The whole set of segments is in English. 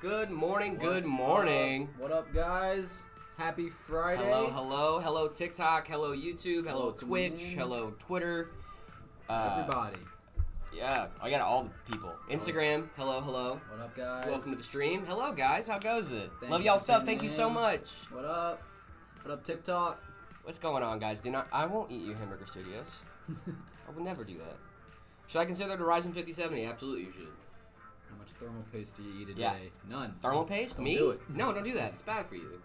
Good morning, good morning. What up, guys? Happy Friday. Hello TikTok, hello YouTube, hello Twitch, hello Twitter. Everybody. Yeah, I got all the people. Instagram, hello. What up, guys? Welcome to the stream. Hello, guys, how goes it? Thank Love you y'all for stuff, tuning thank you in. so much. What up? What up, TikTok? What's going on, guys? I won't eat you, Hamburger Studios. I would never do that. Should I consider the Ryzen 5070? Absolutely, you should. How much thermal paste do you eat a Yeah. day? None. Thermal paste? Don't Me? do it. No, don't do that. It's bad for you.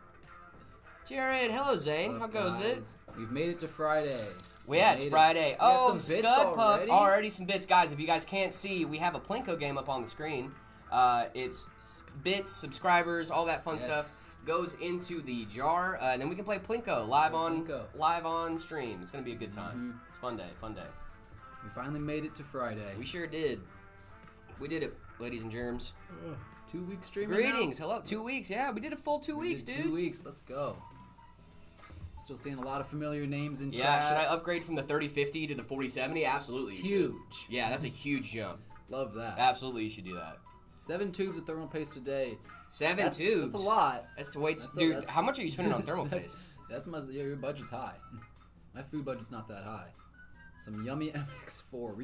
Jared, hello, Zane. What How up, goes guys? We've made it to Friday. Well, yeah, it's Friday. We got Oh, some bits Scud Pup. already? Already some bits. Guys, if you guys can't see, we have a Plinko game up on the screen. It's bits, subscribers, all that fun stuff goes into the jar. And then we can play Plinko live on stream. It's going to be a good time. It's a fun day. We finally made it to Friday. We sure did. We did it, ladies and germs. 2 weeks streaming Greetings. now? Hello. 2 weeks. Yeah, we did a full 2 weeks, did dude. 2 weeks. Let's go. Still seeing a lot of familiar names in Yeah, chat. should I upgrade from the 3050 to the 4070? Absolutely. you should. Huge. Yeah, that's a huge jump. Love that. Absolutely, you should do that. 7 tubes of thermal paste a day. Seven tubes. That's a lot. That's to wait. That's Dude, how much are you spending on thermal that's, paste? That's my. Yeah, your budget's high. My food budget's not that high. Some yummy MX4.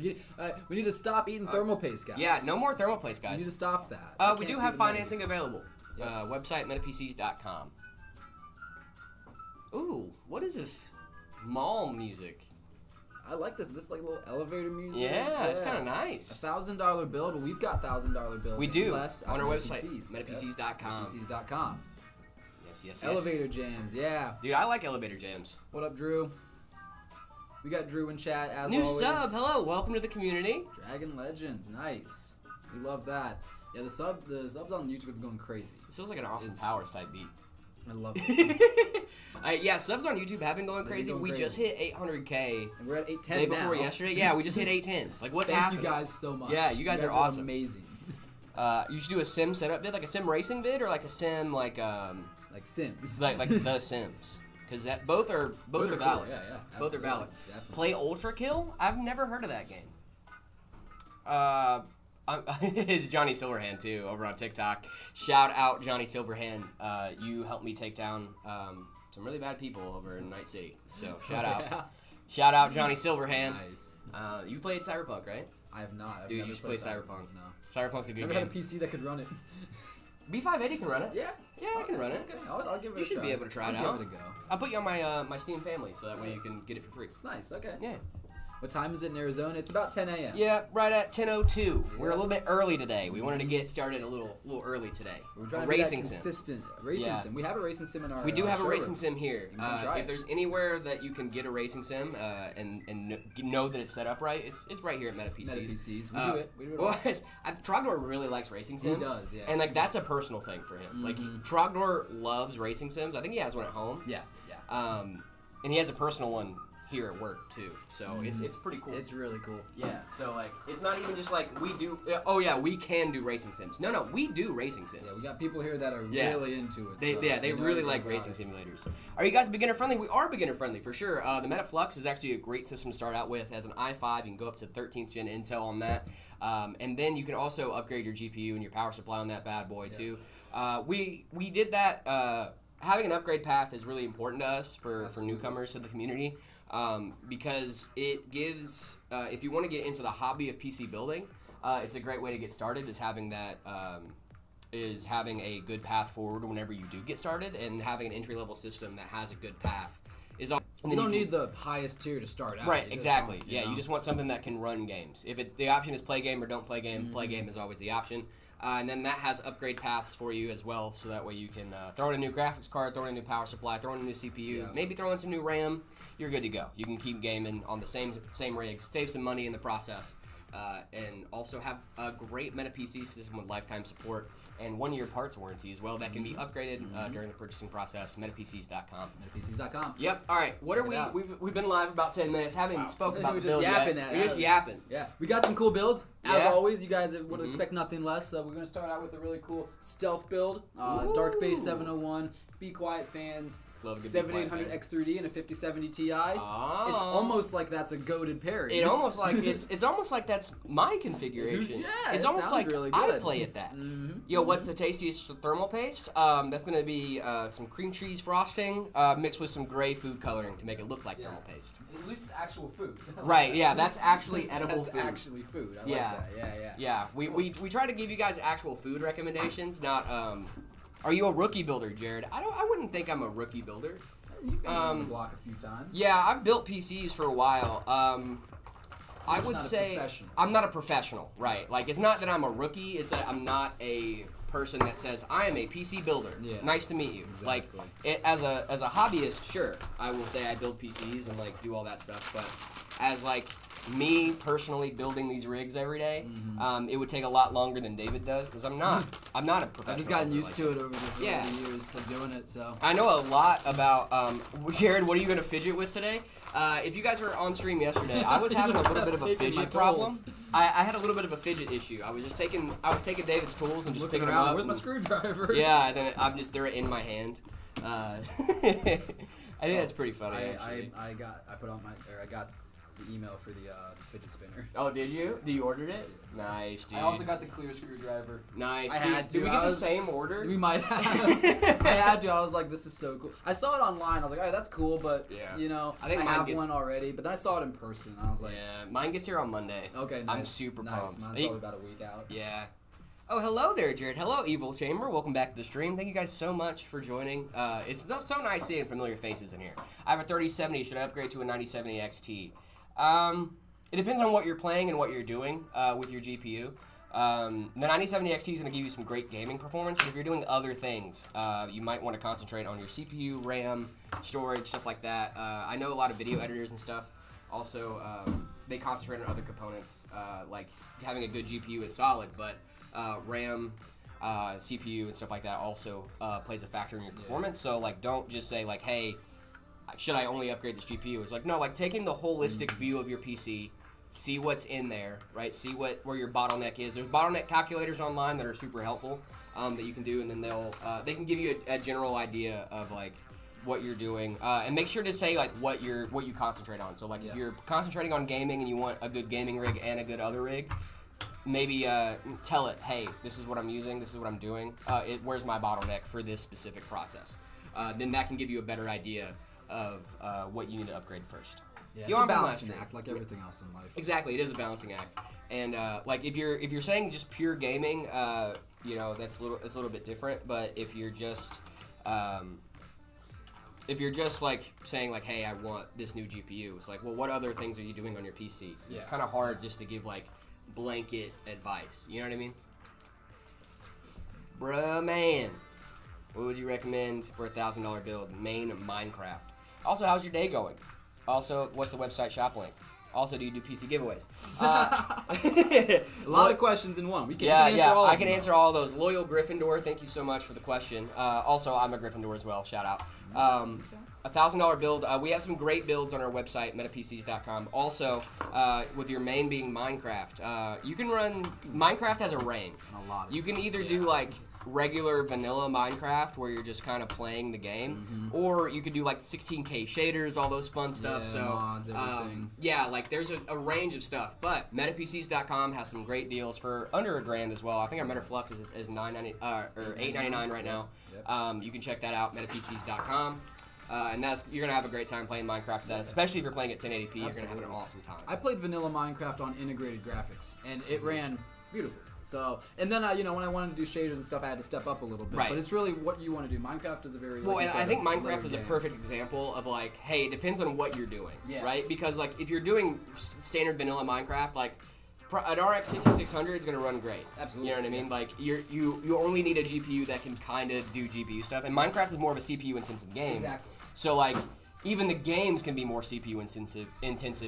We need to stop eating thermal paste, guys. Yeah, no more thermal paste, We guys. need to stop that. We do have financing available. Yes. Website metapcs.com. Ooh, what is this? Mall music. I like this. This like little elevator music. Yeah, it's kind of nice. $1,000 bill, but we've got $1,000 bills. We do Less on our website, MetaPCs. metapcs.com. MetaPCs.com. Yes. Elevator jams, yeah. Dude, I like elevator jams. What up, Drew? We got Drew in chat as New always. sub, hello, welcome to the community. Dragon Legends, nice. We love that. Yeah, the subs on YouTube have been going crazy. This feels like an Austin Powers type beat. I love it. Yeah, subs on YouTube have been going crazy. going We crazy. just hit 800K. And we're at 810 Day now. before yesterday. Yeah, we just hit 810. Like, what's happening? Thank you guys so much. Yeah, you guys are awesome. amazing. You should do a sim setup vid, like a sim racing vid, or like a sim like Sims. like the Sims, because that both are cool. valid. Yeah, Both are absolutely. valid. Definitely. Play Ultra Kill? I've never heard of that game. It's Johnny Silverhand too over on TikTok. Shout out Johnny Silverhand. You helped me take down some really bad people over in Night City. So shout out. Yeah. Shout out Johnny Silverhand. Nice. You played Cyberpunk, right? I have not. I've Dude, never you should play played Cyberpunk. No. Cyberpunk's a good Never game. had a PC that could run it. B580 can run it. Yeah. Yeah, I can run it. Okay, I'll give it a try. You should be able to try it I'll out. give it a go. I'll put you on my Steam family, so that way you can get it for free. It's nice. Okay. Yeah. What time is it in Arizona? It's about 10 a.m. Yeah, right at 10:02. We're a little bit early today. We wanted to get started a little early today. We're trying A to be that racing sim. consistent racing sim. We have a racing sim in our. We do have a showroom. racing sim here. You can come try if it. there's anywhere that you can get a racing sim and know that it's set up right, it's right here at MetaPCs. MetaPCs. We do it. We do it. all. Well, Trogdor really likes racing sims. He does, yeah. And like that's a personal thing for him. Like Trogdor loves racing sims. I think he has one at home. Yeah. And he has a personal one here at work too. So it's pretty cool. It's really cool. Yeah, so like it's not even just like we do. Oh yeah, we can do racing sims. No, we do racing sims. Yeah, we got people here that are Yeah. really into it. They so they know really everything like about racing it. simulators. Are you guys beginner friendly? We are beginner friendly for sure. The Metaflux is actually a great system to start out with. It has an i5. You can go up to 13th gen Intel on that, and then you can also upgrade your GPU and your power supply on that bad boy too. We did that. Having an upgrade path is really important to us for newcomers to the community. Because it gives, if you want to get into the hobby of PC building, it's a great way to get started. Is having a good path forward whenever you do get started, and having an entry level system that has a good path is. You don't need the highest tier to start out. Right, You just exactly. want, You just want something that can run games. If the option is play game or don't play game, play game is always the option. And then that has upgrade paths for you as well, so that way you can throw in a new graphics card, throw in a new power supply, throw in a new CPU, maybe throw in some new RAM. You're good to go. You can keep gaming on the same rig, save some money in the process, and also have a great MetaPC system with lifetime support and 1-year parts warranty as well that can be upgraded during the purchasing process. MetaPCs.com. MetaPCs.com. Yep. All right. What are we? We've been live about 10 minutes. Haven't spoken about We're the just build yapping yet. at We're it. just yapping. Yeah, we got some cool builds. As Yeah. always, you guys would expect nothing less. So we're going to start out with a really cool stealth build. Dark Base 701, Be Quiet fans. Love a good Be Quiet 7800 fan. X3D and a 5070 Ti. Oh. It's almost like that's a goated pairing. It almost like it's almost like that's my configuration. Yeah, it's it almost sounds like really I good. play at that. Mm-hmm. Yo, what's the tastiest thermal paste? That's gonna be some cream cheese frosting mixed with some gray food coloring to make it look like thermal paste. At least actual food. Right? Yeah, that's actually edible That's food. actually food. I Yeah. like that. Yeah. Yeah, we try to give you guys actual food recommendations, not Are you a rookie builder, Jared? I wouldn't think I'm a rookie builder. You've been on the block a few times. Yeah, I've built PCs for a while. I would not a say professional. I'm not a professional, right? Like, it's not that I'm a rookie; it's that I'm not a person that says I am a PC builder. Yeah. Nice to meet you. Exactly. Like, as a hobbyist, sure, I will say I build PCs and like do all that stuff. But as like me personally building these rigs every day, it would take a lot longer than David does because I'm not a professional. I've just gotten builder used like to it over the Yeah. years of doing it. So I know a lot about Jared. What are you going to fidget with today? If you guys were on stream yesterday, I was having a little bit of a Taking my fidget problem. tools. I had a little bit of a fidget issue. I was taking David's tools and just looking picking them around, up. where's my and- screwdriver? Yeah, and then they're in my hand. I think that's pretty funny. Actually. I got the email for the this fidget spinner. Oh, did you? Did you ordered it? Nice, dude. I also got the clear screwdriver. Nice. I Dude, had to. Did we I get the was- same order? We might have. I had to. I was like, this is so cool. I saw it online. I was like, oh, that's cool, but Yeah. you know, I think I mine have gets- one already. But then I saw it in person. And I was like, Yeah, mine gets here on Monday. okay, nice. I'm super nice. pumped. Mine's Hey- probably about a week out. Yeah. Oh, hello there, Jared. Hello, Evil Chamber. Welcome back to the stream. Thank you guys so much for joining. It's so nice seeing familiar faces in here. I have a 3070. Should I upgrade to a 9070 XT? It depends on what you're playing and what you're doing with your GPU. The 9070 XT is going to give you some great gaming performance, but if you're doing other things, you might want to concentrate on your CPU, RAM, storage, stuff like that. I know a lot of video editors and stuff. Also, they concentrate on other components, like having a good GPU is solid, but RAM, CPU, and stuff like that also plays a factor in your performance. So, like, don't just say, like, hey, should I only upgrade this GPU? It's like, no, like, taking the holistic view of your PC, see what's in there, right? See where your bottleneck is. There's bottleneck calculators online that are super helpful that you can do, and then they can give you a general idea of, like, what you're doing, and make sure to say like what you concentrate on. So like if you're concentrating on gaming and you want a good gaming rig and a good other rig, maybe tell it, hey, this is what I'm using, this is what I'm doing. Where's my bottleneck for this specific process? Then that can give you a better idea of what you need to upgrade first. Yeah, You it's a on my balancing last act, like everything else in life. Exactly, it is a balancing act, and like if you're saying just pure gaming, you know it's a little bit different. But if you're just like saying like, hey, I want this new GPU, it's like, well, what other things are you doing on your PC? It's kind of hard just to give like blanket advice. You know what I mean? Bruh, man, what would you recommend for a $1,000 build? Main Minecraft. Also, how's your day going? Also, what's the website shop link? Also, do you do PC giveaways? A lot of questions in one. We can answer all of I can them. answer all those. Loyal Gryffindor, thank you so much for the question. Also, I'm a Gryffindor as well. Shout out. $1,000 build. We have some great builds on our website, metapcs.com. Also, with your main being Minecraft, you can run. Minecraft has a range. A lot of You can stuff. either do like regular vanilla Minecraft where you're just kind of playing the game, or you could do like 16K shaders, all those fun stuff. Yeah, So mods, everything. yeah, like there's a range of stuff. But metapcs.com has some great deals for under $1,000 as well. I think our Metaflux is $9.90 or $8.99 right now. Yep. You can check that out, metapcs.com. And you're gonna have a great time playing Minecraft with that, especially if you're playing at 1080p. You're gonna have an awesome time. I played vanilla Minecraft on integrated graphics, and it ran beautiful. So, and then when I wanted to do shaders and stuff, I had to step up a little bit. Right. But it's really what you want to do. Minecraft is a very Well, like you and said, I think a Minecraft layered is a game. perfect example of like, hey, it depends on what you're doing, Yeah. right? Because like if you're doing standard vanilla Minecraft, like an RX 5600 is gonna run great. Absolutely. You know what I mean? Like you only need a GPU that can kind of do GPU stuff, and Minecraft is more of a CPU intensive game. Exactly. So like even the games can be more CPU intensive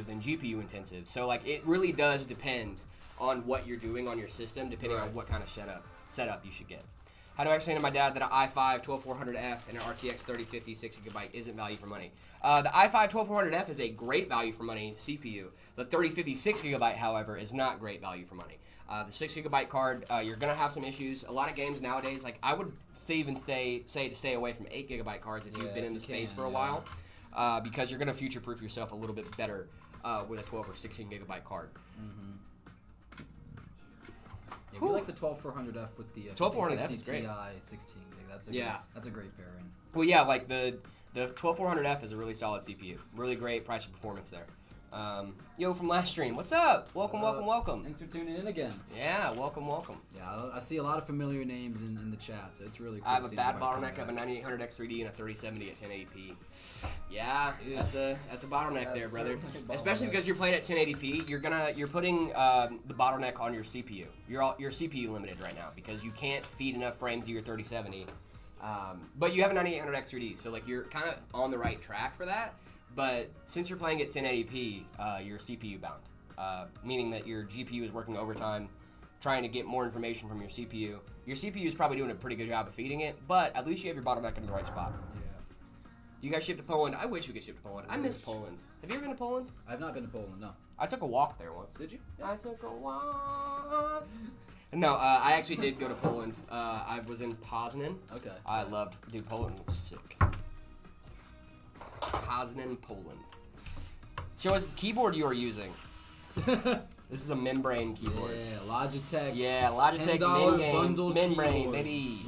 than GPU intensive. So like it really does depend on what you're doing on your system, depending on what kind of setup you should get. How do I explain to my dad that an i5 12400F and an RTX 3050 6GB isn't value for money? The i5 12400F is a great value for money CPU. The 3050 6GB, however, is not great value for money. The 6GB card, you're going to have some issues. A lot of games nowadays, like I would say to stay away from 8GB cards if you've been in the space for a while, because you're going to future-proof yourself a little bit better with a 12 or 16GB card. Yeah, we like the 12400F with the 12400F is great. Ti 16 gig. That's a great pairing. Well, yeah, like the 12400F is a really solid CPU. Really great price and performance there. Yo, from last stream, what's up? Welcome. Thanks for tuning in again. Yeah, welcome. Yeah, I see a lot of familiar names in the chat, so it's really cool. I have a bad bottleneck of a 9800 X3D and a 3070 at 1080p. Yeah, that's a bottleneck there, brother. Especially because you're playing at 1080p, you're putting the bottleneck on your CPU. You're CPU limited right now because you can't feed enough frames to your 3070. But you have a 9800 X3D, so like you're kind of on the right track for that. But since you're playing at 1080p, you're CPU bound, meaning that your GPU is working overtime, trying to get more information from your CPU. Your CPU is probably doing a pretty good job of feeding it, but at least you have your bottleneck in the right spot. Yeah. Do you guys ship to Poland? I wish we could ship to Poland. I miss Poland. Have you ever been to Poland? I've not been to Poland, no. I took a walk there once. Did you? I took a walk. No, I actually did go to Poland. I was in Poznan. Okay. I loved, dude, Poland was sick. Poznan, Poland. Show us the keyboard you are using. This is a membrane keyboard. Yeah, Logitech. Yeah, Logitech membrane, keyboard. baby.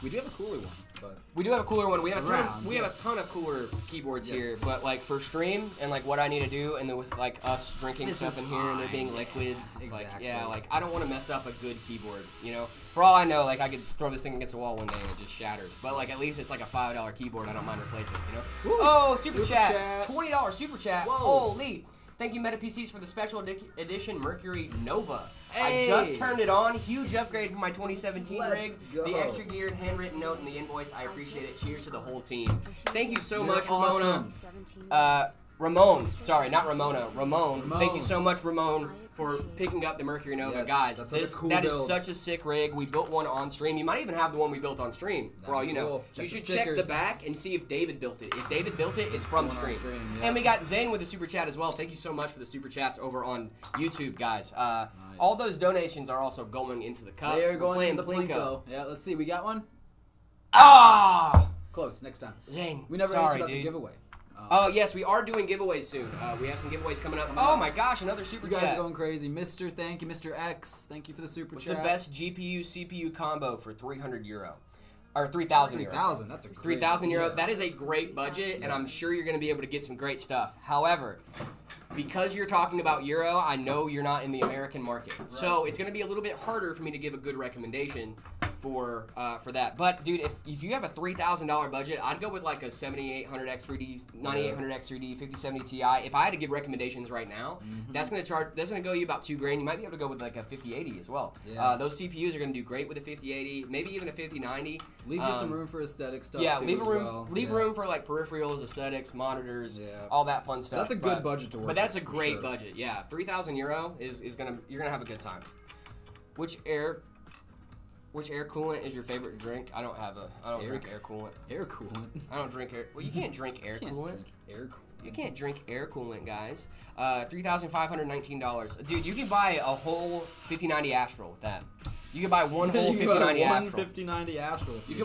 We do have a cooler one, but We do have a cooler one. We have Around, a ton of cooler keyboards Yes. here, but like for stream and like what I need to do, and then with like us drinking This stuff is in here and there fine. being liquids, it's like Exactly. yeah, like I don't want to mess up a good keyboard. You know, for all I know, like I could throw this thing against the wall one day and it just shatters. But like at least it's like a $5 keyboard. I don't mind replacing. You know. Woo! Oh, super Super chat. chat. $20 super chat. Whoa. Holy. Thank you, Meta PCs, for the special edition Mercury Nova. Hey. I just turned it on. Huge upgrade from my 2017 Let's rig. go. The extra geared handwritten note and the invoice. I appreciate it. Cheers to the whole team. Thank you so You're much, awesome. Ramon. Sorry, not Ramona. Ramon. Ramon. Thank you so much, Ramon, for picking up the Mercury Nova. Yes, Guys, that's such a cool that is build. such a sick rig. We built one on stream. You might even have the one we built on stream, for all you know. Cool. Check You the should check stickers. the back and see if David built it. If David built it, it's from One on stream. stream, yeah. And we got Zane with the super chat as well. Thank you so much for the super chats over on YouTube, guys. All those donations are also going into the cup. they are We're going playing in the Plinko. Yeah, let's see. We got one? Ah, Close. Next time. Zane. We never sorry, answered about dude. the giveaway. Oh yes, we are doing giveaways soon. We have some giveaways coming up. Oh my gosh, another super You guys chat. are going crazy. Thank you, Mr. X. Thank you for the super What's chat. the best GPU CPU combo for 300 euro? Or 3,000 euro. 3,000. That's a great 3,000 euro. idea. That is a great budget, and I'm sure you're going to be able to get some great stuff. However, because you're talking about euro, I know you're not in the American market, so it's going to be a little bit harder for me to give a good recommendation for that. But dude, if you have a $3,000 budget, I'd go with like a 7800 X3D, 9800 X3D, 5070 Ti. If I had to give recommendations right now, that's going to go you about $2,000. You might be able to go with like a 5080 as well. Yeah. Those CPUs are going to do great with a 5080, maybe even a 5090. Leave you some room for aesthetic stuff. Yeah, too, leave as room well. leave Yeah. room for like peripherals, aesthetics, monitors, Yeah. all that fun stuff. That's a good budget to work But that's a with, for great sure. budget. Yeah, 3,000 euro is you're gonna have a good time. Which air coolant is your favorite drink? I don't drink air coolant. Air coolant. I don't drink air. Well, you can't drink air Can't coolant. drink air coolant. You can't drink air coolant, guys. $3,519. Dude, you can buy a whole 5090 Astral with that. You can buy one whole 5090 Astral. 5090 Astral. You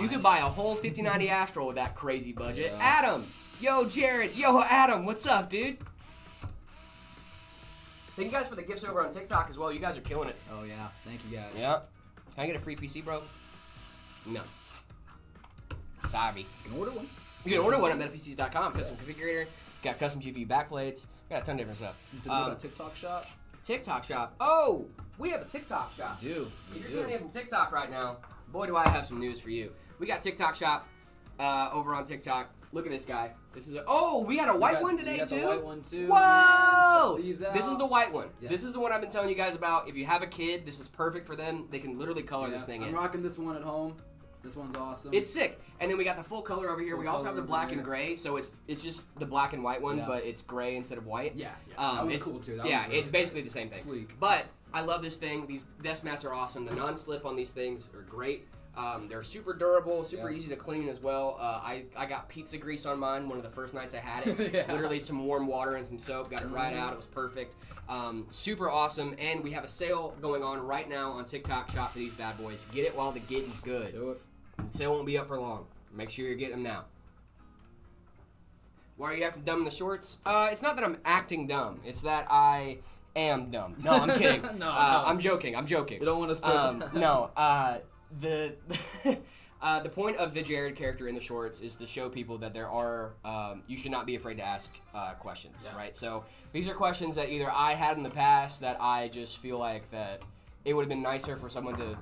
can buy a whole 5090 Astral with that crazy budget. Yeah. Adam, yo Jared, yo Adam, what's up, dude? Thank you guys for the gifts over on TikTok as well. You guys are killing it. Oh yeah, thank you guys. Yeah. Can I get a free PC, bro? No. Sorry. You can order one. You can order one at metapcs.com. Custom configurator. Got custom GPU backplates. Got a ton of different stuff. Did we have a TikTok shop? TikTok shop. Oh, we have a TikTok shop. We do. If you're tuning in from TikTok right now, boy, do I have some news for you. We got TikTok shop over on TikTok. Look at this guy. This is we got a white one today we got too. The white one too. Whoa! Check these out. This is the white one. Yes. This is the one I've been telling you guys about. If you have a kid, this is perfect for them. They can literally color this thing I'm in. rocking this one at home. This one's awesome. It's sick. And then we got the full color over here. Full We also have the color black over and here. gray, so it's just the black and white one, Yeah. but it's gray instead of white. Yeah, that was it's cool too. That yeah, was really it's basically nice. the same thing. Sleek. But I love this thing. These desk mats are awesome. The non-slip on these things are great. They're super durable, super easy to clean as well. I got pizza grease on mine one of the first nights I had it. Yeah. Literally some warm water and some soap. Got it right out. It was perfect. Super awesome. And we have a sale going on right now on TikTok Shop for these bad boys. Get it while the getting's good. Do it. The sale won't be up for long. Make sure you're getting them now. Why are you acting dumb in the shorts? It's not that I'm acting dumb. It's that I am dumb. No, I'm kidding. No. I'm joking. You don't want to spread No. The the point of the Jared character in the shorts is to show people that there are you should not be afraid to ask questions, right? So these are questions that either I had in the past that I just feel like that it would have been nicer for someone to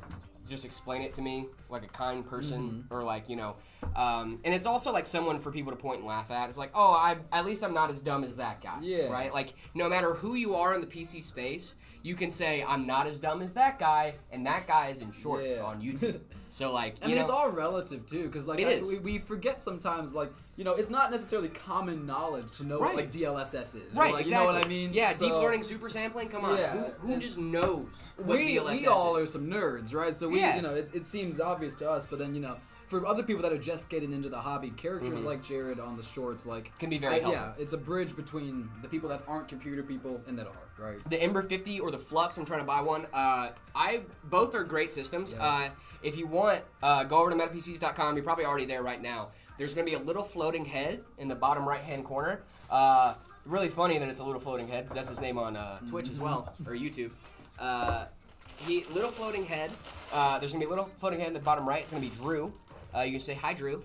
just explain it to me like a kind person or like, you know, and it's also like someone for people to point and laugh at. It's like, oh, at least I'm not as dumb as that guy, right? Like no matter who you are in the PC space, you can say I'm not as dumb as that guy, and that guy is in shorts on YouTube. So like, I mean, it's all relative too, because like we forget sometimes, like, you know, it's not necessarily common knowledge to know what like DLSS is, right? Like, exactly. You know what I mean? Yeah, so, deep learning, super sampling. Come on, who just knows what DLSS is? We all are some nerds, right? So we, Yeah. you know, it seems obvious to us, but then you know, for other people that are just getting into the hobby, characters like Jared on the shorts, like can be very helpful. Yeah, it's a bridge between the people that aren't computer people and that are, right? The Ember 50 or the Flux, I'm trying to buy one. Both are great systems. Yeah. If you want, go over to metapcs.com. You're probably already there right now. There's going to be a little floating head in the bottom right-hand corner. Really funny that it's a little floating head. That's his name on Twitch as well, or YouTube. Little floating head. There's going to be a little floating head in the bottom right. It's going to be Drew. You can say, hi, Drew.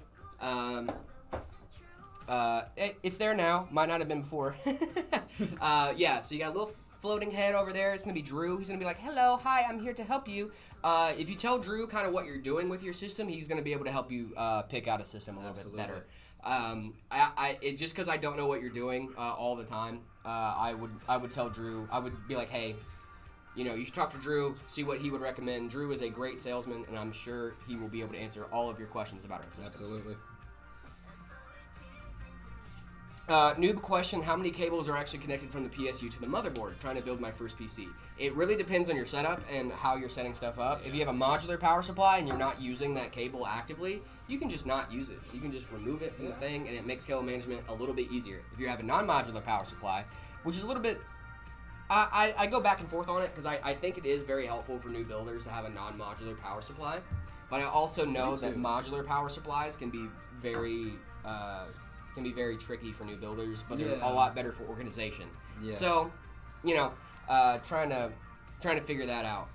It's there now. Might not have been before. Yeah, so you got a little floating head over there. It's going to be Drew. He's going to be like, hello, hi, I'm here to help you. If you tell Drew kind of what you're doing with your system, he's going to be able to help you pick out a system a little bit better. Just because I don't know what you're doing all the time, I would tell Drew, I would be like, hey, you know, you should talk to Drew, see what he would recommend. Drew is a great salesman, and I'm sure he will be able to answer all of your questions about our systems. Absolutely. Noob question, how many cables are actually connected from the PSU to the motherboard trying to build my first PC? It really depends on your setup and how you're setting stuff up. If you have a modular power supply and you're not using that cable actively, you can just not use it. You can just remove it from the thing, and it makes cable management a little bit easier. If you have a non-modular power supply, which is a little bit... I go back and forth on it because I think it is very helpful for new builders to have a non-modular power supply, but I also know that modular power supplies can be very tricky for new builders, but they're a lot better for organization. Yeah. So, you know, trying to figure that out.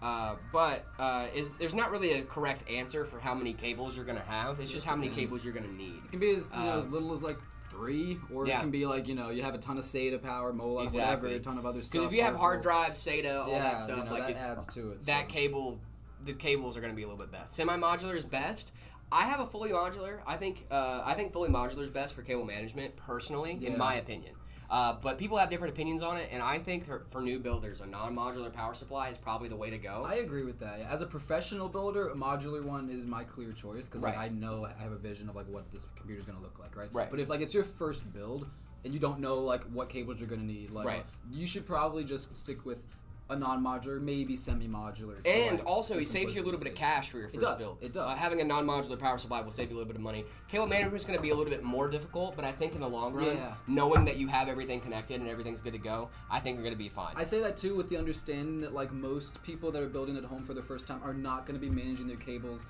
There's not really a correct answer for how many cables you're gonna have. It's just how many cables you're gonna need. It can be as as little as like 3, or it can be like, you know, you have a ton of SATA power, Molex, whatever, a ton of other stuff. Because if you have hard drive, SATA, all that stuff, you know, like that adds to it. That cable, the cables are going to be a little bit best. Semi-modular is best. I have a fully modular. I think fully modular is best for cable management, personally, in my opinion. But people have different opinions on it, and I think for new builders, a non-modular power supply is probably the way to go. I agree with that. As a professional builder, a modular one is my clear choice because like, I know I have a vision of like what this computer is going to look like, right? But if like it's your first build and you don't know like what cables you're going to need, like you should probably just stick with a non-modular, maybe semi-modular. And also, it saves you a little bit of cash for your first build. It does. Having a non-modular power supply will save you a little bit of money. Cable management is going to be a little bit more difficult, but I think in the long run, knowing that you have everything connected and everything's good to go, I think you're going to be fine. I say that too with the understanding that like most people that are building at home for the first time are not going to be managing their cables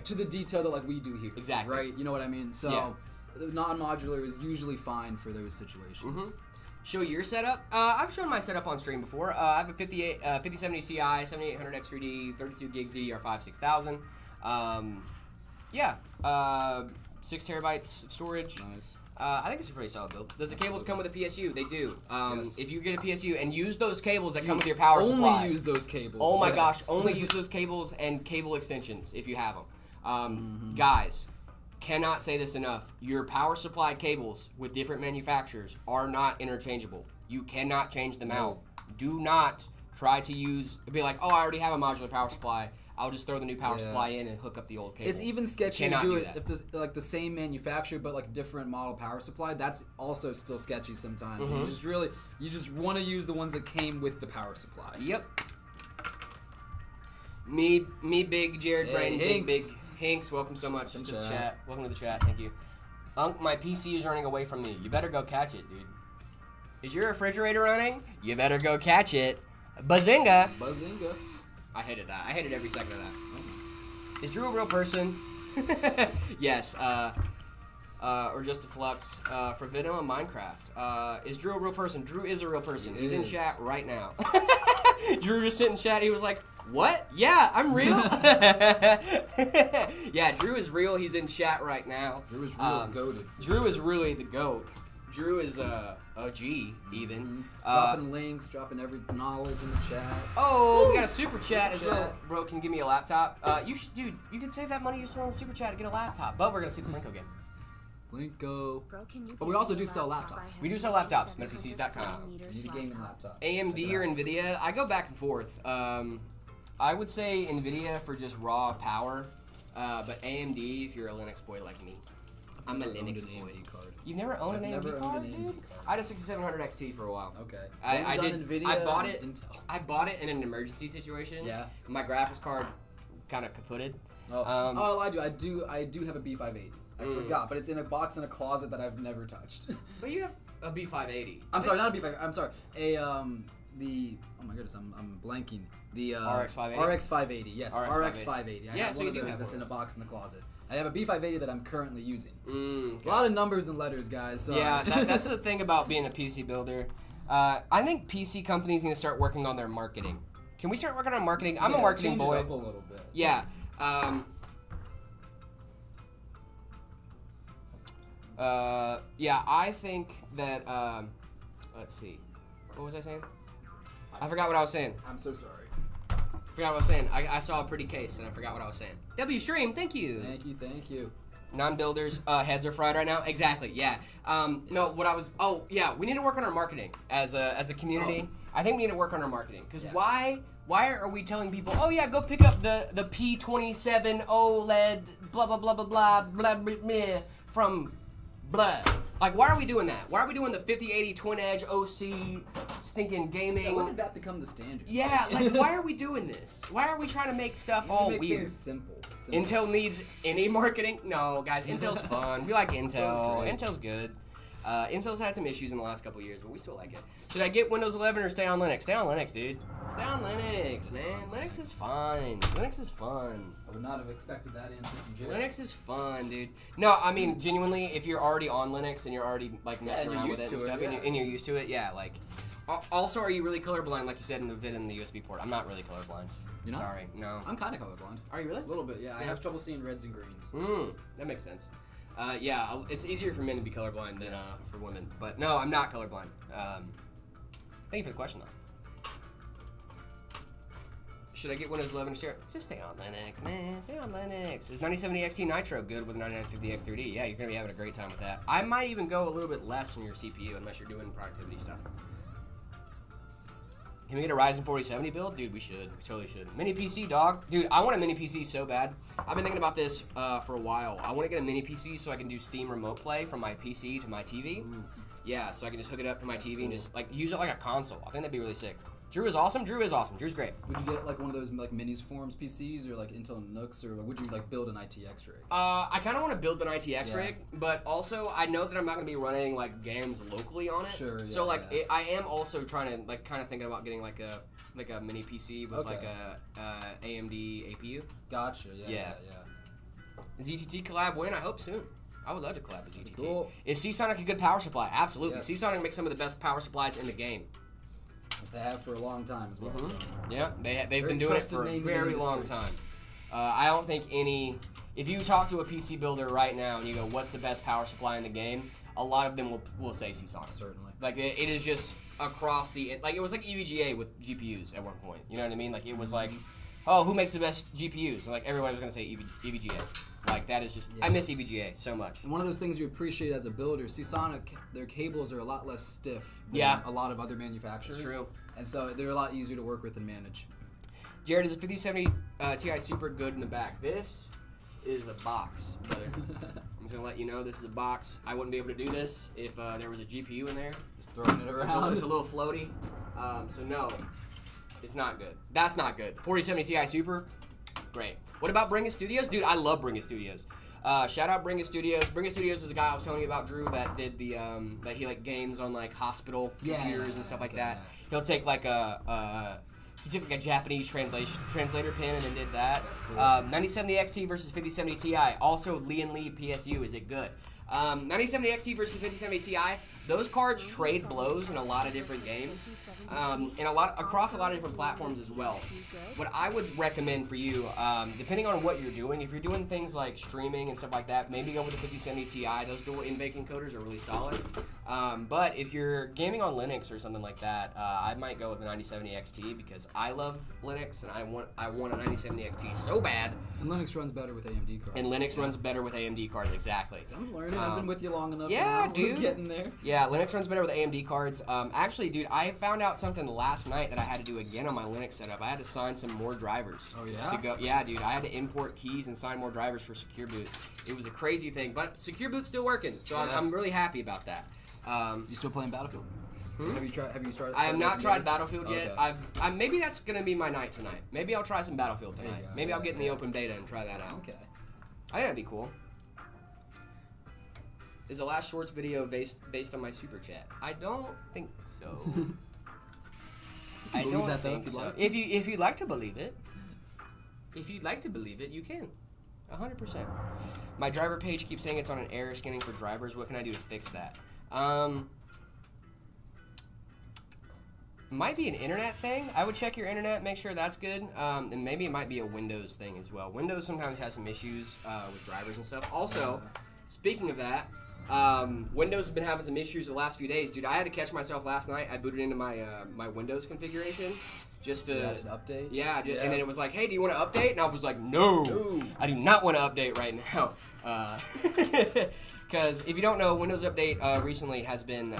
to the detail that like we do here. Exactly. Right? You know what I mean? So non-modular is usually fine for those situations. Show your setup. I've shown my setup on stream before. I have a 5070 Ti, 7800 X3D, 32 gigs DDR5 6000. 6 terabytes of storage. Nice. I think it's a pretty solid build. Does the cables come with a PSU? They do. If you get a PSU and use those cables that come with your power supply. Only use those cables. Oh my gosh, only use those cables and cable extensions if you have them. Guys, cannot say this enough. Your power supply cables with different manufacturers are not interchangeable. You cannot change them out. Do not try to be like, oh, I already have a modular power supply. I'll just throw the new power supply in and hook up the old cables. It's even sketchy to do it if the same manufacturer but like different model power supply. That's also still sketchy sometimes. You just want to use the ones that came with the power supply. Yep. Me, big Jared Brain, big Hinks. Welcome so much to the chat. Welcome to the chat. Thank you. My PC is running away from me. You better go catch it, dude. Is your refrigerator running? You better go catch it. Bazinga. I hated that. I hated every second of that. Is Drew a real person? Yes. Or just a flux. For Venom and Minecraft. Is Drew a real person? Drew is a real person. He's in chat right now. Drew just sitting in chat. He was like, what? Yeah, I'm real. Yeah, Drew is real. He's in chat right now. Drew is real goated. Drew is really the GOAT. Drew is a G, even. Dropping links, dropping every knowledge in the chat. Oh, we got a super chat as well. Bro, can you give me a laptop? Dude, you can save that money you spent on the super chat to get a laptop. But we're going to see the Blinko game. Blinko. But we also do sell laptops. We do sell laptops, metapcs.com. You need a gaming laptop. AMD or NVIDIA? I go back and forth. I would say NVIDIA for just raw power, but AMD if you're a Linux boy like me. I'm a Linux boy. You've never owned an AMD card, dude? I had a 6700 XT for a while. Okay. I did. NVIDIA I bought it. Intel. I bought it in an emergency situation. Yeah. My graphics card kind of kaputted. I do have a B580. I forgot, but it's in a box in a closet that I've never touched. But you have a B580. I'm sorry, not a B580. I'm sorry. Oh my goodness, I'm blanking. The RX 580. RX 580. Yes, RX 580. I have one of those that's in a box in the closet. I have a B580 that I'm currently using. Okay. A lot of numbers and letters, guys. So. Yeah, that's the thing about being a PC builder. I think PC companies need to start working on their marketing. Can we start working on marketing? I'm a marketing boy. Change it up a little bit. Yeah. I think that, let's see. What was I saying? I forgot what I was saying. I'm so sorry. Forgot what I was saying. I saw a pretty case and I forgot what I was saying. W Stream, thank you. Thank you. Non-builders, heads are fried right now. Exactly, yeah. We need to work on our marketing as a community. I think we need to work on our marketing because why are we telling people, oh yeah, go pick up the P27 OLED blah blah blah blah blah blah blah, blah from blah. Like, why are we doing that? Why are we doing the 5080 Twin Edge OC stinking gaming? Yeah, when did that become the standard? Yeah, like, why are we doing this? Why are we trying to make stuff all weird? Simple. Intel needs any marketing? No, guys, Intel's fun. We like Intel. Intel's good. Intel's had some issues in the last couple years, but we still like it. Should I get Windows 11 or stay on Linux? Stay on Linux, dude. Stay on Linux, man. Linux is fine. Linux is fun. I would not have expected that answer from Jay. Linux is fun, dude. No, I mean, genuinely, if you're already on Linux and you're already like messing around with it and stuff, and you're used to it, yeah, like. Also, are you really colorblind, like you said in the vid and the USB port? I'm not really colorblind. You're not? Sorry, no. I'm kind of colorblind. Are you really? A little bit, yeah. I have trouble seeing reds and greens. That makes sense. It's easier for men to be colorblind than for women. But no, I'm not colorblind. Thank you for the question, though. Should I get Windows 11 or Sierra? Let's just stay on Linux, man. Stay on Linux. Is 9070 XT Nitro good with 9950 X3D? Yeah, you're going to be having a great time with that. I might even go a little bit less on your CPU unless you're doing productivity stuff. Can we get a Ryzen 4070 build? Dude, we should. We totally should. Mini PC, dog. Dude, I want a mini PC so bad. I've been thinking about this for a while. I want to get a mini PC so I can do Steam Remote Play from my PC to my TV. Ooh. Yeah, so I can just hook it up to my TV and just like use it like a console. I think that'd be really sick. Drew is awesome. Drew is awesome. Drew's great. Would you get like one of those like Minis Forms PCs or like Intel Nooks, or would you like build an ITX rig? I kind of want to build an ITX rig, but also I know that I'm not going to be running like games locally on it. Sure. So I am also trying to like kind of thinking about getting like a mini PC with like a AMD APU. Gotcha. Yeah. ZTT collab when? I hope soon. I would love to collab with ZTT. Cool. Is Seasonic a good power supply? Absolutely. Yes. Seasonic makes some of the best power supplies in the game. They have for a long time as well. So. Yeah, they've been doing it for a very long time. I don't think if you talk to a PC builder right now and you go, what's the best power supply in the game? A lot of them will say Seasonic. Certainly. Like, it is just across like, it was like EVGA with GPUs at one point. You know what I mean? Like, it was like, oh, who makes the best GPUs? And like, everybody was going to say EVGA. Like, that is just, I miss EVGA so much. And one of those things you appreciate as a builder, Seasonic, their cables are a lot less stiff than a lot of other manufacturers. That's true. And so they're a lot easier to work with and manage. Jared, is a 5070 Ti Super good in the back. This is a box, brother. I'm just gonna let you know this is a box. I wouldn't be able to do this if there was a GPU in there. Just throwing it around. It's a little floaty. So no, it's not good. That's not good. 4070 Ti Super, great. What about Bring It Studios? Dude, I love Bring It Studios. Shout out Bring It Studios. Bring It Studios is a guy I was telling you about, Drew, that did the that he like games on like hospital computers and stuff like that. He'll take like he took like a Japanese translator pin and then did that. That's cool. 9070 XT versus 5070 Ti. Also, Lee and Lee PSU. Is it good? 9070 XT versus 5070 Ti. Those cards trade blows in a lot of different games, and across a lot of different platforms as well. What I would recommend for you, depending on what you're doing, if you're doing things like streaming and stuff like that, maybe go with the 5070 Ti. Those dual in-bank encoders are really solid. But if you're gaming on Linux or something like that, I might go with the 9070 XT because I love Linux and I want a 9070 XT so bad. And Linux runs better with AMD cards. And Linux runs better with AMD cards, exactly. I'm learning. I've been with you long enough. Yeah, now. dude. We're getting there. Yeah, Linux runs better with AMD cards. Actually, dude, I found out something last night that I had to do again on my Linux setup. I had to sign some more drivers. Oh, yeah? To go. Yeah, dude, I had to import keys and sign more drivers for Secure Boot. It was a crazy thing, but Secure Boot's still working, so Yeah. I'm really happy about that. You still playing Battlefield? Have you started? I have not tried Battlefield yet. Okay. Maybe that's gonna be my night tonight. Maybe I'll try some Battlefield There you tonight. go. Maybe I'll get in the open beta and try that out. Okay. I think that'd be cool. Is the last shorts video based on my super chat? I don't think so. I don't think so. If you'd like to believe it, you can. 100%. My driver page keeps saying it's on an error scanning for drivers. What can I do to fix that? Might be an internet thing. I would check your internet, make sure that's good. And maybe it might be a Windows thing as well. Windows sometimes has some issues with drivers and stuff. Also, speaking of that, Windows has been having some issues the last few days. Dude, I had to catch myself last night. I booted into my my Windows configuration just to... an update? Yeah, and then it was like, hey, do you want to update? And I was like, no, I do not want to update right now. Because if you don't know, Windows Update recently has been...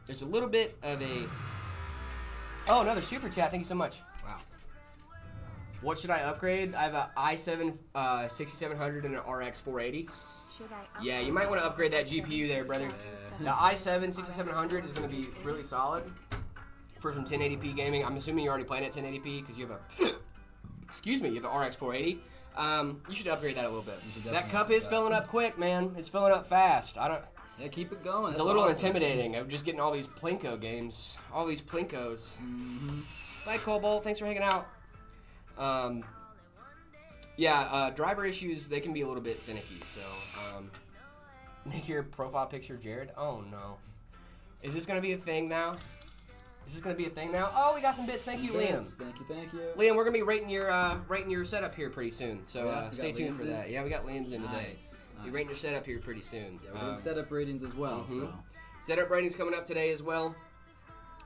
there's a little bit of a... Oh, another super chat. Thank you so much. Wow. What should I upgrade? I have an i7 6700 and an RX 480. Yeah, you might want to upgrade that GPU there, brother. The i7 6700 is going to be really solid for some 1080p gaming. I'm assuming you're already playing at 1080p because you have a... Excuse me, you have an RX 480. You should upgrade that a little bit. That cup is filling up quick, man. It's filling up fast. Yeah, keep it going. It's a little intimidating. I'm just getting all these Plinko games. All these Plinkos. Mm-hmm. Bye, Cobalt. Thanks for hanging out. Driver issues, they can be a little bit finicky. So, make your profile picture Jared. Oh, no. Is this going to be a thing now? Oh, we got some bits. Thank you, Liam. Thank you. Liam, we're going to be rating your setup here pretty soon. So, stay tuned for that. Yeah, we got Liam's in today. You're rating your setup here pretty soon. Yeah, we're doing setup ratings as well. Mm-hmm. So setup ratings coming up today as well.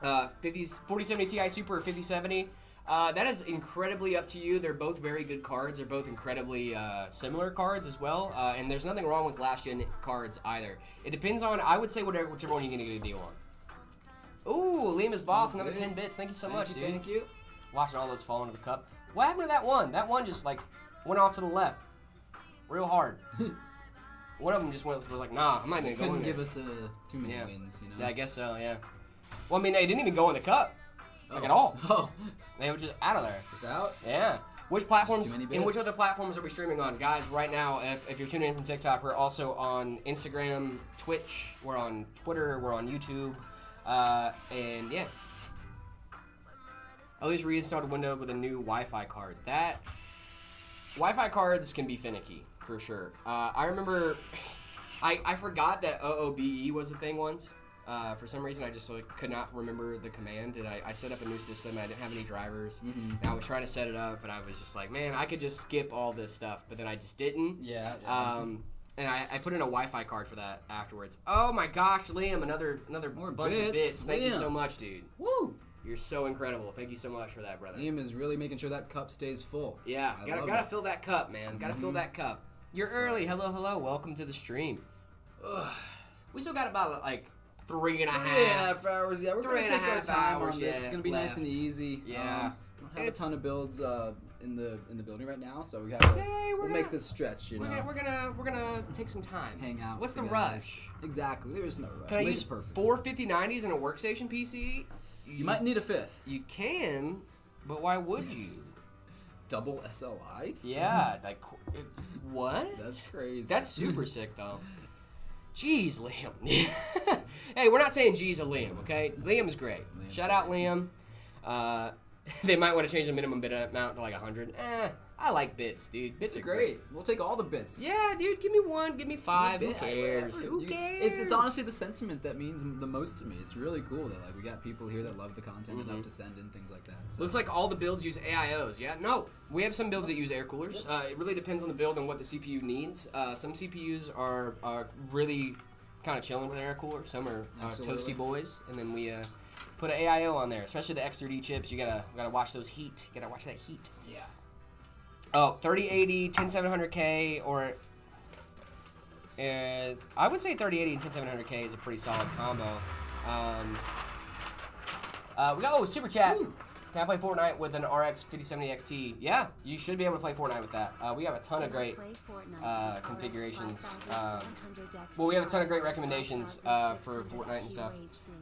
4070 Ti Super or 5070. That is incredibly up to you. They're both very good cards. They're both incredibly similar cards as well. And there's nothing wrong with last gen cards either. It depends on, I would say, whichever one you're going to get a deal on. Ooh, Lima's Boss, another 10 bits. Thank you so much, dude. Thank you. Watching all those fall into the cup. What happened to that one? That one just, like, went off to the left. Real hard. One of them just was like, nah, I'm not going to go in there. Couldn't give us too many wins, you know? Yeah, I guess so, yeah. Well, I mean, they didn't even go in the cup. Like, at all. Oh. They were just out of there. Just out? Yeah. Which platforms, and which other platforms are we streaming on? Guys, right now, if you're tuning in from TikTok, we're also on Instagram, Twitch, we're on Twitter, we're on YouTube, and yeah. At least reinstalled Windows with a new Wi-Fi card. That Wi-Fi cards can be finicky, for sure. I remember, I forgot that OOBE was a thing once. For some reason, I just could not remember the command, and I set up a new system. I didn't have any drivers, and I was trying to set it up, and I was just like, man, I could just skip all this stuff, but then I just didn't. Yeah. And I put in a Wi-Fi card for that afterwards. Oh my gosh, Liam, another bunch of bits. Thank you so much, dude. Woo! You're so incredible. Thank you so much for that, brother. Liam is really making sure that cup stays full. Yeah, gotta fill that cup, man. Gotta fill that cup. You're early. Hello. Welcome to the stream. Ugh. We still got about like 3.5 hours. Yeah, we're gonna take our time on this. It's gonna be nice and easy. Yeah. Don't have a ton of builds in the building right now, so we have to we'll make this stretch. You know, we're gonna take some time. Hang out. What's the guys. Rush? Exactly. There's no rush. Can I Make use it perfect. 4 5090s in a workstation PC? You might need a fifth. You can, but why would you? Double SLI? Yeah, like what? That's crazy. That's super sick though. Jeez, Liam. Hey, we're not saying jeez of Liam, okay? Liam is great. Shout out Liam. They might want to change the minimum bit amount to like 100. I like bits, dude. Bits are great. We'll take all the bits. Yeah, dude. Give me 1. Give me 5. Who cares? Whatever. Who cares? It's honestly the sentiment that means the most to me. It's really cool that like we got people here that love the content enough to send in things like that. So. Looks like all the builds use AIOs. Yeah, no. We have some builds that use air coolers. It really depends on the build and what the CPU needs. Some CPUs are really kind of chilling with an air cooler. Some are toasty boys, and then we put an AIO on there. Especially the X3D chips. You gotta watch those heat. You gotta watch that heat. Yeah. Oh, 3080, 10700K, or I would say 3080 and 10700K is a pretty solid combo. We got super chat. Ooh. Can I play Fortnite with an RX 5070 XT? Yeah, you should be able to play Fortnite with that. We have a ton of great configurations. Well, we have a ton of great recommendations for Fortnite and stuff.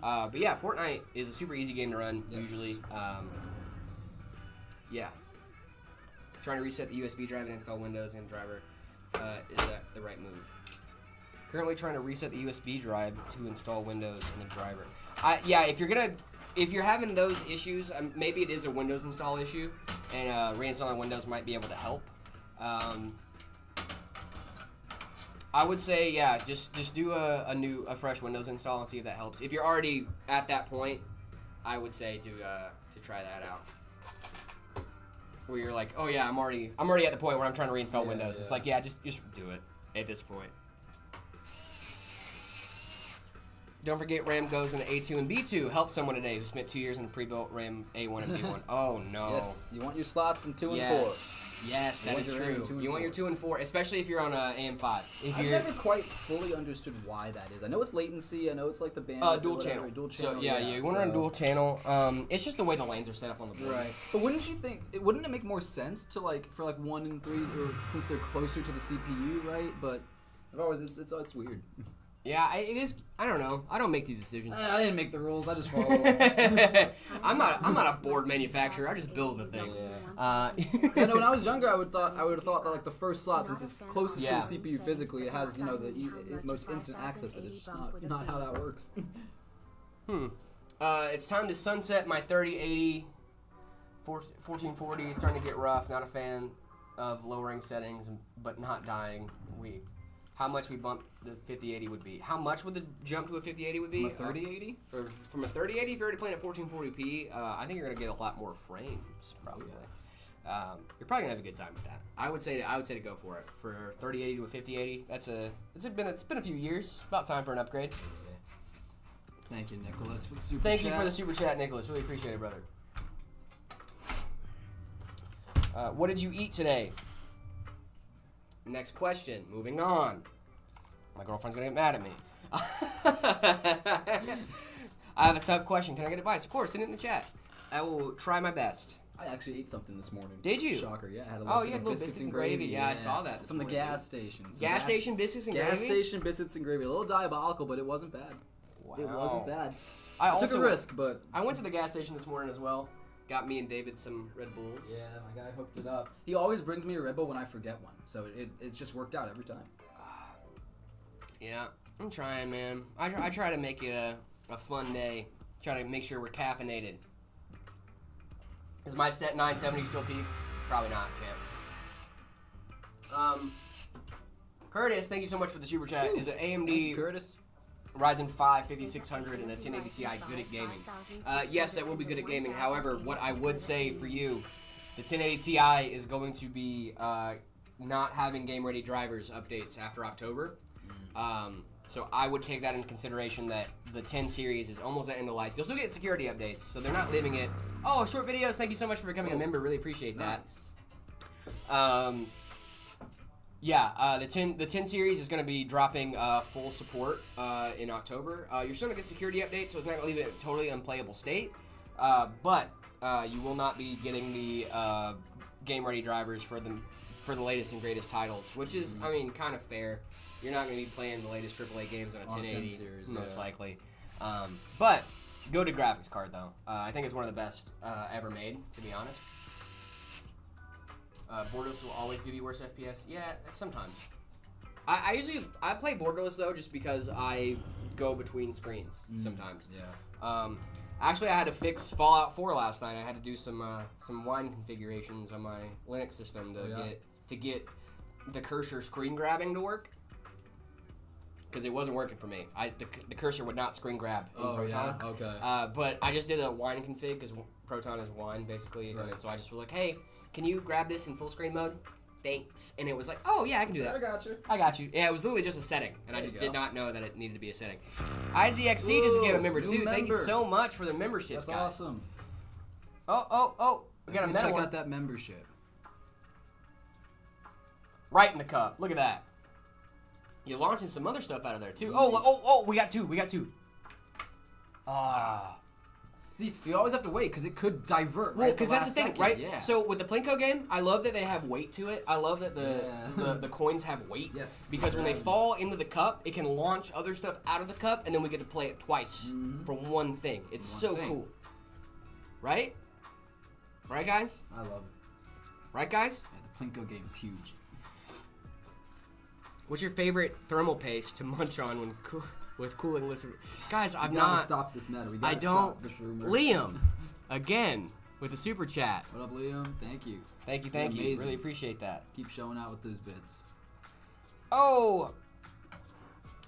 But yeah, Fortnite is a super easy game to run usually. Yeah. Trying to reset the USB drive and install Windows and driver. Is that the right move? Currently trying to reset the USB drive to install Windows and the driver. Yeah, if you're having those issues, maybe it is a Windows install issue, and reinstalling Windows might be able to help. I would say, yeah, just do a fresh Windows install and see if that helps. If you're already at that point, I would say to try that out. Where you're like, oh yeah, I'm already at the point where I'm trying to reinstall Windows. It's like, yeah, just do it at this point. Don't forget RAM goes into A2 and B2. Help someone today who spent 2 years in pre-built RAM A1 and B1. Oh no. Yes, you want your slots in 2 and 4. Yes, that is true. You want your 2 and 4, especially if you're on AM5. I've never quite fully understood why that is. I know it's latency. I know it's like the band. Dual channel. So yeah, you want to run dual channel. It's just the way the lanes are set up on the board. Right. But wouldn't it make more sense to for 1 and 3, or since they're closer to the CPU, right? But it's weird. Yeah, it is. I don't know. I don't make these decisions. I didn't make the rules. I just follow. I'm not a board manufacturer. I just build the thing. I know when I was younger, I would have thought that the first slot, since it's closest to the CPU physically, it has the most instant access, but it's just not how that works. It's time to sunset my 3080. 1440 is starting to get rough. Not a fan of lowering settings, but not dying. How much we bumped the 5080 would be. How much would the jump to a 5080 would be? From a 3080? From a 3080, if you're already playing at 1440p, I think you're going to get a lot more frames, probably. You're probably going to have a good time with that. I would say to go for it. For 3080 to a 5080, it's been a few years. About time for an upgrade. Thank you, Nicholas, for the super chat. Thank you for the super chat, Nicholas. Really appreciate it, brother. What did you eat today? Next question. Moving on. My girlfriend's gonna get mad at me. I have a tough question. Can I get advice? Of course, send it in the chat. I will try my best. I actually ate something this morning. Did you? Shocker, yeah. I had a little biscuits and gravy. Yeah, I saw that. From the gas station. Gas station biscuits and gravy? Gas station biscuits and gravy. A little diabolical, but it wasn't bad. Wow. It wasn't bad. I took a risk, but... I went to the gas station this morning as well. Got me and David some Red Bulls. Yeah, my guy hooked it up. He always brings me a Red Bull when I forget one, so it's just worked out every time. Yeah, I'm trying, man. I try to make it a fun day. Try to make sure we're caffeinated. Is my Stat 970 still peak? Probably not, champ. Curtis, thank you so much for the super chat. Is it AMD Curtis? Ryzen 5 5600 and a 1080 Ti good at gaming? Yes, it will be good at gaming. However, what I would say for you, the 1080 Ti is going to be not having game-ready drivers updates after October. So I would take that into consideration that the 10 series is almost at end of life. You'll still get security updates, so they're not leaving it. Oh, short videos. Thank you so much for becoming a member. Really appreciate that. Nice. The 10 series is going to be dropping full support in October. You're still going to get security updates, so it's not going to leave it in a totally unplayable state. But you will not be getting the game ready drivers for the latest and greatest titles, which is I mean kind of fair. You're not going to be playing the latest AAA games on a 1080 series, most likely. But good graphics card though. I think it's one of the best ever made, to be honest. Borderless will always give you worse FPS. Yeah, sometimes. I play Borderless though just because I go between screens sometimes. Yeah. Actually, I had to fix Fallout 4 last night. I had to do some wine configurations on my Linux system to get the cursor screen grabbing to work. Because it wasn't working for me. The cursor would not screen grab in Proton. Yeah, okay. But I just did a wine config because Proton is wine basically, and so I just was like, hey, can you grab this in full screen mode? Thanks. And it was like, oh yeah, I can do that. I got you. Yeah, it was literally just a setting, and I just did not know that it needed to be a setting. IZXC just became a member too. Thank you so much for the membership, That's guys. awesome. Oh, we got a medal. Check out that membership. Right in the cup. Look at that. You're launching some other stuff out of there too. Oh, we got two. See, you always have to wait because it could divert. Well, because that's the thing, right? Yeah. So with the Plinko game, I love that they have weight to it. I love that the coins have weight. Yes. Because when they fall into the cup, it can launch other stuff out of the cup, and then we get to play it twice from one thing. It's so cool. Right? Right, guys? I love it. Right, guys? Yeah, the Plinko game is huge. What's your favorite thermal paste to munch on when with cooling lizard? Guys, I'm We gotta not. stop this matter. We I gotta don't. stop this rumor. Liam, again with the super chat. What up, Liam? Thank you. Thank you. Amazing. Really appreciate that. Keep showing out with those bits. Oh,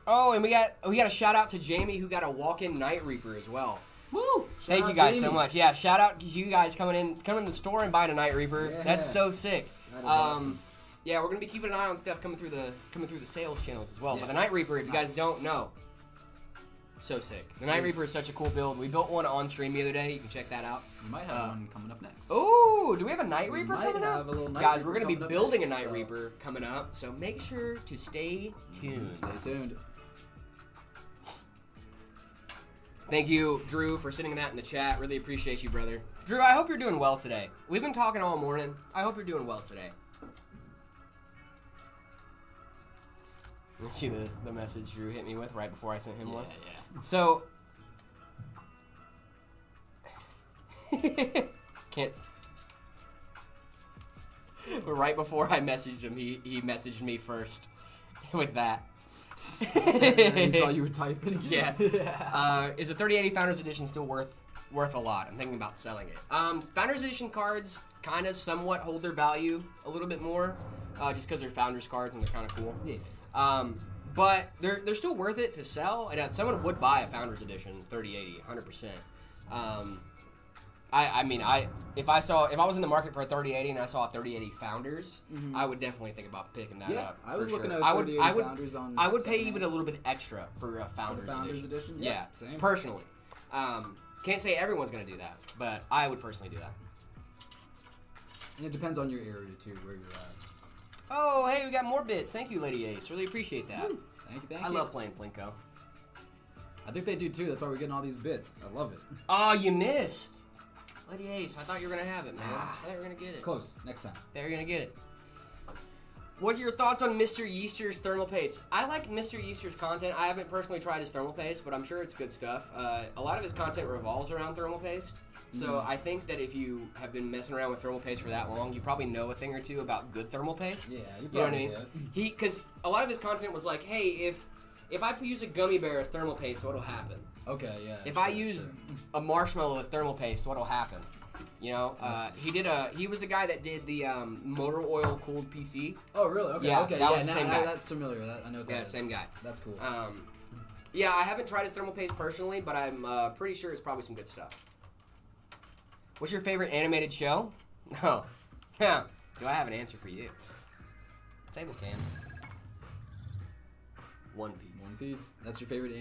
and we got a shout out to Jamie who got a walk-in Night Reaper as well. Woo! Thank you guys so much. Yeah, shout out to you guys coming in the store and buying a Night Reaper. Yeah. That's so sick. That is awesome. Yeah, we're gonna be keeping an eye on stuff coming through the sales channels as well. Yeah. But the Night Reaper, if you guys don't know, so sick. The Night Reaper is such a cool build. We built one on stream the other day. You can check that out. We might have one coming up next. Oh, do we have a Night Reaper might coming have up? a little Night Guys, Reaper we're gonna be coming up building next, a Night so- Reaper coming up, so make sure to stay tuned. Stay tuned. Thank you, Drew, for sending that in the chat. Really appreciate you, brother. Drew, I hope you're doing well today. We've been talking all morning. I hope you're doing well today. You see the message Drew hit me with right before I sent him one? Yeah. So, can't. But right before I messaged him, he messaged me first with that. He saw you were typing. Yeah. Is the 3080 Founders Edition still worth a lot? I'm thinking about selling it. Founders Edition cards kind of somewhat hold their value a little bit more, just because they're Founders cards and they're kind of cool. Yeah. But they're still worth it to sell, and someone would buy a Founders Edition 3080, 100%. If I was in the market for a 3080 and I saw a 3080 Founders, I would definitely think about picking that up. I was looking sure. at 3080 Founders on. I would pay secondhand. even a little bit extra for a Founders Edition. Yeah, same. personally. Can't say everyone's gonna do that, but I would personally do that. And it depends on your area too, where you're at. Oh, hey, we got more bits. Thank you, Lady Ace. Really appreciate that. Woo. Thank you. I love playing Plinko. I think they do too. That's why we're getting all these bits. I love it. Oh, you missed. Lady Ace, I thought you were going to have it, man. I thought you were going to get it. Close. Next time. They're going to get it. What are your thoughts on Mr. Yeaster's thermal paste? I like Mr. Yeaster's content. I haven't personally tried his thermal paste, but I'm sure it's good stuff. A lot of his content revolves around thermal paste. So I think that if you have been messing around with thermal paste for that long, you probably know a thing or two about good thermal paste. Yeah, you know what I mean? Because a lot of his content was like, hey, if I use a gummy bear as thermal paste, what'll happen? Okay, yeah. If I use a marshmallow as thermal paste, what'll happen? You know, he was the guy that did the motor oil cooled PC. Oh, really? Okay. Yeah, okay. that was the same guy. That's familiar. I know what that is. Same guy. That's cool. Yeah, I haven't tried his thermal paste personally, but I'm pretty sure it's probably some good stuff. What's your favorite animated show? Oh, yeah. Do I have an answer for you? Table Cam. One Piece. One Piece. That's your favorite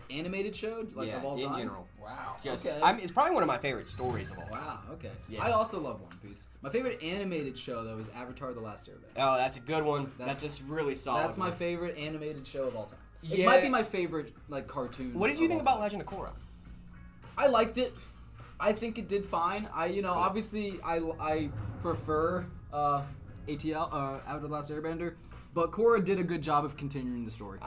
animated show, like of all time? In general. Wow. Just, okay. it's probably one of my favorite stories of all time. Wow. Okay. Yeah. I also love One Piece. My favorite animated show though is Avatar: The Last Airbender. Oh, that's a good one. That's just really solid. That's my favorite animated show of all time. It Yeah. might be my favorite like cartoon. What did you of think all about time. Legend of Korra? I liked it. I think it did fine. Obviously I prefer ATL, Out of the Last Airbender. But Korra did a good job of continuing the story.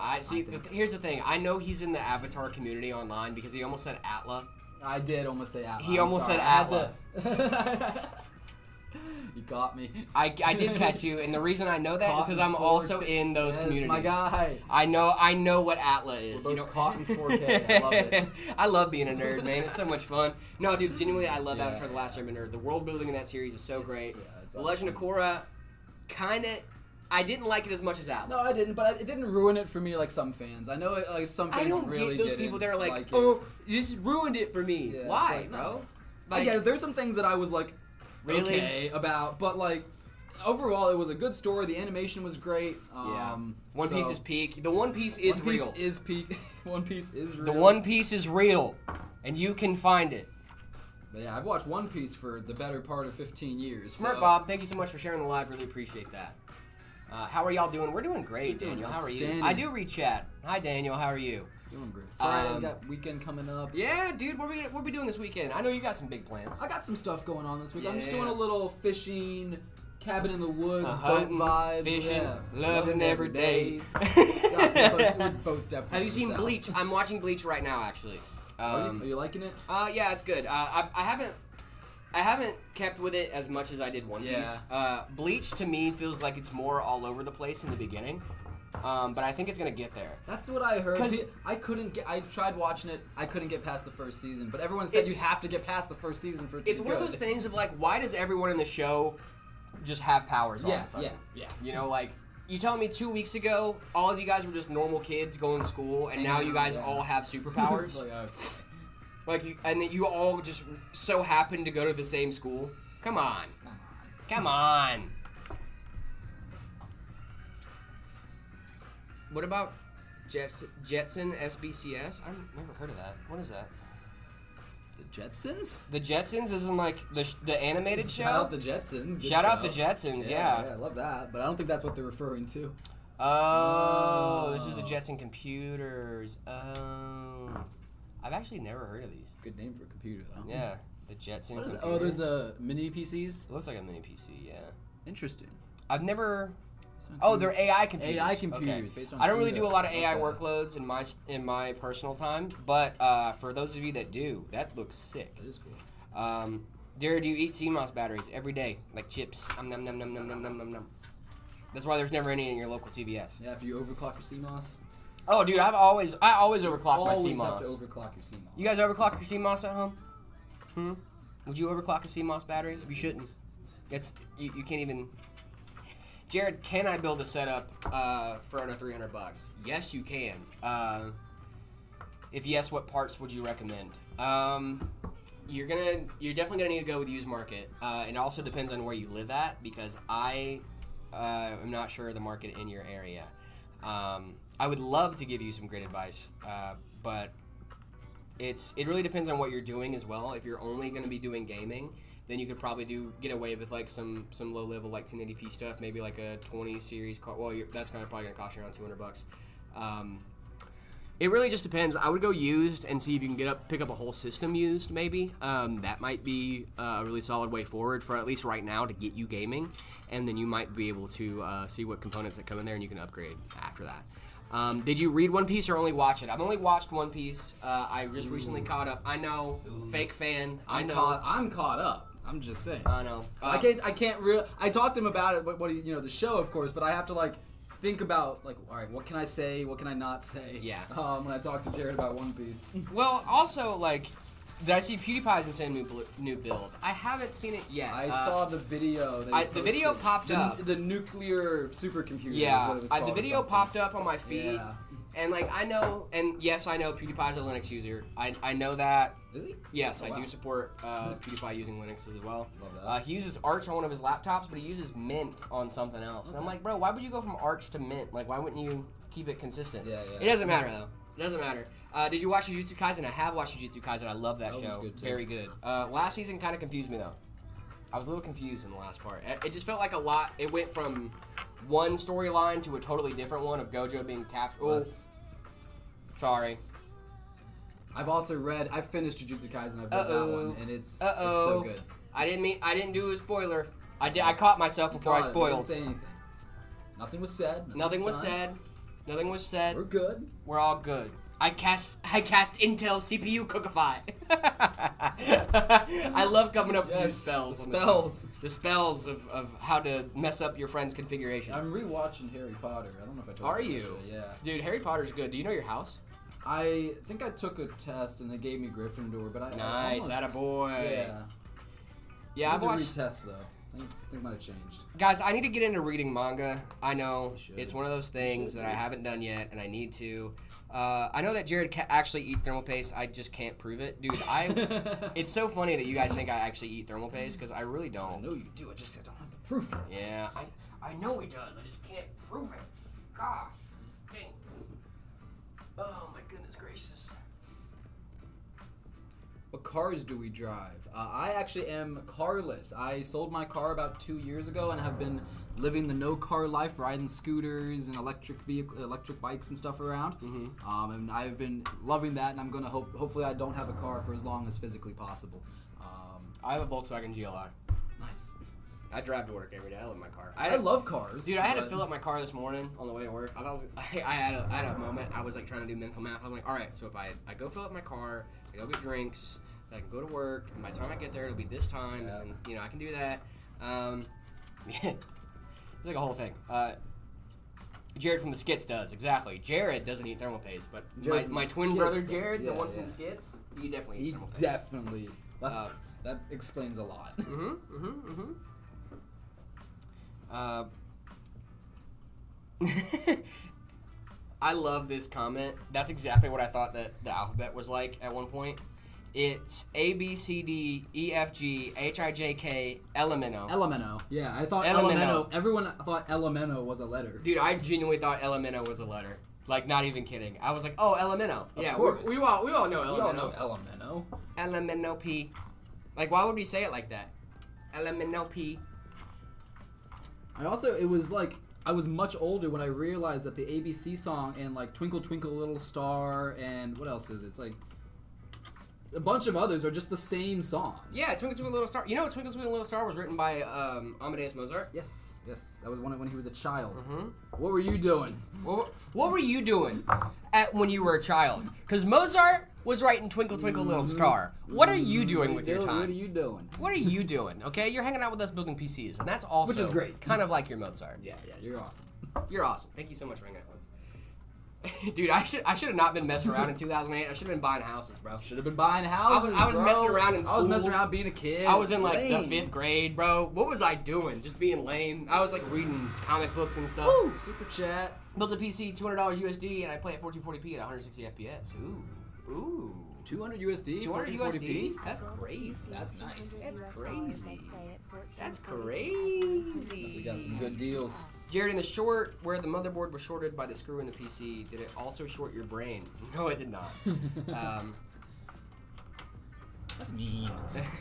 Here's the thing. I know he's in the Avatar community online because he almost said Atla. I did almost say Atla. He almost said Atla. You got me. I did catch you, and the reason I know that is because I'm also in those communities. My guy. I know what Atla is. We're both caught in 4K. I love it. I love being a nerd, man. It's so much fun. No, dude, genuinely, I love Avatar: The Last Airbender. The world building in that series is so great. The Legend of Korra, I didn't like it as much as Atla. No, I didn't, but it didn't ruin it for me like some fans. I know like some fans really didn't. I don't get those people that are like, this ruined it for me. Yeah, why, like, bro? Like, yeah, there's some things that I was like, really? Okay about, but like, overall, it was a good story. The animation was great. One Piece is peak. The One Piece is real. One Piece is peak. One Piece is real. The One Piece is real, and you can find it. But yeah, I've watched One Piece for the better part of 15 years. Smart Bob, thank you so much for sharing the live. Really appreciate that. How are y'all doing? We're doing great, Daniel. How are you? I do read chat. Hi, Daniel. How are you? Doing great. Friday, we got weekend coming up. Yeah, dude. What we doing this weekend? I know you got some big plans. I got some stuff going on this week. Yeah. I'm just doing a little fishing, cabin in the woods, boat hunting, vibes, fishing, yeah. loving every day. We're both definitely. Have you seen Bleach? I'm watching Bleach right now, actually. Are you liking it? Yeah, it's good. I haven't kept with it as much as I did One Piece. Bleach to me feels like it's more all over the place in the beginning, but I think it's gonna get there. That's what I heard. I tried watching it. I couldn't get past the first season, but everyone said you have to get past the first season for it to be good. It's one of those things of like, why does everyone in the show just have powers all of a sudden? Yeah. You know, like, you telling me 2 weeks ago all of you guys were just normal kids going to school, and now you guys all have superpowers? And that you all just so happen to go to the same school? Come on. What about Jetson SBCS? I've never heard of that. What is that? The Jetsons? The Jetsons isn't like the animated show? Shout out the Jetsons. Shout out the Jetsons, yeah. Yeah, I love that, but I don't think that's what they're referring to. Oh, this is the Jetson computers. Oh. I've actually never heard of these. Good name for a computer, though. Yeah, the Jetson computers. Oh, there's the mini PCs? It looks like a mini PC, yeah. Interesting. I've never... Oh, they're AI computers. AI computers. Okay. Based on I don't really do a lot of AI workloads in my personal time, but for those of you that do, that looks sick. That is cool. Jared, do you eat CMOS batteries every day, like chips? Nom nom nom nom nom nom nom nom. That's why there's never any in your local CVS. Yeah, if you overclock your CMOS. Oh, dude, I always overclock my CMOS. Always have to overclock your CMOS. You guys overclock your CMOS at home? Would you overclock a CMOS battery? You shouldn't. It's you can't even. Jared, can I build a setup for under $300? Yes, you can. If yes, what parts would you recommend? You're definitely gonna need to go with used market. It also depends on where you live at, because I am not sure of the market in your area. I would love to give you some great advice, but it really depends on what you're doing as well. If you're only going to be doing gaming, then you could probably get away with like some low level like 1080p stuff, maybe like a 20 series car. Well, that's probably going to cost you around $200. It really just depends. I would go used and see if you can pick up a whole system used, maybe. That might be a really solid way forward for at least right now to get you gaming, and then you might be able to see what components that come in there, and you can upgrade after that. Did you read One Piece or only watch it? I've only watched One Piece. I just recently caught up. I know, fake fan. I'm caught up. I'm just saying. I know. I can't. I talked to him about it, but the show, of course. But I have to like think about like, all right, what can I say? What can I not say? Yeah. When I talk to Jared about One Piece. Well, also like, did I see PewDiePie's insane new build? I haven't seen it yet. I saw the video. The video popped up. The nuclear supercomputer. Yeah. Is what it was called The video popped up on my feed. Yeah. And like I know, and yes, I know PewDiePie's a Linux user. I know that. Is he? Yes, wow. I do support PewDiePie using Linux as well. Love that. He uses Arch on one of his laptops, but he uses Mint on something else. And I'm like, bro, why would you go from Arch to Mint? Like, why wouldn't you keep it consistent? Yeah. It doesn't matter though. It doesn't matter. Did you watch Jujutsu Kaisen? I have watched Jujutsu Kaisen. I love that show. Was good too. Very good. Last season kind of confused me though. I was a little confused in the last part. It just felt like a lot. It went from one storyline to a totally different one of Gojo being captured. Oh, sorry. I've finished Jujutsu Kaisen. I've read that one, and it's so good. I didn't do a spoiler. I caught myself before I spoiled. Didn't say anything. Nothing was said. Nothing was said. Nothing was said. We're good. We're all good. I cast Intel CPU Cookify. I love coming up with these spells. The spells of how to mess up your friend's configurations. I'm rewatching Harry Potter. I don't know if I told you. Are you? Yeah. Dude, Harry Potter's good. Do you know your house? I think I took a test and they gave me Gryffindor, but Nice, attaboy. Yeah. Yeah, I've watched. Retest though. I think it might have changed. Guys, I need to get into reading manga. I know it's one of those things that I haven't done yet, and I need to. I know that Jared actually eats thermal paste. I just can't prove it, dude. It's so funny that you guys think I actually eat thermal paste because I really don't. I know you do. I just don't have the proof. Yeah, I know he does. I just can't prove it. Gosh, thanks. Oh my goodness gracious. What cars do we drive? I actually am carless. I sold my car about 2 years ago and have been living the no-car life, riding scooters and electric bikes and stuff around. Mm-hmm. And I've been loving that, and I'm gonna hopefully I don't have a car for as long as physically possible. I have a Volkswagen GLI. Nice. I drive to work every day. I love my car. I love cars. Dude, I had to fill up my car this morning on the way to work. I had a moment. I was like trying to do mental math. I'm like, all right, so if I go fill up my car, I go get drinks, I can go to work, and by the time I get there, it'll be this time, and I can do that. It's like a whole thing. Jared from the Skits does, exactly. Jared doesn't eat thermal paste, but my twin brother Jared, the one from the Skits, he definitely eats thermal paste. Definitely. That explains a lot. I love this comment. That's exactly what I thought that the alphabet was like at one point. It's A, B, C, D, E, F, G, H, I, J, K, Elemento. Elemento. Yeah, I thought Elemento. Everyone thought Elemento was a letter. Dude, I genuinely thought Elemento was a letter. Like, not even kidding. I was like, oh, Elemento. Of course. We all know Elemento. We all know Elemento. Elemento P. Like, why would we say it like that? Elemento P. I was much older when I realized that the ABC song and like Twinkle Twinkle Little Star and what else is it? It's like a bunch of others are just the same song. Yeah, Twinkle Twinkle Little Star. You know, Twinkle Twinkle Little Star was written by Amadeus Mozart. Yes, that was one when he was a child. Mm-hmm. What were you doing? What were you doing when you were a child? Because Mozart was writing Twinkle Twinkle Little Star. What are you doing with your time? What are you doing? What are you doing? Okay, you're hanging out with us building PCs, and that's also which is great. Kind of like your Mozart. Yeah, you're awesome. You're awesome. Thank you so much for hanging out with us. Dude, I should have not been messing around in 2008. I should have been buying houses, bro. Should have been buying houses. I was messing around in school. I was messing around being a kid. I was in like the 5th grade, bro. What was I doing? Just being lame. I was like reading comic books and stuff. Woo! Super chat. Built a PC, $200 USD, and I play at 1440p at 160 FPS. Ooh. 200 USD. 200 USD. That's crazy. That's nice. That's crazy. That's crazy. We got some good deals. Jared, in the short where the motherboard was shorted by the screw in the PC, did it also short your brain? No, it did not. That's mean.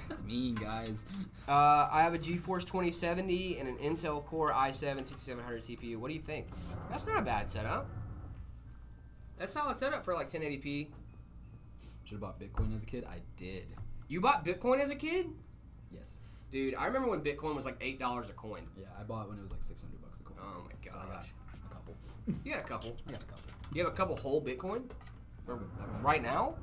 That's mean, guys. I have a GeForce 2070 and an Intel Core i7 6700 CPU. What do you think? That's not a bad setup. That's a solid setup for like 1080p. Should have bought Bitcoin as a kid. I did. You bought Bitcoin as a kid? Yes. Dude, I remember when Bitcoin was like $8 a coin. Yeah, I bought it when it was like $600 a coin. Oh my gosh. So I got a couple. You got a couple? I got a couple. You have a couple whole Bitcoin? Right now?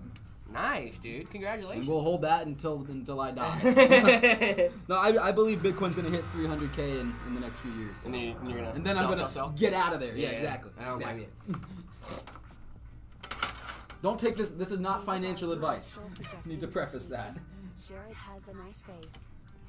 Nice, dude. Congratulations. And we'll hold that until I die. No, I believe Bitcoin's going to hit 300K in the next few years. So. And then you're going to I'm going to get out of there. Yeah, exactly. I don't blame you. Don't take this. This is not financial advice. Need to preface that. Jared has a nice face.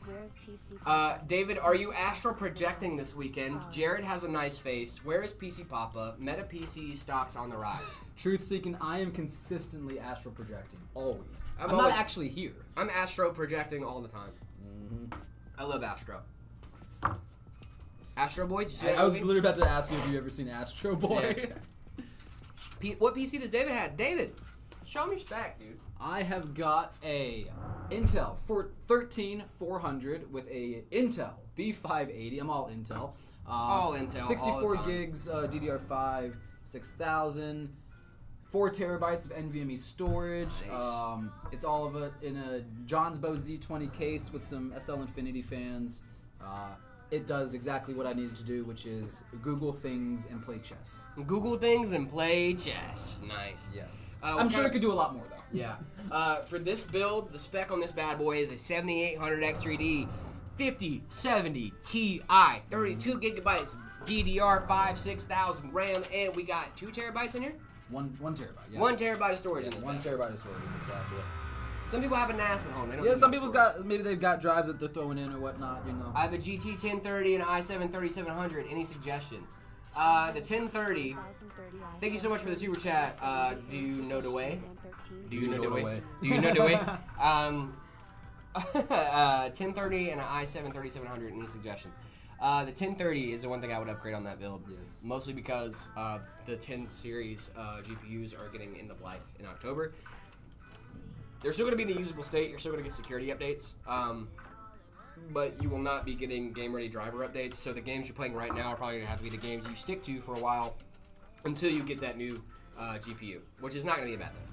Where is PC? David, are you astral projecting this weekend? Jared has a nice face. Where is PC Papa? Meta PC stocks on the rise. Truth seeking, I am consistently astral projecting. Always. I'm always, not actually here. I'm astro projecting all the time. Mm-hmm. I love Astro. Astro Boy? Did you see that I was movie? literally about to ask you if you've ever seen Astro Boy. Yeah. What PC does David have? David, show me your stack, dude. I have got a Intel 13400 with a Intel B580. I'm all Intel. All Intel. 64 gigs DDR5, 6000, 4 terabytes of NVMe storage. Nice. It's all of it in a Johns Bow Z20 case with some SL Infinity fans. It does exactly what I needed to do, which is Google things and play chess. Google things and play chess. Nice. Yes. I'm sure it could do a lot more, though. Yeah. For this build, the spec on this bad boy is a 7800 X3D 5070 Ti, 32 gigabytes DDR5, 6000 RAM, and we got 2 terabytes in here? 1 terabyte, yeah. 1 terabyte of storage in this 1 bad. terabyte of storage in this bad boy. Some people have a NAS at home. They don't Yeah, need some much people's storage. maybe they've got drives that they're throwing in or whatnot, you know. I have a GT 1030 and an i7 3700. Any suggestions? The 1030. Thank you so much for the super chat. Do you know the way? Do you know the way? Do you know the way? 1030 and an i7 3700. Any suggestions? The 1030 is the one thing I would upgrade on that build. Yes. Mostly because the 10 series GPUs are getting end of life in October. They're still going to be in a usable state. You're still going to get security updates. But you will not be getting game-ready driver updates. So the games you're playing right now are probably going to have to be the games you stick to for a while until you get that new GPU, which is not going to be a bad thing.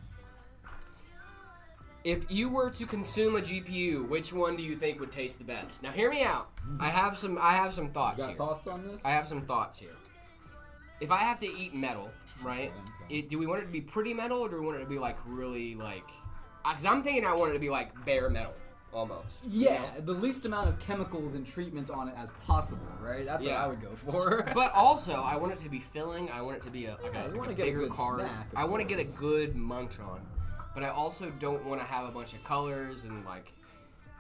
If you were to consume a GPU, which one do you think would taste the best? Now, hear me out. I have some thoughts You got here. thoughts on this? I have some thoughts here. If I have to eat metal, right? Okay. Do we want it to be pretty metal, or do we want it to be like really like? Because I'm thinking I want it to be like bare metal, almost. Yeah, you know? the least amount of chemicals and treatment on it as possible, right? That's what I would go for. But also, I want it to be filling. I want it to be a you wanna a get a bigger good card. snack, of I want to get a course. good munch on. But I also don't want to have a bunch of colors and like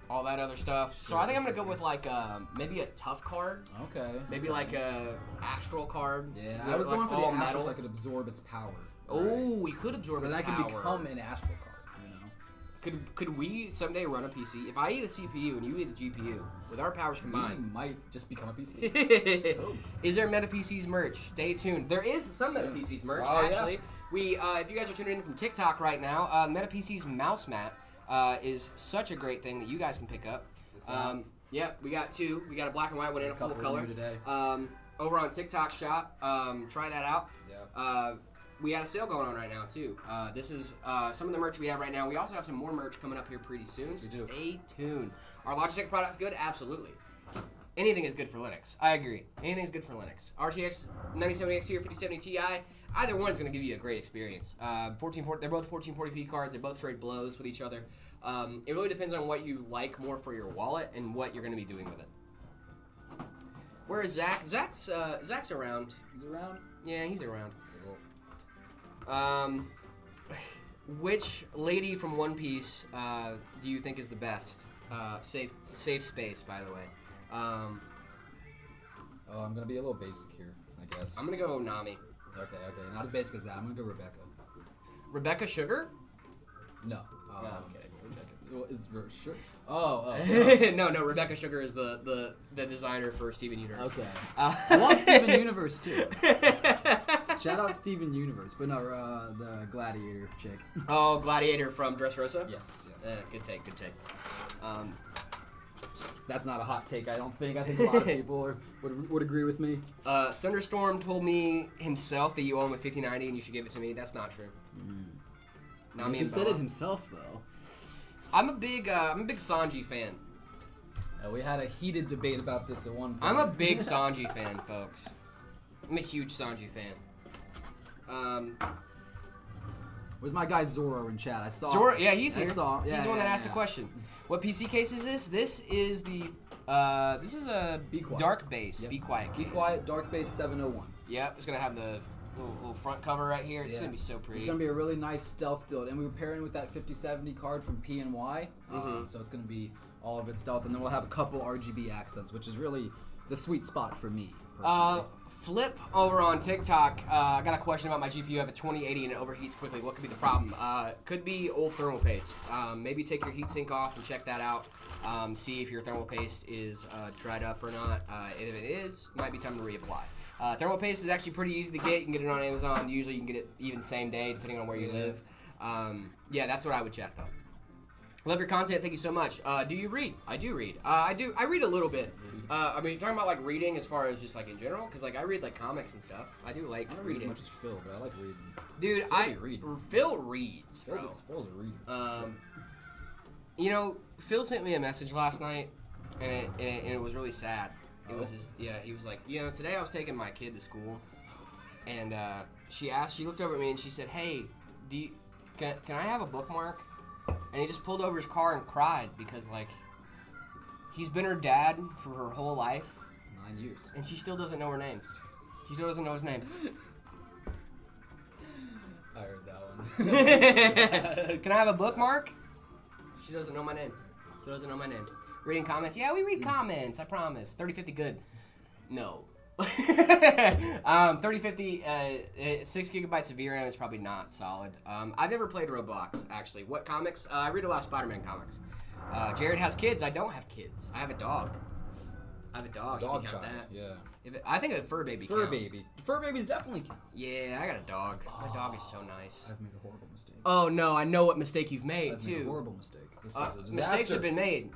all that other stuff. So I think I'm gonna go with like maybe a tough card. Okay. Maybe like a astral card. Yeah, Is I it, was like, going for the all astral metal. so I could absorb its power. Oh, you could absorb So its then I power. could become an astral card, you know? Could we someday run a PC? If I eat a CPU and you eat a GPU, with our powers We combined, might just become a PC. is there Meta PCs merch? Stay tuned. There is some Meta PCs merch, Oh, yeah. actually. We, if you guys are tuning in from TikTok right now, Meta PCs mouse mat is such a great thing that you guys can pick up. Yeah, we got 2. We got a black and white one and a full couple color. new today. Over on TikTok shop, try that out. Yeah. We got a sale going on right now too. This is some of the merch we have right now. We also have some more merch coming up here pretty soon. Yes, So we do. stay tuned. Our Logitech product's good? Absolutely. Anything is good for Linux. I agree. Anything's good for Linux. RTX 9070 XT or 5070 Ti. Either one's going to give you a great experience. They're both 1440p cards. They both trade blows with each other. It really depends on what you like more for your wallet and what you're going to be doing with it. Where is Zach? Zach's around. Is it around? Yeah, he's around. Which lady from One Piece do you think is the best? Safe space, by the way. Oh, I'm gonna be a little basic here, I guess. I'm gonna go Nami. Okay, not as basic as that. I'm gonna go Rebecca. Rebecca Sugar? No. No, I'm kidding. Sure. Oh. no. Rebecca Sugar is the designer for Steven Universe. Okay. I want Steven Universe too. Shout out Steven Universe, but no, the Gladiator chick. Oh, Gladiator from Dressrosa? Yes. Good take. That's not a hot take, I don't think. I think a lot of people would agree with me. Thunderstorm told me himself that you own a 5090 and you should give it to me. That's not true. Nami He and said Bella. it himself, though. I'm a big Sanji fan. We had a heated debate about this at one point. I'm a big Sanji fan, folks. I'm a huge Sanji fan. Where's my guy Zoro in chat? I saw. Zoro, yeah, he's here. I saw. Yeah, he's the one that yeah, asked the question. What PC case is this? This is the this is a Be Quiet. dark base. Yep. Be quiet. Be case. Quiet, Dark Base 701. Yep, it's gonna have the little front cover right here. It's Yeah. gonna be so pretty. It's gonna be a really nice stealth build, and we were pairing with that 5070 card from PNY, so it's gonna be all of its stealth, and then we'll have a couple RGB accents, which is really the sweet spot for me. Personally. Flip over on TikTok. I got a question about my GPU. I have a 2080 and it overheats quickly. What could be the problem? Could be old thermal paste. Maybe take your heatsink off and check that out. See if your thermal paste is dried up or not. If it is, might be time to reapply. Thermal paste is actually pretty easy to get. You can get it on Amazon. Usually you can get it even same day, depending on where you live. Yeah, that's what I would check though. Love your content. Thank you so much. Do you read? I do read. I read a little bit. I mean, talking about like reading as far as just like in general, because like I read like comics and stuff. I do like I don't read as reading. much as Phil, but I like reading. Dude, Phil reads, bro. Phil's a reader. You know, Phil sent me a message last night, and it was really sad. It was he was like, today I was taking my kid to school, and she looked over at me and she said, "Hey, can I have a bookmark?" And he just pulled over his car and cried because like he's been her dad for her whole life. 9 years. And she still doesn't know her name. She still doesn't know his name. I heard that one. Can I have a bookmark? She doesn't know my name. She doesn't know my name. Reading comments? Yeah, we read comments. I promise. 3050 good. No. 3050, 6 gigabytes of VRAM is probably not solid. I've never played Roblox, actually. What comics? I read a lot of Spider-Man comics. Jared has kids. I don't have kids. I have a dog. Dog child. That. Yeah. I think a fur baby Fur counts. baby. Fur babies definitely count. Yeah, I got a dog. My dog is so nice. I've made a horrible mistake. Oh no, I know what mistake you've made I've too. made a horrible mistake. This is a disaster. Mistakes have been made.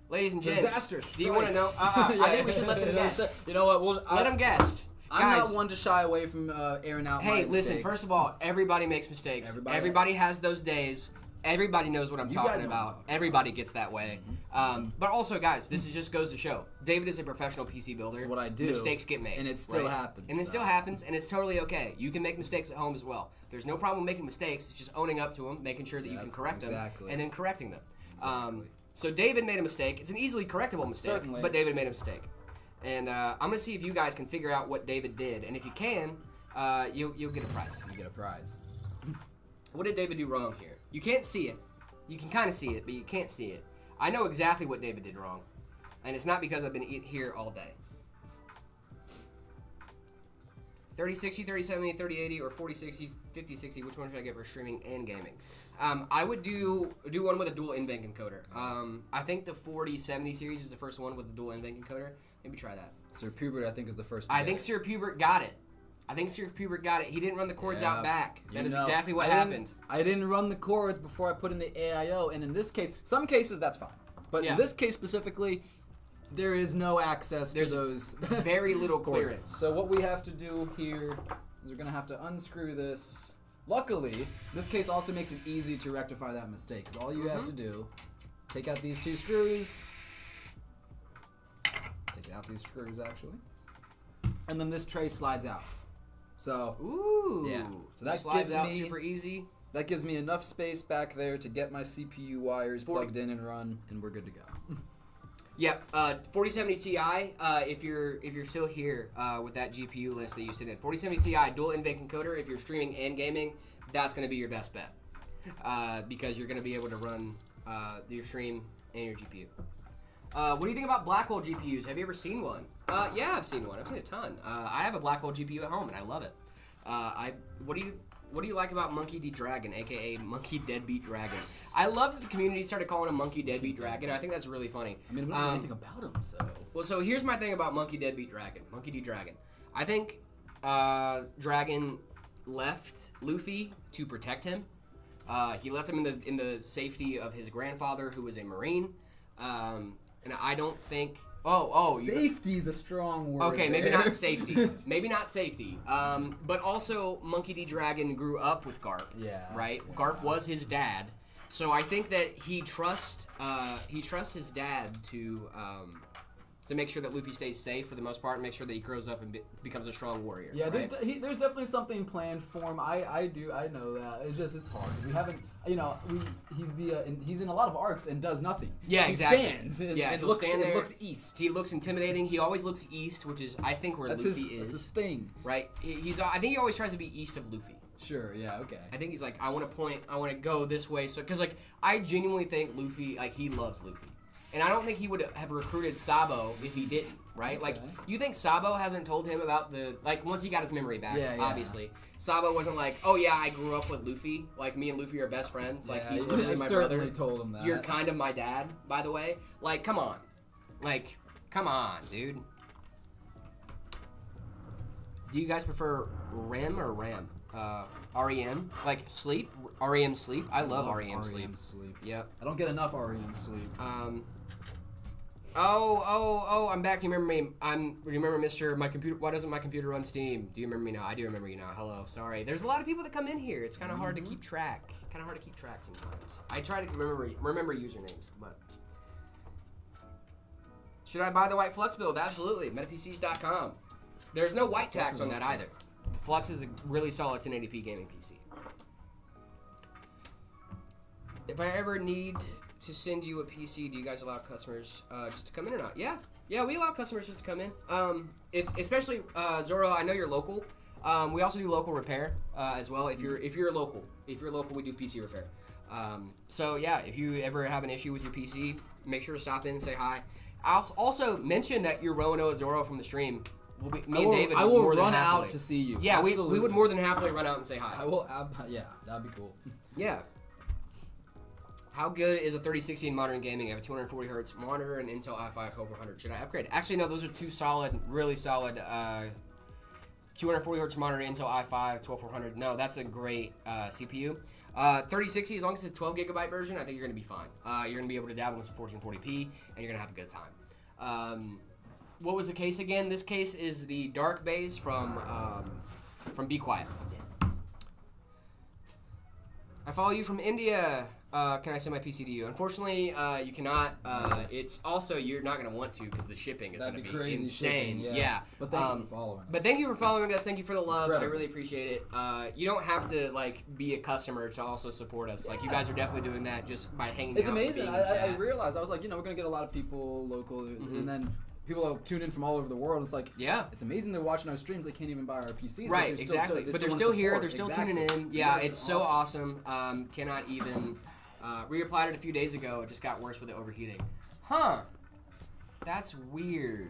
Ladies and gents, Disaster do you want to know? I think we should let them guess. You know what? Let them guess. I'm Guys, not one to shy away from airing out my Hey, mistakes. listen, first of all, everybody makes mistakes. Everybody has those days. Everybody knows what I'm talking about. Everybody gets that way. But also, guys, this just goes to show. David is a professional PC builder. That's what I do. Mistakes get made. And it still happens. And it still happens, and it's totally okay. You can make mistakes at home as well. There's no problem making mistakes. It's just owning up to them, making sure that you can correct them, and then correcting them. Exactly. So David made a mistake. It's an easily correctable mistake, Certainly. but David made a mistake. And I'm going to see if you guys can figure out what David did. And if you can, you'll get a prize. You get a prize. What did David do wrong here? You can't see it. You can kind of see it, but you can't see it. I know exactly what David did wrong. And it's not because I've been here all day. 3060, 3070, 3080, or 4060, 5060, which one should I get for streaming and gaming? I would do one with a dual in-bank encoder. I think the 4070 series is the first one with the dual in-bank encoder. Maybe try that. Sir Pubert, I think, is the first. I think Sir Pubert got it. He didn't run the cords out back. That is exactly what happened. I didn't run the cords before I put in the AIO, and in this case, some cases that's fine. But in this case specifically, there is no access to those. Very little clearance. So what we have to do here is we're going to have to unscrew this. Luckily, this case also makes it easy to rectify that mistake, because all you have to do, take out these two screws. Take out these screws, actually. And then this tray slides out. So, so that slides gives out me super easy. That gives me enough space back there to get my CPU wires plugged in and run, and we're good to go. Yep, 4070 Ti. If you're still here with that GPU list that you sent in, 4070 Ti dual in-bank encoder. If you're streaming and gaming, that's going to be your best bet because you're going to be able to run your stream and your GPU. What do you think about Blackwell GPUs? Have you ever seen one? Yeah, I've seen one. I've seen a ton. I have a Blackwell GPU at home, and I love it. What do you like about Monkey D. Dragon, aka Monkey Deadbeat Dragon? I love that the community started calling him Monkey Deadbeat Dragon. I think that's really funny. I mean, we don't know anything about him, so. Well, so here's my thing about Monkey Deadbeat Dragon, Monkey D. Dragon. I think Dragon left Luffy to protect him. He left him in the safety of his grandfather, who was a Marine. And I don't think. Safety is a strong word. Okay, maybe not safety. Maybe not safety. But also, Monkey D. Dragon grew up with Garp. Yeah. Right. Yeah. Garp was his dad, so I think that he trusts his dad to make sure that Luffy stays safe for the most part, and make sure that he grows up and becomes a strong warrior. Yeah, right? there's definitely something planned for him. I know that. It's hard. We haven't, he's in a lot of arcs and does nothing. Yeah, exactly. He stands and, and looks east. He looks intimidating. He always looks east, which is I think where Luffy is. That's his thing. Right. I think he always tries to be east of Luffy. Sure. Yeah. Okay. I think he's like, I want to go this way. So, because I genuinely think Luffy, he loves Luffy. And I don't think he would have recruited Sabo if he didn't, right? Okay. You think Sabo hasn't told him about once he got his memory back, yeah. obviously. Sabo wasn't like, oh yeah, I grew up with Luffy. Me and Luffy are best friends. He's literally my brother. Told him that. You're kind of my dad, by the way. Come on. Come on, dude. Do you guys prefer REM or RAM? REM? Sleep? REM sleep? I love REM sleep. Yep. I don't get enough REM sleep. I'm back. Do you remember me? Remember Mr. My computer? Why doesn't my computer run Steam? Do you remember me now? I do remember you now. Hello. Sorry. There's a lot of people that come in here. It's kind of hard to keep track. Sometimes. I try to remember usernames, but Should I buy the white Flux build? Absolutely. MetaPCs.com. There's no white tax on that either. Flux is a really solid 1080p gaming PC. If I ever need to send you a PC, do you guys allow customers just to come in or not? Yeah, we allow customers just to come in. Especially Zoro, I know you're local. We also do local repair as well. If you're local, we do PC repair. So yeah, if you ever have an issue with your PC, make sure to stop in and say hi. I'll also mention that you're Roanoa Zoro from the stream. Me and David. I will run out to see you. Yeah, we would more than happily run out and say hi. I will. Yeah, that'd be cool. Yeah. How good is a 3060 in modern gaming? I have a 240 hertz monitor and Intel i5 1200. Should I upgrade? Actually, no. Those are two solid, really solid 240 hertz monitor, Intel i5 12400. No, that's a great CPU. 3060, as long as it's a 12 gigabyte version, I think you're gonna be fine. You're gonna be able to dabble in some 1440p, and you're gonna have a good time. What was the case again? This case is the Dark Base from Be Quiet. Yes. I follow you from India. Can I send my PC to you? Unfortunately, you cannot. It's also, you're not going to want to because the shipping is going to be crazy insane. Shipping, yeah. But thank you for following us. But thank you for following us. Thank you for the love. Incredible. I really appreciate it. You don't have to be a customer to also support us. You guys are definitely doing that just by hanging It's out. amazing. And being in I chat. realized, I was like, we're going to get a lot of people local, and then people tune in from all over the world. It's like, it's amazing they're watching our streams. They can't even buy our PCs. Right, exactly. But they're still here. They're still tuning in. Yeah, it's so awesome. Cannot even... reapplied it a few days ago. It just got worse with it overheating. Huh. That's weird.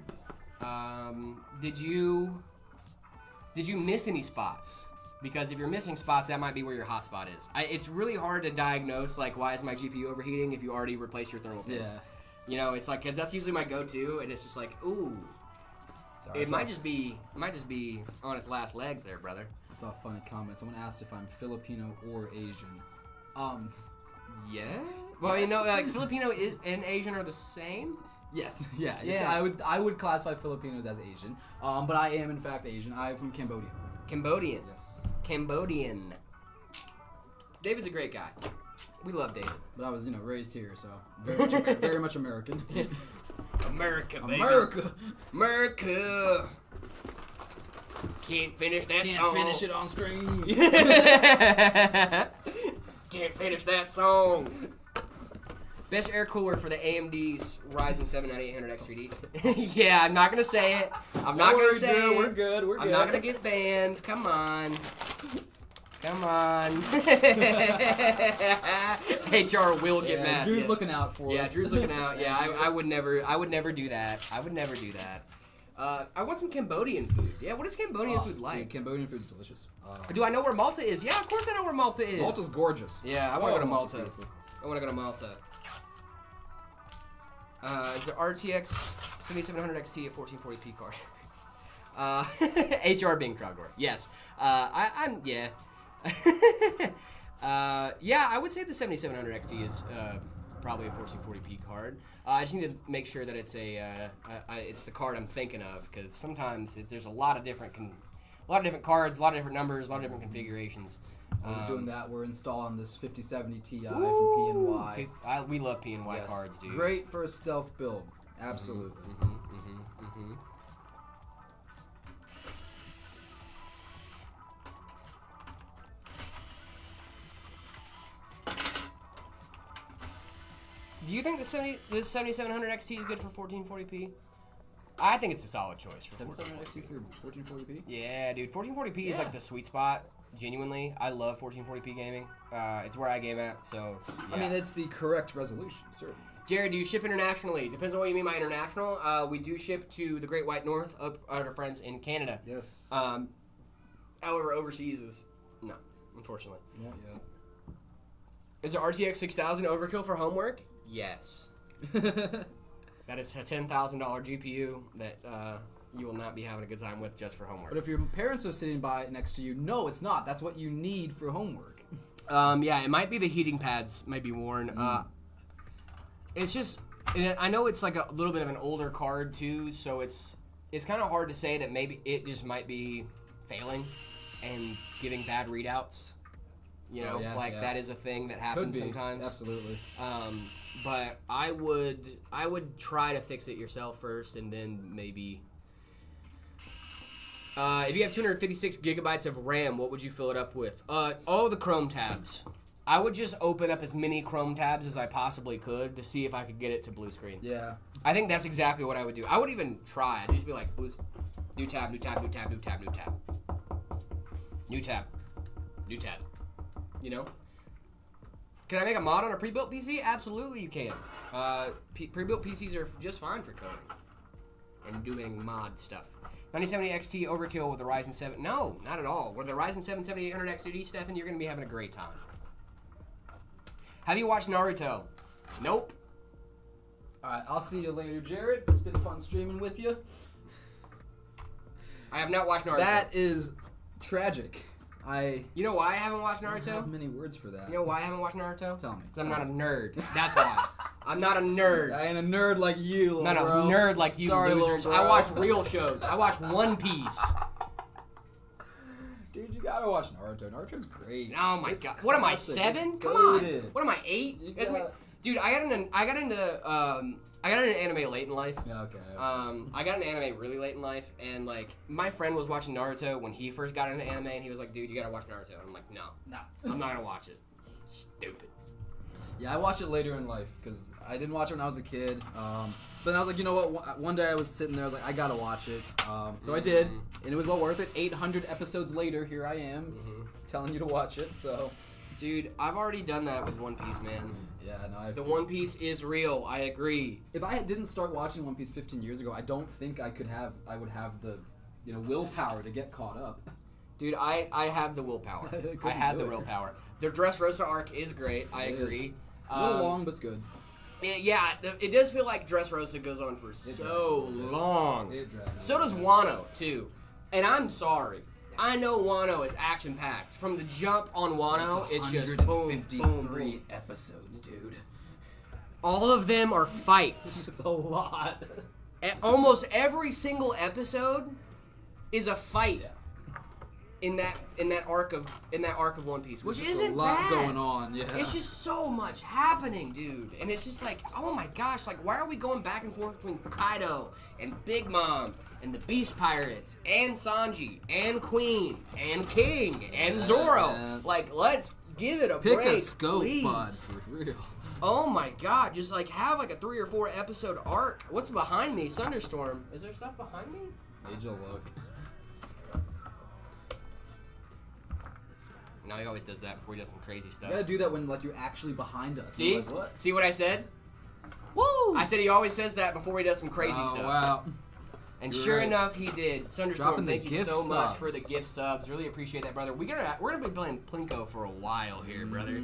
Did you miss any spots? Because if you're missing spots, that might be where your hotspot is. It's really hard to diagnose, why is my GPU overheating if you already replaced your thermal paste. Yeah. You know, it's 'cause that's usually my go-to, and it's just ooh. Sorry, It might just be on its last legs there, brother. I saw a funny comment. Someone asked if I'm Filipino or Asian. Yeah. Well, Filipino and Asian are the same. Yes, yeah. Yeah. I would classify Filipinos as Asian, but I am in fact Asian. I'm from Cambodia. Cambodian. Yes. Cambodian. David's a great guy. We love David. But I was, raised here, so very much American. America, baby. America. Can't finish that Can't song. finish it on screen. Can't finish that song. Best air cooler for the AMD's Ryzen 7 9800 X3D. Yeah, I'm not gonna say it. I'm not gonna say it. We're good. I'm not gonna get banned. Come on. HR will get mad. Drew's looking out for us. Yeah, Drew's looking out. Yeah, I would never do that. I would never do that. I want some Cambodian food. Yeah, what is Cambodian food like? Dude, Cambodian food's delicious. Do I know where Malta is? Yeah, of course I know where Malta is. Malta's gorgeous. Yeah, I want to go to Malta's Malta. beautiful. I want to go to Malta. Is the RTX 7700 XT a 1440p card? HR being Crowdcore. Yes. I'm yeah. Yeah, I would say the 7700 XT is probably a 1440p card. I just need to make sure that it's it's the card I'm thinking of, because sometimes there's a lot of different cards, a lot of different numbers, a lot of different configurations. I was doing that. We're installing this 5070 Ti from PNY. We love PNY cards, dude. Great for a stealth build. Absolutely. Do you think the 7700 XT is good for 1440p? I think it's a solid choice for 7700 XT for 1440p? Yeah, dude. 1440p is the sweet spot. Genuinely, I love 1440p gaming. It's where I game at, so yeah. I mean, it's the correct resolution, certainly. Jared, do you ship internationally? Depends on what you mean by international. We do ship to the Great White North, up our friends in Canada. Yes. However, overseas is no, unfortunately. Not yet. Is the RTX 6000 overkill for homework? Yes. That is a $10,000 GPU that you will not be having a good time with just for homework. But if your parents are sitting by next to you, no, it's not. That's what you need for homework. Yeah, it might be the heating pads might be worn. It's just, I know it's like a little bit of an older card too, so it's kind of hard to say that maybe it just might be failing and giving bad readouts. You know, that is a thing that happens sometimes. Absolutely. But I would try to fix it yourself first, and then maybe. If you have 256 gigabytes of RAM, what would you fill it up with? All the Chrome tabs. I would just open up as many Chrome tabs as I possibly could to see if I could get it to blue screen. Yeah. I think that's exactly what I would do. I would even try. I'd just be like, new tab, new tab, new tab, new tab, new tab. New tab. New tab. You know? Can I make a mod on a pre-built PC? Absolutely you can. Pre-built PCs are just fine for coding and doing mod stuff. 9070 XT overkill with the Ryzen 7. No, not at all. With the Ryzen 7 7800 XTD, Stefan, you're going to be having a great time. Have you watched Naruto? Nope. Alright, I'll see you later, Jared. It's been fun streaming with you. I have not watched Naruto. That is tragic. You know why I haven't watched Naruto? I don't have many words for that. You know why I haven't watched Naruto? Tell me. Because I'm not a nerd. That's why. I'm not a nerd. I ain't a nerd like you, I'm not a nerd like you, Sorry, losers. I watch real shows. I watch One Piece. Dude, you gotta watch Naruto. Naruto's great. Oh my god. What am I, 7? Come on. What am I, 8? Dude, I got into anime late in life. Yeah, okay. I got into anime really late in life, and like my friend was watching Naruto when he first got into anime, and he was like, "Dude, you gotta watch Naruto." And I'm like, "No, I'm not gonna watch it. Stupid." Yeah, I watched it later in life because I didn't watch it when I was a kid. But I was like, you know what? One day I was sitting there, I was like, I gotta watch it. So I did, and it was well worth it. 800 episodes later, here I am, telling you to watch it. So, dude, I've already done that with One Piece, man. Yeah, no. The One Piece is real. I agree. If I didn't start watching One Piece 15 years ago, I don't think I would have the, willpower to get caught up. Dude, I have the willpower. I had the willpower. The Dressrosa arc is great. I agree. A little long, but it's good. Yeah, it does feel like Dressrosa goes on for so long. So does Wano, too. And I'm sorry. I know Wano is action-packed. From the jump on Wano, it's just boom, boom, boom. Episodes, dude. All of them are fights. It's a lot. Almost every single episode is a fight. In that arc of One Piece, which isn't a lot bad. Going on. Yeah, it's just so much happening, dude, and it's just like, oh my gosh, like why are we going back and forth between Kaido and Big Mom and the Beast Pirates and Sanji and Queen and King and Zoro? Like, let's give it a break. Pick a scope, please. bud, for real. Oh my god, just like have like a 3 or 4 episode arc. What's behind me? Thunderstorm. Is there stuff behind me? Angel look. No, he always does that before he does some crazy stuff. You gotta do that when like you're actually behind us. See? Like, what? See what I said? Woo! I said he always says that before he does some crazy stuff. Wow. And sure enough, he did. Thunderstorm, thank you so much for the subs. gift subs. Really appreciate that, brother. We're gonna be playing Plinko for a while here, brother.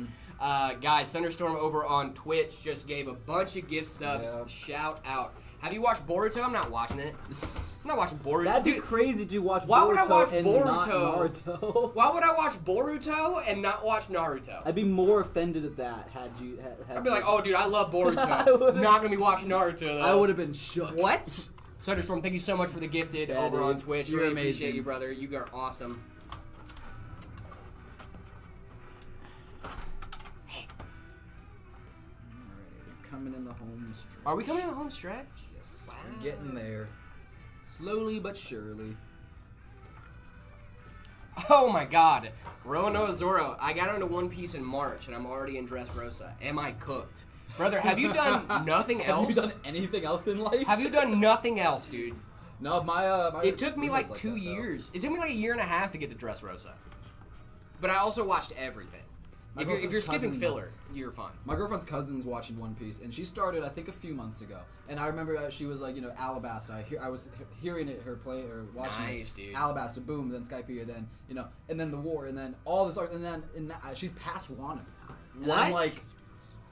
Guys, Thunderstorm over on Twitch just gave a bunch of gift subs. Yeah. Shout out. Have you watched Boruto? I'm not watching it. I'm not watching Boruto. That'd be crazy to watch why Boruto would I watch and Boruto? not Naruto. Why would I watch Boruto and not watch Naruto? I'd be more offended at that had I'd be like, oh, dude, I love Boruto. Not gonna be watching Naruto, though. I would have been shook. What? Thunderstorm, thank you so much for the gifted over on Twitch. You're really amazing. Appreciate you, brother. You are awesome. Coming in the home stretch. Are we coming in the home stretch? Yes, Wow. we're getting there. Slowly but surely. Oh my god. Roanoa Zoro, I got into One Piece in March and I'm already in Dressrosa. Am I cooked? Brother, have you done nothing else? Have you done anything else in life? Have you done nothing else, dude? No, my it took me like roommate's 2 that, though. years. It took me like a year and a half to get to Dressrosa. But I also watched everything. If you're skipping filler, you're fine. My girlfriend's cousin's watching One Piece, and she started, I think, a few months ago. And I remember she was like, Alabasta. I was hearing it, her play or watching Nice, it. dude. Alabasta, boom, then Skypiea, then and then the war, and then all this art, and then she's past Wano now. And What? I'm like,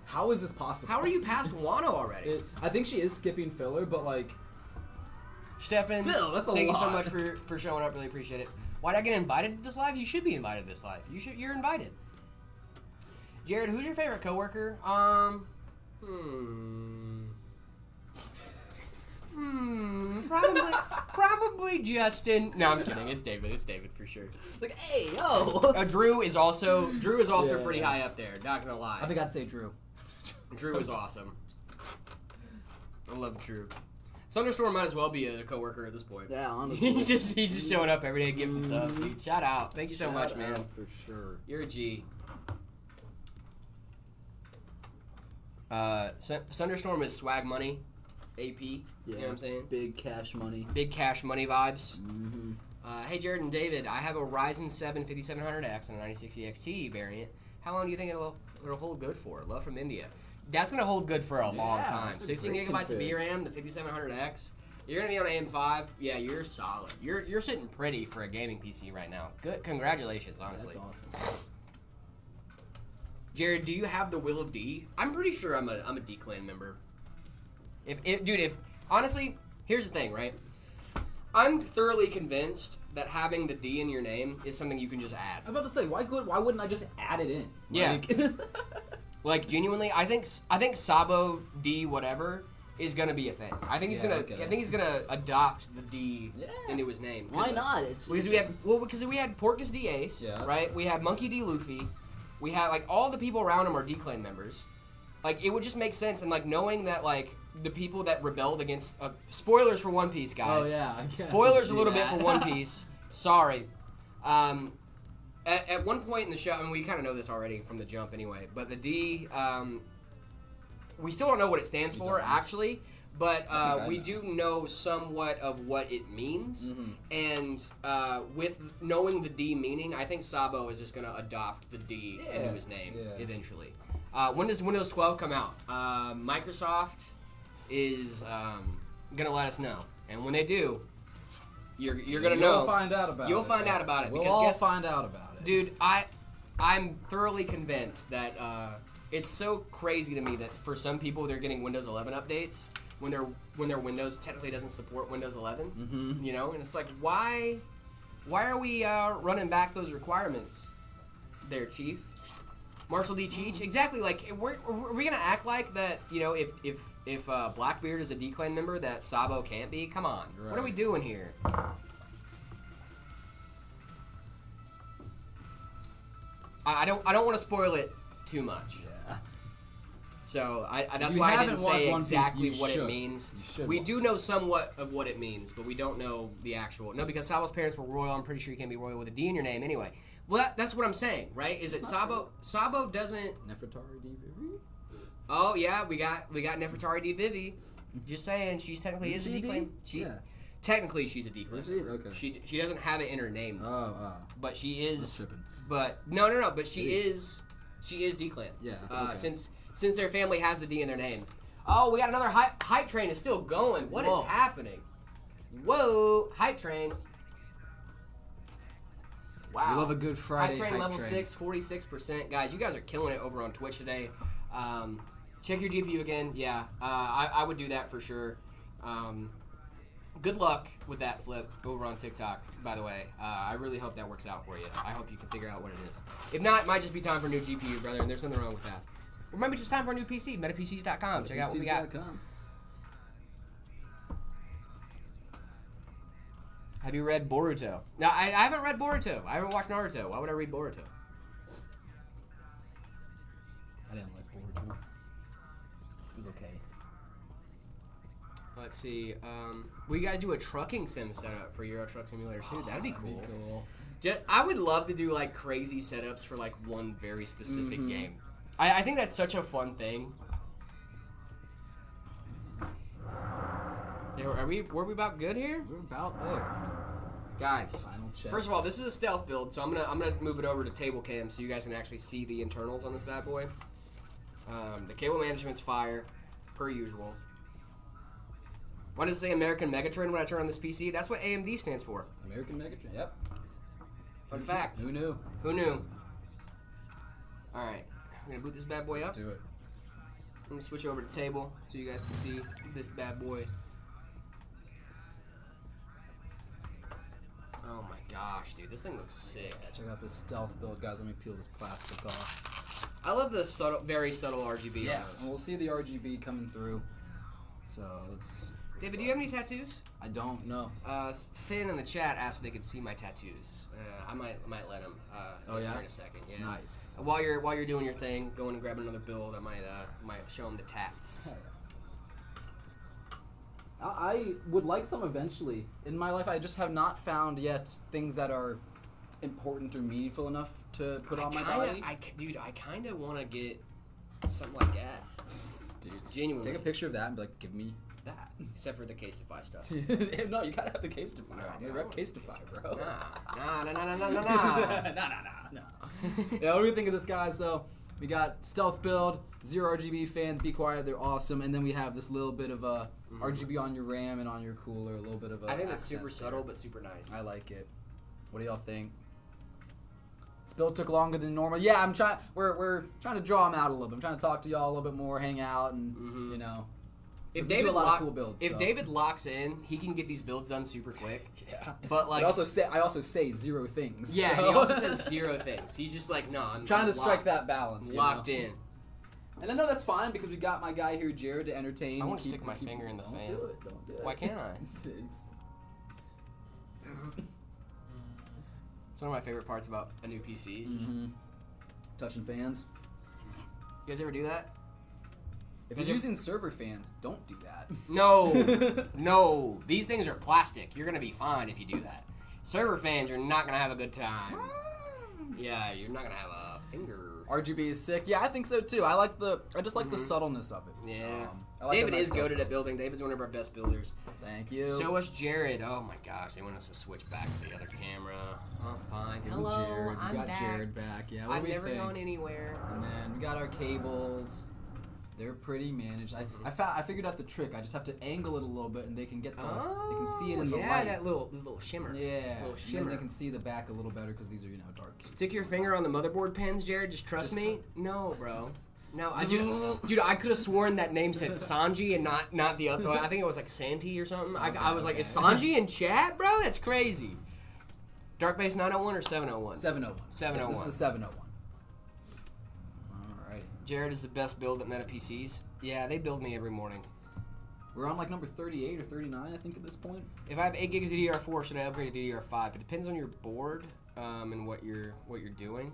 how is this possible? How are you past Wano already? I think she is skipping filler, but like, Stefan, still, that's a thank lot. you so much for showing up. Really appreciate it. Why'd I get invited to this live? You should be invited to this live. You're invited. Jared, who's your favorite coworker? Probably Justin. No, I'm kidding. It's David. It's David for sure. Like, hey, yo. Drew is also pretty high up there. Not gonna lie. I think I'd say Drew. Drew is awesome. I love Drew. Thunderstorm might as well be a coworker at this point. Yeah, honestly. he's just showing up every day giving stuff. Dude, shout out. Thank you so much, man. For sure. You're a G. Thunderstorm is swag money. AP. You know what I'm saying? Big cash money. Big cash money vibes. Mm-hmm. Hey, Jared and David, I have a Ryzen 7 5700X and a 9060 XT variant. How long do you think it'll hold good for? Love from India. That's going to hold good for a long time. 16 gigabytes of VRAM, the 5700X. You're going to be on AM5. Yeah, you're solid. You're sitting pretty for a gaming PC right now. Good. Congratulations, honestly. That's awesome. Jared, do you have the Will of D? I'm pretty sure I'm a D clan member. If honestly, here's the thing, right? I'm thoroughly convinced that having the D in your name is something you can just add. I'm about to say, why wouldn't I just add it in? Yeah. Like genuinely, I think Sabo D whatever is gonna be a thing. I think he's gonna adopt the D into his name. Why not? Because we had Porcus D Ace, right? We have Monkey D Luffy. We have like all the people around him are D clan members. Like it would just make sense, and like knowing that like the people that rebelled against spoilers for One Piece, guys. Oh yeah, spoilers a little bit for One Piece. Sorry. At one point in the show, I mean, we kind of know this already from the jump anyway, but the D, we still don't know what it stands for, actually, but we do know somewhat of what it means, and with knowing the D meaning, I think Sabo is just going to adopt the D into his name eventually. When does Windows 12 come out? Microsoft is going to let us know, and when they do, you're going to know. You'll find out about it. You'll find out about it. We'll all find out about it. Dude, I'm thoroughly convinced that it's so crazy to me that for some people they're getting Windows 11 updates when their Windows technically doesn't support Windows 11. You know, and it's like why are we running back those requirements, there, Chief? Marshall D. Cheech, exactly. Like, are we gonna act like that? You know, if Blackbeard is a D clan member, that Sabo can't be? Come on, what are we doing here? I don't want to spoil it too much. Yeah. So that's why I didn't say exactly what it means. We do know somewhat of what it means, but we don't know the actual. No, because Sabo's parents were royal. I'm pretty sure you can't be royal with a D in your name anyway. Well, that's what I'm saying, right? Is it Sabo doesn't. Nefertari D Vivi? Oh yeah, we got Nefertari D Vivi. Just saying, she's technically is a D clan. Technically she's a D clan. Is she? Okay. She doesn't have it in her name. But she is. But no. But she is D clan. Yeah. Okay. Since their family has the D in their name. Oh, we got another hype train is still going. What is happening? Whoa, hype train. Wow. We love a good Friday hype train. Level 6, 46%. Guys, you guys are killing it over on Twitch today. Check your GPU again. Yeah, I would do that for sure. Good luck with that flip over on TikTok, by the way. I really hope that works out for you. I hope you can figure out what it is. If not, it might just be time for a new GPU, brother, and there's nothing wrong with that. Or maybe just time for a new PC, metapcs.com. Check out what we got. Have you read Boruto? No, I haven't read Boruto. I haven't watched Naruto. Why would I read Boruto? I didn't like Boruto. It was okay. Let's see. Will you guys do a trucking sim setup for Euro Truck Simulator 2? That'd be cool. I would love to do like crazy setups for like one very specific game. I think that's such a fun thing. Were we about good here? We're about there. Guys, first of all, this is a stealth build, so I'm gonna move it over to table cam so you guys can actually see the internals on this bad boy. The cable management's fire, per usual. Why does it say American Megatrain when I turn on this PC? That's what AMD stands for. American Megatrain, yep. Fun fact. Who knew? Who knew? Alright, I'm gonna boot this bad boy up. Let's do it. I'm gonna switch over to table so you guys can see this bad boy. Oh my gosh, dude, this thing looks sick. Check out this stealth build, guys. Let me peel this plastic off. I love the very subtle RGB. Yeah, and we'll see the RGB coming through. So let's David, do you have any tattoos? I don't know. Finn in the chat asked if they could see my tattoos. I might let him. Oh yeah. Here in a second. Yeah. Nice. While you're doing your thing, going and grabbing another build, I might show him the tats. I would like some eventually. In my life, I just have not found yet things that are important or meaningful enough to put on my body. Dude, I kind of want to get something like that. Dude, genuinely. Take a picture of that and be like, give me that. Except for the Casetify stuff. No, you gotta have the Casetify. No, rep Casetify, bro. Nah. No. Yeah, what do we think of this guy? So we got stealth build, 0 RGB fans, be quiet, they're awesome, and then we have this little bit of a RGB on your RAM and on your cooler, a little bit of a I think that's super there. subtle but super nice. I like it. What do y'all think? This build took longer than normal. Yeah, we're trying to draw him out a little bit. I'm trying to talk to y'all a little bit more, hang out, and you know. If we do a lot of cool builds, if David locks in, he can get these builds done super quick. Yeah. But like, I also say 0 things. Yeah, so. he also says 0 things. He's just like, no, I'm trying to strike locked, that balance. Locked in. And I know that's fine because we got my guy here, Jared, to entertain. I want to stick my finger in the fan. Don't do it. Why can't I? It's one of my favorite parts about a new PC. Touching fans. You guys ever do that? If you're using server fans, don't do that. No. These things are plastic. You're going to be fine if you do that. Server fans, you're not going to have a good time. Yeah, you're not going to have a finger. RGB is sick. Yeah, I think so too. I just like the subtleness of it. Yeah. Like David is goated at building. David's one of our best builders. Thank you. So was Jared. Oh my gosh, they want us to switch back to the other camera. Oh, fine. Hello, Jared. I'm we got back. Jared back. Yeah, what I've do we never think? gone anywhere. And then we got our they're pretty managed. I figured out the trick. I just have to angle it a little bit, and they can get they can see it in the light. Yeah, that little shimmer. Yeah, little shimmer. And they can see the back a little better because these are dark. Stick your finger on the motherboard pins, Jared. Just trust me. No, bro. No, dude, I could have sworn that name said Sanji and not the other. I think it was like Santi or something. I was like, is Sanji in chat, bro? That's crazy. Dark Base 901 or 701? 701. 701. This is the 701. Alrighty. Jared is the best build at Meta PCs. Yeah, they build me every morning. We're on like number 38 or 39, I think, at this point. If I have 8 gigs of DDR4, should I upgrade to DDR5? It depends on your board and what you're doing.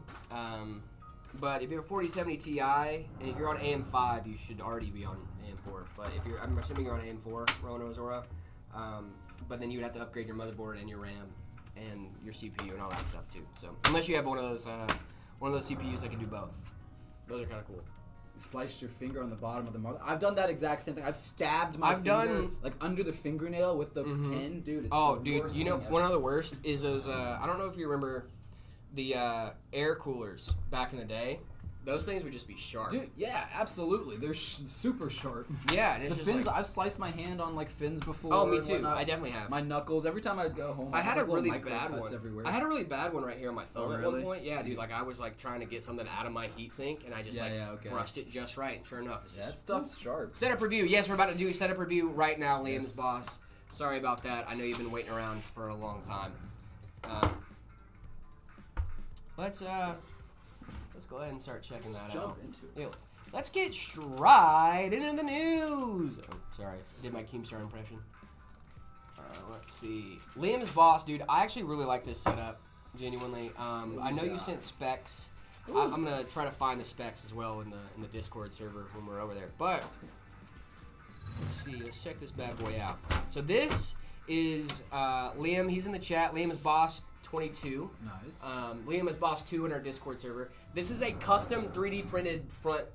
But if you're a 4070 Ti and if you're on AM5, you should already be on AM4. But I'm assuming you're on AM4, Rono Zora. But then you would have to upgrade your motherboard and your RAM and your CPU and all that stuff too. So unless you have one of those CPUs that can do both, those are kind of cool. You sliced your finger on the bottom of the mother. I've done that exact same thing. I've stabbed my finger like under the fingernail with the pen, dude. It's dude, you know one of the worst is those. I don't know if you remember the air coolers back in the day. Those things would just be sharp. Dude, yeah, absolutely. They're super sharp. Yeah, and it's the just fins. like, I've sliced my hand on like fins before. Oh, me too. I definitely have. My knuckles. Every time I go home, I had a really bad bad one. Everywhere. I had a really bad one right here on my thumb at really? one point. Yeah, dude. Like I was like trying to get something out of my heatsink, and I just brushed it just right. And sure enough, it's just that stuff's sharp. Setup review. Yes, we're about to do a setup review right now. Liam's boss. Sorry about that. I know you've been waiting around for a long time. Let's go ahead and start checking that out. Jump into it. Let's get straight into the news. Oh, sorry, I did my Keemstar impression. Let's see. Liam's boss, dude. I actually really like this setup. Genuinely. I know you sent specs. I'm gonna try to find the specs as well in the Discord server when we're over there. But let's see. Let's check this bad boy out. So this is Liam. He's in the chat. Liam is boss 22. Nice. Liam is boss 2 in our Discord server. This is a custom 3D printed front.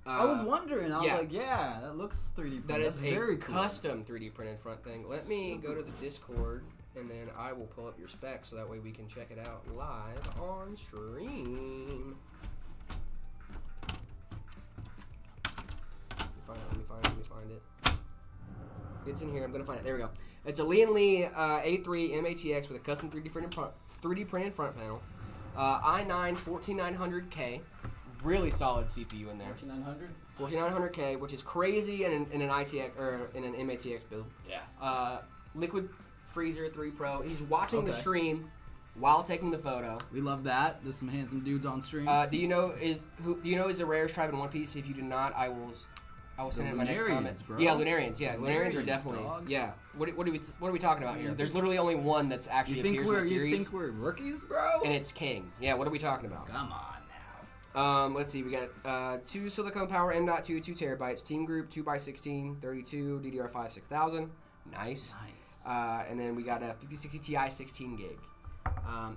I was wondering. I was like, yeah, that looks 3D printed. That is very a cool. custom 3D printed front thing. Let me go to the Discord, and then I will pull up your specs so that way we can check it out live on stream. Let me find it. It's in here. I'm going to find it. There we go. It's a Lian Li A3 MATX with a custom 3D printed front panel. i9 14900K. Really solid CPU in there. 4900? 4900K, which is crazy in an ITX or in an MATX build. Yeah. Liquid Freezer 3 Pro. He's watching the stream while taking the photo. We love that. There's some handsome dudes on stream. Do you know is the rarest tribe in One Piece? If you do not, I will I will send it in my next Lunarians, comment. bro. Yeah, Lunarians. Yeah, Lunarians are Lunarians, definitely. dog. Yeah. What are we talking about here? There's literally only one that's actually appears in the series. You think we're rookies, bro? And it's King. Yeah. What are we talking about? Come on now. Let's see. We got 2 silicone power M.2, 2 terabytes. Team group 2x16, 32 DDR5 6000. Nice. And then we got a 5060 Ti 16 gig.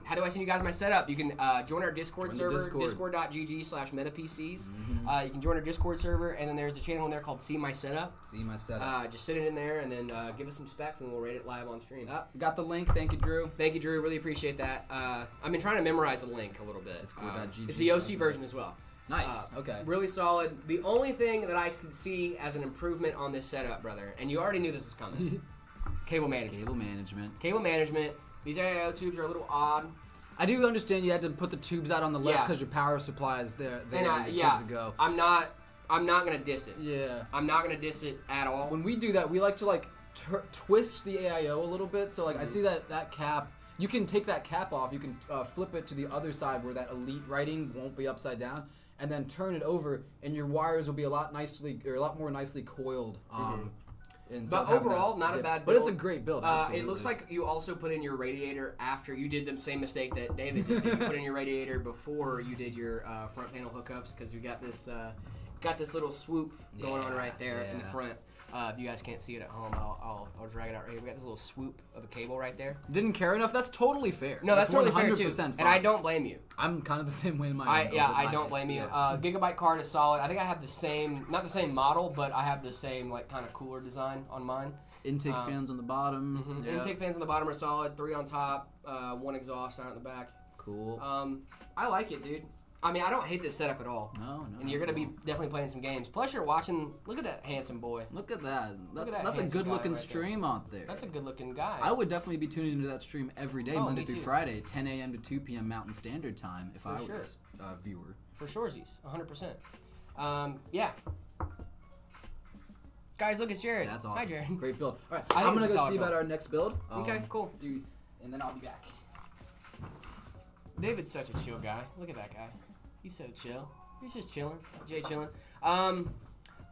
How do I send you guys my setup? You can join our Discord server, discord.gg/metapcs. You can join our Discord server, and then there's a channel in there called See My Setup. See My Setup. Just sit it in there, and then give us some specs, and we'll rate it live on stream. Got the link. Thank you, Drew. Thank you, Drew. Really appreciate that. I've been trying to memorize the link a little bit. Discord.gg. It's the OC version as well. Nice. Okay. Really solid. The only thing that I can see as an improvement on this setup, brother, and you already knew this was coming, cable management. Cable management. These AIO tubes are a little odd. I do understand you had to put the tubes out on the left because your power supply is there tubes to go. I'm not gonna diss it. Yeah. I'm not gonna diss it at all. When we do that, we like to twist the AIO a little bit. So I see that cap. You can take that cap off. You can flip it to the other side where that elite writing won't be upside down, and then turn it over, and your wires will be a lot more nicely coiled. But overall, not a bad build. But it's a great build. It looks like you also put in your radiator after you did the same mistake that David just did. You put in your radiator before you did your front panel hookups because we got this little swoop going on right there in the front. If you guys can't see it at home, I'll drag it out right here. We got this little swoop of a cable right there. Didn't care enough. That's totally fair. No, that's totally fair too. Fine. And I don't blame you. I'm kind of the same way in my. I don't blame you. Gigabyte card is solid. I think I have the same, not the same model, but I have the same kind of cooler design on mine. Intake fans on the bottom. Mm-hmm. Yeah. Intake fans on the bottom are solid. 3 on top. 1 exhaust out in the back. Cool. I like it, dude. I mean, I don't hate this setup at all. No. And you're gonna be definitely playing some games. Plus, you're watching. Look at that handsome boy. Look at that. That's a good-looking stream out there. That's a good-looking guy. I would definitely be tuning into that stream every day, Monday through too. Friday, 10 a.m. to 2 p.m. Mountain Standard Time. If I was a viewer. For surezies, 100%. Yeah. Guys, look, it's Jared. Yeah, that's awesome. Hi, Jared. Great build. All right, I'm gonna go see about our next build. Okay, cool. Dude, and then I'll be back. David's such a chill guy. Look at that guy. He's so chill. He's just chilling. Jay chilling. I'm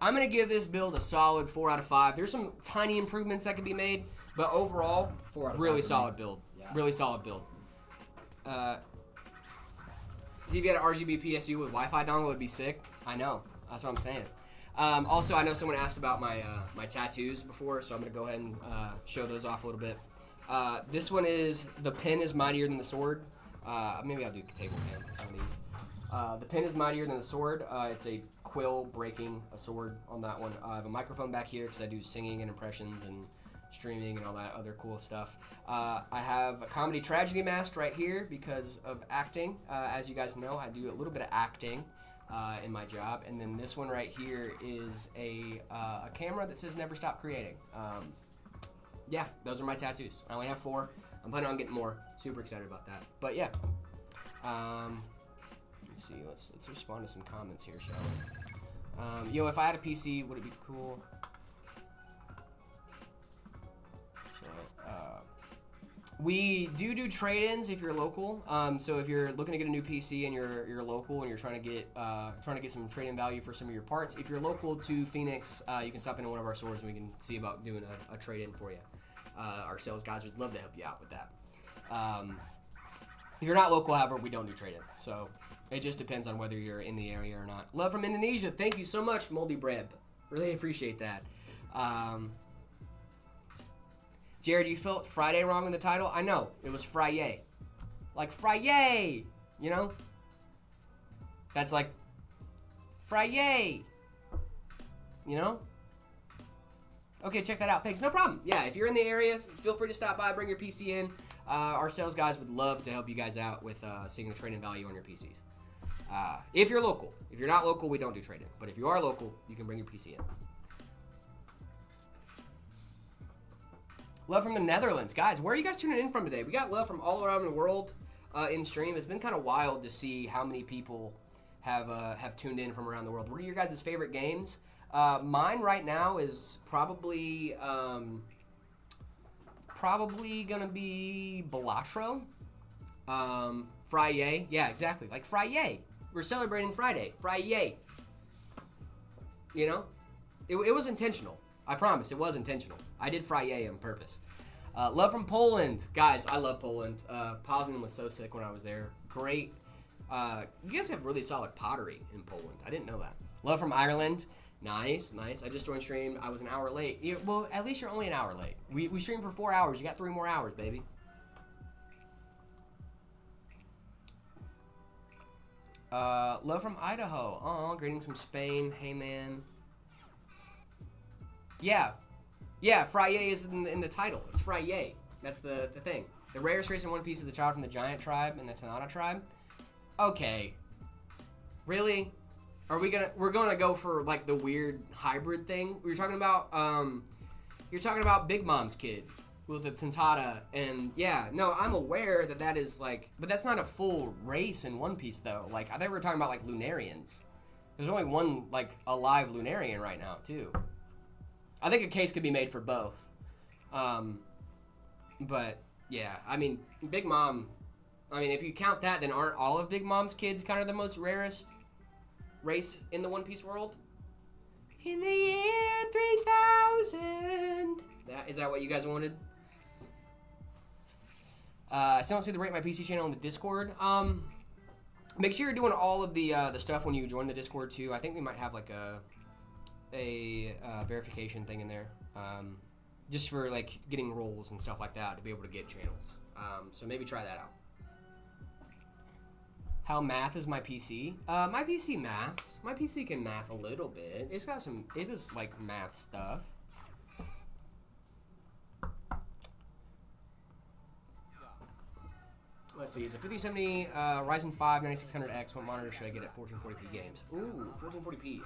going to give this build a solid 4 out of 5. There's some tiny improvements that can be made, but overall, 4 out of 5 really solid build. Yeah. Really solid build. See if you had an RGB PSU with Wi-Fi dongle, it would be sick. I know. That's what I'm saying. Also, I know someone asked about my tattoos before, so I'm going to go ahead and show those off a little bit. This one is, the pen is mightier than the sword. Maybe I'll do table pen on these. The pen is mightier than the sword. It's a quill breaking a sword on that one. I have a microphone back here because I do singing and impressions and streaming and all that other cool stuff. I have a comedy tragedy mask right here because of acting. As you guys know, I do a little bit of acting in my job. And then this one right here is a camera that says never stop creating. Yeah, those are my tattoos. I only have 4. I'm planning on getting more. Super excited about that. But yeah. Let's see. Let's respond to some comments here, shall we? Yo, if I had a PC, would it be cool? So, we do trade-ins if you're local. So if you're looking to get a new PC and you're local and you're trying to get some trade-in value for some of your parts, if you're local to Phoenix, you can stop into one of our stores and we can see about doing a trade-in for you. Our sales guys would love to help you out with that. If you're not local, however, we don't do trade-in. So it just depends on whether you're in the area or not. Love from Indonesia. Thank you so much, Moldy Breb. Really appreciate that. Jared, you felt Friday wrong in the title? I know. It was Friyay. Like Friyay, you know? That's like Friyay. You know? Okay, check that out. Thanks. No problem. Yeah, if you're in the area, feel free to stop by, bring your PC in. Our sales guys would love to help you guys out with seeing the trade-in value on your PCs. If you're local. If you're not local, we don't do trade-in. But if you are local, you can bring your PC in. Love from the Netherlands. Guys, where are you guys tuning in from today? We got love from all around the world in stream. It's been kind of wild to see how many people have tuned in from around the world. What are your guys' favorite games? Mine right now is probably gonna be Balatro. Friyay. Yeah, exactly. Like Friyay. We're celebrating Friday. Friyay. You know? It was intentional. I promise, it was intentional. I did Friyay on purpose. Love from Poland. Guys, I love Poland. Poznan was so sick when I was there. Great. You guys have really solid pottery in Poland. I didn't know that. Love from Ireland. Nice. I just joined stream. I was an hour late. Well, at least you're only an hour late. We streamed for 4 hours. You got 3 more hours, baby. Love from Idaho. Oh, greetings from Spain. Hey, man. Yeah, Friyay is in the title. It's Friyay. That's the thing. The rarest race in One Piece is the child from the Giant tribe and the Tanata tribe. Okay. Really? We're gonna go for like the weird hybrid thing? You're talking about Big Mom's kid with the Tantata, and yeah, no, I'm aware that is like, but that's not a full race in One Piece though. Like, I thought we were talking about like Lunarians. There's only one like alive Lunarian right now too. I think a case could be made for both. But yeah, I mean, Big Mom, I mean, if you count that, then aren't all of Big Mom's kids kind of the most rarest race in the One Piece world? In the year 3000. Is that what you guys wanted? I still don't see the Rate My PC channel on the Discord. Make sure you're doing all of the stuff when you join the Discord too. I think we might have like a verification thing in there, just for like getting roles and stuff like that to be able to get channels. So maybe try that out. How math is my PC? My PC maths. My PC can math a little bit. It is like math stuff. Let's see, it's a 5070 Ryzen 5 9600X. What monitor should I get at 1440p games? Ooh, 1440p.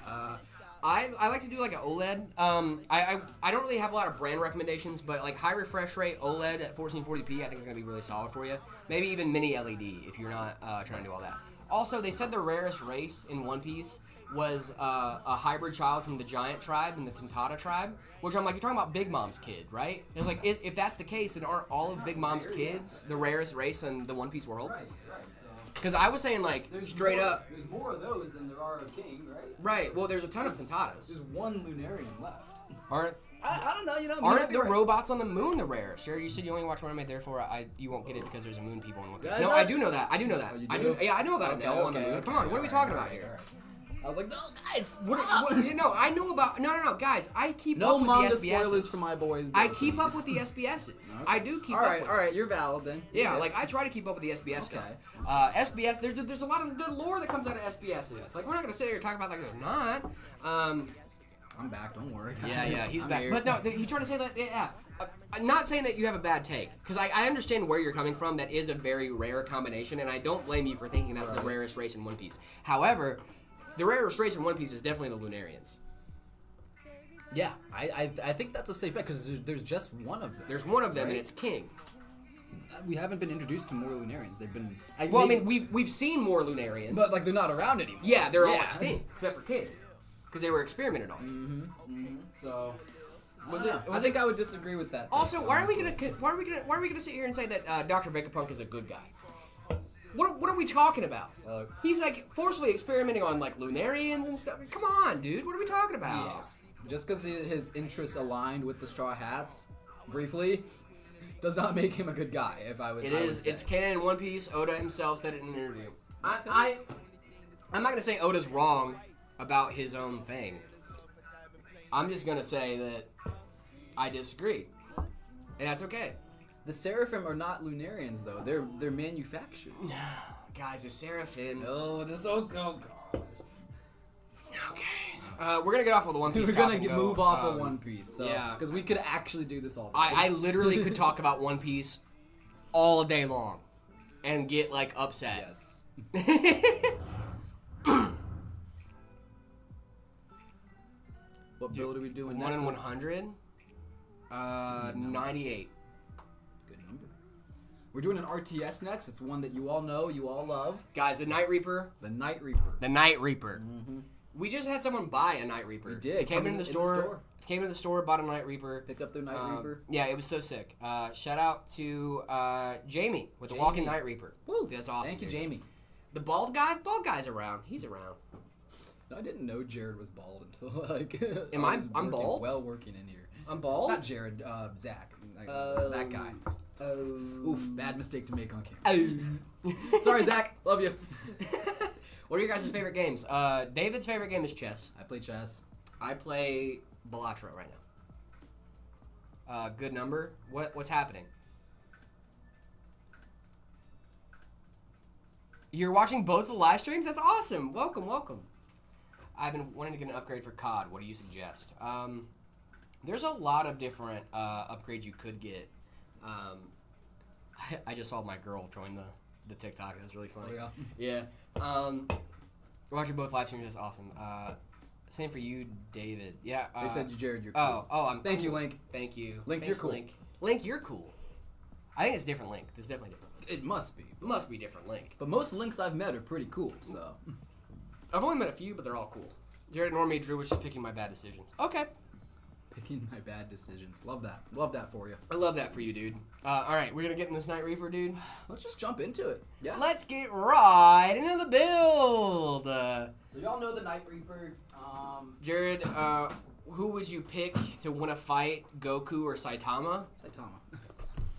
I like to do like an OLED. I don't really have a lot of brand recommendations, but like high refresh rate OLED at 1440p I think is going to be really solid for you. Maybe even mini LED if you're not trying to do all that. Also, they said the rarest race in One Piece was a hybrid child from the Giant tribe and the Tantata tribe, which I'm like, you're talking about Big Mom's kid, right? It's like, if that's the case, then aren't all of Big Mom's kids the rarest race in the One Piece world? Right. Because I was saying, like, straight up. There's more of those than there are of King, right? Right. Well, there's a ton of Tantatas. There's one Lunarian left. Aren't I don't know. You know. Aren't the robots on the moon the rarest? Sure, you said you only watch one anime, therefore you won't get it because there's a moon people in One Piece. No, I do know that. I do know that. Oh, you I do? do. Yeah, I know about Adele on the moon. Come on, what are we talking about here? I was like, no, guys, You know, I know about. No, guys. I keep no up with manga the SBSs. spoilers for my boys. I keep up with the SBSs. Okay. I do keep up with all right, you're valid then. Yeah, like I try to keep up with the SBS stuff. SBS, there's a lot of good lore that comes out of SBSs. Like we're not gonna sit here and talk about like they're not. I'm back. Don't worry. Yeah, he's back. Here. But no, he tried to say that. Yeah, I'm not saying that you have a bad take because I understand where you're coming from. That is a very rare combination, and I don't blame you for thinking that's the rarest race in One Piece. However, the rarest race in One Piece is definitely the Lunarians. Yeah, I think that's a safe bet because there's just one of them. There's one of them, and it's King. We haven't been introduced to more Lunarians. They've been. I mean, we've seen more Lunarians, but like they're not around anymore. Yeah, they're all extinct except for King, because they were experimented on. So. I think I would disagree with that. Also, why are we gonna sit here and say that Dr. Vegapunk is a good guy? What are we talking about? He's like forcefully experimenting on like Lunarians and stuff. Come on, dude. What are we talking about? Yeah. Just because his interests aligned with the Straw Hats, briefly, does not make him a good guy. If I would, It's canon in One Piece. Oda himself said it in an interview. I'm not gonna say Oda's wrong about his own thing. I'm just gonna say that I disagree, and that's okay. The Seraphim are not Lunarians, though. They're manufactured. Guys, the Seraphim. Oh, this gosh. Okay. We're gonna get off of the One Piece. We're gonna move off of One Piece. So, yeah. Because we could actually do this all day. I literally could talk about One Piece all day long, and get like upset. Yes. What build are we doing next? 1 in 100. 98. Good number. We're doing an RTS next. It's one that you all know, you all love. Guys, the Night Reaper. The Night Reaper. The Night Reaper. Mm-hmm. We just had someone buy a Night Reaper. We did. They came in the store. Came to the store, bought a Night Reaper. Picked up their Night Reaper. Yeah, it was so sick. Shout out to Jamie with the Walking Night Reaper. Woo! That's awesome. Thank you, Jamie. The bald guy? Bald guy's around. He's around. No, I didn't know Jared was bald until like. I'm bald? Well, working in here. I'm bald? Not Jared. Zach. That guy. Oof, bad mistake to make on camera. Sorry, Zach. Love you. What are your guys' favorite games? David's favorite game is chess. I play chess. I play Balatro right now. Good number. What's happening? You're watching both the live streams? That's awesome. Welcome. I've been wanting to get an upgrade for COD. What do you suggest? There's a lot of different upgrades you could get. I just saw my girl join the TikTok. That was really funny. Oh, yeah. Yeah. Watching both live streams is awesome. Same for you, David. Yeah. They said, Jared, you're cool. Thank cool. you, Link. Thank you. Link, you're cool. Link, you're cool. I think it's different Link. There's definitely different Link. It must be. It must be different Link. But most Links I've met are pretty cool, so. I've only met a few, but they're all cool. Jared Normie Drew was just picking my bad decisions. Okay. Picking my bad decisions. Love that. Love that for you. I love that for you, dude. All right, we're going to get in this Night Reaper, dude. Let's just jump into it. Yeah. Let's get right into the build. So y'all know the Night Reaper. Jared, who would you pick to win a fight, Goku or Saitama? Saitama.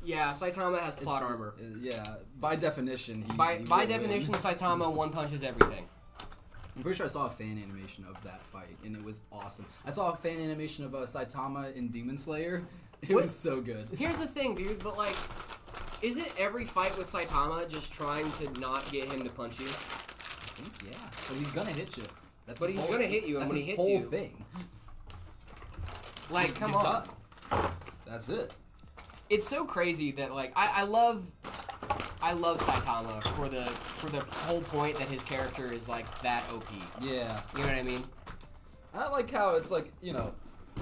Yeah, Saitama has plot armor. Yeah, by definition. By definition, Saitama one punches everything. I'm pretty sure I saw a fan animation of that fight, and it was awesome. I saw a fan animation of Saitama in Demon Slayer. It was so good. Here's the thing, dude, but like, isn't every fight with Saitama just trying to not get him to punch you? I think, yeah. But he's gonna hit you. But he's gonna hit you, and when he hits you... you... That's his whole thing. Like, come on. That's it. It's so crazy that, like, I love Saitama for the whole point that his character is like that OP. Yeah. You know what I mean? I like how it's like, you know,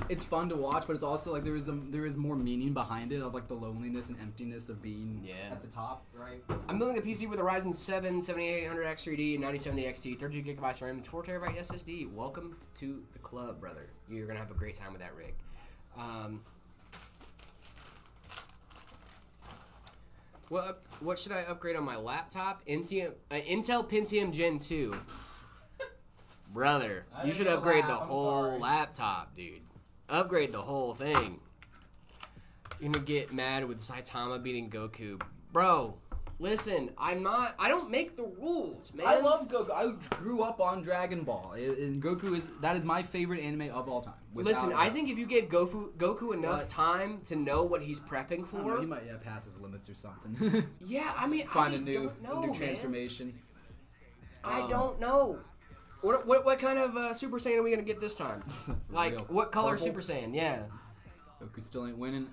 it's fun to watch, but it's also like there is more meaning behind it of like the loneliness and emptiness of being at the top, right? I'm building a PC with a Ryzen 7 7800X 3D and 9070 XT, 32 GB RAM, and 4 TB SSD. Welcome to the club, brother. You're gonna have a great time with that rig. What should I upgrade on my laptop? Intel Pentium Gen 2. Brother, you should upgrade the whole laptop, dude. Upgrade the whole thing. You're gonna get mad with Saitama beating Goku. Bro, listen, I don't make the rules, man. I love Goku. I grew up on Dragon Ball. And Goku is my favorite anime of all time. Listen, I think if you gave Goku enough time to know what he's prepping for, he might pass his limits or something. Yeah, I mean, find I just don't know, a new transformation. I don't know. What kind of Super Saiyan are we gonna get this time? Like, real. what color Purple? Super Saiyan? Yeah. Goku still ain't winning.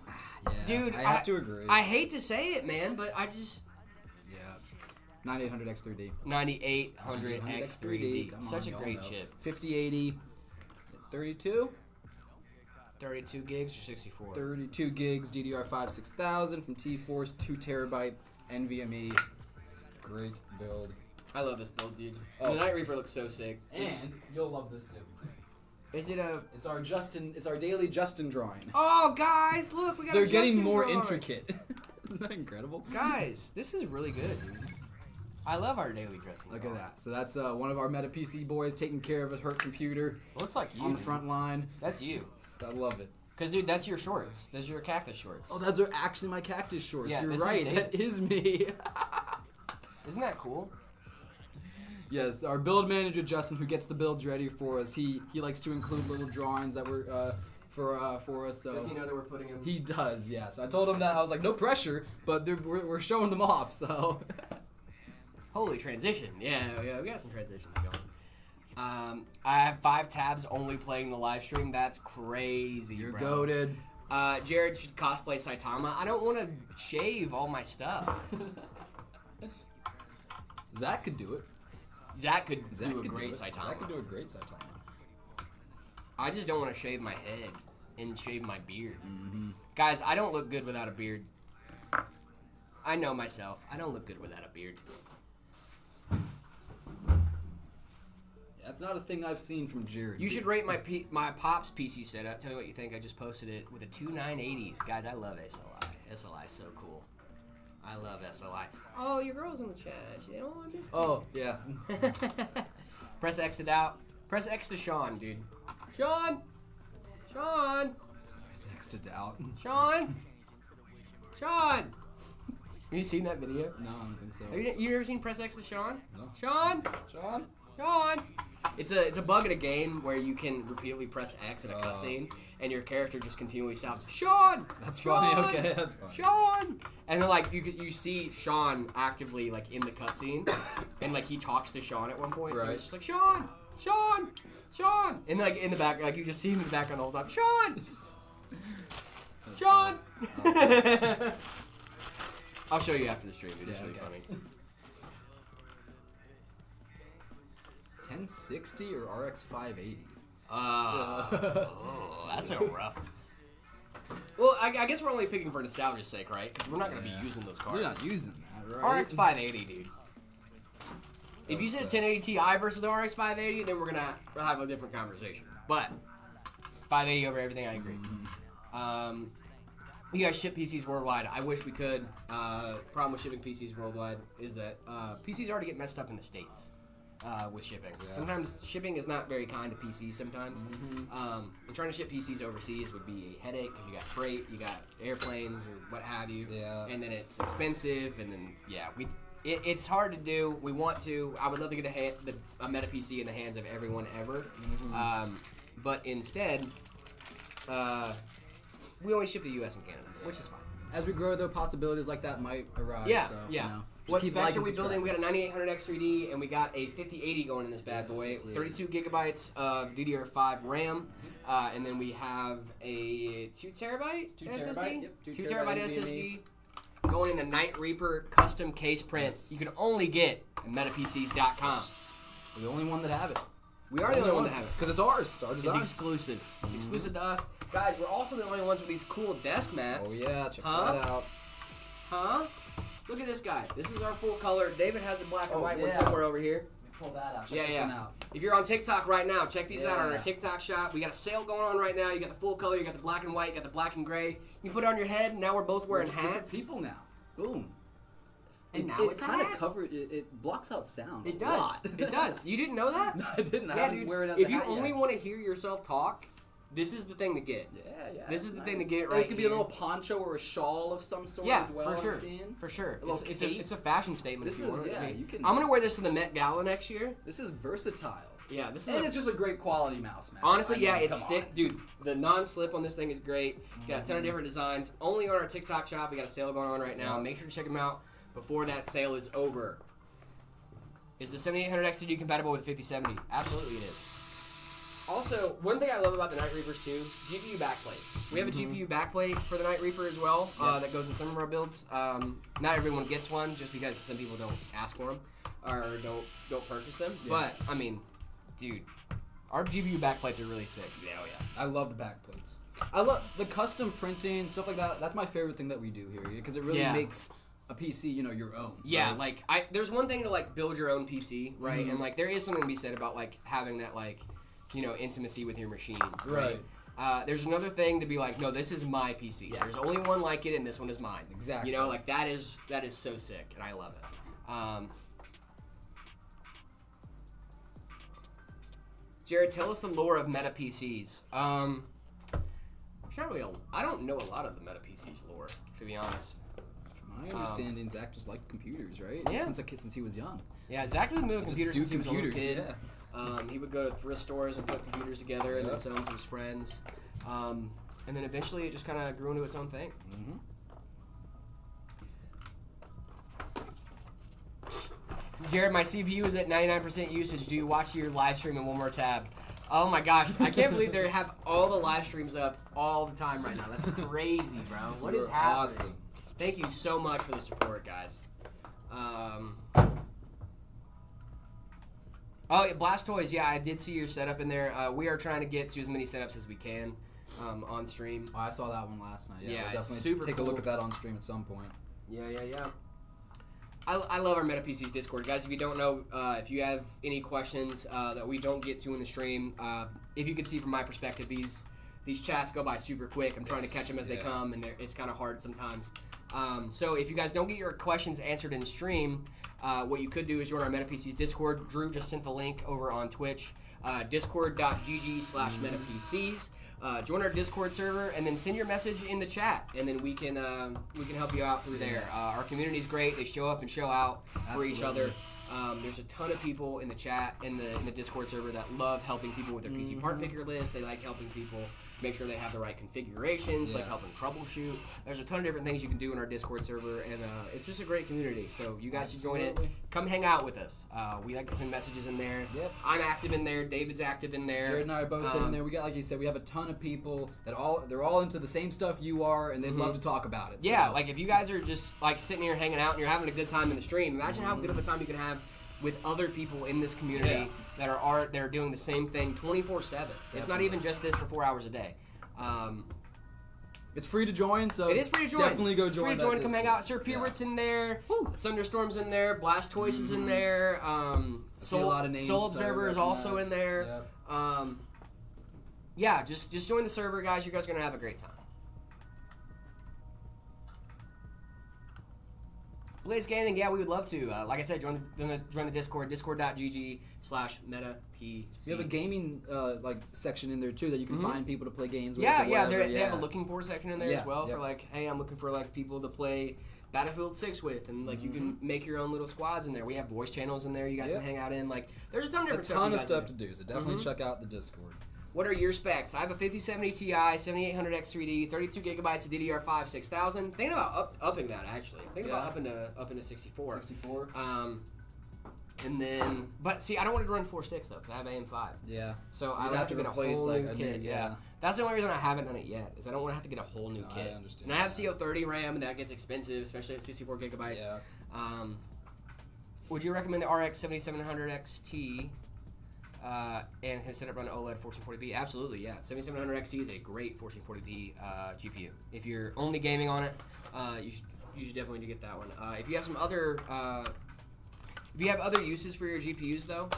Yeah, dude, I have to agree. I hate to say it, man, but I just... Yeah. 9800X3D. 9800X3D. Such a great chip. 5080. 32? 32 gigs or 64? 32 gigs, DDR5 6000 from T-Force, 2 terabyte NVMe. Great build. I love this build, dude. The Night Reaper looks so sick. And you'll love this too. Is it a... It's our daily Justin drawing. Oh, guys, look, we got They're a Justin getting more drawing. intricate. Isn't that incredible? Guys, this is really good, dude. I love our daily dressing. Look at that. So that's one of our Meta PC boys taking care of his hurt computer. Looks like you. On the front line. That's you. I love it. Because, dude, that's your shorts. Those are your cactus shorts. Oh, those are actually my cactus shorts. Yeah, you're right. That is me. Isn't that cool? Yes, our build manager Justin, who gets the builds ready for us, he likes to include little drawings that were for us. So does he know that we're putting him? He does. Yes, I told him that. I was like, no pressure, but we're showing them off. So. Holy transition! Yeah, we got some transitions going. I have 5 tabs only playing the live stream. That's crazy. You're bro. goated. Jared should cosplay Saitama. I don't want to shave all my stuff. Zach could do it. Zach could do a great Saitama. Zach could do a great Saitama. I just don't want to shave my head and shave my beard. Mm-hmm. Guys, I don't look good without a beard. I know myself. I don't look good without a beard. That's not a thing I've seen from Jared. You should rate my Pop's PC setup. Tell me what you think. I just posted it with a 2980s. Guys, I love SLI. SLI is so cool. I love SLI. Oh, your girl's in the chat. Oh, I missed it. Oh, yeah. Press exit out. Press X to Sean, dude. Sean. Sean. Press X to doubt. Sean. Sean. Have you seen that video? No, I don't think so. Have you ever seen Press X to Sean? No. Sean. Sean. Sean. It's a bug in a game where you can repeatedly press X in a cutscene, and your character just continually shouts, Sean! That's Sean! funny, okay, that's funny. Sean! And then, like, you see Sean actively, like, in the cutscene, and, like, he talks to Sean at one point, so it's just like, Sean! Sean! Sean! And, like, in the back, like, you just see him in the background the whole time, Sean! Sean! I'll show you after the stream, dude. It's really funny. 1060 or RX 580? That's a rough. Well, I guess we're only picking for nostalgia's sake, right? Because we're not going to be using those cards. You're not using that, right? RX 580, dude. If you said a 1080 Ti versus the RX 580, then we're going to have a different conversation. But 580 over everything, I agree. You guys ship PCs worldwide. I wish we could. Problem with shipping PCs worldwide is that PCs already get messed up in the States. With shipping. Yeah. Sometimes shipping is not very kind to PCs sometimes. And trying to ship PCs overseas would be a headache because you got freight, you got airplanes or what have you. Yeah. And then it's expensive and then, it's hard to do. We want to. I would love to get a Meta PC in the hands of everyone ever. But instead, we only ship to US and Canada, which is fine. As we grow, though, possibilities like that might arise. Yeah, so, yeah. You know, what specs are we building? We got a 9800X 3D, and we got a 5080 going in this bad boy. 32 gigabytes of DDR5 RAM, and then we have a 2 terabyte SSD. Yep, 2 terabyte SSD going in the Night Reaper custom case print. Yes. You can only get at MetaPCs.com. We're the only one that have it. We are the only one that have it because it's ours. It's our design. It's exclusive. It's exclusive to us, guys. We're also the only ones with these cool desk mats. Oh yeah, check that out. Huh? Look at this guy. This is our full color. David has a black and white one somewhere over here. Pull that out. Check this one out. If you're on TikTok right now, check these out on our TikTok shop. We got a sale going on right now. You got the full color, you got the black and white, you got the black and gray. You can put it on your head. Now we're both wearing hats. Different people now. Boom. And now it kind of covers. It blocks out sound. It does. It does. You didn't know that? No, I didn't. Yeah, dude. If you only want to hear yourself talk, this is the thing to get. Yeah. This is the thing to get right. It could be a little poncho or a shawl of some sort as well. For sure. I'm seeing. For sure. It's a fashion statement. This is you can. I'm gonna wear this to the Met Gala next year. This is versatile. Yeah, this is and it's just a great quality mouse, man. Honestly, it's stick, dude. The non-slip on this thing is great. You got a ton of different designs. Only on our TikTok shop. We got a sale going on right now. Make sure to check them out before that sale is over. Is the 7800X 3D compatible with 5070? Absolutely, it is. Also, one thing I love about the Night Reapers too, GPU backplates. We have a GPU backplate for the Night Reaper as well that goes in some of our builds. Not everyone gets one just because some people don't ask for them or don't purchase them. But I mean, dude, our GPU backplates are really sick. Yeah. I love the backplates. I love the custom printing, stuff like that. That's my favorite thing that we do here because it really makes a PC, your own. Yeah, right? Like there's one thing to like build your own PC, right? And like there is something to be said about like having that like intimacy with your machine, right? There's another thing to be like, no, this is my PC. Yeah. There's only one like it, and this one is mine. Exactly. Like that is so sick, and I love it. Jared, tell us the lore of Meta PCs. I don't know a lot of the Meta PCs lore, to be honest. From my understanding, Zach just liked computers, right? Yeah. Since he was young. Yeah, Zach was moving computers since he was a little kid. Yeah. He would go to thrift stores and put computers together and then sell them to his friends. And then eventually it just kind of grew into its own thing. Jared, my CPU is at 99% usage. Do you watch your live stream in one more tab? Oh my gosh, I can't believe they have all the live streams up all the time right now. That's crazy, bro. What is happening? Awesome. Thank you so much for the support, guys. Oh, Blastoise, yeah, I did see your setup in there. We are trying to get to as many setups as we can on stream. Oh, I saw that one last night. Yeah, we'll definitely take a look at that on stream at some point. Yeah. I love our Meta PCs Discord. Guys, if you don't know, if you have any questions that we don't get to in the stream, if you can see from my perspective, these chats go by super quick. I'm trying to catch them as they come, and it's kind of hard sometimes. So if you guys don't get your questions answered in stream, What you could do is join our MetaPCs Discord. Drew just sent the link over on Twitch, discord.gg/MetaPCs. Join our Discord server and then send your message in the chat, and then we can help you out through there. Our community's great. They show up and show out for each other. There's a ton of people in the chat in the Discord server that love helping people with their PC part picker list. They like helping people make sure they have the right configurations, like helping troubleshoot. There's a ton of different things you can do in our Discord server, and it's just a great community. So you guys should join it. Come hang out with us. We like to send messages in there. Yep. I'm active in there. David's active in there. Jared and I are both in there. We got, like you said, we have a ton of people that they're all into the same stuff you are, and they'd love to talk about it. Yeah, so. Like if you guys are just like sitting here hanging out and you're having a good time in the stream, imagine how good of a time you can have with other people in this community that are doing the same thing 24/7. It's not even just this for 4 hours a day. It's free to join, so it is free to join. Definitely go join. Free to join. Come hang out. Sir Pewrit's in there. Thunderstorm's in there. Blastoise is in there. Soul Observer is also in there. Yep. Just join the server, guys. You guys are gonna have a great time. Blaze Gaming, yeah, we would love to. Like I said, join the Discord, discord.gg/MetaPCs. We have a gaming section in there too that you can find people to play games with. They have a looking for section in there as well for like, hey, I'm looking for like people to play Battlefield 6 with, and like you can make your own little squads in there. We have voice channels in there you guys can hang out in. Like, there's a ton of different stuff to do. So definitely check out the Discord. What are your specs? I have a 5070 Ti, 7800X 3D, 32 gigabytes of DDR5 6000. Thinking about upping that actually. Thinking about up into 64. 64. And then, but see, I don't want to run 4 sticks though, because I have AM5. Yeah. So I would have to get a whole new kit. Yeah. That's the only reason I haven't done it yet, is I don't want to have to get a whole new kit. I understand. And I have CO30 RAM, and that gets expensive, especially at 64 gigabytes. Yeah. Would you recommend the RX 7700 XT? And can set up run OLED 1440p? Absolutely, yeah. 7700 XT is a great 1440p GPU. If you're only gaming on it, you should definitely get that one. If you have some other, if you have other uses for your GPUs though,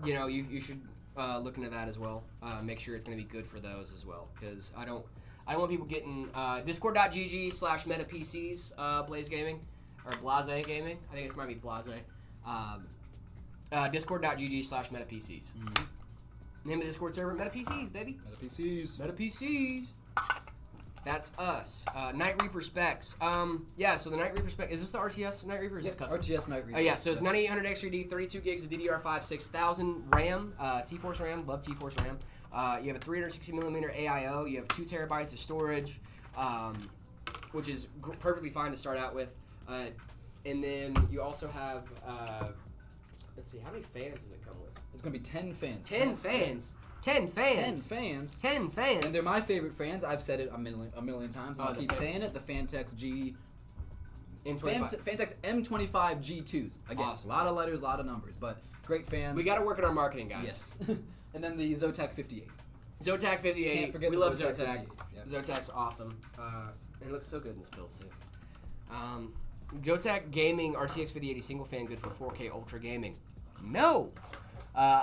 you should look into that as well. Make sure it's going to be good for those as well, because I don't want people getting discord.gg/MetaPCs Blaze Gaming or Blase Gaming. I think it might be Blase. Discord.gg/MetaPCs. Name of the Discord server, MetaPCs, baby. MetaPCs. That's us. Night Reaper specs. So the Night Reaper spec, is this the RTS Night Reaper or is this custom? RTS Night Reaper. Oh yeah, so it's 9800X 3D, 32 gigs of DDR5, 6000 RAM, T-Force RAM, love T-Force RAM. You have a 360mm AIO, you have 2 terabytes of storage, which is perfectly fine to start out with. And then you also have, let's see, how many fans does it come with? It's going to be 10 fans. 10 fans. 10 fans. And they're my favorite fans. I've said it a million times. And I'll keep saying it. The Fantex Fantex M25 G2s. Again, awesome. A lot of letters, a lot of numbers, but great fans. We got to work on our marketing, guys. Yes. And then the Zotac 58. Zotac 58. Can't forget we love Zotac. Yep. Zotac's awesome. It looks so good in this build too. Zotac Gaming RTX 5080 single fan, good for 4K ultra gaming. No. The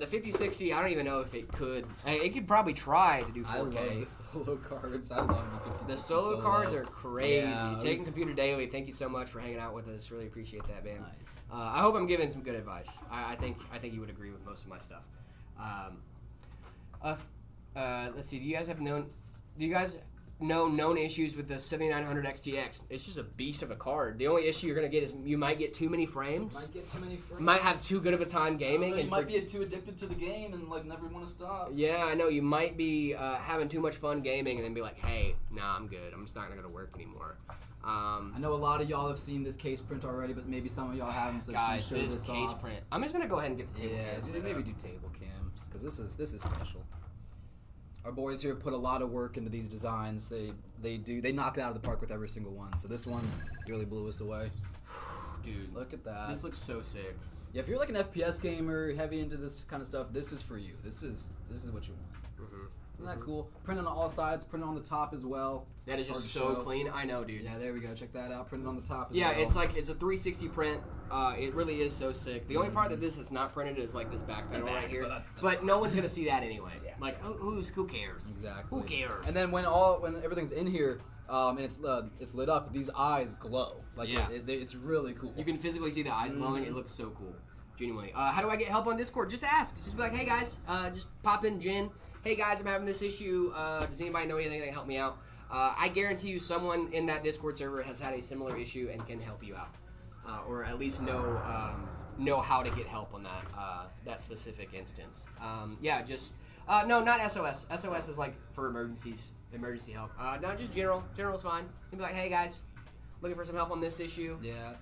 5060, I don't even know if it could. It could probably try to do 4K. I love the solo cards. I love the 5060. The solo cards are crazy. Yeah. Taking Computer Daily, thank you so much for hanging out with us. Really appreciate that, man. Nice. I hope I'm giving some good advice. I think you would agree with most of my stuff. Let's see. Do you guys know known issues with the 7900 XTX? It's just a beast of a card. The only issue you're going to get is you might get too many frames. Might have too good of a time gaming. You might be too addicted to the game and never want to stop. Yeah, I know. You might be having too much fun gaming and then be like, hey, nah, I'm good. I'm just not going to go to work anymore. I know a lot of y'all have seen this case print already, but maybe some of y'all haven't. So guys, this case print. I'm just going to go ahead and get the table cams. Yeah, maybe do table cams because this is special. Our boys here put a lot of work into these designs. They knock it out of the park with every single one. So this one really blew us away. Dude, look at that. This looks so sick. Yeah, if you're like an FPS gamer, heavy into this kind of stuff, this is for you. This is what you want. Isn't that cool? Print on all sides, print on the top as well. That is just so clean. I know, dude. Yeah, there we go. Check that out. Print it on the top as well. Yeah, it's a 360 print. It really is so sick. The only part that this is not printed is like this back panel right here. But no one's gonna see that anyway. Yeah. Like who cares? Exactly. Who cares? And then when everything's in here, and it's lit up. These eyes glow. Like it's really cool. You can physically see the eyes glowing. It looks so cool. Genuinely. How do I get help on Discord? Just ask. Just be like, hey guys, just pop in Jin. Hey guys, I'm having this issue. Does anybody know anything that can help me out? I guarantee you someone in that Discord server has had a similar issue and can help you out. Or at least know how to get help on that specific instance. No, not SOS. SOS is like for emergency help. No, just general. General's fine. You'd be like, hey guys, looking for some help on this issue. Yeah.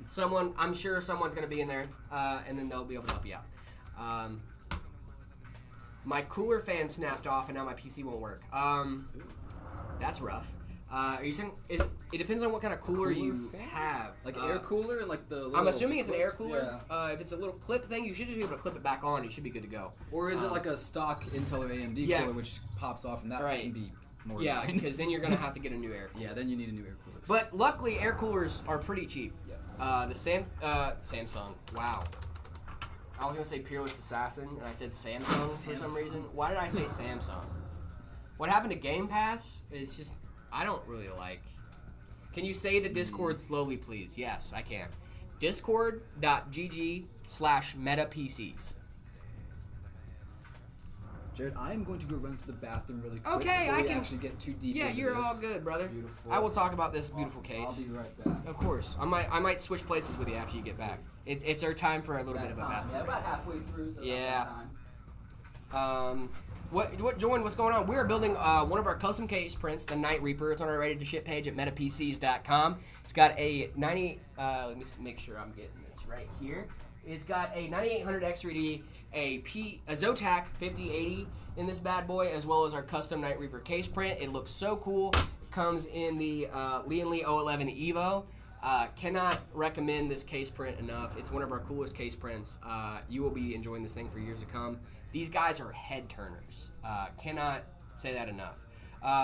I'm sure someone's gonna be in there, and then they'll be able to help you out. My cooler fan snapped off, and now my PC won't work. That's rough. Are you saying it depends on what kind of cooler you have? Like an air cooler and like the. I'm assuming it's an air cooler. Yeah. If it's a little clip thing, you should just be able to clip it back on. You should be good to go. Or is it like a stock Intel or AMD cooler which pops off and that can be more. Yeah, because then you're gonna have to get a new air cooler. Yeah, then you need a new air cooler. But luckily, air coolers are pretty cheap. Yes. The Samsung. Wow. I was gonna say Peerless Assassin, and I said Samsung for some reason. Why did I say Samsung? What happened to Game Pass? It's just I don't really like. Can you say the Discord slowly, please? Yes, I can. Discord.gg/metapcs. Jared, I am going to go run to the bathroom really quick. Okay, before I we can actually get too deep. Yeah, into you're this. all good, brother. Beautiful. I will talk about this beautiful case. I'll be right back. Of course, I might switch places with you after you get back. It's our time for a little bit of a bathroom. Yeah, about halfway through. So Yeah. Time. What's going on? We are building one of our custom case prints, the Night Reaper. It's on our ready to ship page at metapcs.com. It's got a 90. Let me make sure I'm getting this right here. It's got a 9800 X3D, a Zotac 5080 in this bad boy, as well as our custom Night Reaper case print. It looks so cool. It comes in the Lee & 011 Evo. Cannot recommend this case print enough. It's one of our coolest case prints. You will be enjoying this thing for years to come. These guys are head turners. Cannot say that enough.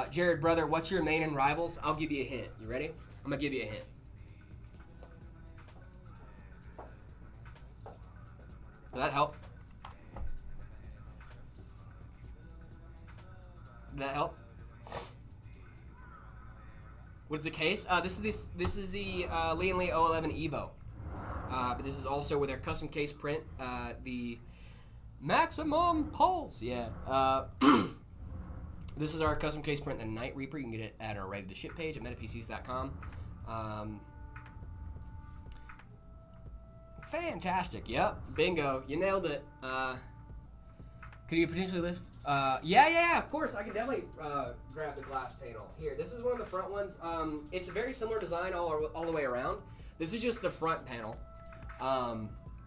Jared, brother, what's your main and rivals? I'll give you a hint. You ready? I'm going to give you a hint. Did that help? Did that help? What is the case? This is the Lee & Lee 011 Evo. But this is also with our custom case print, the Maximum Pulse. Yeah. This is our custom case print, the Night Reaper. You can get it at our ready to ship page at metapcs.com. Fantastic. Yep. Bingo. You nailed it. Could you potentially lift? Yeah, of course. I can definitely grab the glass panel. Here, this is one of the front ones. It's a very similar design all the way around. This is just the front panel.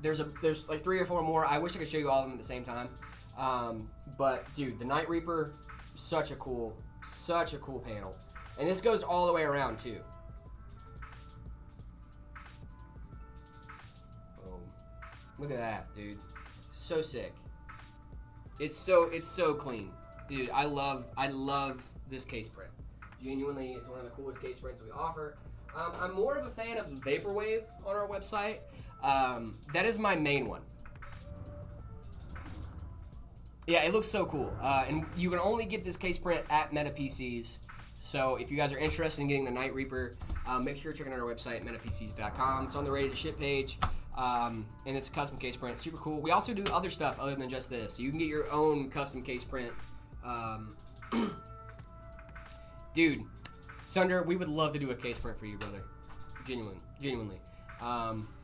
There's like 3 or 4 more. I wish I could show you all of them at the same time. But dude, the Night Reaper, such a cool panel. And this goes all the way around too. Boom. Look at that, dude. So sick. It's so clean. Dude, I love this case print. Genuinely, it's one of the coolest case prints we offer. I'm more of a fan of Vaporwave on our website. That is my main one. Yeah, it looks so cool. And you can only get this case print at MetaPCs. So if you guys are interested in getting the Night Reaper, make sure you're checking out our website, metapcs.com. It's on the ready to ship page. And it's a custom case print. Super cool. We also do other stuff other than just this. So you can get your own custom case print. Dude, Sunder, we would love to do a case print for you, brother. Genuinely.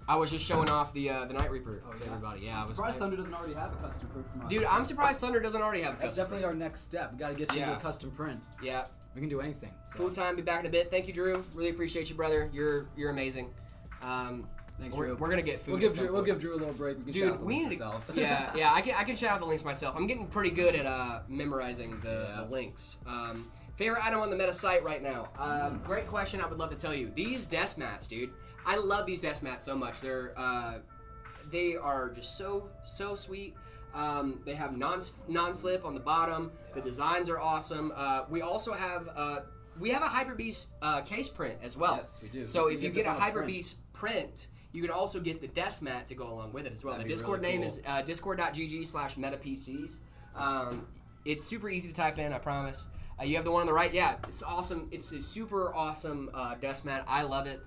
I was just showing off the Night Reaper to everybody. Yeah, I'm surprised Thunder doesn't already have a custom print from us. Dude, I'm surprised Thunder doesn't already have a custom That's definitely our next step. We got to get you a custom print. Yeah. We can do anything. So. Full time, be back in a bit. Thank you, Drew. Really appreciate you, brother. You're amazing. Thanks, Drew. We're gonna get food. We'll give Drew a little break. We can shout out the links ourselves. Yeah. I can shout out the links myself. I'm getting pretty good at memorizing the links. Favorite item on the Meta site right now? Great question. I would love to tell you. These desk mats, dude. I love these desk mats so much. They are just so sweet. They have non-slip on the bottom. The designs are awesome. We also have a Hyper Beast case print as well. Yes, we do. So if you get a Hyper Beast print, you can also get the desk mat to go along with it as well. The Discord name is discord.gg/metapcs. It's super easy to type in, I promise. You have the one on the right. Yeah, it's awesome. It's a super awesome desk mat. I love it.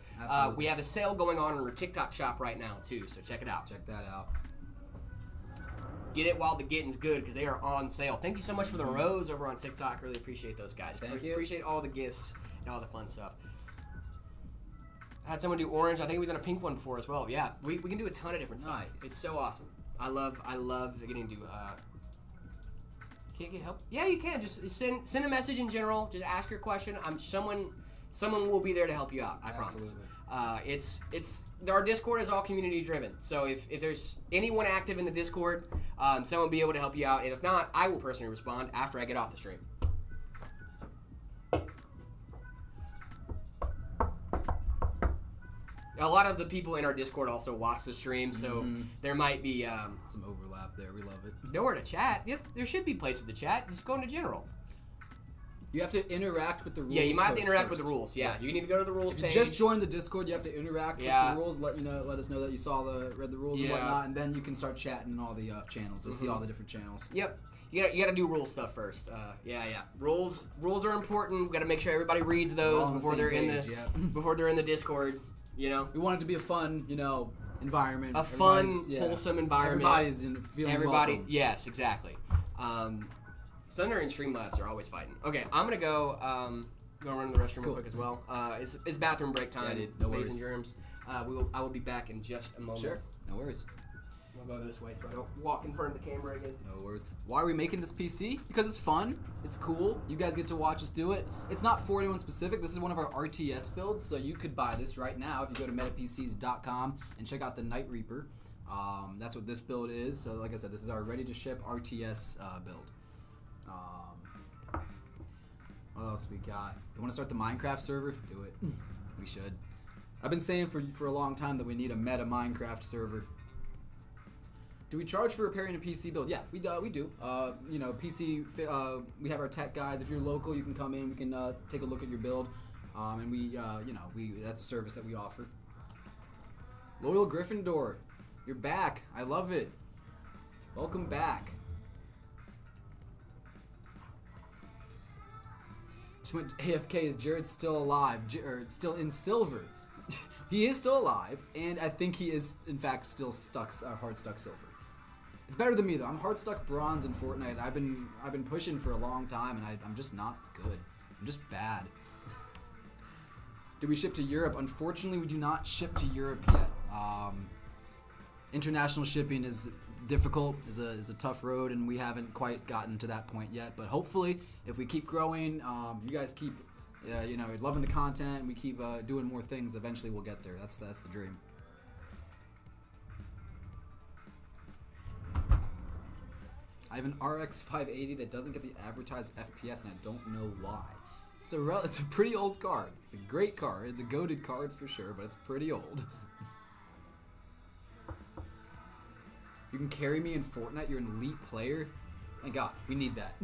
We have a sale going on our TikTok shop right now, too, so check it out. Check that out. Get it while the getting's good because they are on sale. Thank you so much for the rose over on TikTok. Really appreciate those guys. Thank you. Appreciate all the gifts and all the fun stuff. I had someone do orange. I think we've done a pink one before as well. Yeah, we can do a ton of different stuff. Nice. It's so awesome. I love getting to can't get help? Yeah, you can. Just send a message in general. Just ask your question. Someone will be there to help you out. I promise. It's our Discord is all community driven. So if there's anyone active in the Discord, someone will be able to help you out. And if not, I will personally respond after I get off the stream. A lot of the people in our Discord also watch the stream, so there might be some overlap there. We love it. Nowhere to chat. Yep, there should be places to chat. Just go into general. You have to interact with the rules. Yeah, you might have to interact with the rules. Yeah, you need to go to the rules page. Just join the Discord. You have to interact with the rules. Let us know that you read the rules and whatnot, and then you can start chatting in all the channels. You'll see all the different channels. Yep. You got to do rule stuff first. Yeah. Rules are important. We got to make sure everybody reads those before they're in the Discord. You know, we want it to be a fun, environment. A fun, wholesome environment. Everybody's feeling welcome. Yes, exactly. Thunder and Streamlabs are always fighting. Okay, I'm gonna go run to the restroom real quick as well. It's bathroom break time. Yeah, no worries. Maze and germs. I will be back in just a moment. Sure, no worries. We'll go this way so I don't walk in front of the camera again. No worries. Why are we making this PC? Because it's fun. It's cool. You guys get to watch us do it. It's not for anyone specific. This is one of our RTS builds, so you could buy this right now if you go to metapcs.com and check out the Night Reaper. That's what this build is. So like I said, this is our ready-to-ship RTS build. What else we got? You want to start the Minecraft server? Do it. We should. I've been saying for a long time that we need a meta Minecraft server. Do we charge for repairing a PC build? Yeah, we do. PC. We have our tech guys. If you're local, you can come in. We can take a look at your build, and that's a service that we offer. Loyal Gryffindor, you're back. I love it. Welcome back. Just went AFK. Is Jared still alive? Or still in silver? He is still alive, and I think he is, in fact, still hard stuck silver. It's better than me though. I'm hard stuck bronze in Fortnite. I've been pushing for a long time, and I'm just not good. I'm just bad. Do we ship to Europe? Unfortunately, we do not ship to Europe yet. International shipping is difficult. is a tough road, and we haven't quite gotten to that point yet. But hopefully, if we keep growing, you guys keep loving the content, and we keep doing more things. Eventually, we'll get there. That's the dream. I have an RX 580 that doesn't get the advertised FPS, and I don't know why. It's a pretty old card. It's a great card. It's a goated card for sure, but it's pretty old. You can carry me in Fortnite. You're an elite player. My God, we need that.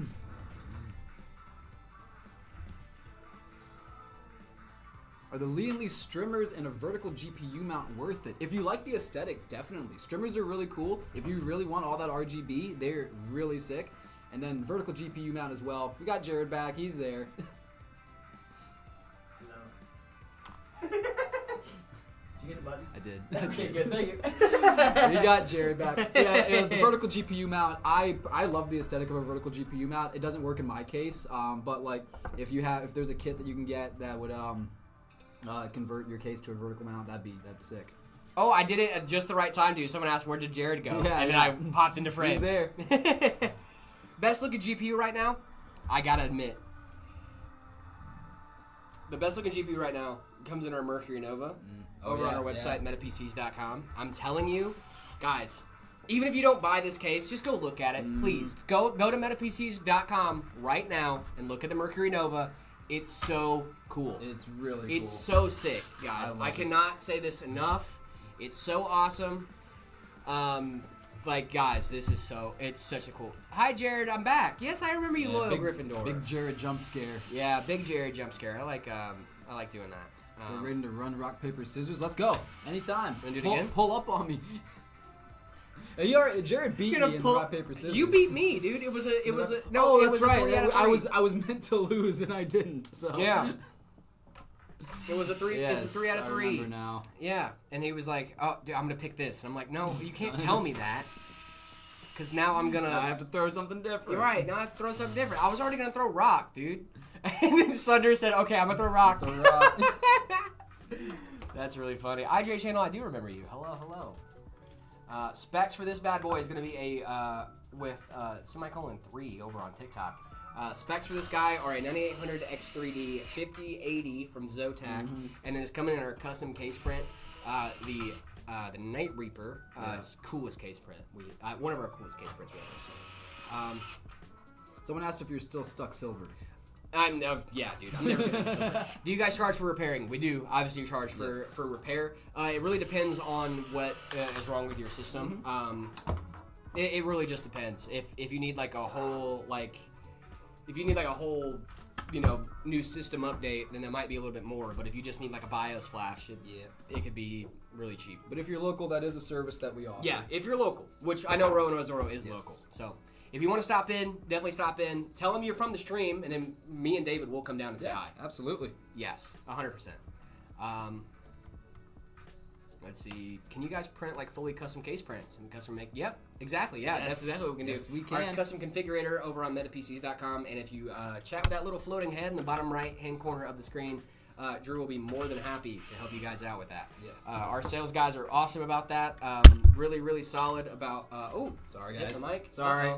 Are the Lee & Lee strimmers and a vertical GPU mount worth it? If you like the aesthetic, definitely. Strimmers are really cool. If you really want all that RGB, they're really sick. And then vertical GPU mount as well. We got Jared back. He's there. No. Did you get the button? I did. Okay, good. Thank you. We got Jared back. Yeah, the vertical GPU mount. I love the aesthetic of a vertical GPU mount. It doesn't work in my case, but like if there's a kit that you can get that would convert your case to a vertical mount, that's sick. Oh, I did it at just the right time, dude. Someone asked, where did Jared go? Yeah, and then I popped into frame. He's there. Best looking GPU right now, I gotta admit. The best looking GPU right now comes in our Mercury Nova over on our website, metapcs.com. I'm telling you, guys, even if you don't buy this case, just go look at it, please. Go to metapcs.com right now and look at the Mercury Nova. It's so cool. It's really cool. It's so sick, guys. I cannot say this enough. It's so awesome. Guys, it's such a cool. Hi, Jared, I'm back. Yes, I remember you, Loyal Gryffindor. Big Jared jump scare. Yeah, big Jared jump scare. I like doing that. Still ready to run rock, paper, scissors? Let's go. Anytime. Want to do it again? Pull up on me. Jared beat me in the rock paper scissors. You beat me, dude. It was a no. It That's was a right. 3 out of 3. I was meant to lose and I didn't. So yeah. It was a 3. Yes, it's a 3 out of 3. I remember now. Yeah, and he was like, "Oh, dude, I'm gonna pick this," and I'm like, "No, you can't tell me that, because now I'm gonna. I have to throw something different." You're right. Now I have to throw something different. I was already gonna throw rock, dude. And then Sunder said, "Okay, I'm gonna throw rock." That's really funny. IJ Channel, I do remember you. Hello. Specs for this bad boy is gonna be a with semicolon 3 over on TikTok. Specs for this guy are a 9800 X3D 5080 from Zotac, and then it's coming in our custom case print. The Night Reaper, it's coolest case print. One of our coolest case prints we ever seen. Someone asked if you're still stuck silver. Yeah, dude. I'm never gonna. Do you guys charge for repairing? We do. Obviously, you charge for repair. It really depends on what is wrong with your system. It really just depends. If you need like a whole new system update, then it might be a little bit more. But if you just need like a BIOS flash, it could be really cheap. But if you're local, that is a service that we offer. Yeah, if you're local, which I know Rowan Zoro is local. So if you want to stop in, definitely stop in. Tell them you're from the stream, and then me and David will come down and say hi. Absolutely. Yes, 100%. Let's see. Can you guys print like fully custom case prints and custom make? Yep, exactly. Yeah, that's exactly what we can do. Yes, we can. Our custom configurator over on metapcs.com, and if you chat with that little floating head in the bottom right hand corner of the screen, Drew will be more than happy to help you guys out with that. Yes. Our sales guys are awesome about that. Really, really solid about. Sorry guys. The mic. Sorry.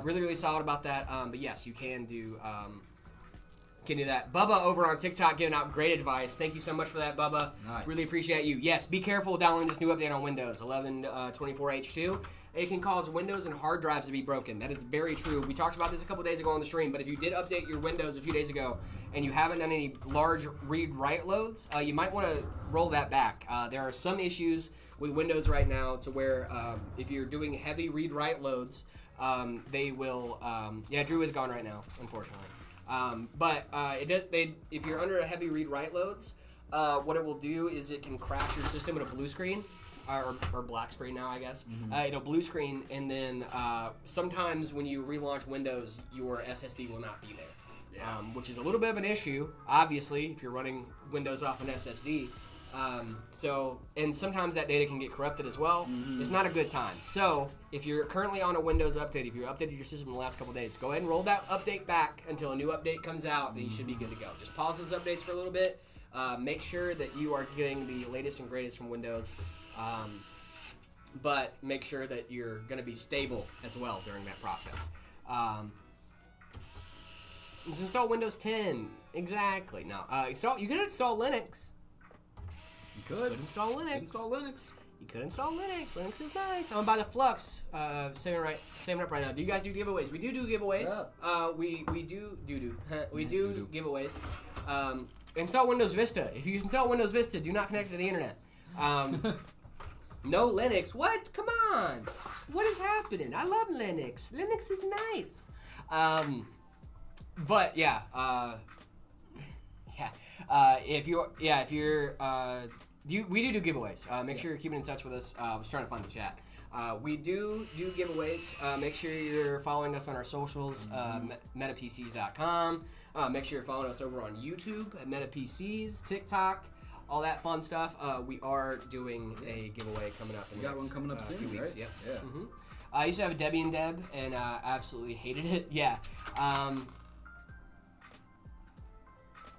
Really, really solid about that. But yes, you can do. Can do that. Bubba over on TikTok giving out great advice. Thank you so much for that, Bubba. Nice. Really appreciate you. Yes, be careful downloading this new update on Windows 11.24H2. It can cause Windows and hard drives to be broken. That is very true. We talked about this a couple days ago on the stream, but if you did update your Windows a few days ago and you haven't done any large read-write loads, you might want to roll that back. There are some issues with Windows right now to where if you're doing heavy read-write loads, they will... Drew is gone right now, unfortunately. If you're under a heavy read-write loads, what it will do is it can crash your system with a blue screen, or black screen now, I guess. It'll blue screen, and then sometimes when you relaunch Windows, your SSD will not be there, which is a little bit of an issue, obviously, if you're running Windows off an SSD. And sometimes that data can get corrupted as well. It's not a good time. So, if you're currently on a Windows update, if you updated your system in the last couple days, go ahead and roll that update back until a new update comes out, then you should be good to go. Just pause those updates for a little bit. Make sure that you are getting the latest and greatest from Windows. But make sure that you're going to be stable as well during that process. Let's install Windows 10. Exactly. No. You can install Linux. You could install Linux. You could install Linux. Linux is nice. I'm by the Flux. Saving up right now. Do you guys do giveaways? We do giveaways. Yeah. We do giveaways. Install Windows Vista. If you install Windows Vista, do not connect to the internet. No Linux. What? Come on. What is happening? I love Linux. Linux is nice. We do giveaways. Make sure you're keeping in touch with us. I was trying to find the chat. We do giveaways. Make sure you're following us on our socials, metapcs.com. Make sure you're following us over on YouTube at MetaPCs, TikTok, all that fun stuff. We are doing a giveaway coming up. We got one coming up soon, few weeks. right? Yep. Yeah. Mm-hmm. I used to have a Debbie and Deb, and absolutely hated it. Yeah.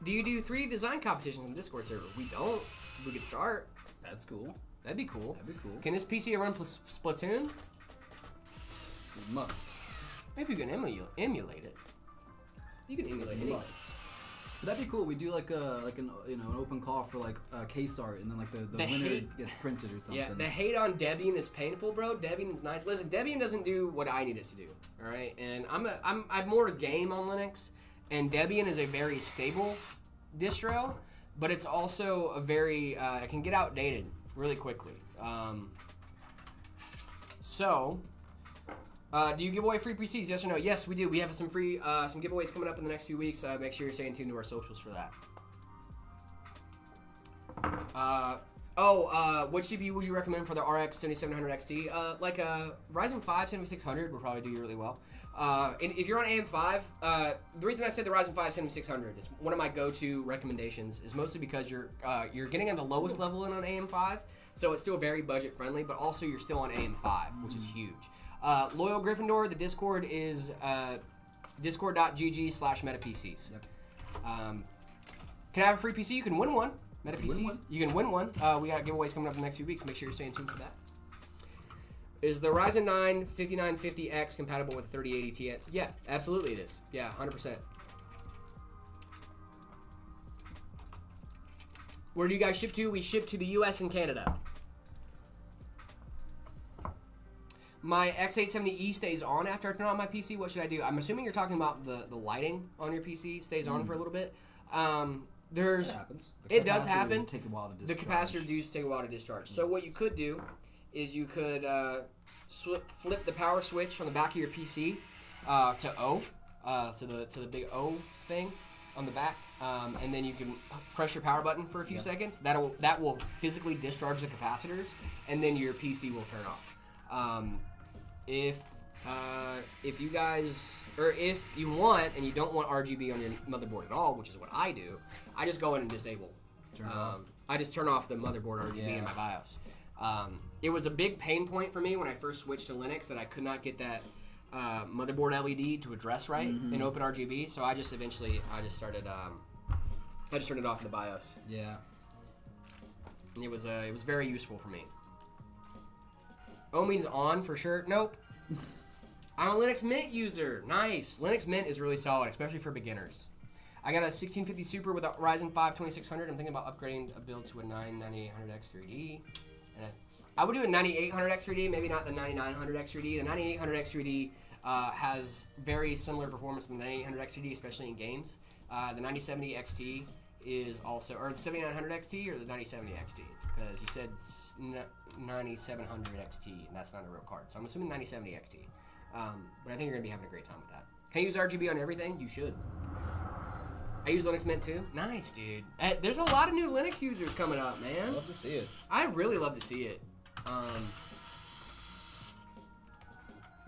Do you do 3D design competitions on the Discord server? We don't. We could start. That's cool. That'd be cool. Can this PC run Splatoon? It must. Maybe you can emulate it. You can emulate it. But that'd be cool. We do like an open call for like case art, and then like the winner gets printed or something. Yeah, the hate on Debian is painful, bro. Debian is nice. Listen, Debian doesn't do what I need it to do. All right, and I'm more a game on Linux, and Debian is a very stable distro, but it's also a very it can get outdated really quickly. Do you give away free PCs? Yes or no? Yes, we do. We have some free some giveaways coming up in the next few weeks. Make sure you're staying tuned to our socials for that. What CPU would you recommend for the RX 7700 XT? Like a Ryzen 5 7600 would probably do you really well. And if you're on AM5, the reason I said the Ryzen 5 7600 is one of my go-to recommendations is mostly because you're getting at the lowest level in on AM5, so it's still very budget friendly, but also you're still on AM5, which is huge. Loyal Gryffindor, the Discord is discord.gg/metapcs. Yep. Can I have a free PC? You can win one. Meta PCs. You can win one. We got giveaways coming up in the next few weeks. Make sure you're staying tuned for that. Is the Ryzen 9 5950X compatible with the 3080 Ti? Yeah, absolutely it is. Yeah, 100%. Where do you guys ship to? We ship to the US and Canada. My X870E stays on after I turn on my PC. What should I do? I'm assuming you're talking about the lighting on your PC stays on for a little bit. It does happen. Take a while to discharge. The capacitor does take a while to discharge. Yes. So what you could do is you could flip the power switch on the back of your PC to O, to the big O thing on the back, and then you can press your power button for a few seconds. That will physically discharge the capacitors, and then your PC will turn off. If you guys, or if you want and you don't want RGB on your motherboard at all, which is what I do, I just go in and disable. Turn it off. I just turn off the motherboard RGB in my BIOS. It was a big pain point for me when I first switched to Linux that I could not get that motherboard LED to address right in OpenRGB. So I just turned it off in the BIOS. Yeah. And it was very useful for me. O means on for sure. Nope. I'm a Linux Mint user. Nice. Linux Mint is really solid, especially for beginners. I got a 1650 Super with a Ryzen 5 2600. I'm thinking about upgrading a build to a 9800X3D. And I would do a 9800X3D, maybe not the 9900X3D. The 9800X3D has very similar performance to the 9800X3D, especially in games. The 9070 XT is also, or the 7900 XT or the 9070 XT, because you said 9700 XT, and that's not a real card. So I'm assuming 9070 XT. But I think you're going to be having a great time with that. Can I use RGB on everything? You should. I use Linux Mint too. Nice, dude. There's a lot of new Linux users coming up, man. Love to see it. I really love to see it.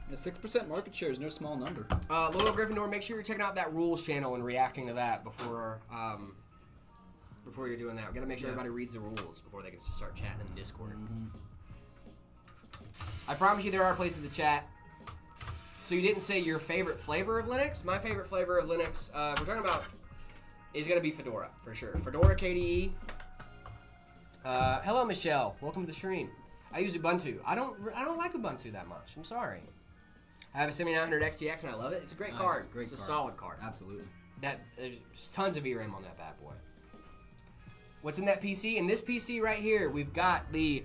The 6% market share is no small number. Loyal Gryffindor, make sure you're checking out that rules channel and reacting to that before you're doing that. We gotta make sure everybody reads the rules before they can start chatting in the Discord. I promise you there are places to chat. So you didn't say your favorite flavor of Linux? My favorite flavor of Linux, we're talking about, is gonna be Fedora for sure. Fedora KDE. Hello Michelle, welcome to the stream. I use Ubuntu. I don't like Ubuntu that much. I'm sorry. I have a 7900 XTX and I love it. It's a great card. It's a solid card. Absolutely. There's tons of VRAM on that bad boy. What's in that PC? In this PC right here, we've got the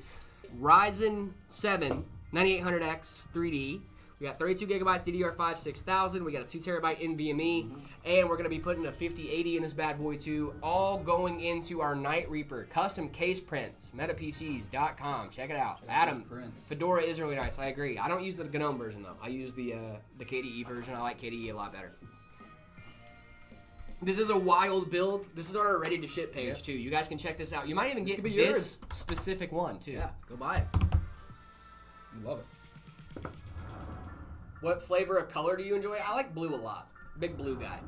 Ryzen 7 9800X 3D. We got 32 gigabytes DDR5 6000. We got a 2 terabyte NVMe, and we're gonna be putting a 5080 in this bad boy too. All going into our Night Reaper custom case prints. MetaPCs.com. Check it out. Adam, Fedora is really nice. I agree. I don't use the GNOME version though. I use the KDE version. I like KDE a lot better. This is a wild build. This is on our ready to ship page too. You guys can check this out. You might even get this specific one too. Yeah, go buy it. You love it. What flavor of color do you enjoy? I like blue a lot. Big blue guy.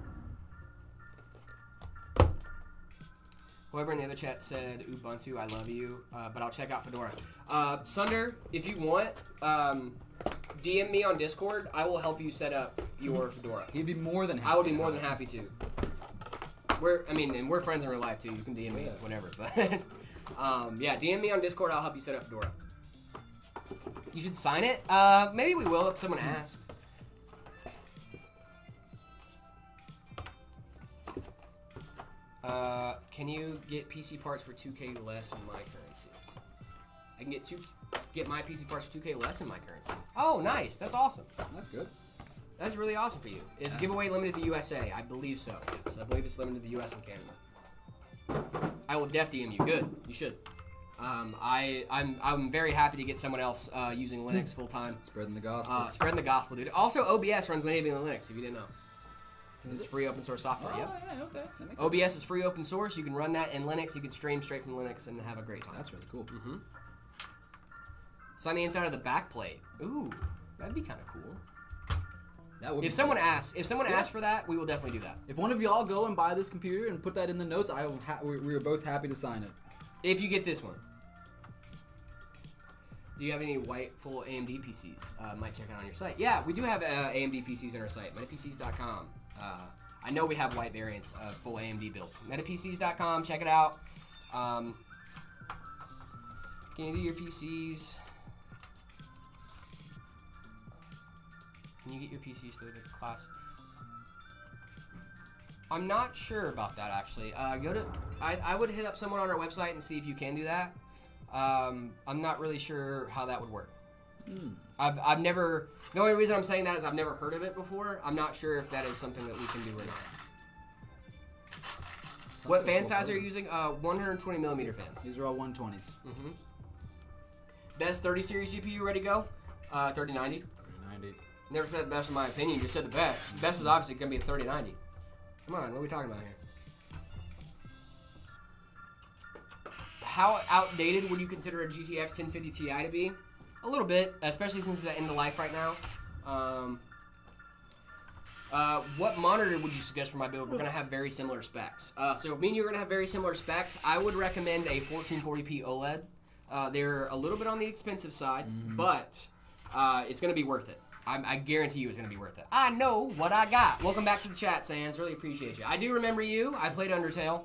Whoever in the other chat said Ubuntu, I love you, but I'll check out Fedora. Sunder, if you want, DM me on Discord. I will help you set up your Fedora. He'd be more than happy. I would be more than happy to. We're friends in real life too. You can DM me whenever, but yeah, DM me on Discord. I'll help you set up Fedora. You should sign it. Maybe we will if someone asks. Can you get PC parts for 2K less in my currency? I can get my PC parts for 2K less in my currency. Oh, nice. That's awesome. That's good. That's really awesome for you. Is giveaway limited to USA? I believe so. Yes, I believe it's limited to the US and Canada. I will def DM you. Good. You should. I'm very happy to get someone else using Linux full time. Spreading the gospel. Spreading the gospel, dude. Also, OBS runs natively on Linux. If you didn't know. It's free open source software. Yep. Yeah, okay. That makes OBS sense. is free open source. You can run that in Linux. You can stream straight from Linux and have a great time. That's really cool. Mm-hmm. It's on the inside of the back plate. Ooh, that'd be kind of cool. That would If someone asks for that, we will definitely do that. If one of y'all go and buy this computer and put that in the notes, we are both happy to sign it. If you get this one. Do you have any white full AMD PCs? Might check it out on your site. Yeah, we do have AMD PCs on our site, metapcs.com. I know we have white variants of full AMD builds. Metapcs.com, check it out. Can you do your PCs? Can you get your PCs through the class? I'm not sure about that actually. I would hit up someone on our website and see if you can do that. I'm not really sure how that would work. I've never. The only reason I'm saying that is I've never heard of it before. I'm not sure if that is something that we can do or not. What fan size are you using? 120 millimeter fans. These are all 120s. Mm-hmm. Best 30 series GPU ready to go? 3090. 3090. Never said the best in my opinion. You just said the best. Best is obviously gonna be a 3090. Come on, what are we talking about here? How outdated would you consider a GTX 1050 Ti to be? A little bit, especially since it's at end of life right now. What monitor would you suggest for my build? We're going to have very similar specs. So me and you are going to have very similar specs. I would recommend a 1440p OLED. They're a little bit on the expensive side, but it's going to be worth it. I guarantee you it's going to be worth it. I know what I got. Welcome back to the chat, Sans. Really appreciate you. I do remember you. I played Undertale.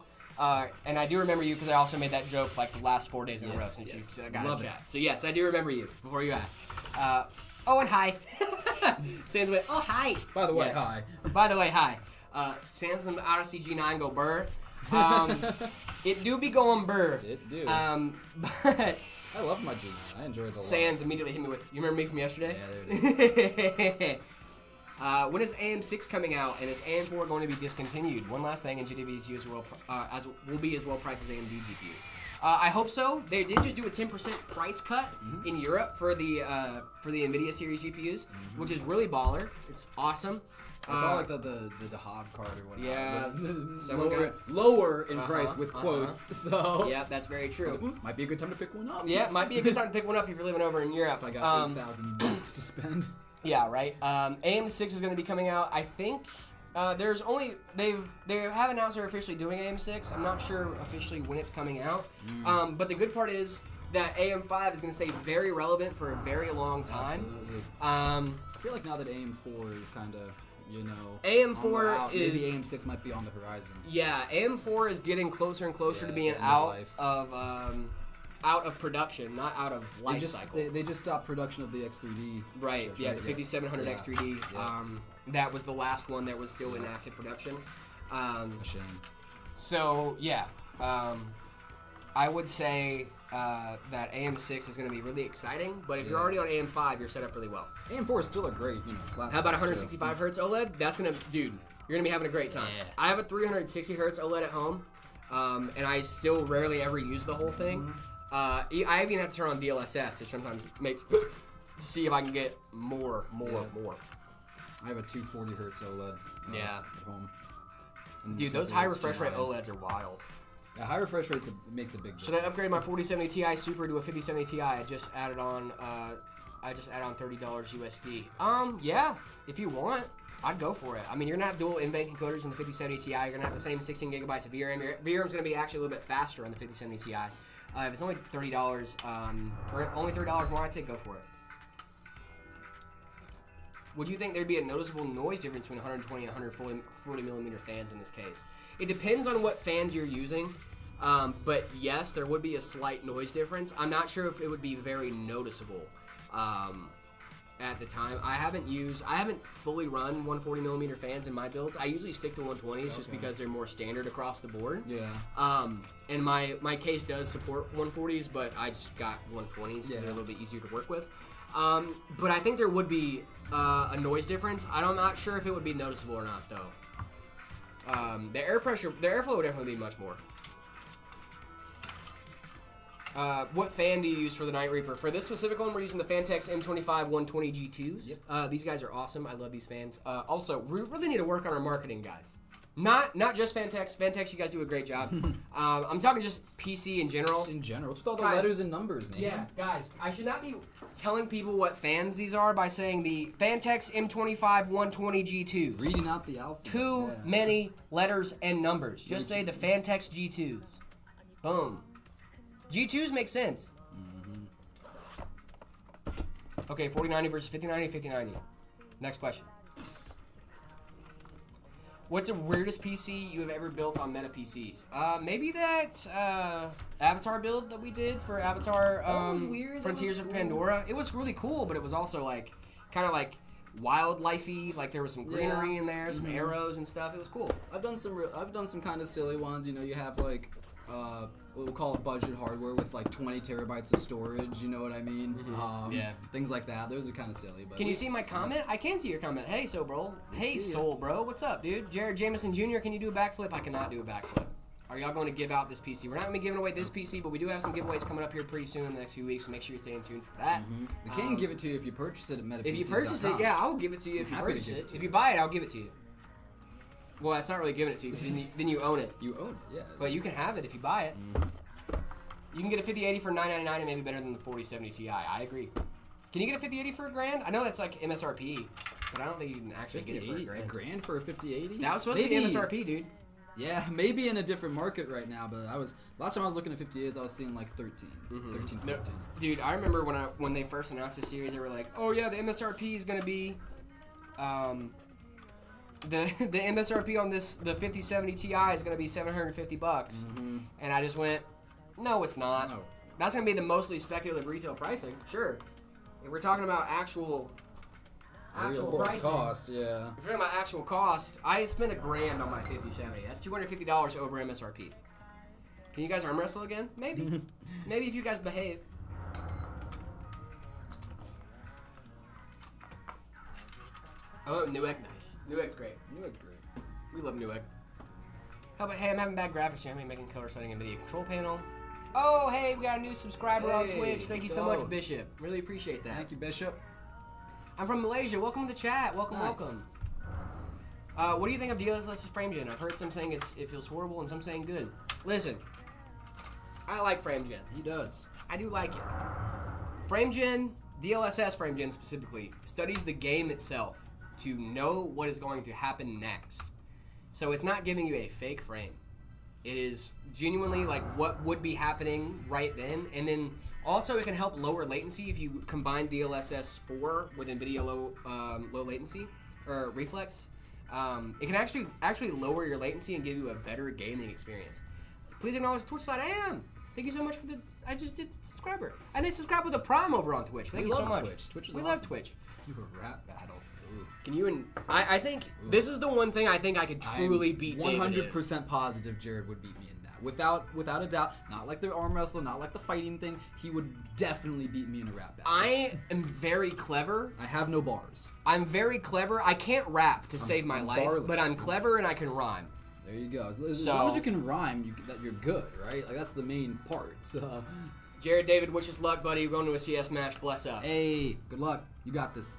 And I do remember you because I also made that joke like the last 4 days in a row since you got in chat. So yes, I do remember you before you asked. Oh, and hi. Sans went, oh, hi. By the way, hi. By the way, hi. Samsung Odyssey G9 go burr. It do be going burr. It do. But I love my G9. I enjoyed it a lot. Sans immediately hit me with, you remember me from yesterday? Yeah, there it is. When is AM6 coming out, and is AM4 going to be discontinued? One last thing, NVIDIA GPUs will be as well priced as AMD GPUs. I hope so. They did just do a 10% price cut in Europe for the NVIDIA series GPUs, which is really baller. It's awesome. It's all like the Dahab card or whatnot. Yeah. Lower in price with quotes. So yeah, that's very true. Might be a good time to pick one up. Yeah, might be a good time to pick one up if you're living over in Europe. I got $8,000 to spend. Yeah, right. AM6 is going to be coming out. I think there's only they have announced they're officially doing AM6. I'm not sure officially when it's coming out. But the good part is that AM5 is going to stay very relevant for a very long time. Absolutely. I feel like now that AM4 is kind of, AM4 is maybe AM6 might be on the horizon. Yeah, AM4 is getting closer and closer to being out of production, not out of life cycle. They just stopped production of the X3D. Right, chips, yeah, right? the 5700 X3D. Yeah. That was the last one that was still in active production. A shame. So, yeah, I would say that AM6 is going to be really exciting, but if you're already on AM5, you're set up really well. AM4 is still a great, class. How about 165 hertz OLED? That's going to, dude, you're going to be having a great time. Yeah. I have a 360 hertz OLED at home, and I still rarely ever use the whole thing. I even have to turn on DLSS to sometimes see if I can get more. I have a 240 hertz OLED at home. And Dude, those high refresh rate OLEDs are wild. Yeah, high refresh rates makes a big difference. Should I upgrade my 4070 Ti Super to a 5070 Ti? I just added on $30 USD. Yeah, if you want, I'd go for it. I mean, you're gonna have dual in-bank encoders in the 5070 Ti. You're gonna have the same 16 gigabytes of VRAM. Your VRAM's gonna be actually a little bit faster on the 5070 Ti. If it's only $30, or only $3 more, I'd say go for it. Would you think there'd be a noticeable noise difference between 120 and 140 millimeter fans in this case? It depends on what fans you're using, but yes, there would be a slight noise difference. I'm not sure if it would be very noticeable at the time. I haven't fully run 140 millimeter fans in my builds. I usually stick to 120s just because they're more standard across the board. Yeah. And my case does support 140s, but I just got 120s because they're a little bit easier to work with. But I think there would be a noise difference. I'm not sure if it would be noticeable or not, though. The airflow would definitely be much more. What fan do you use for the Night Reaper? For this specific one, we're using the Fantex M25 120 G2s. Yep. These guys are awesome. I love these fans. Also, we really need to work on our marketing, guys. Not just Fantex. Fantex, you guys do a great job. I'm talking just PC in general. Just in general. It's with all the Guys, letters and numbers, man. Yeah, guys, I should not be telling people what fans these are by saying the Fantex M25 120 G2s. Reading out the alphabet. Too many letters and numbers. Just say the Fantex G2s. Boom. G2s make sense. Okay, 4090 versus 5090, 5090. Next question. What's the weirdest PC you have ever built on Meta PCs? Maybe that Avatar build that we did for Avatar was weird. Frontiers That was of Pandora. It was really cool, but it was also like kind of like wildlifey. Like there was some greenery in there, some arrows and stuff. It was cool. I've done some kind of silly ones. You know, you have like we'll call it budget hardware with like 20 terabytes of storage. You know what I mean? Yeah. Things like that. Those are kind of silly. But Can you see my comment? I can see your comment. Hey, bro. Hey, Soul, bro. What's up, dude? Jared Jameson Jr., can you do a backflip? I cannot do a backflip. Are y'all going to give out this PC? We're not going to be giving away this PC, but we do have some giveaways coming up here pretty soon in the next few weeks, so make sure you're staying tuned for that. We can give it to you if you purchase it at MetaPCs.com. If you purchase it, yeah, I'll give it to you if you purchase it. If you buy it, I'll give it to you. Well, that's not really giving it to you, 'cause then you own it. You own it, yeah. But you can have it if you buy it. You can get a 5080 for $999 and maybe better than the 4070 Ti. I agree. Can you get a 5080 for $1,000? I know that's like MSRP, but I don't think you can actually get it for $1,000. $1,000 for a 5080? That was supposed to be MSRP, dude. Yeah, maybe in a different market right now, but last time I was looking at 5080s, I was seeing like 13, 13, 14. Dude, I remember when they first announced this series, they were like, "Oh yeah, the MSRP is gonna be, the MSRP on the 5070 Ti is gonna be $750." And I just went, "No, it's not. No. That's gonna be the mostly speculative retail pricing. Sure, if we're talking about actual pricing, cost, yeah. If we're talking about actual cost, I spent $1,000 on my 5070. That's $250 over MSRP. Can you guys arm wrestle again? Maybe. Maybe if you guys behave. Oh, Newegg, nice. Newegg's great. Neweg's great. We love Newegg. How about, hey, I'm having bad graphics here. I'm making color setting and video control panel. Oh, hey, we got a new subscriber on Twitch. Thank you so much, Bishop. Really appreciate that. Thank you, Bishop. I'm from Malaysia. Welcome to the chat. Welcome, Nice. welcome. What do you think of DLSS frame gen? I've heard some saying it feels horrible and some saying good. Listen, I like frame gen. He does. I do like it. Frame gen, DLSS frame gen specifically, studies the game itself to know what is going to happen next. So it's not giving you a fake frame. It is genuinely like what would be happening right then, and then also it can help lower latency if you combine DLSS 4 with NVIDIA low latency or reflex. It can actually lower your latency and give you a better gaming experience. Please acknowledge the Twitch side. I am. Thank you so much for the. I just did the subscriber, and they subscribe with a Prime over on Twitch. Thank you so much. Twitch is we awesome. love Twitch. You a rap battle. Ooh. Can you and I think this is the one thing I think I could truly beat. 100% positive Jared would beat me in that. Without a doubt. Not like the arm wrestle, not like the fighting thing. He would definitely beat me in a rap battle. I am very clever. I have no bars. I'm very clever. I can't rap to save my life, barless. but I'm clever and I can rhyme. There you go. As long as you can rhyme, you're good, right? Like that's the main part. So, Jared David, wish us luck, buddy. We're going to a CS match. Bless up. hey, good luck. You got this.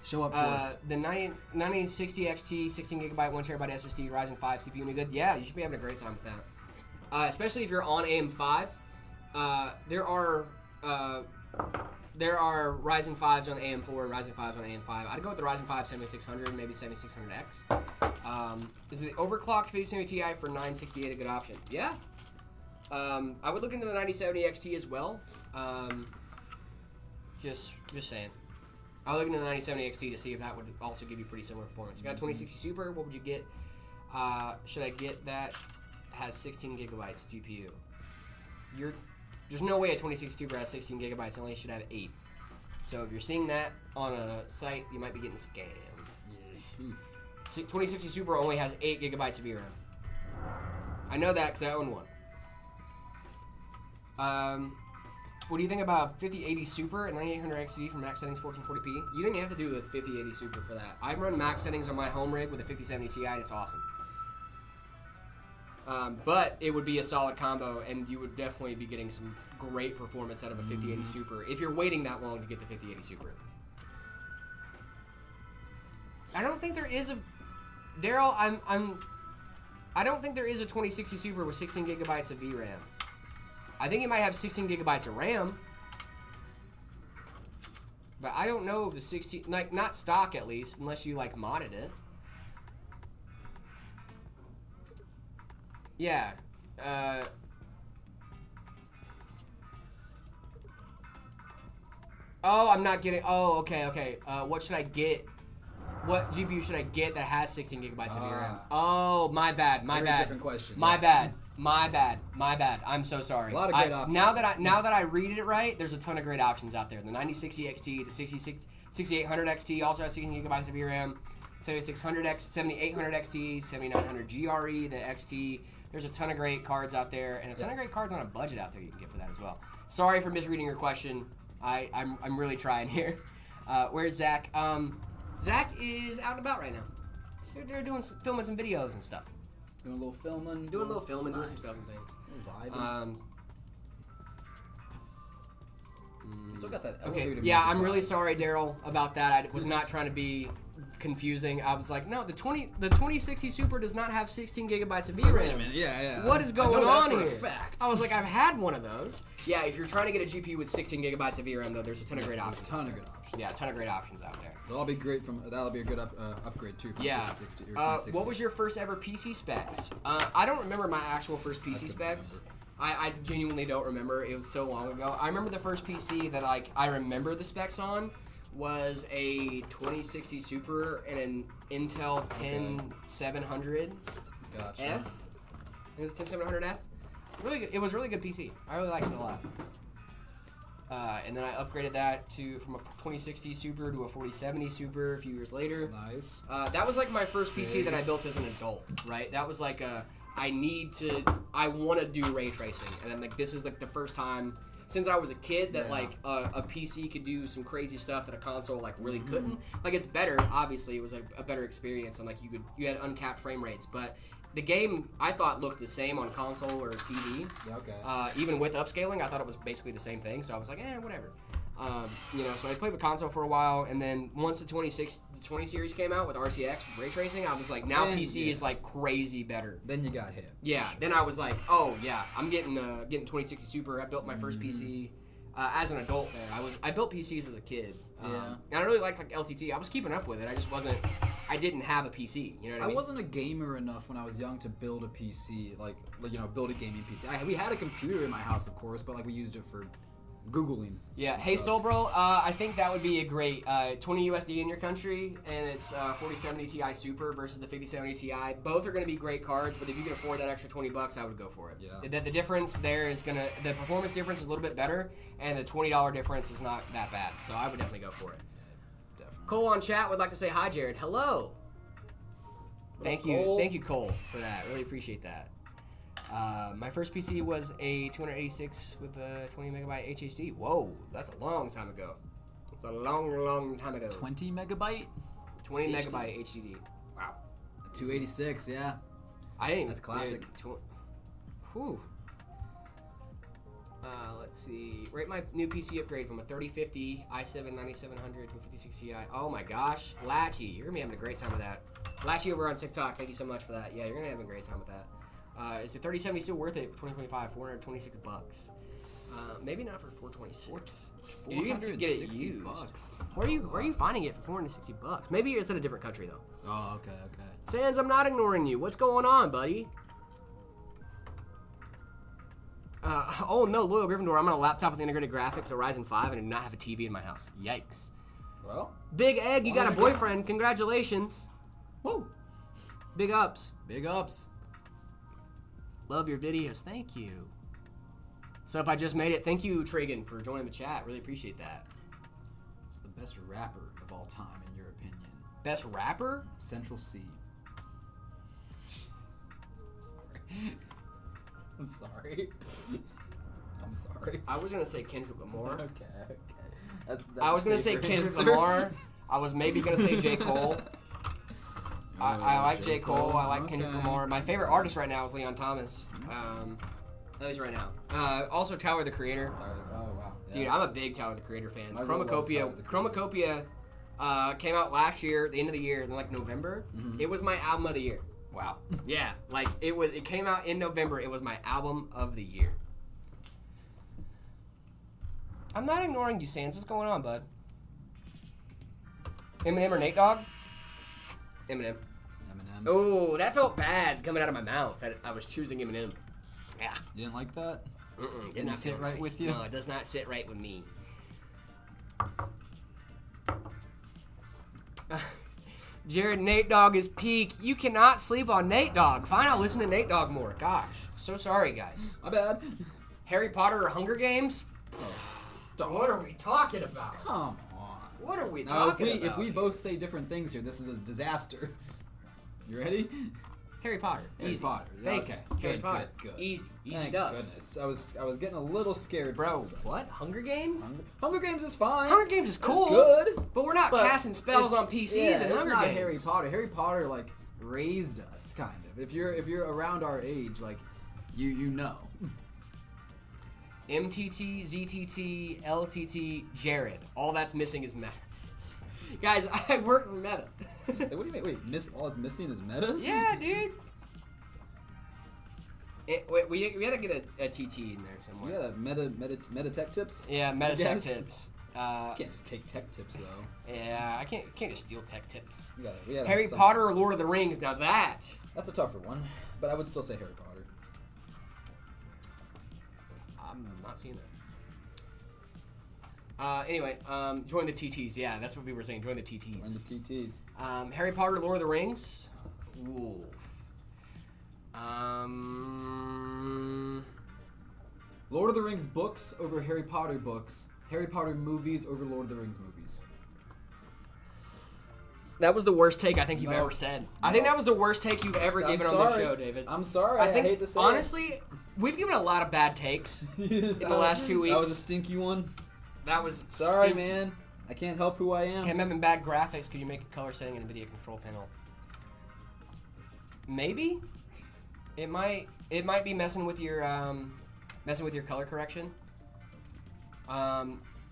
Show up for us. The 9060 XT, 16GB, 1TB SSD, Ryzen 5 CPU, any good? Yeah, you should be having a great time with that. Especially if you're on AM5. There are Ryzen 5s on AM4, Ryzen 5s on AM5. I'd go with the Ryzen 5 7600, maybe 7600X. Is the overclocked 5070 Ti for 968 a good option? Yeah. I would look into the 9070 XT as well. Just saying. I'll look into the 9070 XT to see if that would also give you pretty similar performance. You got a 2060 Super, what would you get? Should I get that? Has 16 gigabytes GPU. There's no way a 2060 Super has 16 gigabytes. It only should have 8. So if you're seeing that on a site, you might be getting scammed. Yeah. 2060 Super only has 8 gigabytes of VRAM. I know that because I own one. What do you think about 5080 Super and 9800 XD from max settings 1440p? You don't even have to do the 5080 Super for that. I run max settings on my home rig with a 5070 Ti and it's awesome. But it would be a solid combo, and you would definitely be getting some great performance out of a 5080 Super if you're waiting that long to get the 5080 Super. I don't think there is a... Daryl, I don't think there is a 2060 Super with 16 gigabytes of VRAM. I think it might have 16 gigabytes of RAM. But I don't know if the 16... Like, not stock, at least, unless you, like, modded it. Yeah. Oh, I'm not getting... Oh, okay. What should I get? What GPU should I get that has 16 gigabytes of VRAM? Oh, my bad. Very different question. My bad. I'm so sorry. A lot of great options. Now that I read it right, there's a ton of great options out there. The 9060 XT, the 6800 XT also has 16 gigabytes of VRAM. 7800 XT, 7900 GRE, the XT. There's a ton of great cards out there, and a ton of great cards on a budget out there you can get for that as well. Sorry for misreading your question. I'm really trying here. Where's Zach? Zach is out and about right now. They're filming some videos and stuff. Doing a little filming. Doing some stuff and things. Vibing. You still got that. Okay. Yeah, I'm really sorry, Daryl, about that. I was not trying to be confusing. I was like, no, the 2060 Super does not have 16 gigabytes of VRAM. Wait a minute. Yeah. What is going on here? For a fact. I was like, I've had one of those. Yeah, if you're trying to get a GPU with 16 gigabytes of VRAM, though, there's a ton of great options. Yeah, a ton of great options out there. That'll be great. That'll be a good upgrade too. From 2060 or 2060. What was your first ever PC specs? I don't remember my actual first PC specs. I genuinely don't remember. It was so long ago. I remember the first PC that I remember the specs on was a 2060 Super and an Intel 10700 Gotcha. F. It was a 10700F. Really good. It was a really good PC. I really liked it a lot. And then I upgraded that from a 2060 Super to a 4070 Super a few years later. Nice. That was like my first PC that I built as an adult, right? That was like I want to do ray tracing, and then like this is like the first time since I was a kid that like a PC could do some crazy stuff that a console like really couldn't. Like it's better, obviously it was a better experience, and like you had uncapped frame rates, but the game I thought looked the same on console or TV. Yeah, okay. Even with upscaling, I thought it was basically the same thing, so I was like, whatever. So I played with console for a while, and then once the 20 series came out with RTX ray tracing, I was like, now PC is like crazy better. Then you got hit. Yeah. Sure. Then I was like, oh yeah, I'm getting 2060 Super. I built my first PC as an adult. There, I built PCs as a kid. And I really liked like LTT. I was keeping up with it. I didn't have a PC. You know what I mean? I wasn't a gamer enough when I was young to build a PC, build a gaming PC. We had a computer in my house, of course, but like we used it for Googling. Yeah. Hey, Soulbro, I think that would be a great 20 USD in your country, and it's 4070 Ti Super versus the 5070 Ti. Both are going to be great cards, but if you can afford that extra $20, I would go for it. Yeah. The difference there is the performance difference is a little bit better, and the $20 difference is not that bad. So I would definitely go for it. Definitely. Cole on chat would like to say hi, Jared. Hello. Thank you, Cole, for that. Really appreciate that. My first PC was a 286 with a 20 megabyte HDD. Whoa, that's a long time ago. It's a long time ago. 20 megabyte? 20 megabyte HDD. Wow. 286, yeah. I didn't. That's classic. Whew. Let's see. Rate my new PC upgrade from a 3050 i7 9700 to a 5060 Ti. Oh my gosh. Latchy, you're going to be having a great time with that. Latchy over on TikTok, thank you so much for that. Yeah, you're going to have a great time with that. Is the 3070 still worth it for 2025? $426. Maybe not for $426. You can get it used. Where are you finding it for $460? Maybe it's in a different country though. Oh, okay. Sans, I'm not ignoring you. What's going on, buddy? Oh no, Loyal Gryffindor. I'm on a laptop with integrated graphics, a Ryzen 5, and I do not have a TV in my house. Yikes. Well, Big Egg, you got a boyfriend. Congratulations. Whoa. Big ups. Big ups. Love your videos. Thank you. So if I just made it, thank you, Tragan, for joining the chat. Really appreciate that. It's the best rapper of all time, in your opinion. Best rapper? Central C. I'm sorry. I was going to say Kendrick Lamar. Okay. That's I was going to say Kendrick Lamar. I was maybe going to say J. Cole. I like J. Cole. I like Kendrick Lamar. My favorite artist right now is Leon Thomas. At least right now. Also Tyler the Creator. Oh wow. Yeah. Dude, I'm a big Tyler the Creator fan. I really love Tyler, the Creator. Chromacopia came out last year, the end of the year, in like November. Mm-hmm. It was my album of the year. Wow. Yeah, like it came out in November. It was my album of the year. I'm not ignoring you, Sans. What's going on, bud? Eminem or Nate Dogg? Eminem. Oh, that felt bad coming out of my mouth. I was choosing Eminem. Yeah. You didn't like that? Didn't sit right with you? No, it does not sit right with me. Jared, Nate Dogg is peak. You cannot sleep on Nate Dogg. Fine, I'll listen to Nate Dogg more. Gosh, so sorry, guys. My bad. Harry Potter or Hunger Games? What are we talking about? Come on. What are we now, talking about? If we both say different things here, this is a disaster. You ready? Harry Potter. Harry Potter. Yeah, okay. Harry Potter. Good. Easy Thank dubs. goodness. I was getting a little scared. Bro, what? Hunger Games? Hunger Games is fine. Hunger Games is cool. It's good. But we're not casting spells on PCs and Hunger Games. Harry Potter. Harry Potter like raised us kind of. If you're around our age, like you know. MTT, ZTT, LTT, Jared. All that's missing is Meta. Guys, I work for Meta. What do you mean? Wait, all that's missing is Meta? Yeah, dude. We gotta get a TT in there somewhere. Yeah, meta tech tips. Yeah, meta tech tips. You can't just take tech tips though. Yeah, I can't just steal tech tips. We gotta Harry Potter or Lord of the Rings? Now that's a tougher one, but I would still say Harry Potter. I'm not seeing that. Anyway, join the TTs. Yeah, that's what we were saying. Join the TTs. Join the TTs. Harry Potter, Lord of the Rings. Ooh. Lord of the Rings books over Harry Potter books. Harry Potter movies over Lord of the Rings movies. That was the worst take I think you've ever said. I think that was the worst take you've ever given on this show, David. I'm sorry. I hate to say honestly, we've given a lot of bad takes in the last 2 weeks. That was a stinky one. That was sorry, man. I can't help who I am. Him having bad graphics. Could you make a color setting in a video control panel? Maybe. It might be messing with your color correction.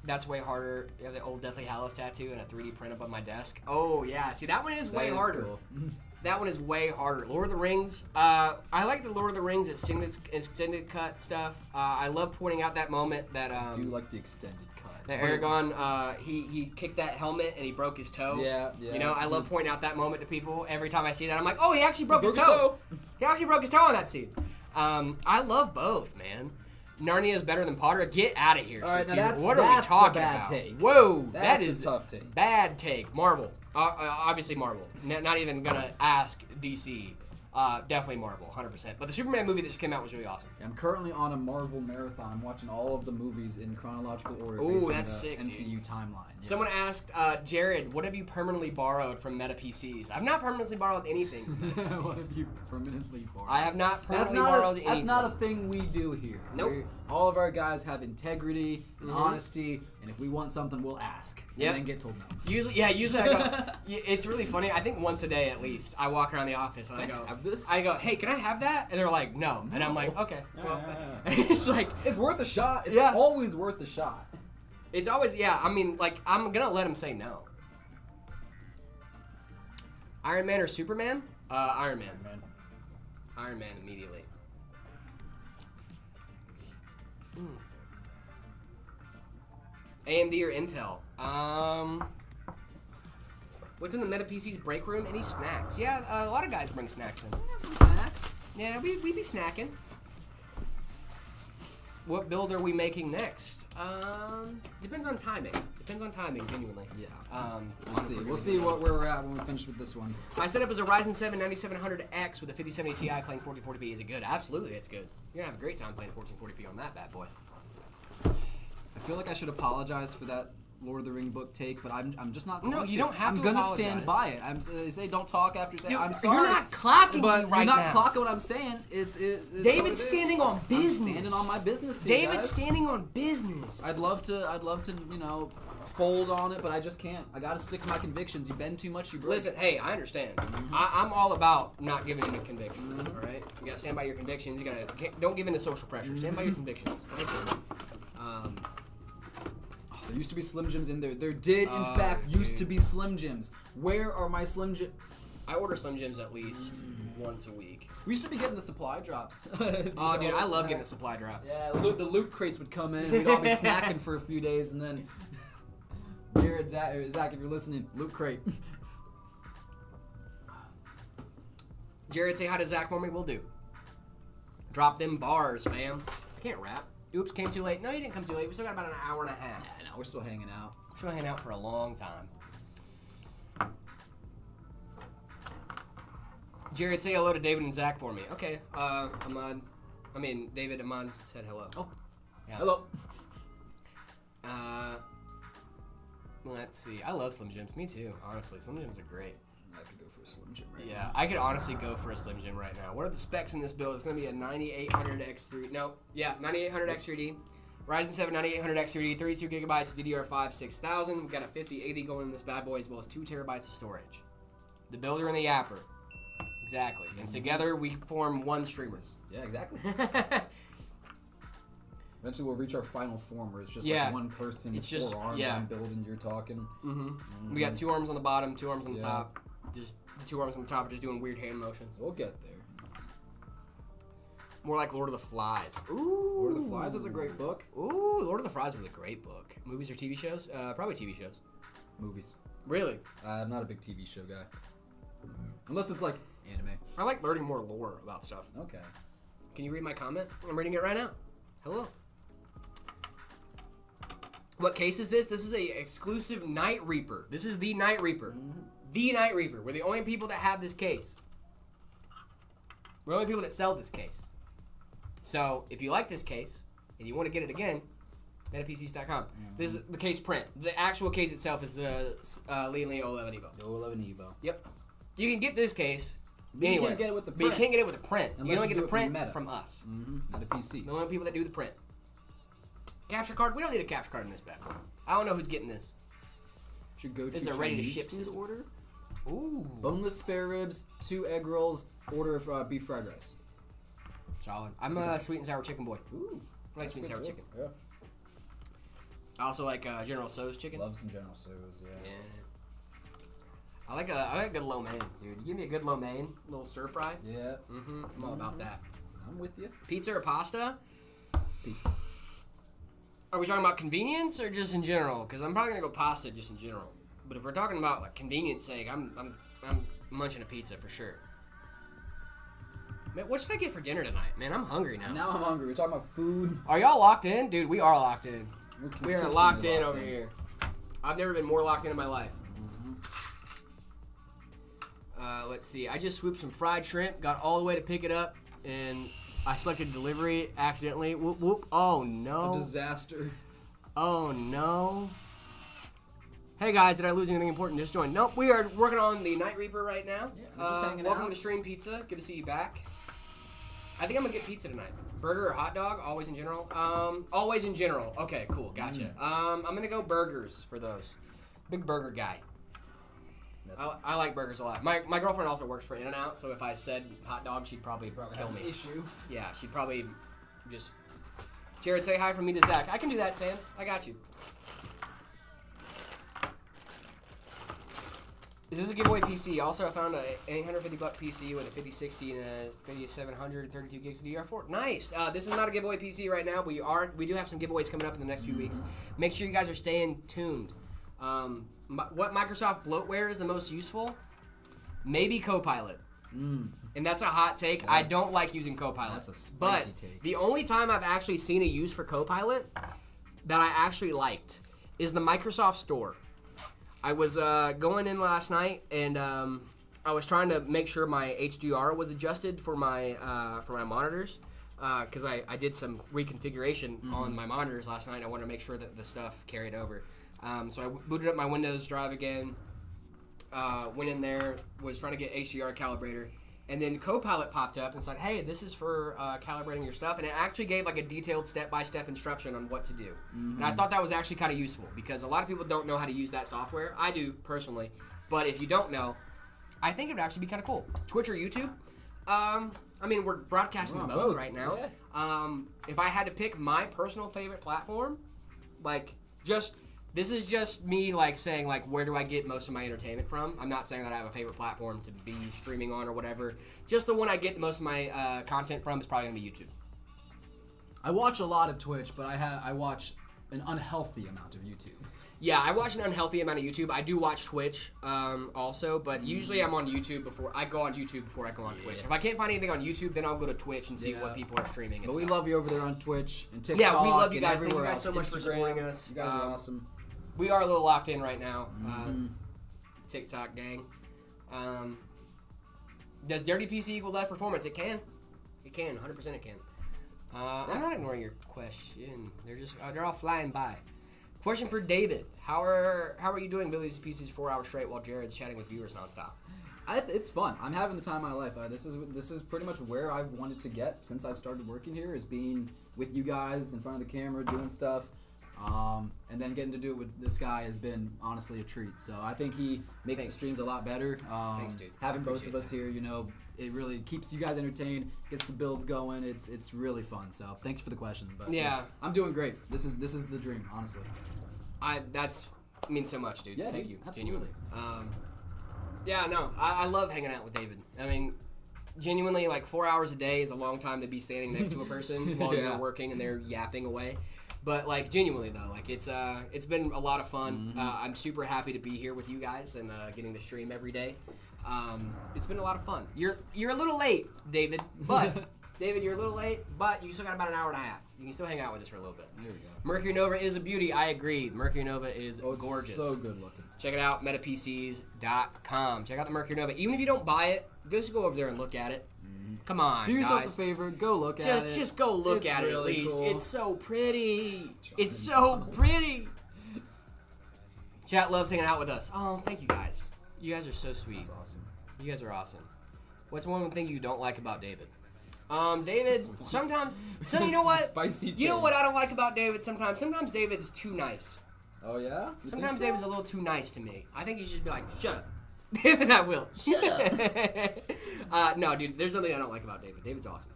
That's way harder. You have the old Deathly Hallows tattoo and a 3D print up on my desk. Oh yeah, see that one is way harder. Cool. That one is way harder. Lord of the Rings. I like the Lord of the Rings extended cut stuff. I love pointing out that moment that. I do like the extended cut. That Aragorn, he kicked that helmet and he broke his toe. Yeah. You know, I love pointing out that moment to people. Every time I see that, I'm like, oh, he actually broke his toe. He actually broke his toe on that scene. I love both, man. Narnia is better than Potter. Get out of here. All right, now that's what are we talking bad about? Take. Whoa, that is is a tough take. Bad take. Marvel, obviously Marvel. Not even gonna ask DC. Definitely Marvel, 100%. But the Superman movie that just came out was really awesome. I'm currently on a Marvel marathon. I'm watching all of the movies in chronological order based on that's the sick, MCU dude. timeline. Yeah. Someone asked, Jared, what have you permanently borrowed from Meta PCs? I've not permanently borrowed anything from Meta PCs. What have you permanently borrowed? I have not permanently borrowed anything. That's not a thing we do here. Nope. All of our guys have integrity and honesty, and if we want something, we'll ask. Yep. And then get told no. Usually I go, it's really funny. I think once a day at least, I walk around the office and I go, have this? I go, hey, can I have that? And they're like, no. And I'm like, okay. Well, it's like, it's worth a shot. It's Yeah. always worth a shot. it's always, I mean, like, I'm going to let them say no. Iron Man or Superman? Iron Man. Iron Man immediately. AMD or Intel? What's in the Meta PC's break room? Any snacks? Yeah, a lot of guys bring snacks in. Some snacks. Yeah, we be snacking. What build are we making next? Depends on timing. Genuinely. Yeah. We'll see where we're at when we finish with this one. My setup is a Ryzen 7 9700X with a 5070 Ti playing 1440p. Is it good? Absolutely, it's good. You're gonna have a great time playing 1440p on that bad boy. I feel like I should apologize for that Lord of the Ring book take, but I'm just not going No, to. you don't have I'm to gonna apologize. stand by it. They say don't talk after saying. Dude, I'm sorry. You're not clocking but me right you're not now. clocking what I'm saying. It's David's what it is. standing on business. I'm standing on my business here, David's guys. standing on business. I'd love to, you know, fold on it, but I just can't. I gotta stick to my convictions. You bend too much, you break. Listen, hey, I understand. I'm all about not giving in to convictions. All right, you gotta stand by your convictions. Don't give in to social pressure. Stand by your convictions. There used to be Slim Jims in there. There did, in Oh, fact, used dude. to be Slim Jims. Where are my Slim Jims? I order Slim Jims at least once a week. We used to be getting the supply drops. Oh, dude, I love getting a supply drop. Yeah, the loot crates would come in, and we'd all be snacking for a few days, and then Jared, Zach, if you're listening, loot crate. Jared, say hi to Zach for me. We'll do. Drop them bars, fam. I can't rap. Oops, came too late. No, you didn't come too late. We still got about an hour and a half. Yeah, no, we're still hanging out. We're still hanging out for a long time. Jared, say hello to David and Zach for me. Okay, David Ahmad said hello. Oh, Yeah. hello. Let's see. I love Slim Jims. Me too, honestly. Slim Jims are great. I could go for a Slim Jim right Yeah, now. I could honestly go for a Slim Jim right now. What are the specs in this build? It's going to be a 9800 X3. No, yeah, 9800 X3D. Ryzen 7 9800 X3D, 32 gigabytes, DDR5 6000. We've got a 5080 going in this bad boy as well as 2 terabytes of storage. The builder and the yapper. Exactly. And together we form one streamer. Yeah, exactly. Eventually we'll reach our final form where it's just Yeah. like one person with It's just- 4 arms. yeah. I'm building, you're talking. We got 2 arms on the bottom, 2 arms on the Yeah. top. Just the 2 arms on the top are just doing weird hand motions. We'll get there. More like Lord of the Flies. Ooh. Lord of the Flies is a great book. Ooh, Lord of the Flies was a great book. Movies or TV shows? Probably TV shows. Movies. Really? I'm not a big TV show guy. Unless it's like anime. I like learning more lore about stuff. Okay. Can you read my comment? I'm reading it right now. Hello. What case is this? This is a exclusive Night Reaper. This is the Night Reaper. The Night Reaper. We're the only people that have this case. We're the only people that sell this case. So, if you like this case, and you want to get it again, metapcs.com. This is the case print. The actual case itself is the Leo 11 Evo. The 11 Evo. Yep. You can get this case But anywhere. You can't get it with the But print. you can't get it with a print. Unless you only you get do the it from print Meta. from us. Not a PC. The only people that do the print. Capture card? We don't need a capture card in this bag. I don't know who's getting this. Should go to It's a ready-to-ship Chinese food system. order. Ooh. Boneless spare ribs, 2 egg rolls, order of beef fried rice. Solid. I'm a sweet and sour chicken boy. Ooh. I like sweet and sour Good chicken. too. Yeah. I also like General Tso's chicken. Love some General Tso's, yeah. Yeah. I like a good lo mein, dude. You give me a good lo mein, a little stir fry. Yeah. I'm all about that. I'm with you. Pizza or pasta? Pizza. Are we talking about convenience or just in general? Because I'm probably gonna go pasta just in general. But if we're talking about like convenience sake, I'm munching a pizza for sure. Man, what should I get for dinner tonight? Man, I'm hungry now. Now I'm hungry. We're talking about food. Are y'all locked in? Dude, we are locked in. We're We are consistently locked in over here. I've never been more locked in my life. Let's see. I just swooped some fried shrimp, got all the way to pick it up, and I selected delivery accidentally. Whoop, whoop. Oh, no. A disaster. Oh, no. Hey, guys, did I lose anything important? Just join. Nope, we are working on the Night Reaper right now. Yeah, we're just hanging welcome out. to Stream Pizza. Good to see you back. I think I'm going to get pizza tonight. Burger or hot dog? Always in general? Always in general. Okay, cool. Gotcha. I'm going to go burgers for those. Big burger guy. I like burgers a lot. My girlfriend also works for In-N-Out, so if I said hot dog, she'd probably kill me. Issue. Yeah, she'd probably just... Jared, say hi from me to Zach. I can do that, Sans. I got you. Is this a giveaway PC? Also, I found a $850 PC with a 5060 and a 5700 32 gigs of DDR4. Nice. This is not a giveaway PC right now. We do have some giveaways coming up in the next few weeks. Make sure you guys are staying tuned. What Microsoft bloatware is the most useful? Maybe Copilot. And that's a hot take. I don't like using Copilot. That's a spicy but take. The only time I've actually seen a use for Copilot that I actually liked is the Microsoft Store. I was going in last night and I was trying to make sure my HDR was adjusted for my monitors because I did some reconfiguration on my monitors last night. I wanted to make sure that the stuff carried over. So I booted up my Windows drive again. Went in there, was trying to get HDR calibrator. And then Copilot popped up and said, hey, this is for calibrating your stuff. And it actually gave like a detailed step-by-step instruction on what to do. Mm-hmm. And I thought that was actually kind of useful because a lot of people don't know how to use that software. I do, personally. But if you don't know, I think it would actually be kind of cool. Twitch or YouTube? I mean, we're broadcasting both right now. Yeah. If I had to pick my personal favorite platform, like, this is just me, like, saying, like, where do I get most of my entertainment from? I'm not saying that I have a favorite platform to be streaming on or whatever. Just the one I get most of my content from is probably going to be YouTube. I watch a lot of Twitch, but I watch an unhealthy amount of YouTube. Yeah, I watch an unhealthy amount of YouTube. I do watch Twitch also, but usually I'm on YouTube before I go on Twitch. If I can't find anything on YouTube, then I'll go to Twitch and see what people are streaming. And but stuff. we love you over there on Twitch and TikTok. Yeah, we love you guys. Thank you guys so much for supporting us. You guys are awesome. We are a little locked in right now. TikTok gang. Does Dirty PC equal live performance? It can. It can. 100% it can. I'm not ignoring your question. They're all flying by. Question for David: How are you doing building these PCs 4 hours straight while Jared's chatting with viewers nonstop? It's fun. I'm having the time of my life. This is pretty much where I've wanted to get since I've started working here, is being with you guys in front of the camera doing stuff, and then getting to do it with this guy has been honestly a treat. So I think he makes the streams a lot better. Thanks, dude. Having both of us here, it really keeps you guys entertained, gets the builds going. It's really fun. So thanks for the question. But yeah, I'm doing great. This is the dream, honestly. That's means so much, dude. Yeah, Thank you. Absolutely. I love hanging out with David. I mean, genuinely, like 4 hours a day is a long time to be standing next to a person while you're working and they're yapping away. But like genuinely though, like it's been a lot of fun. I'm super happy to be here with you guys and getting to stream every day. It's been a lot of fun. You're a little late, David, but David, you're a little late, but you still got about an hour and a half. You can still hang out with us for a little bit. There we go. Mercury Nova is a beauty. I agree. Mercury Nova is gorgeous. So good looking. Check it out, metapcs.com. Check out the Mercury Nova. Even if you don't buy it, just go over there and look at it. Come on, do yourself a favor. Go look at it. Just go look at it at least. Cool. It's so pretty. It's so pretty. Chat loves hanging out with us. Oh, thank you guys. You guys are so sweet. That's awesome. You guys are awesome. What's one thing you don't like about David? David, sometimes, you know what? Spicy you know what I don't like about David sometimes? Sometimes David's too nice. Oh, yeah? Sometimes David's a little too nice to me. I think he should just be like, shut up. David, I will. Shut up. No, dude, there's nothing I don't like about David. David's awesome.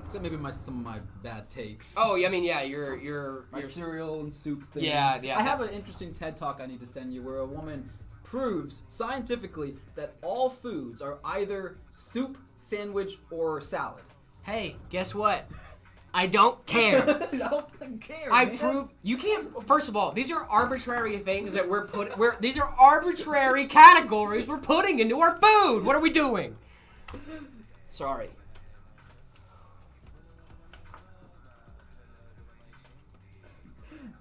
Except maybe some of my bad takes. Oh, I mean, yeah, your cereal and soup thing. Yeah. I have an interesting TED Talk I need to send you where a woman proves scientifically that all foods are either soup, sandwich, or salad. Hey, guess what? I don't care. I don't care. Prove you can't. First of all, these are arbitrary things that these are arbitrary categories we're putting into our food. What are we doing? Sorry.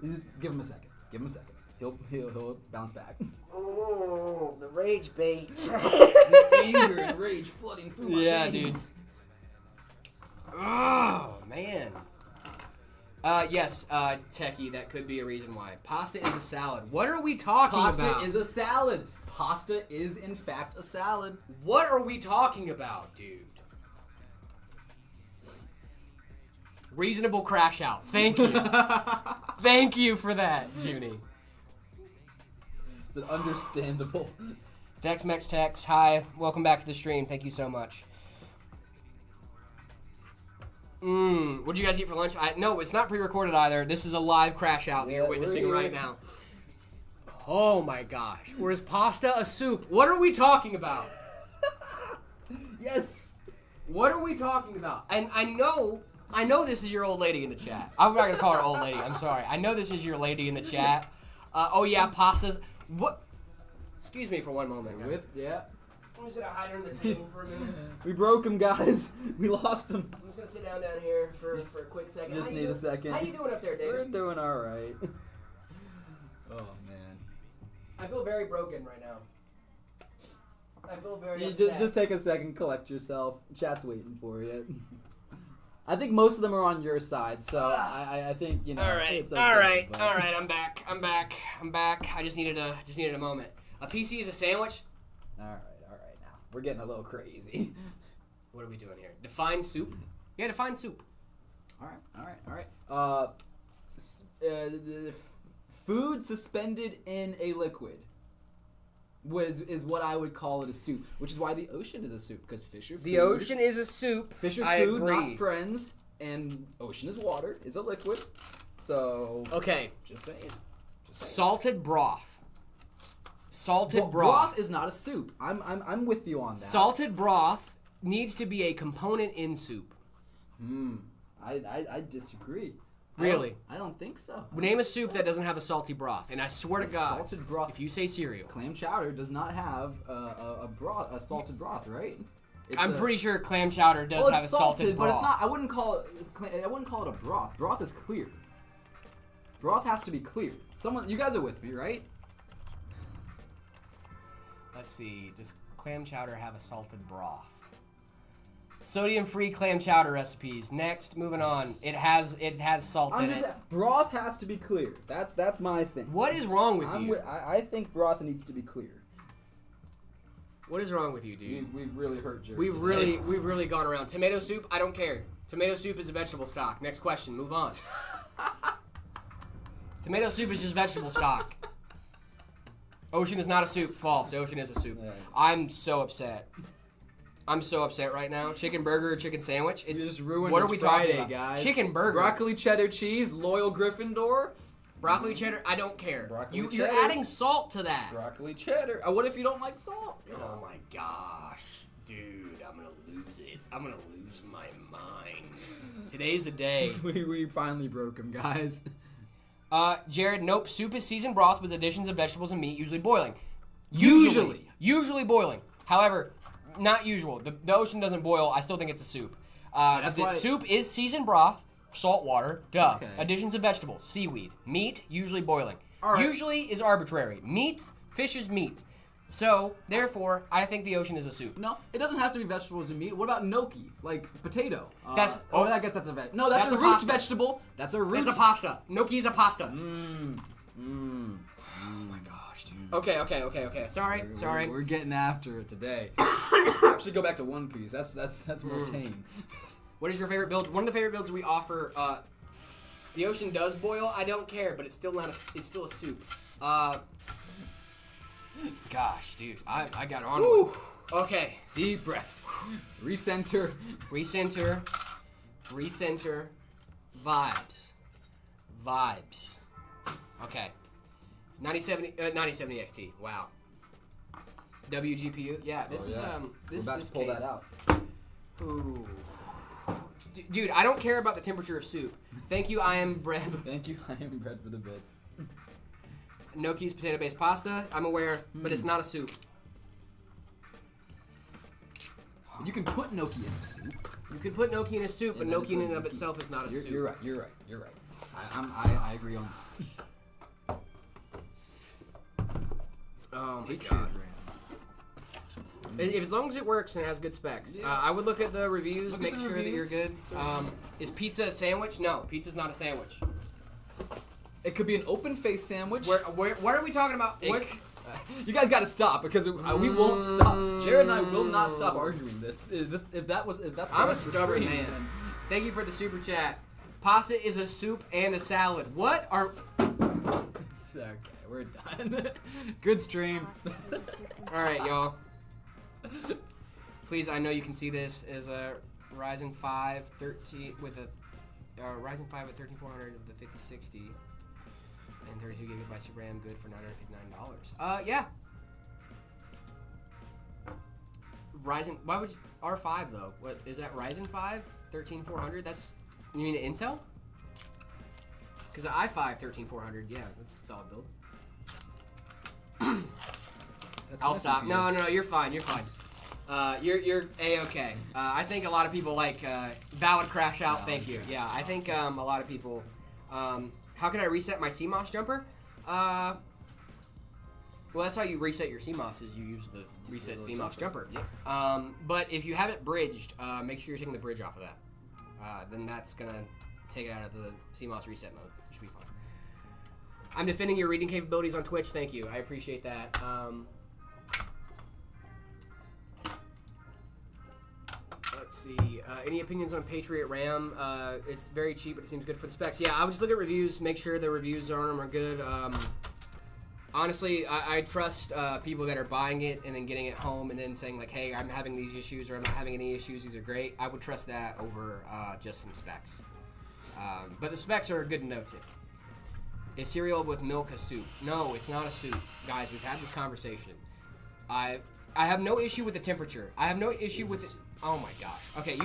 Just give him a second. Give him a second. He'll bounce back. Oh, the rage bait. Anger and rage flooding through my veins. Dude. Oh, man. Yes, Techie, that could be a reason why. Pasta is a salad. What are we talking about? Pasta is a salad. Pasta is, in fact, a salad. What are we talking about, dude? Reasonable crash out. Thank you. Thank you for that, Junie. It's an understandable. Dex Tex, hi. Welcome back to the stream. Thank you so much. What did you guys eat for lunch? No, it's not pre-recorded either. This is a live crash out that you're witnessing right now. Oh my gosh. Or is pasta a soup? What are we talking about? Yes. What are we talking about? And I know this is your old lady in the chat. I'm not going to call her old lady. I'm sorry. I know this is your lady in the chat. Oh yeah, pastas. What? Excuse me for one moment, guys. I'm just going to hide under the table for a minute. We broke him, guys. We lost him. I'm just going to sit down here for a quick second. Just need a second. How you doing up there, David? We're doing all right. Oh, man. I feel very broken right now. I feel very upset. Just take a second, collect yourself. Chat's waiting for you. I think most of them are on your side, so I think you know. All right, it's okay, all right, but- all right. I'm back. I just needed a moment. A PC is a sandwich. All right. Now we're getting a little crazy. What are we doing here? Define soup. Yeah, define soup. All right. Food suspended in a liquid is what I would call it a soup, which is why the ocean is a soup, because fish are food. The ocean is a soup. Fish are I food, agree. not friends, and ocean is water, is a liquid. So Okay. just saying. Salted broth. Salted Broth is not a soup. I'm with you on that. Salted broth needs to be a component in soup. I disagree. Really? I don't think so. Name a soup that doesn't have a salty broth, and I swear to God, Salted broth. if you say cereal, Clam chowder does not have a salted broth, right? I'm pretty sure clam chowder does have a salted broth. but it's not. I wouldn't call it a broth. Broth is clear. Broth has to be clear. You guys are with me, right? Let's see. Does clam chowder have a salted broth? Sodium-free clam chowder recipes. Next, moving on. It has salt in it. Broth has to be clear. That's my thing. What is wrong with you? I think broth needs to be clear. What is wrong with you, dude? We've really hurt Jared. We've really gone around. Tomato soup, I don't care. Tomato soup is a vegetable stock. Next question, move on. Tomato soup is just vegetable stock. Ocean is not a soup. False. Ocean is a soup. Yeah. I'm so upset. I'm so upset right now. Chicken burger or chicken sandwich? You just ruined what his are we Friday, talking about? guys. Chicken burger. Broccoli cheddar cheese, loyal Gryffindor. Broccoli cheddar? I don't care. Broccoli You're cheddar. adding salt to that. Broccoli cheddar. What if you don't like salt? Oh my gosh. Dude, I'm going to lose it. I'm going to lose my mind. Today's the day. we finally broke him, guys. Jared, nope. Soup is seasoned broth with additions of vegetables and meat, usually boiling. Usually boiling. However, not usual. The ocean doesn't boil. I still think it's a soup. Soup is seasoned broth, salt water, duh. Okay. Additions of vegetables, seaweed, meat, usually boiling. All right. Usually is arbitrary. Fish is meat. So, therefore, I think the ocean is a soup. No, it doesn't have to be vegetables and meat. What about gnocchi? Like potato. I guess that's a veg. No, that's a root pasta. vegetable. That's a root. It's a pasta. Gnocchi is a pasta. Oh my gosh, dude. Okay. Sorry. We're getting after it today. Actually, go back to One Piece. That's more tame. What is your favorite build? One of the favorite builds we offer. The ocean does boil. I don't care, but it's still not it's still a soup. Gosh, dude, I got on. Okay. Deep breaths. Recenter. Vibes. Okay. 9070 XT. Wow. WGPU. Yeah, this is this We're about to pull case. that out. Ooh. Dude, I don't care about the temperature of soup. Thank you, I am bread. Thank you, I am bread for the bits. Gnocchi's potato-based pasta. I'm aware, but it's not a soup. You can put gnocchi in a soup. You can put gnocchi in a soup, but And then gnocchi it's in and of itself is not a soup. You're right. I agree on that. Oh my god. As long as it works and it has good specs. I would look at the reviews, Look make at the sure that you're reviews. good. Is pizza a sandwich? No, pizza's not a sandwich. It could be an open face sandwich. What are we talking about? You guys got to stop because we won't stop. Jared and I will not stop arguing this. If that's I'm a stubborn man. Thank you for the super chat. Pasta is a soup and a salad. What are? It's okay, we're done. Good stream. Pasta is a soup and All right, y'all. Please, I know you can see this as a Ryzen 5 13 with a Ryzen 5 at 13400 of the 5060 and 32 gigabytes of RAM, good for $959. Yeah. Ryzen. Why would R5 though? What is that? Ryzen 5 13400? That's you mean an Intel? Because the i5 13400, yeah, that's a solid build. I'll stop. No, you're fine. You're fine. You're a-okay. I think a lot of people like valid crash out. Thank you. Yeah, I think a lot of people. How can I reset my CMOS jumper? Well, that's how you reset your CMOS. Is you use the reset CMOS jumper. Yep. But if you have it bridged, make sure you're taking the bridge off of that. then that's going to take it out of the CMOS reset mode. It should be fine. I'm defending your reading capabilities on Twitch. Thank you. I appreciate that. Let's see. Any opinions on Patriot RAM? It's very cheap, but it seems good for the specs. Yeah, I would just look at reviews, make sure the reviews on them are good. Honestly, I trust people that are buying it and then getting it home and then saying like, hey, I'm having these issues or I'm not having any issues. These are great. I would trust that over just some specs. But the specs are good to know, too. Is cereal with milk a soup? No, it's not a soup. Guys, we've had this conversation. I have no issue with the temperature. I have no issue with it. Oh my gosh. Okay,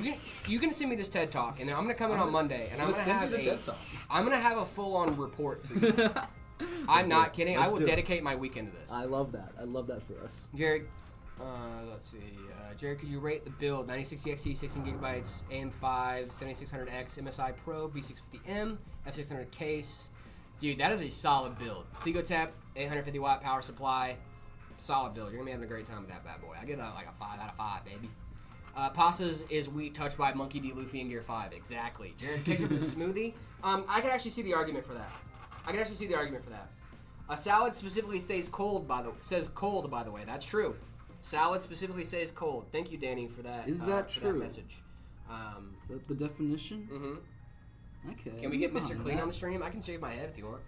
you can send me this TED Talk, and then I'm gonna come in on Monday, and I'm gonna have a full-on report for you. I'm not kidding. I will dedicate my weekend to this. I love that. I love that for us. Jared, let's see. Jared, could you rate the build? 9060 XT, 16 gigabytes, AM5, 7600X, MSI Pro, B650M, F600 case. Dude, that is a solid build. Seagotep, 850 watt power supply. Solid build. You're going to be having a great time with that bad boy. I give that like a 5 out of 5, baby. Pastas is wheat touched by Monkey D. Luffy in Gear 5. Exactly. Jared, ketchup is a smoothie. I can actually see the argument for that. A salad specifically says cold, by the way. That's true. Salad specifically says cold. Thank you, Danny, for that. Is that true? That message. Is that the definition? Mm-hmm. Okay. Can we get Mr. Clean on the stream? I can shave my head if you want.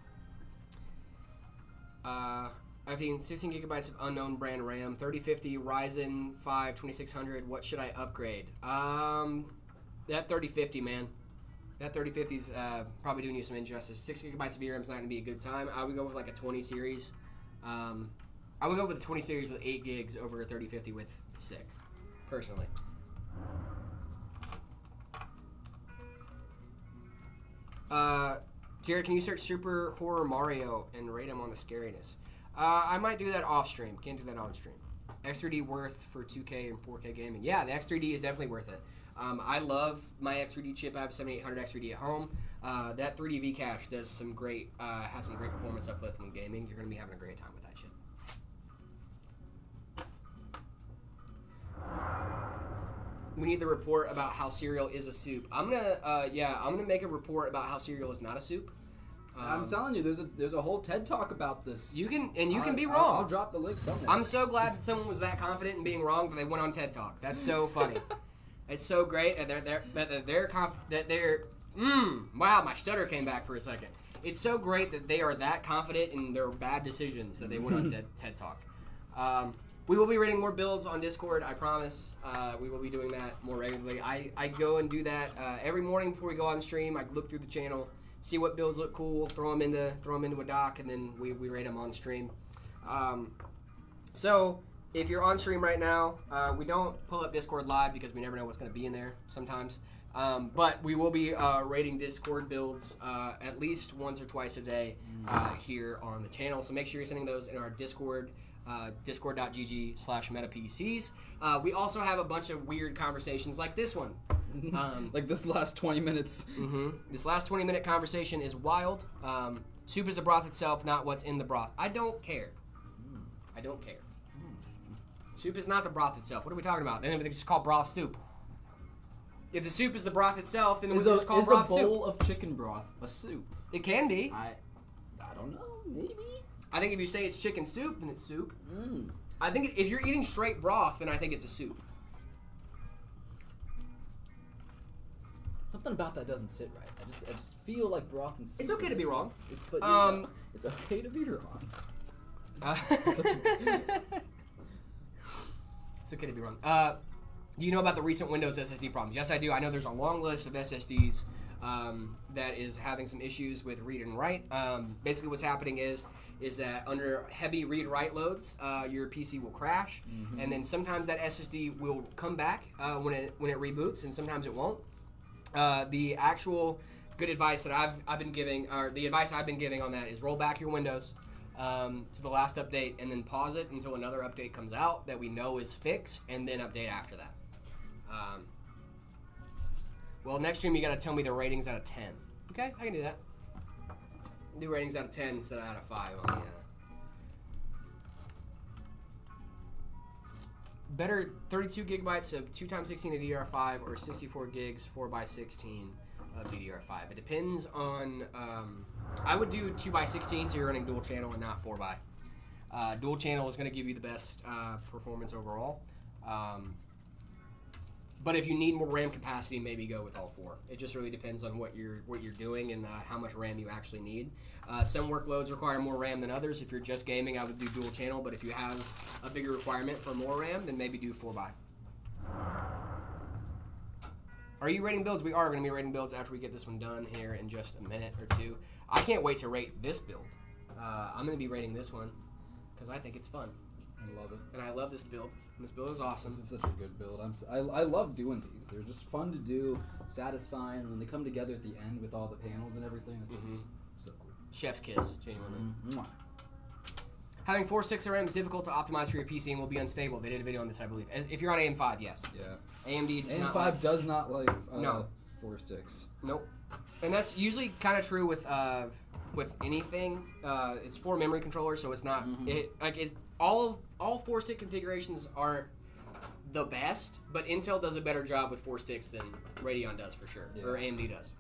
I mean, 16 gigabytes of unknown brand RAM, 3050 Ryzen 5 2600. What should I upgrade? That 3050, man. That 3050 is probably doing you some injustice. 6 gigabytes of VRAM is not going to be a good time. I would go with like a 20 series. I would go with a 20 series with 8 gigs over a 3050 with 6, personally. Jared, can you search Super Horror Mario and rate him on the scariness? I might do that off stream. Can't do that on stream. X3D worth for 2K and 4K gaming. Yeah, the X3D is definitely worth it. I love my X3D chip. I have a 7800 X3D at home. That 3D Vcache does some great, has some great performance uplift when gaming. You're going to be having a great time with that chip. We need the report about how cereal is a soup. I'm gonna make a report about how cereal is not a soup. I'm telling you, there's a whole TED Talk about this. You can be wrong. I'll drop the link somewhere. I'm so glad that someone was that confident in being wrong that they went on TED Talk. That's so funny. It's so great that wow, my stutter came back for a second. It's so great that they are that confident in their bad decisions that they went on TED Talk. We will be rating more builds on Discord, I promise. We will be doing that more regularly. I go and do that every morning before we go on the stream. I look through the channel, see what builds look cool, throw them into a doc, and then we rate them on stream. So if you're on stream right now, we don't pull up Discord live because we never know what's going to be in there sometimes. But we will be rating Discord builds at least once or twice a day here on the channel. So make sure you're sending those in our Discord. Discord.gg/metapcs. We also have a bunch of weird conversations like this one. Like this last 20 minutes. Mm-hmm. This last 20-minute conversation is wild. Soup is the broth itself, not what's in the broth. I don't care. I don't care. Soup is not the broth itself. What are we talking about? Then they just call broth soup. If the soup is the broth itself, then we just call broth soup. Is a bowl of chicken broth a soup? It can be. I don't know. Maybe. I think if you say it's chicken soup, then it's soup. I think if you're eating straight broth, then I think it's a soup. Something about that doesn't sit right. I just feel like broth and soup. It's okay to be wrong. It's okay to be wrong. It's okay to be wrong. Do you know about the recent Windows SSD problems? Yes, I do. I know there's a long list of SSDs that is having some issues with read and write. Basically, what's happening is that under heavy read-write loads, your PC will crash, and then sometimes that SSD will come back when it reboots, and sometimes it won't. The actual good advice that I've been giving, or the advice I've been giving on that, is roll back your Windows to the last update, and then pause it until another update comes out that we know is fixed, and then update after that. Well, next stream you gotta tell me the ratings out of 10. Okay, I can do that. Do ratings out of 10 instead of out of 5 on better 32 gigabytes of 2x16 of DDR5 or 64 gigs 4x16 of DDR5. It depends on. I would do 2x16, so you're running dual channel and not 4x. Dual channel is going to give you the best performance overall. But if you need more RAM capacity, maybe go with all 4. It just really depends on what you're doing and how much RAM you actually need. Some workloads require more RAM than others. If you're just gaming, I would do dual channel. But if you have a bigger requirement for more RAM, then maybe do 4x. Are you rating builds? We are going to be rating builds after we get this one done here in just a minute or two. I can't wait to rate this build. I'm going to be rating this one because I think it's fun. I love it. And I love this build. This build is awesome. This is such a good build. I love doing these. They're just fun to do, satisfying. When they come together at the end with all the panels and everything, it's just so cool. Chef's kiss, genuinely. Having 4 6 RAM is difficult to optimize for your PC and will be unstable. They did a video on this, I believe. If you're on AM5, yes. Yeah. AMD does not. AM5 does not like no 4 6. Nope. And that's usually kind of true with anything. It's 4 memory controllers, so it's not all 4-stick configurations aren't the best, but Intel does a better job with 4 sticks than Radeon does for sure, or AMD does.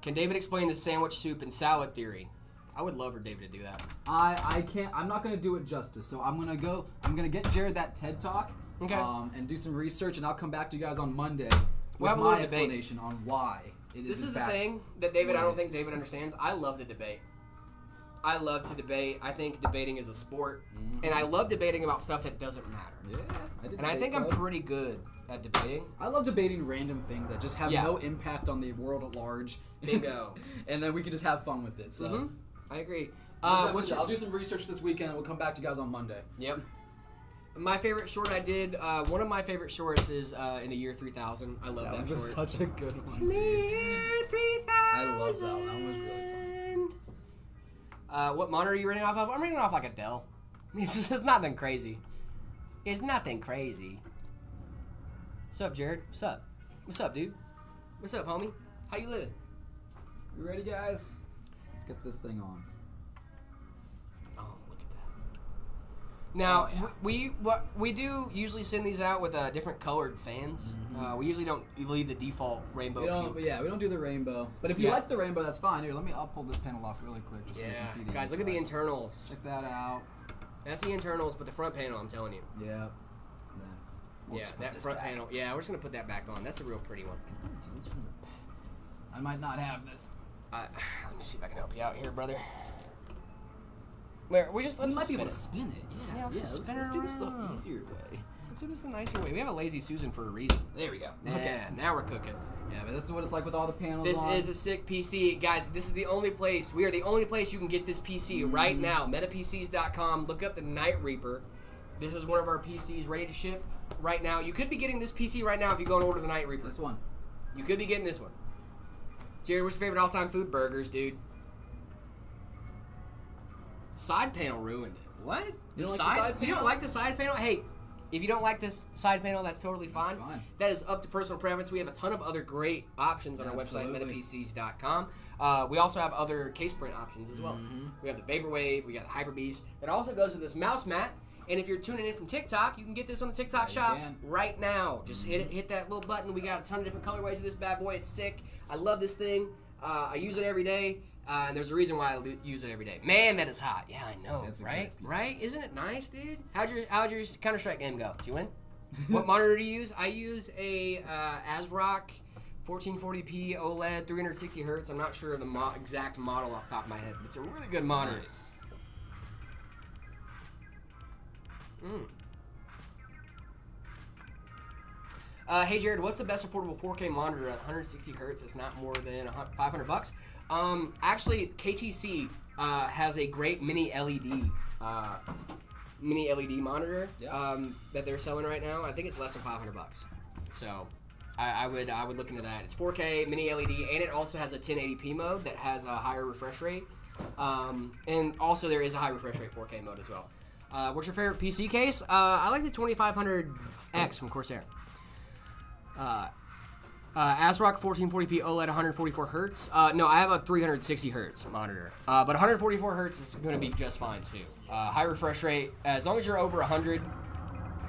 Can David explain the sandwich soup and salad theory? I would love for David to do that. I can't. I'm not gonna do it justice. So I'm gonna get Jared that TED Talk. Okay. And do some research, and I'll come back to you guys on Monday We'll with have a my little debate. explanation on why it is. This is the fact thing that David, I what don't it think is. David understands. I love to debate. I love to debate. I think debating is a sport, and I love debating about stuff that doesn't matter. Yeah, I did. And I think I'm pretty good at debating. I love debating random things that just have no impact on the world at large. Bingo. And then we can just have fun with it. So I agree. I'll do some research this weekend. We'll come back to you guys on Monday. Yep. My favorite short I did, one of my favorite shorts is in the year 3000. I love that That short. was such a good one, In the dude. year 3000. I love that one. That one was really fun. What monitor are you rating off of? I'm rating off like a Dell. It's nothing crazy. It's nothing crazy. What's up, Jared? What's up? What's up, dude? What's up, homie? How you living? You ready, guys? Let's get this thing on. Oh, look at that. Now, we do usually send these out with different colored fans. We usually don't leave the default rainbow. We don't do the rainbow. But if you like the rainbow, that's fine. Here, I'll pull this panel off really quick just so you can see the guys, look at the internals. Check that out. That's the internals, but the front panel, I'm telling you. Yeah. That front panel. Yeah, we're just gonna put that back on. That's a real pretty one. I might not have this. Let me see if I can help you out here, brother. Where let's might be able spin to spin it. Yeah, let's do this the around. easier way. Let's do this the nicer way. We have a lazy Susan for a reason. There we go. Okay, now we're cooking. Yeah, but this is what it's like with all the panels This on. is a sick PC. Guys, this is the only place. We are the only place you can get this PC right now. MetaPCs.com. Look up the Night Reaper. This is one of our PCs ready to ship right now. You could be getting this PC right now if you go and order the Night Reaper. This one. You could be getting this one. Jared, what's your favorite all-time food? Burgers, dude. Side panel ruined it. What? You don't like the side You don't panel? like the side panel? Hey, if you don't like this side panel, that's totally fine. That's fine. That is up to personal preference. We have a ton of other great options on our website, Absolutely. metapcs.com. We also have other case print options as well. We have the Vaporwave, we got the Hyper Beast. That also goes with this mouse mat. And if you're tuning in from TikTok, you can get this on the TikTok shop right now. Just hit that little button. We got a ton of different colorways of this bad boy. It's sick. I love this thing. I use it every day. And there's a reason why I use it every day. Man, that is hot. Yeah, I know, right? Right? Isn't it nice, dude? How'd your Counter-Strike game go? Did you win? What monitor do you use? I use a ASRock 1440p OLED 360 hertz. I'm not sure of the exact model off the top of my head, but it's a really good monitor. Nice. Hey Jared, what's the best affordable 4K monitor at 160 hertz? It's not more than $500. Actually, KTC has a great mini LED monitor that they're selling right now. I think it's less than $500. So I would look into that. It's 4K mini LED, and it also has a 1080p mode that has a higher refresh rate. And also there is a high refresh rate 4K mode as well. What's your favorite PC case? I like the 2500X from Corsair. ASRock 1440p OLED 144 hertz. No, I have a 360 hertz monitor. But 144 hertz is going to be just fine too. High refresh rate. As long as you're over 100,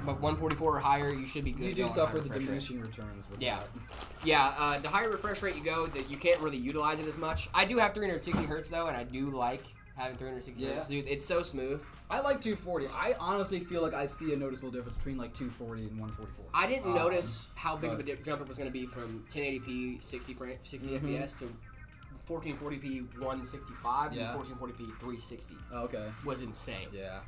but 144 or higher, you should be good. You do suffer the diminishing returns with that. Yeah. The higher refresh rate you go, that you can't really utilize it as much. I do have 360 hertz though, and I do like having 360 hertz. Dude, it's so smooth. I like 240. I honestly feel like I see a noticeable difference between like 240 and 144. I didn't notice how big of a jump it was going to be from 1080p 60 FPS to 1440p 165 and 1440p 360. Okay. Was insane. Yeah.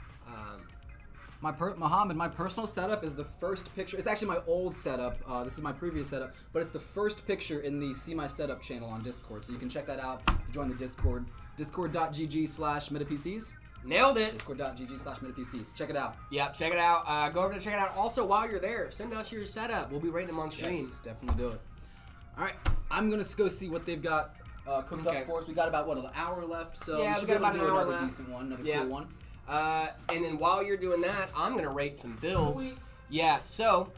Muhammad, my personal setup is the first picture. It's actually my old setup. This is my previous setup, but it's the first picture in the See My Setup channel on Discord. So you can check that out if you join the Discord. Discord.gg/metapcs. Nailed it. Discord.gg/metapcs. Check it out. Yep, check it out. Go over to check it out. Also, while you're there, send us your setup. We'll be rating them on stream. Yes, definitely do it. All right, I'm going to go see what they've got cooked up for us. We got about, an hour left, so we should be able to do another decent one, another cool one. And then while you're doing that, I'm going to rate some builds. Sweet. Yeah, so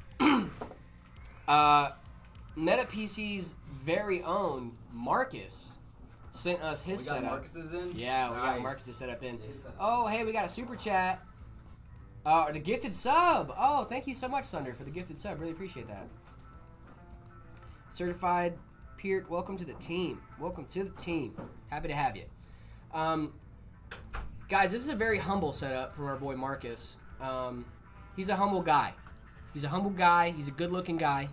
MetaPC's very own Marcus sent us his setup. We got Marcus's in? Yeah, we got Marcus's setup in. Oh, hey, we got a super chat. The gifted sub. Oh, thank you so much, Thunder, for the gifted sub. Really appreciate that. Certified Peert, welcome to the team. Welcome to the team. Happy to have you. Guys, this is a very humble setup from our boy Marcus. He's a humble guy. He's a good-looking guy.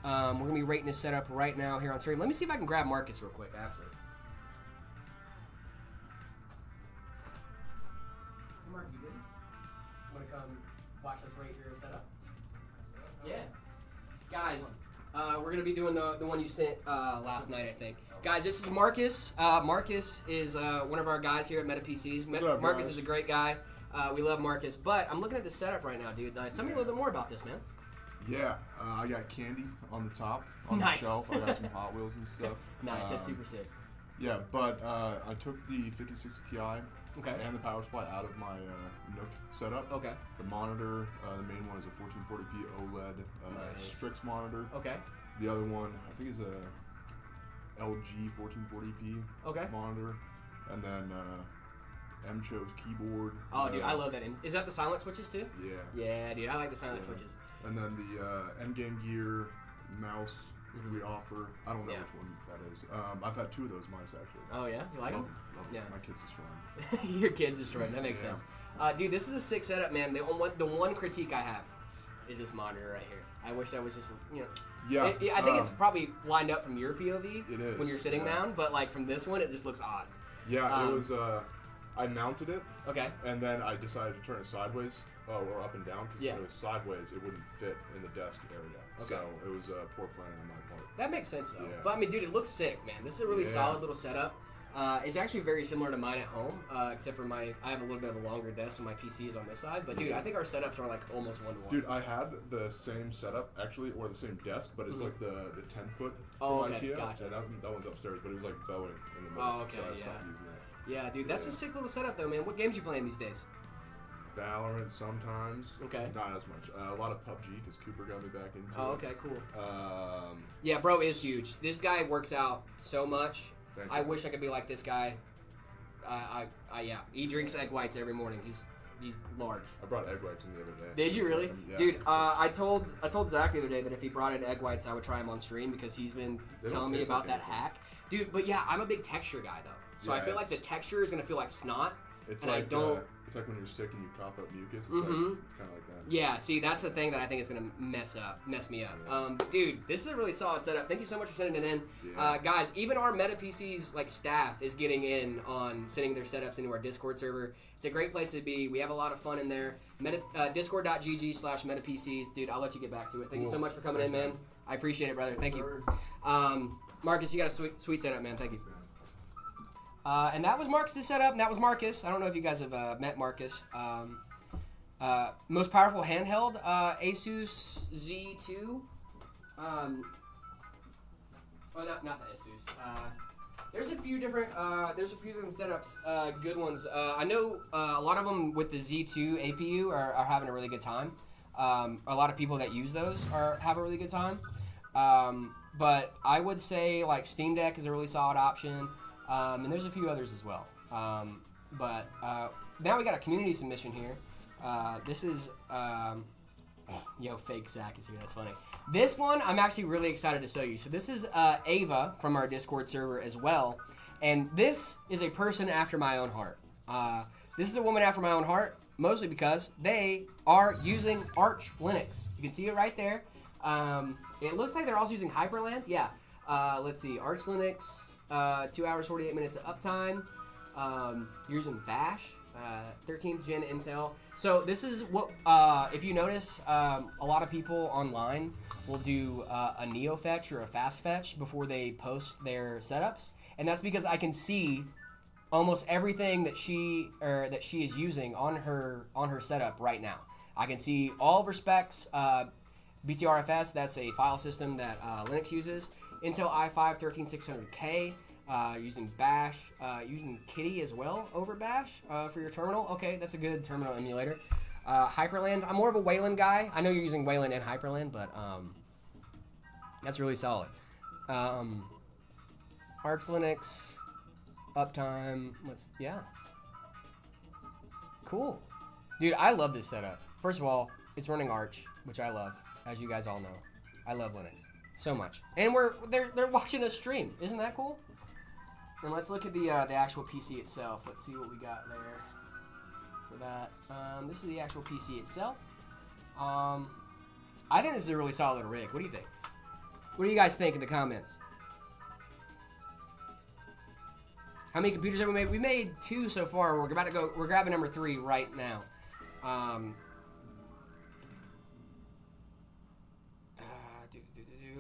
We're going to be rating his setup right now here on stream. Let me see if I can grab Marcus real quick, actually. Mark, you good? You want to come watch us rate your setup? Yeah. Guys, we're going to be doing the one you sent last night, I think. Guys, this is Marcus. Marcus is one of our guys here at MetaPCs. Marcus is a great guy. We love Marcus. But I'm looking at the setup right now, dude. Tell me a little bit more about this, man. Yeah, I got candy on the top, on Nice. the shelf. I got some Hot Wheels and stuff. Nice, that's super sick. Yeah, but I took the 5060 Ti and the power supply out of my Nook setup. Okay. The monitor, the main one is a 1440p OLED Strix monitor. Okay. The other one, I think, is a LG 1440p monitor. And then M-Cho's keyboard. Oh, dude, I love that. Is that the silent switches, too? Yeah. Yeah, dude, I like the silent switches. And then the Endgame Gear mouse we offer. I don't know which one that is. I've had 2 of those mice, actually. Oh, yeah? You like them? Love them. Yeah. My kids destroy them. Your kids destroyed. That makes sense. Dude, this is a sick setup, man. The one critique I have is this monitor right here. I wish that was just, Yeah. I think it's probably lined up from your POV It is. when you're sitting down, but like from this one, it just looks odd. Yeah, it was. I mounted it. Okay. And then I decided to turn it sideways or up and down because when it was sideways, it wouldn't fit in the desk area. Okay. So it was poor planning on my part. That makes sense though. Yeah. But I mean, dude, it looks sick, man. This is a really solid little setup. It's actually very similar to mine at home, except for I have a little bit of a longer desk, so my PC is on this side. But dude, I think our setups are like almost one to one. Dude, I had the same setup actually, or the same desk, but it's like the 10-foot from IKEA. Gotcha. And that one's upstairs, but it was like bowing in the middle. Oh, okay, so I stopped using that. Yeah, dude, that's a sick little setup though, man. What games you playing these days? Valorant sometimes. Okay. Not as much. A lot of PUBG because Cooper got me back into it. Oh, okay, cool. Yeah, bro is huge. This guy works out so much. Thank I you. wish I could be like this guy. He drinks egg whites every morning. He's large. I brought egg whites in the other day. Did you really? Yeah. Dude, I told Zach the other day that if he brought in egg whites, I would try them on stream because he's been telling me about that hack. Dude, but yeah, I'm a big texture guy though. So I feel like the texture is gonna feel like snot. It's and like I don't. It's like when you're sick and you cough up mucus. It's like it's kind of like that. Yeah, see, that's the thing that I think is gonna mess me up. Dude, this is a really solid setup. Thank you so much for sending it in, guys. Even our MetaPCs like staff is getting in on sending their setups into our Discord server. It's a great place to be. We have a lot of fun in there. Discord.gg/metapcs. Dude, I'll let you get back to it. Thank you so much for coming in, man. I appreciate it, brother. Thank you. Marcus, you got a sweet setup, man. Thank you. And that was Marcus' setup, and that was Marcus. I don't know if you guys have met Marcus. Most powerful handheld, Asus Z2. Well, not the Asus. There's a few different setups, good ones. I know a lot of them with the Z2 APU are having a really good time. A lot of people that use those have a really good time. But I would say like Steam Deck is a really solid option. And there's a few others as well. But now we got a community submission here. This is yo, fake Zach is here. That's funny. This one I'm actually really excited to show you. So this is Ava from our Discord server as well, and this is a person after my own heart. This is a woman after my own heart, mostly because they are using Arch Linux. You can see it right there. It looks like they're also using Hyperland. Yeah. Let's see. Arch Linux, 2 hours, 48 minutes of uptime. You're using Bash, 13th gen Intel. So this is what, if you notice, a lot of people online will do a neo fetch or a fast fetch before they post their setups. And that's because I can see almost everything that she is using on her setup right now. I can see all of her specs. BTRFS, that's a file system that Linux uses. Intel i5 13600K, using Bash, using Kitty as well over Bash for your terminal. Okay, that's a good terminal emulator. Hyperland, I'm more of a Wayland guy. I know you're using Wayland and Hyperland, but that's really solid. Arch Linux, uptime, yeah. Cool. Dude, I love this setup. First of all, it's running Arch, which I love, as you guys all know. I love Linux so much. And they're watching us stream. Isn't that cool? And let's look at the actual PC itself. Let's see what we got there for that. This is the actual PC itself. I think this is a really solid rig. What do you think? What do you guys think in the comments? How many computers have we made? We made 2 so far. We're about to go. We're grabbing number 3 right now.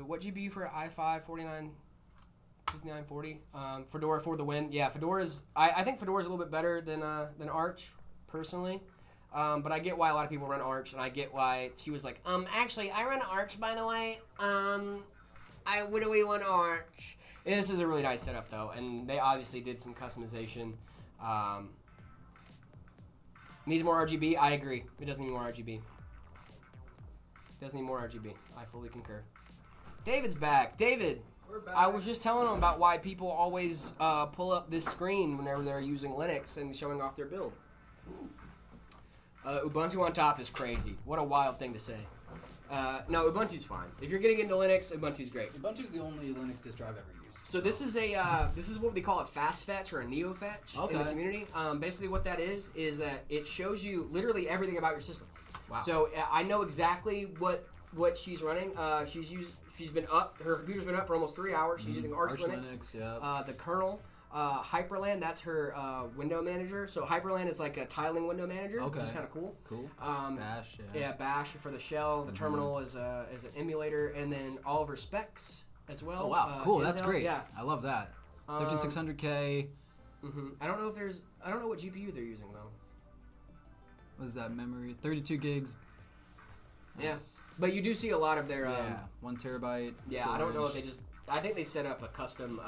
What GPU for i5 5940? Fedora for the win. Yeah, Fedora's. I think Fedora's a little bit better than Arch, personally. But I get why a lot of people run Arch, and I get why she was like, actually, I run Arch, by the way. What do we want Arch? And this is a really nice setup, though, and they obviously did some customization. Needs more RGB? I agree. It doesn't need more RGB. Doesn't need more RGB. I fully concur. David's back. David, we're back. I was just telling him about why people always pull up this screen whenever they're using Linux and showing off their build. Ubuntu on top is crazy. What a wild thing to say. No, Ubuntu's fine. If you're getting into Linux, Ubuntu's great. Ubuntu's the only Linux distro I've ever used. So this is what they call a fast fetch or a neo fetch in the community. Basically, what that is that it shows you literally everything about your system. Wow. So I know exactly what she's running. She's been up. Her computer's been up for almost 3 hours. She's using Arch Linux. Yeah. The kernel. Hyperland, that's her window manager. So Hyperland is like a tiling window manager, which is kind of cool. Cool. Bash, yeah, Bash for the shell. The terminal is an emulator, and then all of her specs as well. Oh wow, cool. Intel, That's great. Yeah, I love that. 13600K. I don't know what GPU they're using though. What is that memory? 32 gigs. Yes, but you do see a lot of their 1 terabyte. Yeah, storage. I don't know if they just. I think they set up a custom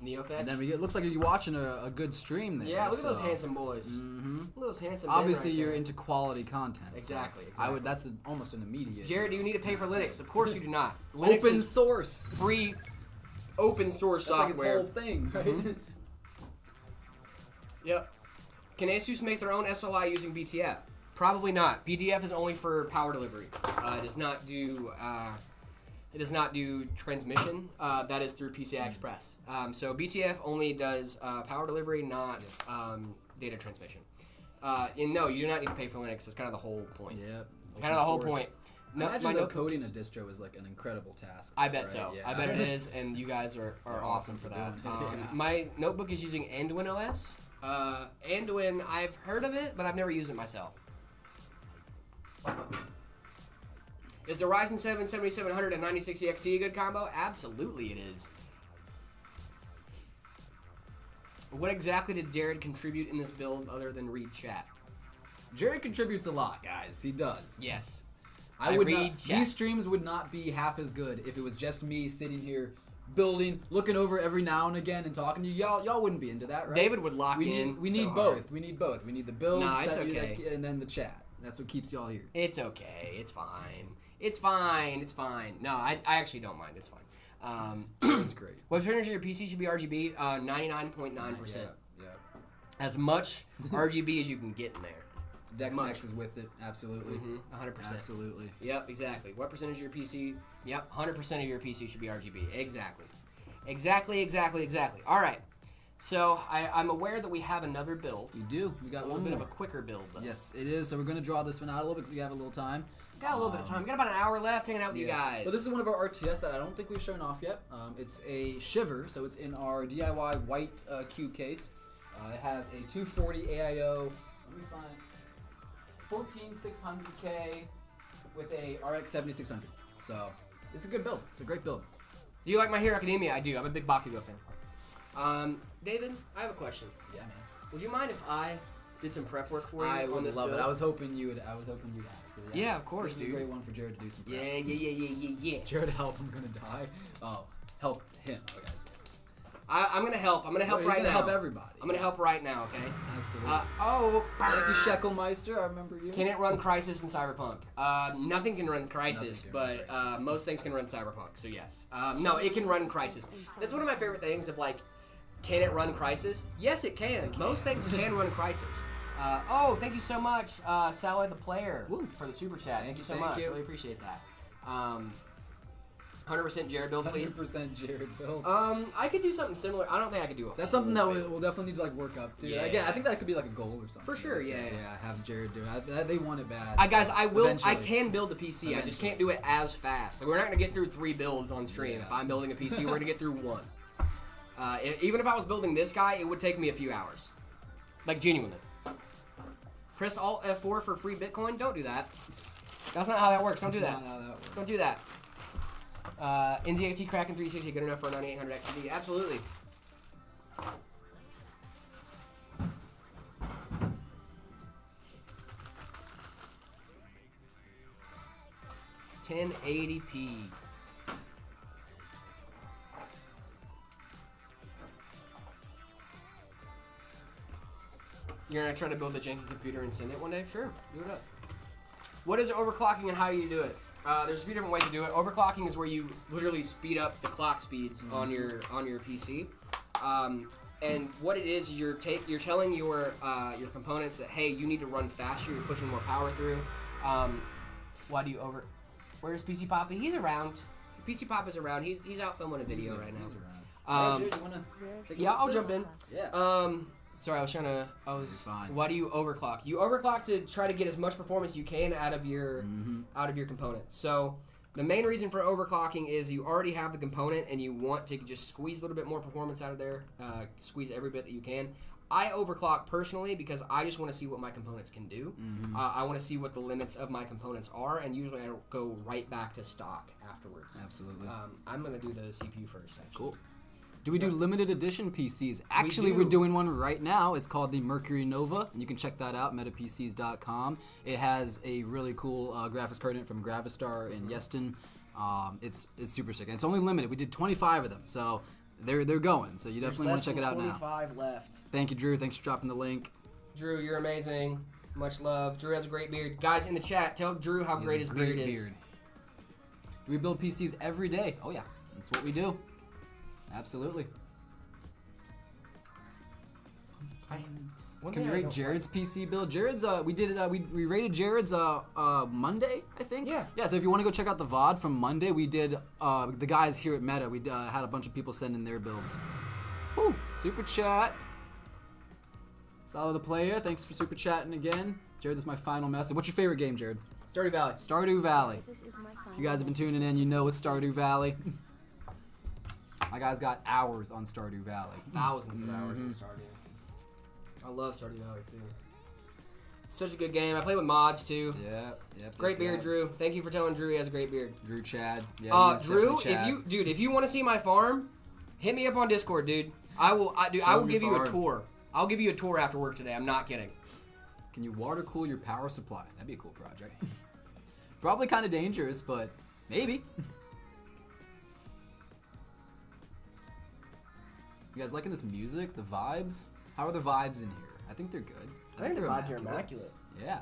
NeoFetch. And then it looks like you're watching a good stream there. Yeah, look at those handsome boys. Mm-hmm. Look at those handsome Obviously, men right you're there. into quality content. Exactly. That's almost an immediate. Jared, do you need to pay for Linux? Of course you do not. Linux Open is source. free, open source That's software. like its whole thing, right? Mm-hmm. Yep. Can Asus make their own SLI using BTF? Probably not. BTF is only for power delivery. It does not do. It does not do transmission. That is through PCI Express. So BTF only does power delivery, not data transmission. And no, you do not need to pay for Linux. That's kind of the whole point. Yep. Kind of the whole point. No, imagine coding a distro is like an incredible task. I bet right? so. Yeah. I bet it is, and you guys are awesome for that. My notebook is using Anduin OS. Anduin, I've heard of it, but I've never used it myself. Is the Ryzen 7 7700 and 9060 XT a good combo? Absolutely it is. What exactly did Jared contribute in this build other than read chat? Jared contributes a lot, guys. He does. Yes. I would read chat. These streams would not be half as good if it was just me sitting here building, looking over every now and again and talking to you. Y'all wouldn't be into that, right? David would lock in. We need both. We need both. We need the builds it's okay. and then the chat. That's what keeps y'all here. It's okay. It's fine. It's fine. It's fine. No, I actually don't mind. It's fine. That's great. What percentage of your PC should be RGB? 99.9%. Yeah. As much RGB as you can get in there. Dex Max is with it. Absolutely. 100%. Absolutely. Yep, exactly. What percentage of your PC? Yep, 100% of your PC should be RGB. Exactly. Exactly. All right. So I'm aware that we have another build. We do. We got one bit more. of a quicker build, though. Yes, it is. So we're going to draw this one out a little bit because we have a little time. Got a little bit of time. We got about an hour left hanging out with you guys. But this is one of our RTS that I don't think we've shown off yet. It's a Shiver, so it's in our DIY white cube case. It has a 240 AIO. Let me find 14600K with a RX 7600. So it's a good build. It's a great build. Do you like My Hero Academia? I do. I'm a big Bakugo fan. David, I have a question. Yeah, man. Would you mind if I did some prep work for you? I would love build? it. I was hoping you'd ask. So yeah, of course, this dude. is a great one for Jared to do some prep. Yeah. Jared, help! I'm gonna die. Oh, help him. Oh, guys. I'm gonna help. I'm gonna help right now. Help everybody. I'm gonna help right now. Okay. Absolutely. Thank you, Sheckelmeister. I remember you. Can it run Crysis in Cyberpunk? Nothing can run Crysis, but most things can run Cyberpunk. So yes. No, it can run Crysis. That's one of my favorite things. Of like, can it run Crysis? Yes, it can. Most things can run Crysis. Thank you so much, Sally the Player, for the super chat. Thank you so much. Really appreciate that. 100% Jared build, please. 100% Jared build. I could do something similar. I don't think I could do it. That's something that we'll definitely need to like work up to. Yeah. Again, I think that could be like a goal or something. For sure, yeah. Have Jared do it. They want it bad. Guys, I will. Eventually. I can build a PC. I just can't do it as fast. Like, we're not gonna get through 3 builds on stream. If I'm building a PC, we're gonna get through 1. Even if I was building this guy, it would take me a few hours. Like, genuinely. Press Alt F4 for free Bitcoin. Don't do that. That's not how that works. Don't do that. Don't do that. NZXT Kraken 360 good enough for a 9800 XD? Absolutely. $1080p. You're gonna try to build a janky computer and send it one day? Sure, do it up. What is overclocking and how do you do it? There's a few different ways to do it. Overclocking is where you literally speed up the clock speeds on your PC. And what it is, you're telling your components that, hey, you need to run faster. You're pushing more power through. Why do you over? Where's PC Poppy? He's around. PC Pop is around. He's out filming a video right now. He's around. Jared, you wanna I'll jump in. Yeah. Sorry, I was trying to. Fine. Why do you overclock? You overclock to try to get as much performance you can out of your components. So the main reason for overclocking is you already have the component and you want to just squeeze a little bit more performance out of there. Squeeze every bit that you can. I overclock personally because I just want to see what my components can do. I want to see what the limits of my components are, and usually I go right back to stock afterwards. Absolutely. I'm gonna do the CPU first. Actually. Cool. Do we do limited edition PCs? Actually, we're doing one right now. It's called the Mercury Nova, and you can check that out, metapcs.com. It has a really cool graphics card in it from Gravistar and Yeston. It's super sick, and it's only limited. We did 25 of them, so they're going. So you definitely want to check it out now. 25 left. Thank you, Drew. Thanks for dropping the link. Drew, you're amazing. Much love. Drew has a great beard. Guys in the chat, tell Drew how great his beard is. Do we build PCs every day? Oh yeah, that's what we do. Absolutely. Can we rate Jared's PC build? Jared's we rated Jared's Monday, I think. Yeah. Yeah. So if you want to go check out the VOD from Monday, we did the guys here at Meta. We had a bunch of people send in their builds. Woo! Super chat. Solid the player. Thanks for super chatting again, Jared. This is my final message. What's your favorite game, Jared? Stardew Valley. Stardew Valley. This is my If you guys have been tuning in, you know it's Stardew Valley. My guy's got hours on Stardew Valley. Thousands of hours on Stardew. I love Stardew Valley too. It's such a good game. I play with mods too. Yeah. Great beard, Drew. Thank you for telling Drew he has a great beard. Drew Chad. Yeah, Drew, if you want to see my farm, hit me up on Discord, dude. I will give you a tour. I'll give you a tour after work today. I'm not kidding. Can you water cool your power supply? That'd be a cool project. Probably kind of dangerous, but maybe. You guys liking this music? The vibes? How are the vibes in here? I think they're good. I think the vibes are immaculate. Yeah.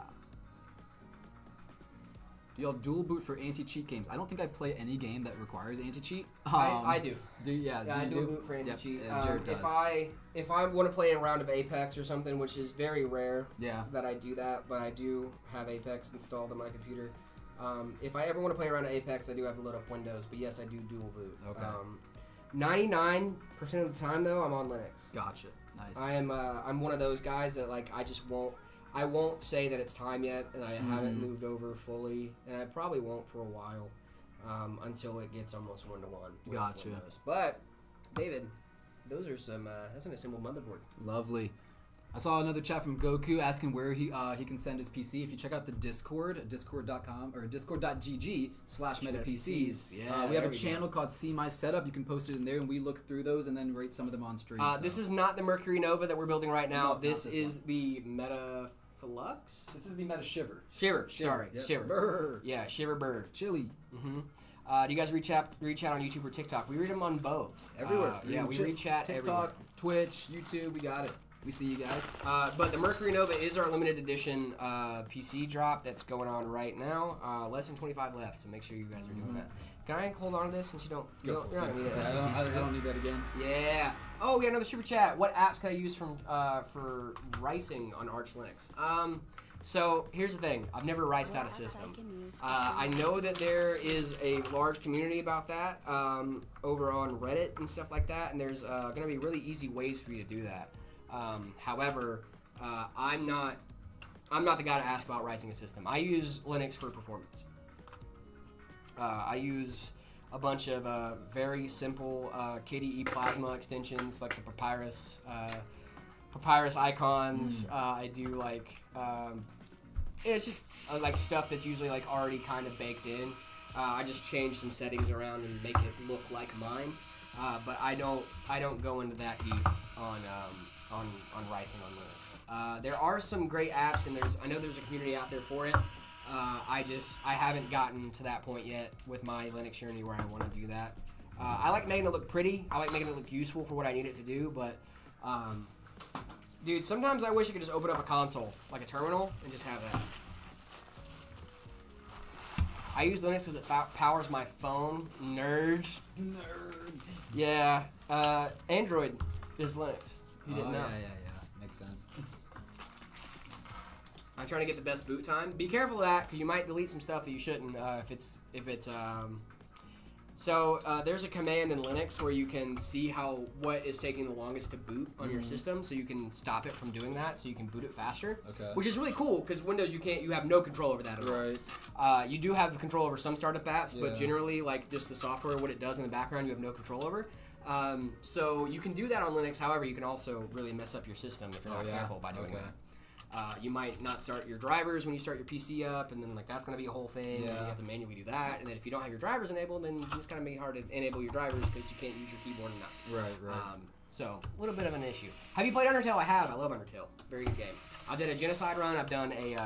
Do y'all dual boot for anti-cheat games? I don't think I play any game that requires anti-cheat. I do. I dual boot for anti-cheat. Yep, Jared does. If I want to play a round of Apex or something, which is very rare that I do that, but I do have Apex installed on my computer. If I ever want to play a round of Apex, I do have to load up Windows, but yes, I do dual boot. Okay. 99% of the time though, I'm on Linux. Gotcha. Nice. I'm one of those guys that like I won't say that it's time yet, and I haven't moved over fully, and I probably won't for a while until it gets almost 1-to-1. Gotcha. Windows. But David, those are some. That's an assembled motherboard. Lovely. I saw another chat from Goku asking where he can send his PC. If you check out the Discord, discord.com or discord.gg/metapcs, we have a channel called See My Setup. You can post it in there, and we look through those and then rate some of them on stream. This is not the Mercury Nova that we're building right now. This is the Meta Flux. This is the Meta Shiver. Shiver. Sorry, yep. Shiver. Brr. Yeah, Shiver Bird. Chili. Mm-hmm. Do you guys reach out on YouTube or TikTok? We read them on both. Everywhere. We read chat TikTok, everywhere. Twitch, YouTube. We got it. We see you guys. But the Mercury Nova is our limited edition PC drop that's going on right now. Less than 25 left, so make sure you guys are doing that. Can I hold on to this since you're not going to need it? I don't need that again. Yeah. Oh, we got another super chat. What apps can I use for ricing on Arch Linux? So here's the thing. I've never riced out a system. I know that there is a large community about that over on Reddit and stuff like that, and there's going to be really easy ways for you to do that. However, I'm not the guy to ask about ricing a system. I use Linux for performance. I use a bunch of very simple KDE Plasma extensions like the Papyrus icons. I do like it's just like stuff that's usually like already kind of baked in. I just change some settings around and make it look like mine. But I don't go into that deep on ricing on Linux. There are some great apps, and I know there's a community out there for it. I haven't gotten to that point yet with my Linux journey where I want to do that. I like making it look pretty. I like making it look useful for what I need it to do. But, dude, sometimes I wish I could just open up a console, like a terminal, and just have that. I use Linux because it powers my phone. Nerd. Yeah. Android is Linux. You didn't know. Yeah. Makes sense. I'm trying to get the best boot time. Be careful of that, because you might delete some stuff that you shouldn't. There's a command in Linux where you can see what is taking the longest to boot on your system, so you can stop it from doing that, so you can boot it faster. Okay. Which is really cool, because Windows you have no control over that at all. Right. You do have control over some startup apps, but generally, like just the software, what it does in the background, you have no control over. So you can do that on Linux. However, you can also really mess up your system if you're not careful by doing that. You might not start your drivers when you start your PC up, and then like that's going to be a whole thing. Yeah. You have to manually do that, and then if you don't have your drivers enabled, then it's kind of make it hard to enable your drivers because you can't use your keyboard and mouse. Right. So a little bit of an issue. Have you played Undertale? I have. I love Undertale. Very good game. I did a genocide run. I've done a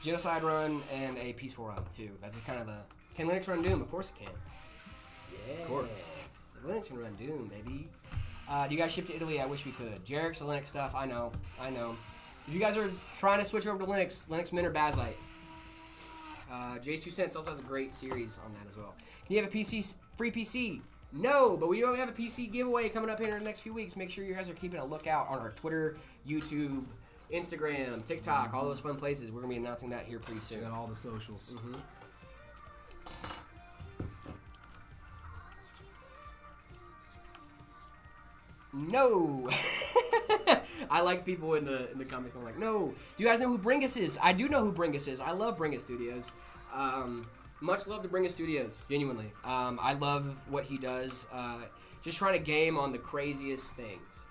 genocide run and a peaceful run too. That's just kind of the. Can Linux run Doom? Of course it can. Yeah. Of course. Linux can run Doom, baby. Do you guys ship to Italy? I wish we could. Jarek's the Linux stuff. I know. If you guys are trying to switch over to Linux Mint or Bazite. Jay's 2 Cents also has a great series on that as well. Can you have a free PC? No, but we do have a PC giveaway coming up here in the next few weeks. Make sure you guys are keeping a lookout on our Twitter, YouTube, Instagram, TikTok, all those fun places. We're going to be announcing that here pretty soon. Check out all the socials. Mm-hmm. No. I like people in the comments going like, no. Do you guys know who Bringus is? I do know who Bringus is. I love Bringus Studios. Much love to Bringus Studios, genuinely. I love what he does. Just trying to game on the craziest things.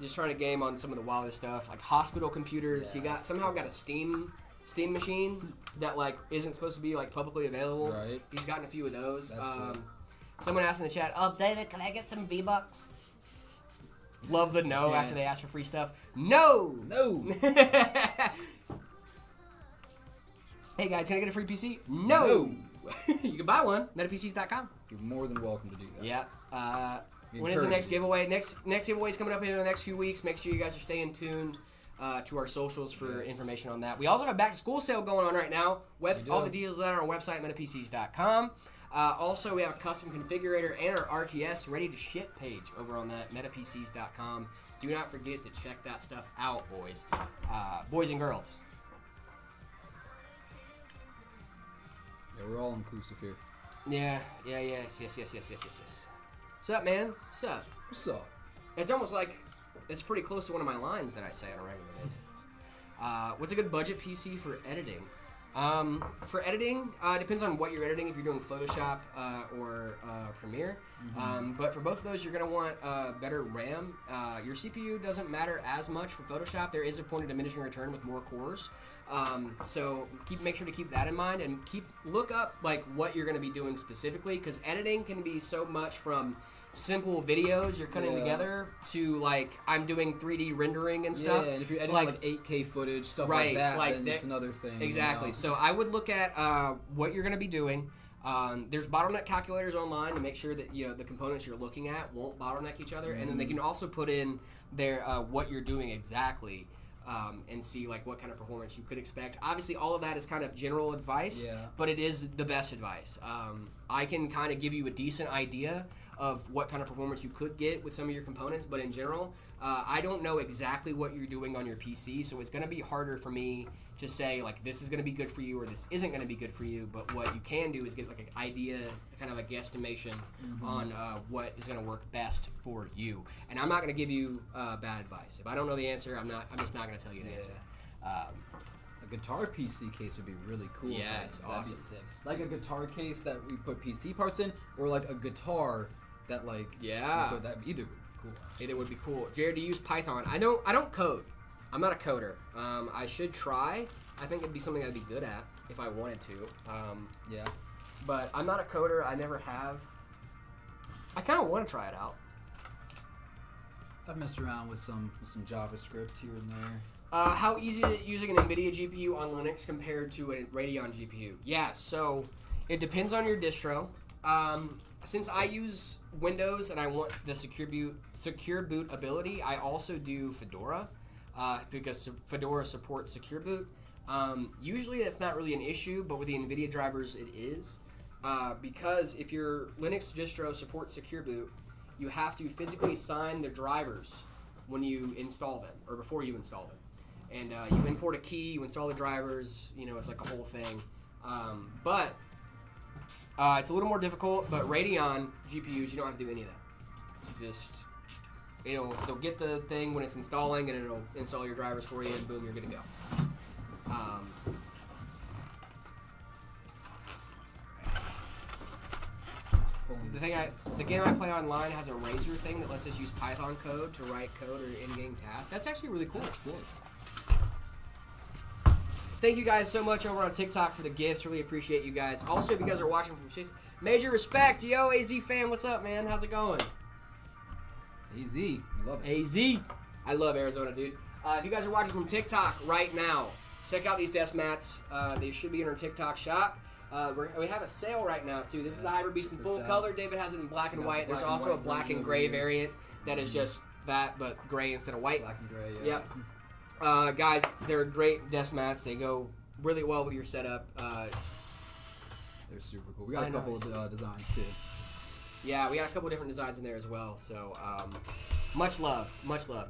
Just trying to game on some of the wildest stuff, like hospital computers. He somehow got a Steam machine that like isn't supposed to be like publicly available. Right. He's gotten a few of those. That's cool. Someone asked in the chat, "Oh, David, can I get some V-Bucks?" Love the no after they ask for free stuff. No! Hey guys, can I get a free PC? No! You can buy one. MetaPCs.com. You're more than welcome to do that. Yeah. When is the next giveaway? Next giveaway is coming up in the next few weeks. Make sure you guys are staying tuned. to our socials for information on that. We also have a back-to-school sale going on right now. All the deals that are on our website, metapcs.com. Also, we have a custom configurator and our RTS ready-to-ship page over on that, metapcs.com. Do not forget to check that stuff out, boys. Boys and girls. Yeah, we're all inclusive here. Yes. What's up, man? What's up? What's up? It's almost like it's pretty close to one of my lines that I say on a regular basis. What's a good budget PC for editing? For editing, depends on what you're editing. If you're doing Photoshop or Premiere, but for both of those, you're gonna want better RAM. Your CPU doesn't matter as much for Photoshop. There is a point of diminishing return with more cores. So make sure to keep that in mind and look up like what you're gonna be doing specifically, because editing can be so much from simple videos you're cutting together to like I'm doing 3D rendering and stuff. Yeah, and if you're editing like 8K footage, stuff like that, then it's another thing. Exactly. So I would look at what you're going to be doing. There's bottleneck calculators online to make sure that the components you're looking at won't bottleneck each other, and then they can also put in their what you're doing exactly. And see like what kind of performance you could expect. Obviously, all of that is kind of general advice, but it is the best advice. I can kind of give you a decent idea of what kind of performance you could get with some of your components, but in general, I don't know exactly what you're doing on your PC, so it's going to be harder for me to say like this is going to be good for you or this isn't going to be good for you. But what you can do is get like an idea, kind of a guesstimation on what is going to work best for you. And I'm not going to give you bad advice. If I don't know the answer, I'm just not going to tell you the answer. A guitar PC case would be really cool. Yeah, it's awesome. Be sick. Like a guitar case that we put PC parts in, or like a guitar that like that either would be cool. Either would be cool. Jared, do you use Python? I don't code. I'm not a coder. I should try. I think it'd be something I'd be good at if I wanted to. But I'm not a coder. I never have. I kind of want to try it out. I've messed around with some JavaScript here and there. How easy is it using an NVIDIA GPU on Linux compared to a Radeon GPU? Yeah, so it depends on your distro. Since I use Windows and I want the secure boot ability, I also do Fedora because Fedora supports secure boot. Usually that's not really an issue, but with the NVIDIA drivers it is. Because if your Linux distro supports secure boot, you have to physically sign the drivers when you install them or before you install them. And you import a key, you install the drivers, it's like a whole thing. But it's a little more difficult, but Radeon GPUs, you don't have to do any of that. They'll get the thing when it's installing, and it'll install your drivers for you, and boom, you're good to go. The game I play online has a Razor thing that lets us use Python code to write code or in-game tasks. That's actually really cool. Thank you guys so much over on TikTok for the gifts. Really appreciate you guys. Also, if you guys are watching from major respect, yo, AZ fan, what's up, man? How's it going? AZ, I love it. AZ, I love Arizona, dude. If you guys are watching from TikTok right now, check out these desk mats. They should be in our TikTok shop. We have a sale right now too. This is the Hybrid Beast in full color. David has it in black and white. There's also a black and gray variant that is just that, but gray instead of white. Black and gray, yeah. Yep. Guys, they're great desk mats. They go really well with your setup. They're super cool. We got a couple of designs too. Yeah, we got a couple different designs in there as well. So, much love,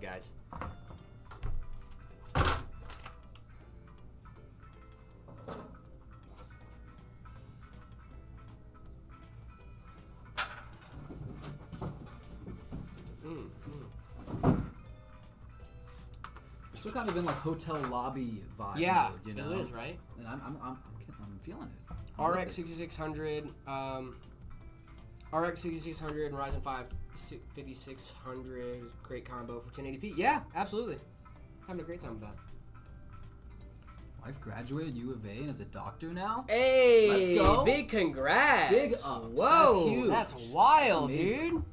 guys. Still kind of in like hotel lobby vibe. Yeah, mode, it is, right? And I'm feeling it. RX 6600, RX 6600 and Ryzen 5 5600, great combo for 1080p. Yeah, absolutely. Having a great time with that. Wife graduated U of A and is a doctor now. Hey, let's go! Big congrats! Big ups. Whoa, that's huge. That's wild, that's dude.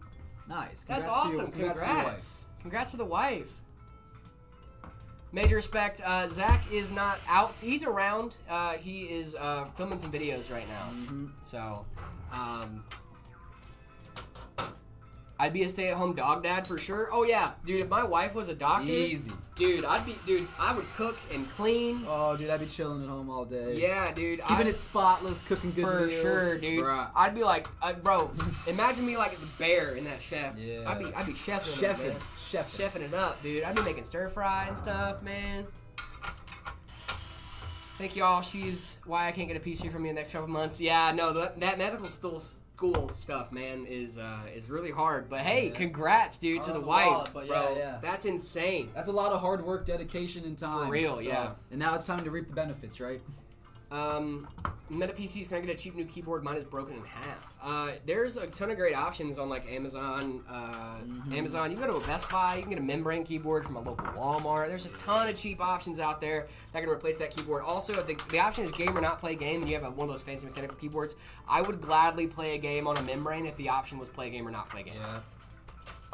Nice. That's awesome. Congrats. Congrats to the wife. Major respect. Zach is not out. He's around. He is filming some videos right now. So, I'd be a stay-at-home dog dad for sure. Oh yeah, dude. If my wife was a doctor, Easy. dude, I would cook and clean. Oh, dude, I'd be chilling at home all day. Yeah, dude. Keeping it spotless, cooking good for meals. sure, dude. Bruh. I'd be like, bro, imagine me like the bear in that chef. Yeah. I'd be chefing it up, dude. I'd be making stir fry and stuff, man. Thank y'all. She's why I can't get a PC from you in the next couple months. Yeah, no, that medical school stuff, man, is really hard. But hey, congrats, dude, to the wife, but bro. yeah. That's insane. That's a lot of hard work, dedication, and time. For real, yeah. And now it's time to reap the benefits, right? Meta PCs, can I get a cheap new keyboard? Mine is broken in half. There's a ton of great options on like Amazon. Amazon, you can go to a Best Buy, you can get a membrane keyboard from a local Walmart. There's a ton of cheap options out there that can replace that keyboard. Also, if the option is game or not play game, and you have one of those fancy mechanical keyboards, I would gladly play a game on a membrane if the option was play game or not play game. Yeah.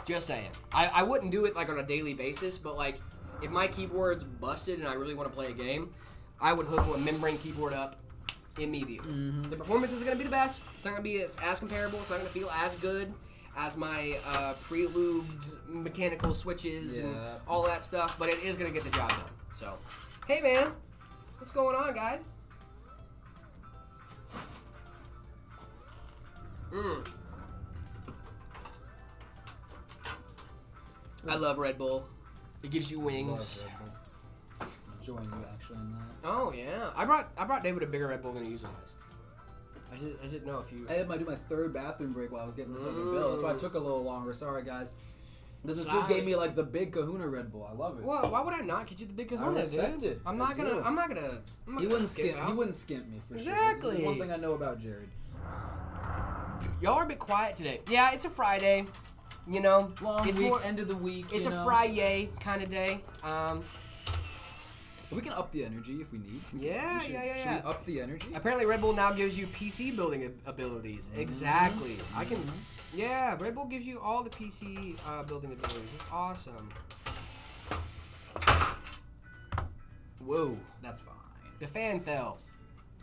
Just saying. I wouldn't do it like on a daily basis, but like if my keyboard's busted and I really want to play a game, I would hook a membrane keyboard up immediately. The performance isn't going to be the best. It's not going to be as comparable. It's not going to feel as good as my pre-lubed mechanical switches and all that stuff, but it is going to get the job done. So, hey man, what's going on, guys? I love Red Bull. It gives you wings. Join you actually in that. Oh yeah, I brought David a bigger Red Bull than he usually has. I just didn't know if you. I had to do my third bathroom break while I was getting this other bill. That's why it took a little longer. Sorry guys. This dude gave me like the big Kahuna Red Bull. I love it. Well, why would I not get you the big Kahuna, I respect dude? it. I'm not gonna. He wouldn't skimp me for sure. Exactly. That's one thing I know about Jared. Y'all are a bit quiet today. Yeah, it's a Friday. You know, Long it's week, more, end of the week. It's a Friyay kind of day. We can up the energy if we need. Yeah. Should we up the energy? Apparently, Red Bull now gives you PC building abilities. Exactly. I can. Yeah, Red Bull gives you all the PC building abilities. It's awesome. Whoa, That's fine. the fan fell.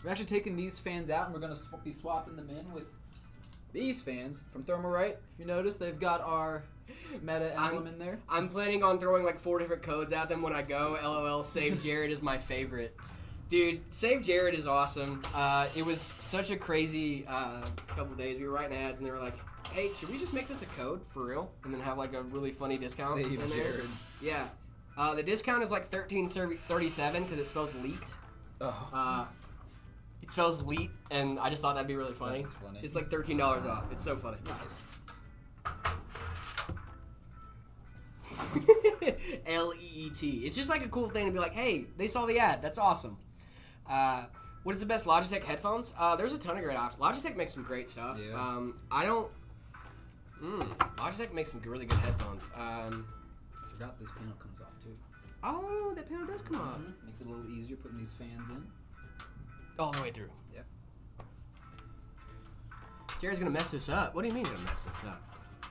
We're actually taking these fans out, and we're gonna be swapping them in with these fans from Thermalright. If you notice, they've got our meta emblem in there. I'm planning on throwing like 4 different codes at them when I go. LOL, Save Jared is my favorite. Dude, Save Jared is awesome. It was such a crazy couple days. We were writing ads and they were like, hey, should we just make this a code for real? And then have like a really funny discount Save in there? Jared. Yeah. The discount is like $13.37 because it spells leaked. Oh. It spells leet, and I just thought that'd be really funny. That's funny. It's like $13 off. It's so funny. Nice. LEET. It's just like a cool thing to be like, hey, they saw the ad. That's awesome. What is the best Logitech headphones? There's a ton of great options. Logitech makes some great stuff. Yeah. Logitech makes some really good headphones. I forgot this panel comes off too. Oh, that panel does come off. Makes it a little easier putting these fans in. All the way through. Yep. Jerry's gonna mess this up. What do you mean you're gonna mess this up?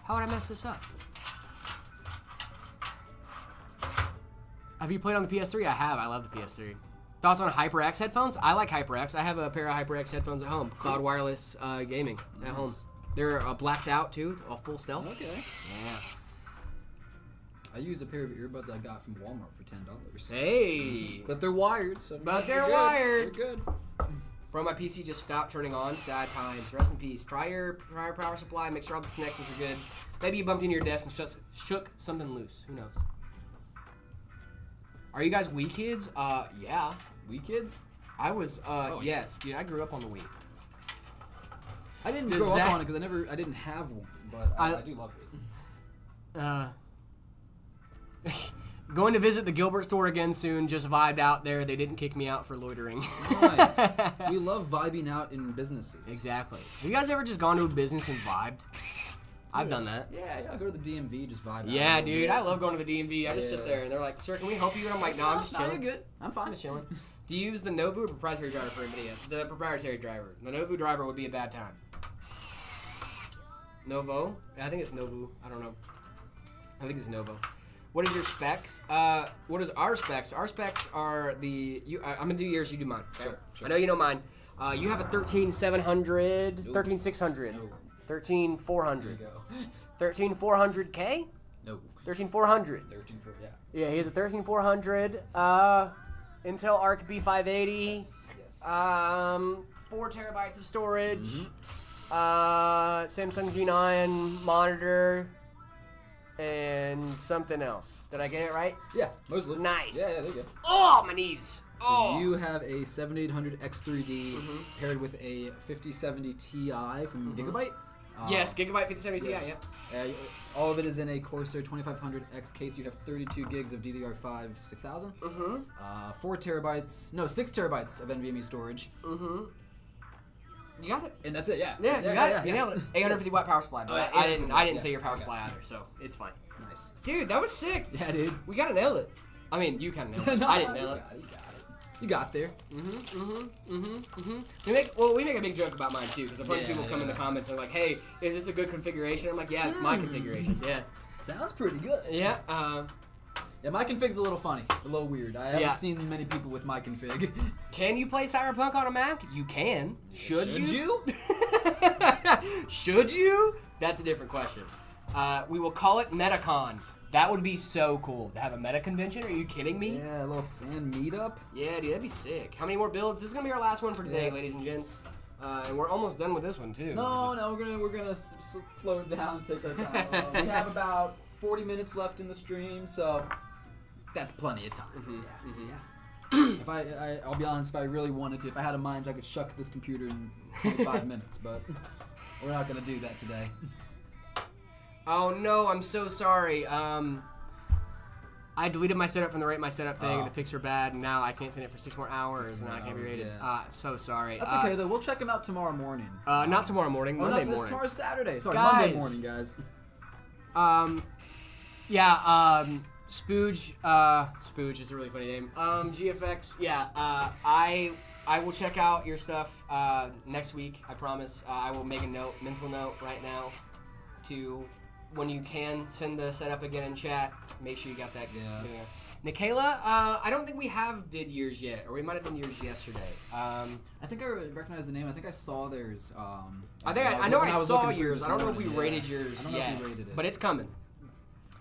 How would I mess this up? Have you played on the PS3? I have. I love the PS3. Thoughts on HyperX headphones? I like HyperX. I have a pair of HyperX headphones at home. Cloud wireless gaming at home. They're blacked out too, all full stealth. Okay. Yeah. I use a pair of earbuds I got from Walmart for $10. Hey. But they're wired, so But they're good. wired. They're good. Bro, my PC just stopped turning on. Sad times. Rest in peace. Try your prior power supply. Make sure all the connections are good. Maybe you bumped into your desk and shook something loose. Who knows? Are you guys Wii kids? Yeah. Wii kids? I was. Yes, dude. I grew up on the Wii. I didn't grow up on it because I didn't have one, but I do love it. Going to visit the Gilbert store again soon. Just vibed out there. They didn't kick me out for loitering. Nice. We love vibing out in businesses. Exactly. Have you guys ever just gone to a business and vibed? I've done that. Yeah, I go to the DMV, just vibe out. Yeah, dude. I love going to the DMV. I just sit there and they're like, sir, can we help you? And I'm like, no, I'm just No, chilling. you're good. I'm fine. I'm just chilling. Do you use the Novu or proprietary driver for NVIDIA? The proprietary driver. The Novu driver would be a bad time. Novo? I think it's Novu. I don't know. I think it's Novo. What is your specs? What is our specs? Our specs are the... I'm going to do yours, you do mine. Sure. I know you know mine. You have a 13700, Nope. 13600. No. 13400. There you go. 13400K? No. 13400. 13 for yeah. Yeah, he has a 13400 Intel Arc B580. Yes. 4 terabytes of storage. Samsung G9 monitor. And something else. Did I get it right? Yeah, mostly. Nice. Yeah, there you go. Oh, my knees. So you have a 7800 X3D paired with a 5070 Ti from Gigabyte. Yes, Gigabyte 5070 Ti. Yes. Yeah. All of it is in a Corsair 2500X case. You have 32 gigs of DDR5 6000. 4 terabytes, no, 6 terabytes of NVMe storage. You got it. And that's it, yeah. Yeah, you got it. You nailed it. 850 watt power supply. But I didn't say your power Yeah. supply either, so it's fine. Nice. Dude, that was sick. Yeah, dude. We gotta nail it. I mean, you kind of nailed it. No, I didn't nail it. You got there. We make a big joke about mine too, because a bunch of people come in the comments and are like, "Hey, is this a good configuration?" I'm like, "Yeah, it's my configuration." Yeah. Sounds pretty good. Yeah. Yeah, my config's a little funny, a little weird. I haven't seen many people with my config. Can you play Cyberpunk on a Mac? You can. Should you? Should you? That's a different question. We will call it MetaCon. That would be so cool to have a meta convention. Are you kidding me? Yeah, a little fan meetup. Yeah, dude, that'd be sick. How many more builds? This is gonna be our last one for today, ladies and gents. And we're almost done with this one too. No, we're gonna slow it down and take our time. We have about 40 minutes left in the stream, so that's plenty of time. If I'll be honest, if I really wanted to, if I had a mind, I could shuck this computer in 25 minutes, but we're not gonna do that today. Oh no, I'm so sorry. I deleted my setup from the Rate My Setup thing, and the pics are bad, and now I can't send it for 6 more hours, and I can't be rated. I'm so sorry. That's okay, though. We'll check them out tomorrow morning. Not tomorrow morning, Monday morning. Tomorrow's Saturday. Sorry, Guys. Monday morning, guys. Spooge is a really funny name. GFX, I will check out your stuff next week, I promise. I will make a mental note right now to, when you can, send the setup again in chat. Make sure you got that. Yeah. Nikayla, I don't think we did yours yet, or we might have done yours yesterday. I think I recognize the name. I think I saw theirs. I know I saw yours. I don't know if we rated yours I don't know yet, if we rated it. but it's coming.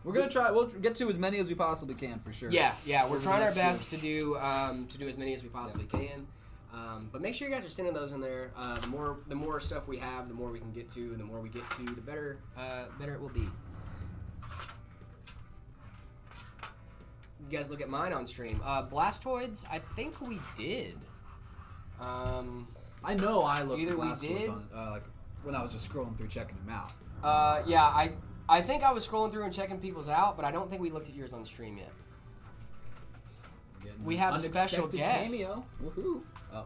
We're gonna try. We'll get to as many as we possibly can for sure. Yeah. We're trying our best to do as many as we possibly can. But make sure you guys are sending those in there. The more stuff we have, the more we can get to, and the more we get to, the better it will be. You guys look at mine on stream. Blastoids, I think we did. I know I looked at Blastoids on like when I was just scrolling through checking them out. I think I was scrolling through and checking people's out, but I don't think we looked at yours on stream yet. We have a special guest. Cameo. Woohoo! Oh.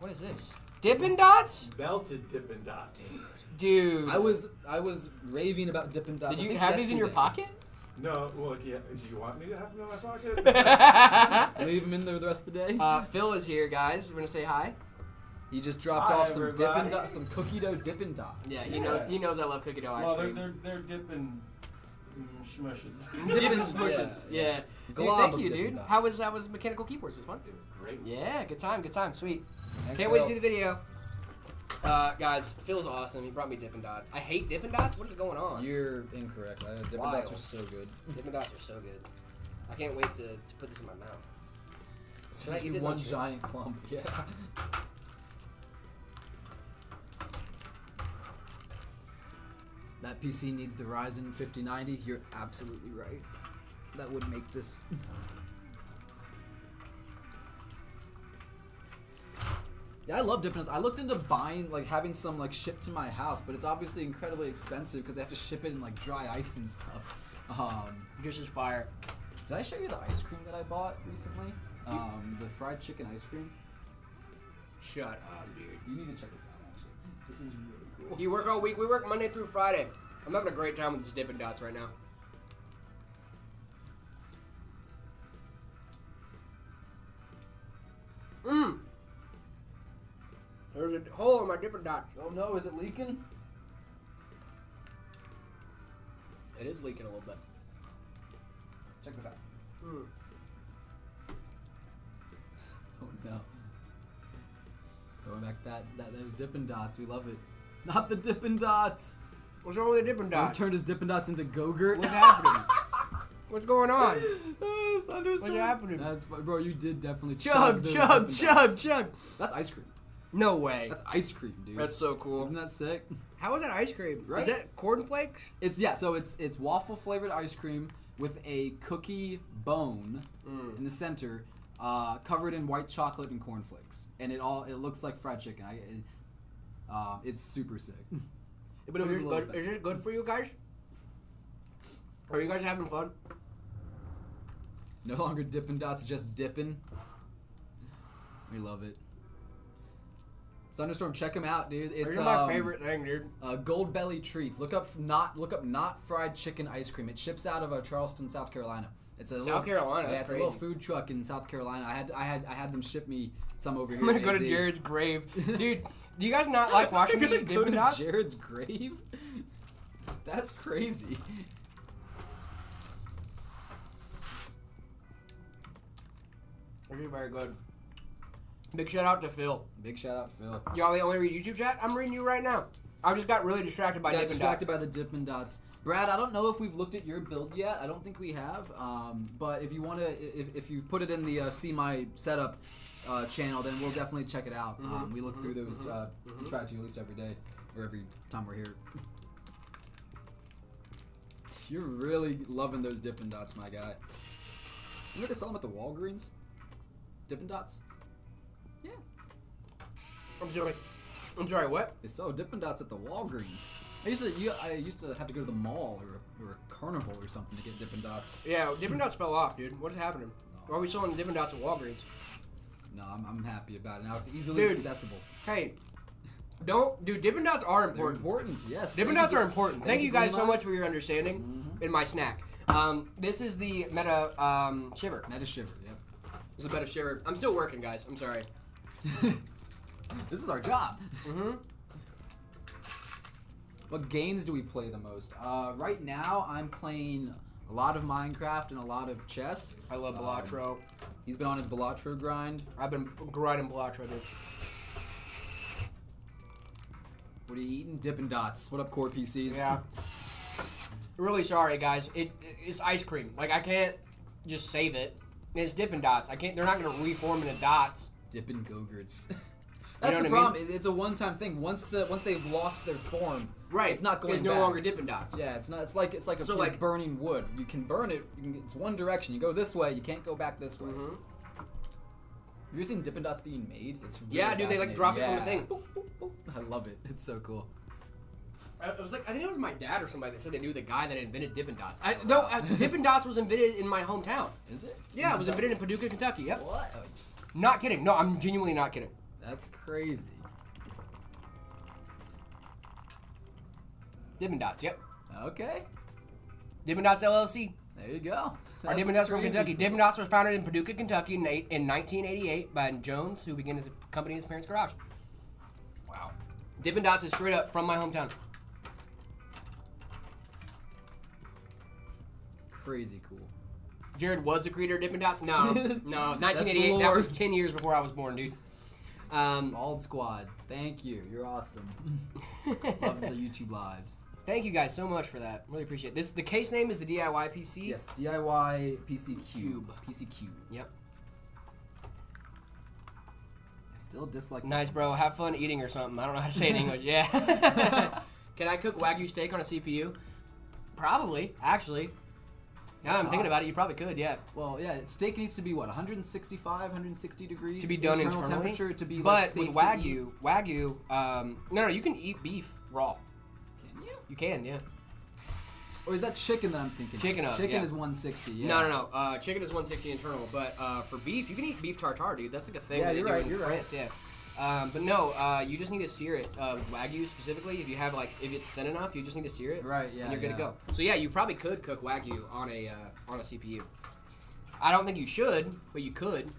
What is this? Dippin' Dots? Belted Dippin' Dots. Dude. I was raving about Dippin' Dots. Did you have these in your pocket? No, well, yeah. Do you want me to have them in my pocket? Leave them in there the rest of the day. Phil is here, guys. We're gonna say hi. He just dropped off some Dippin' Dots, some cookie dough Dippin' Dots. Yeah, he knows I love cookie dough ice cream. Well, they're dipping smushes. Dippin' smushes. Yeah. Dude, thank you, dude. How was Mechanical Keyboards? Was fun? It was great. Yeah, good time. Sweet. Thanks, Can't wait to Phil. see the video. Guys, Phil's awesome. He brought me Dippin' Dots. I hate Dippin' Dots. What is going on? You're incorrect. Dippin' Dots are so good. Dippin' Dots are so good. I can't wait to put this in my mouth. Should I eat this one giant clump? Yeah. That PC needs the Ryzen 5090. You're absolutely right. That would make this. Yeah, I love Dippin' Dots. I looked into buying, having some shipped to my house, but it's obviously incredibly expensive because they have to ship it in dry ice and stuff. This is fire. Did I show you the ice cream that I bought recently? The fried chicken ice cream. Shut up, dude. You need to check this out. Actually, this is really cool. You work all week. We work Monday through Friday. I'm having a great time with these Dippin' Dots right now. There's a hole in my Dippin' Dots. Oh no, is it leaking? It is leaking a little bit. Check this out. Oh no. Throwing back those Dippin' Dots. We love it. Not the Dippin' Dots. What's wrong with the Dippin' Don't Dots? turn his Dippin' Dots into Go-Gurt. What's happening? What's going on? It's What's happening? That's fun. Bro, you did definitely Chug, those chug, Dippin' chug, Dots. chug. That's ice cream. No way. That's ice cream, dude. That's so cool. Isn't that sick? How is that ice cream? Right? Is that cornflakes? So it's waffle flavored ice cream with a cookie bone in the center, covered in white chocolate and cornflakes, and it looks like fried chicken. It's super sick. But it was good. Is it good for you guys? Are you guys having fun? No longer Dippin' Dots, just dippin'. We love it. Thunderstorm, check them out, dude. It's my favorite thing, dude. Gold Belly Treats. Look up not fried chicken ice cream. It ships out of Charleston, South Carolina. It's a South Carolina. Yeah, That's it's crazy. a little food truck in South Carolina. I had them ship me some over here. I'm gonna go AZ. to Jared's grave, dude. Do you guys not like watching me eat Dippin' Dots? Jared's grave? That's crazy. Very, very good. Big shout out to Phil. Big shout out, Phil. Y'all the only read YouTube chat? I'm reading you right now. I just got really distracted by Dippin' distracted Dots. by the Dippin' Dots. Brad, I don't know if we've looked at your build yet. I don't think we have. But if you want to, if you've put it in the See My Setup channel, then we'll definitely check it out. We look through those. We try to at least every day or every time we're here. You're really loving those Dippin' Dots, my guy. You know they sell them at the Walgreens? Dippin' Dots? Yeah. I'm sorry, what? They sell Dippin' Dots at the Walgreens. I used to have to go to the mall or a carnival or something to get Dippin' Dots. Yeah, Dippin' Dots fell off, dude. What is happening? Why are we selling Dippin' Dots at Walgreens? No, I'm happy about it. Now it's easily accessible. Hey, Dippin' Dots are important. They're important, yes. Dippin' Dots are important. Thank you guys so Green much Lights. for your understanding in my snack. This is the Meta Shiver. Meta Shiver, yep. This is a Meta Shiver. I'm still working, guys. I'm sorry. This is our job. Mm-hmm. What games do we play the most? Right now, I'm playing a lot of Minecraft and a lot of chess. I love Balatro. He's been on his Balatro grind. I've been grinding Balatro, dude. What are you eating? Dippin' Dots. What up, core PCs? Yeah. Really sorry, guys. It's ice cream. Like, I can't just save it. It's Dippin' Dots. I can't. They're not gonna reform into dots. Dippin' Go-Gurts. know That's the what I problem. It's a one-time thing. Once they've lost their form, Right. it's not going It's back. no longer Dippin' Dots. Yeah, it's not. It's like So, like like- burning wood. You can burn it. It's one direction. You go this way. You can't go back this way. Mm-hmm. Have you seen Dippin' Dots being made? It's really Yeah, dude. They like drop it on the fascinating. thing. Yeah. Boop, boop, boop. I love it. It's so cool. It was like, I think it was my dad or somebody that said they knew the guy that invented Dippin' Dots. Dippin' Dots was invented in my hometown. Is it? Yeah, it was invented in Paducah, Kentucky. Yep. What? Oh, Not kidding. No, I'm genuinely not kidding. that's crazy. Dippin' Dots. Yep. Okay. Dippin' Dots LLC. There you go. Our That's Dippin' Dots from crazy. Kentucky. Dippin' Dots was founded in Paducah, Kentucky in 1988 by Jones, who began his company in his parents' garage. Wow. Dippin' Dots is straight up from my hometown. Crazy cool. Jared was the creator of Dippin' Dots? No. No. 1988. That's That lore. was 10 years before I was born, dude. Bald Squad. Thank you. You're awesome. Love the YouTube lives. Thank you guys so much for that. Really appreciate this. The case name is the DIY PC. Yes, DIY PC Cube. PC Cube. Yep. Still dislike. Nice, bro. Have fun eating or something. I don't know how to say it in English. Yeah. Can I cook Wagyu steak on a CPU? Probably, actually. Now I'm thinking about it, you probably could, yeah. Well, yeah, steak needs to be what, 165, 160 degrees To be done internal internally? temperature to be But like safe with to eat. Wagyu, no, you can eat beef raw. Can you? You can, yeah. Or is that chicken that I'm thinking? Chicken, Chicken yeah. is 160. Yeah. No. Chicken is 160 internal, but for beef, you can eat beef tartare, dude. That's like a thing. Yeah, that they you're do right, in you're right. France, yeah. But no, you just need to sear it with Wagyu specifically. If you have if it's thin enough, you just need to sear it. Right. Yeah. And you're good yeah. to go. So yeah, you probably could cook Wagyu on a CPU. I don't think you should, but you could.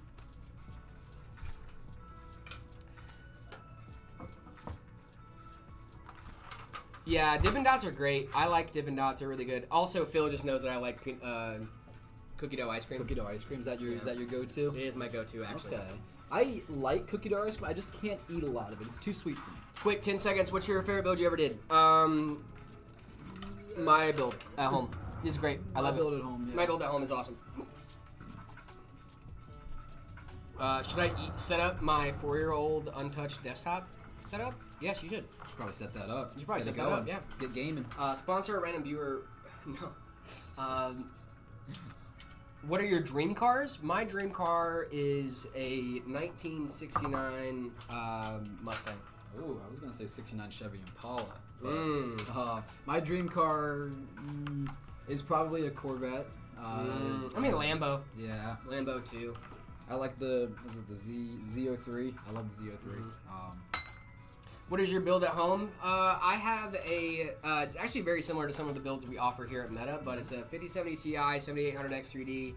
Yeah, Dippin' Dots are great. I like Dippin' Dots; they're really good. Also, Phil just knows that I like cookie dough ice cream. Cookie dough ice cream. Is that your go-to? It is my go-to, actually. Okay. I like cookie dough ice cream. I just can't eat a lot of it. It's too sweet for me. Quick, 10 seconds. What's your favorite build you ever did? My build at home. It's great. I love it. My build at home. Yeah. My build at home is awesome. Should I set up my 4-year-old untouched desktop setup? Yes, you should. Probably set that up. You should probably set that up. Yeah. Get gaming. Sponsor a random viewer. No. What are your dream cars? My dream car is a 1969 Mustang. Oh, I was gonna say '69 Chevy Impala. But, my dream car is probably a Corvette. I mean Lambo. Yeah, Lambo too. I like the Z03. I love the Z03. What is your build at home? I have a. It's actually very similar to some of the builds we offer here at Meta, but it's a 5070 Ti, 7800X 3D,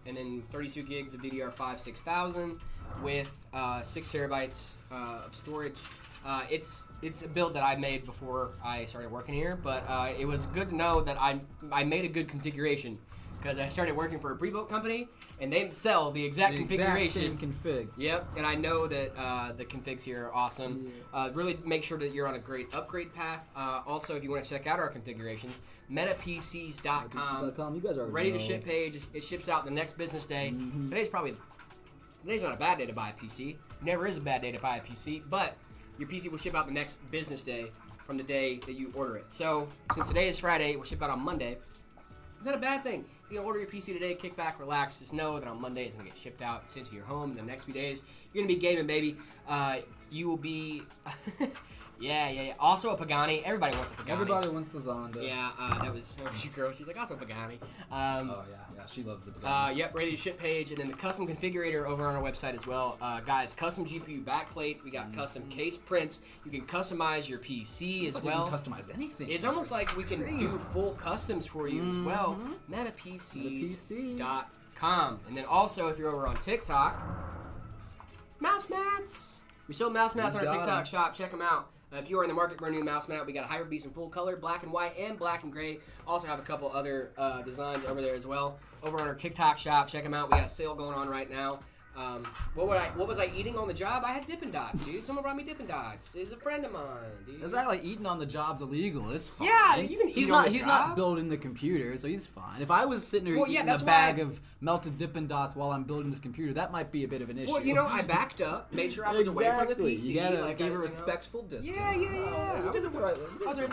and then 32 gigs of DDR5 6000 with 6 terabytes of storage. It's a build that I made before I started working here, but it was good to know that I made a good configuration because I started working for a pre-built company and they sell the exact configuration. Same config. Yep, and I know that the configs here are awesome. Yeah. Really make sure that you're on a great upgrade path. Also, if you want to check out our configurations, metapcs.com. You guys are ready to ship page. It ships out the next business day. Today's not a bad day to buy a PC. Never is a bad day to buy a PC, but your PC will ship out the next business day from the day that you order it. So, since today is Friday, it will ship out on Monday. It's not a bad thing. You can order your PC today, kick back, relax. Just know that on Monday it's going to get shipped out, sent to your home. In the next few days, you're going to be gaming, baby. You will be... yeah. Also a Pagani. Everybody wants a Pagani. Everybody wants the Zonda. Yeah, that was your girl. She's like, also Pagani. Oh, yeah. She loves the Pagani. Yep, ready to ship page. And then the custom configurator over on our website as well. Guys, custom GPU backplates. We got custom case prints. You can customize your PC as well. You can customize anything. It's almost like we can do full customs for you as well. MetaPCs.com. And then also, if you're over on TikTok, mouse mats. We sell mouse mats on our TikTok shop. Check them out. If you are in the market for a new mouse mat, we got a Hybrid Beast in full color, black and white, and black and gray. Also have a couple other designs over there as well. Over on our TikTok shop, check them out. We got a sale going on right now. What was I eating on the job? I had Dippin' Dots, dude. Someone brought me Dippin' Dots. It's a friend of mine, dude. Is that like eating on the job's illegal? It's fine. Yeah, you can eat he's on not. the He's job. not building the computer, so he's fine. If I was sitting there eating a bag of melted Dippin' Dots while I'm building this computer, that might be a bit of an issue. Well, I backed up, made sure I was away from the PC. You gotta give a respectful distance. Yeah. You did it the right way.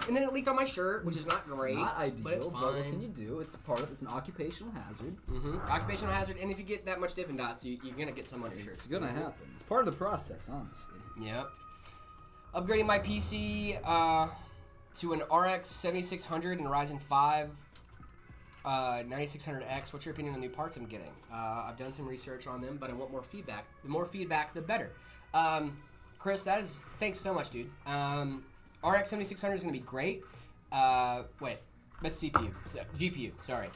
And then it leaked on my shirt, which is not great. Not ideal, but it's fine. what can you do? It's it's an occupational hazard. Occupational hazard, and if you get that much Dippin' Dots, you're gonna get some on your shirt. It's gonna happen. It's part of the process, honestly. Yep. Upgrading my PC to an RX 7600 and Ryzen 5 9600X. What's your opinion on the new parts I'm getting? I've done some research on them, but I want more feedback. The more feedback, the better. Chris, thanks so much, dude. RX 7600 is going to be great. Wait, that's CPU. GPU, sorry.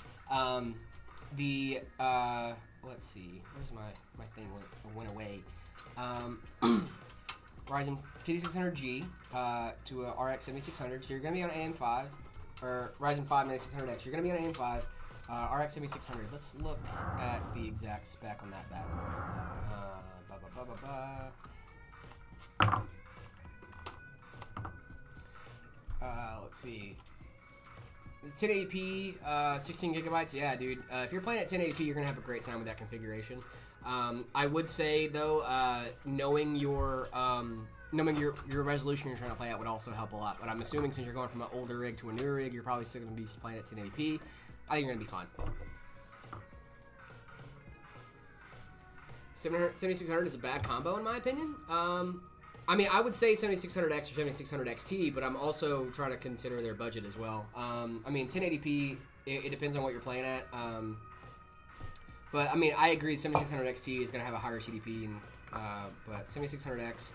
Let's see. Where's my thing went away? Ryzen 5600G to a RX 7600. So you're going to be on an AM5, or Ryzen 5 9600X. You're going to be on an AM5, RX 7600. Let's look at the exact spec on that bad boy. Let's see. It's 1080p, 16 gigabytes. Yeah, dude. If you're playing at 1080p, you're gonna have a great time with that configuration. I would say though, knowing your resolution you're trying to play at would also help a lot. But I'm assuming since you're going from an older rig to a newer rig, you're probably still gonna be playing at 1080p. I think you're gonna be fine. 7600 is a bad combo in my opinion. I mean, I would say 7600X or 7600XT, but I'm also trying to consider their budget as well. I mean, 1080p, it depends on what you're playing at. But I mean, I agree 7600XT is going to have a higher CDP, but 7600X,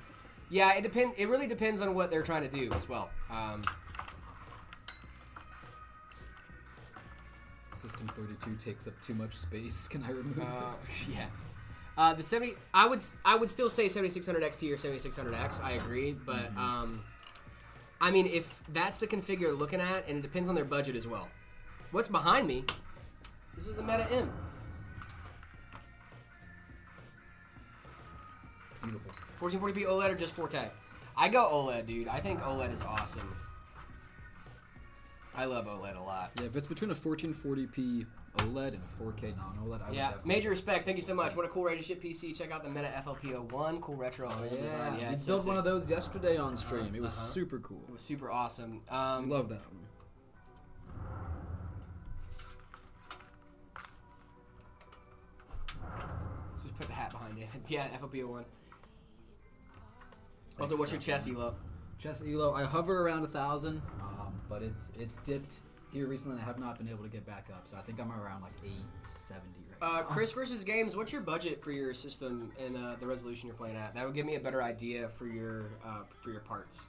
yeah, it depends. It really depends on what they're trying to do as well. System 32 takes up too much space. Can I remove it? Yeah. I would still say 7600 XT or 7600X. I agree, but I mean, if that's the config you're looking at, and it depends on their budget as well. What's behind me? This is the Meta M. Beautiful. 1440p OLED or just 4K? I go OLED, dude. I think OLED is awesome. I love OLED a lot. Yeah, if it's between a 1440p OLED and a 4K non-OLED, I would definitely. Major respect. Thank you so much. What a cool ready to ship PC. Check out the Meta FLP01. Cool retro design. Yeah, we built one of those yesterday on stream. It was super cool. It was super awesome. Love that one. Just put the hat behind it. Yeah, FLP01. Also, what's your chess elo? Chess elo, I hover around 1,000, but it's dipped here recently, and I have not been able to get back up. So I think I'm around like 870 right now. Chris versus Games, what's your budget for your system and the resolution you're playing at? That would give me a better idea for your parts.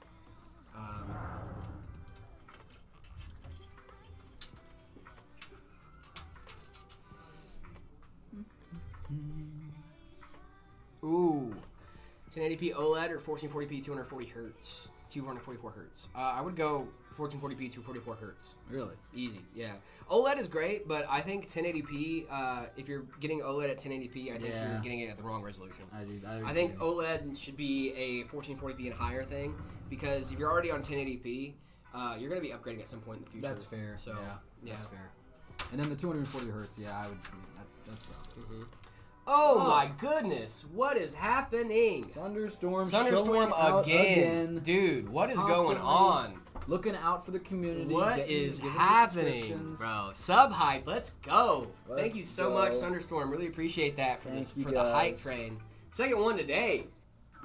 Ooh, 1080p OLED or 1440p 240 hertz, 244 hertz. I would go 1440p 244 hertz. Really? Easy, yeah. OLED is great, but I think 1080p. If you're getting OLED at 1080p, I think you're getting it at the wrong resolution. I think OLED should be a 1440p and higher thing, because if you're already on 1080p, you're going to be upgrading at some point in the future. That's fair. So yeah, that's fair. And then the 240 hertz, I would. That's rough. Mm-hmm. Oh my goodness! What is happening? Thunderstorm again, dude. What is going on? Looking out for the community. What is happening, bro? Sub hype. Let's go. Thank you so much, Thunderstorm. Really appreciate that for the hype train. Second one today.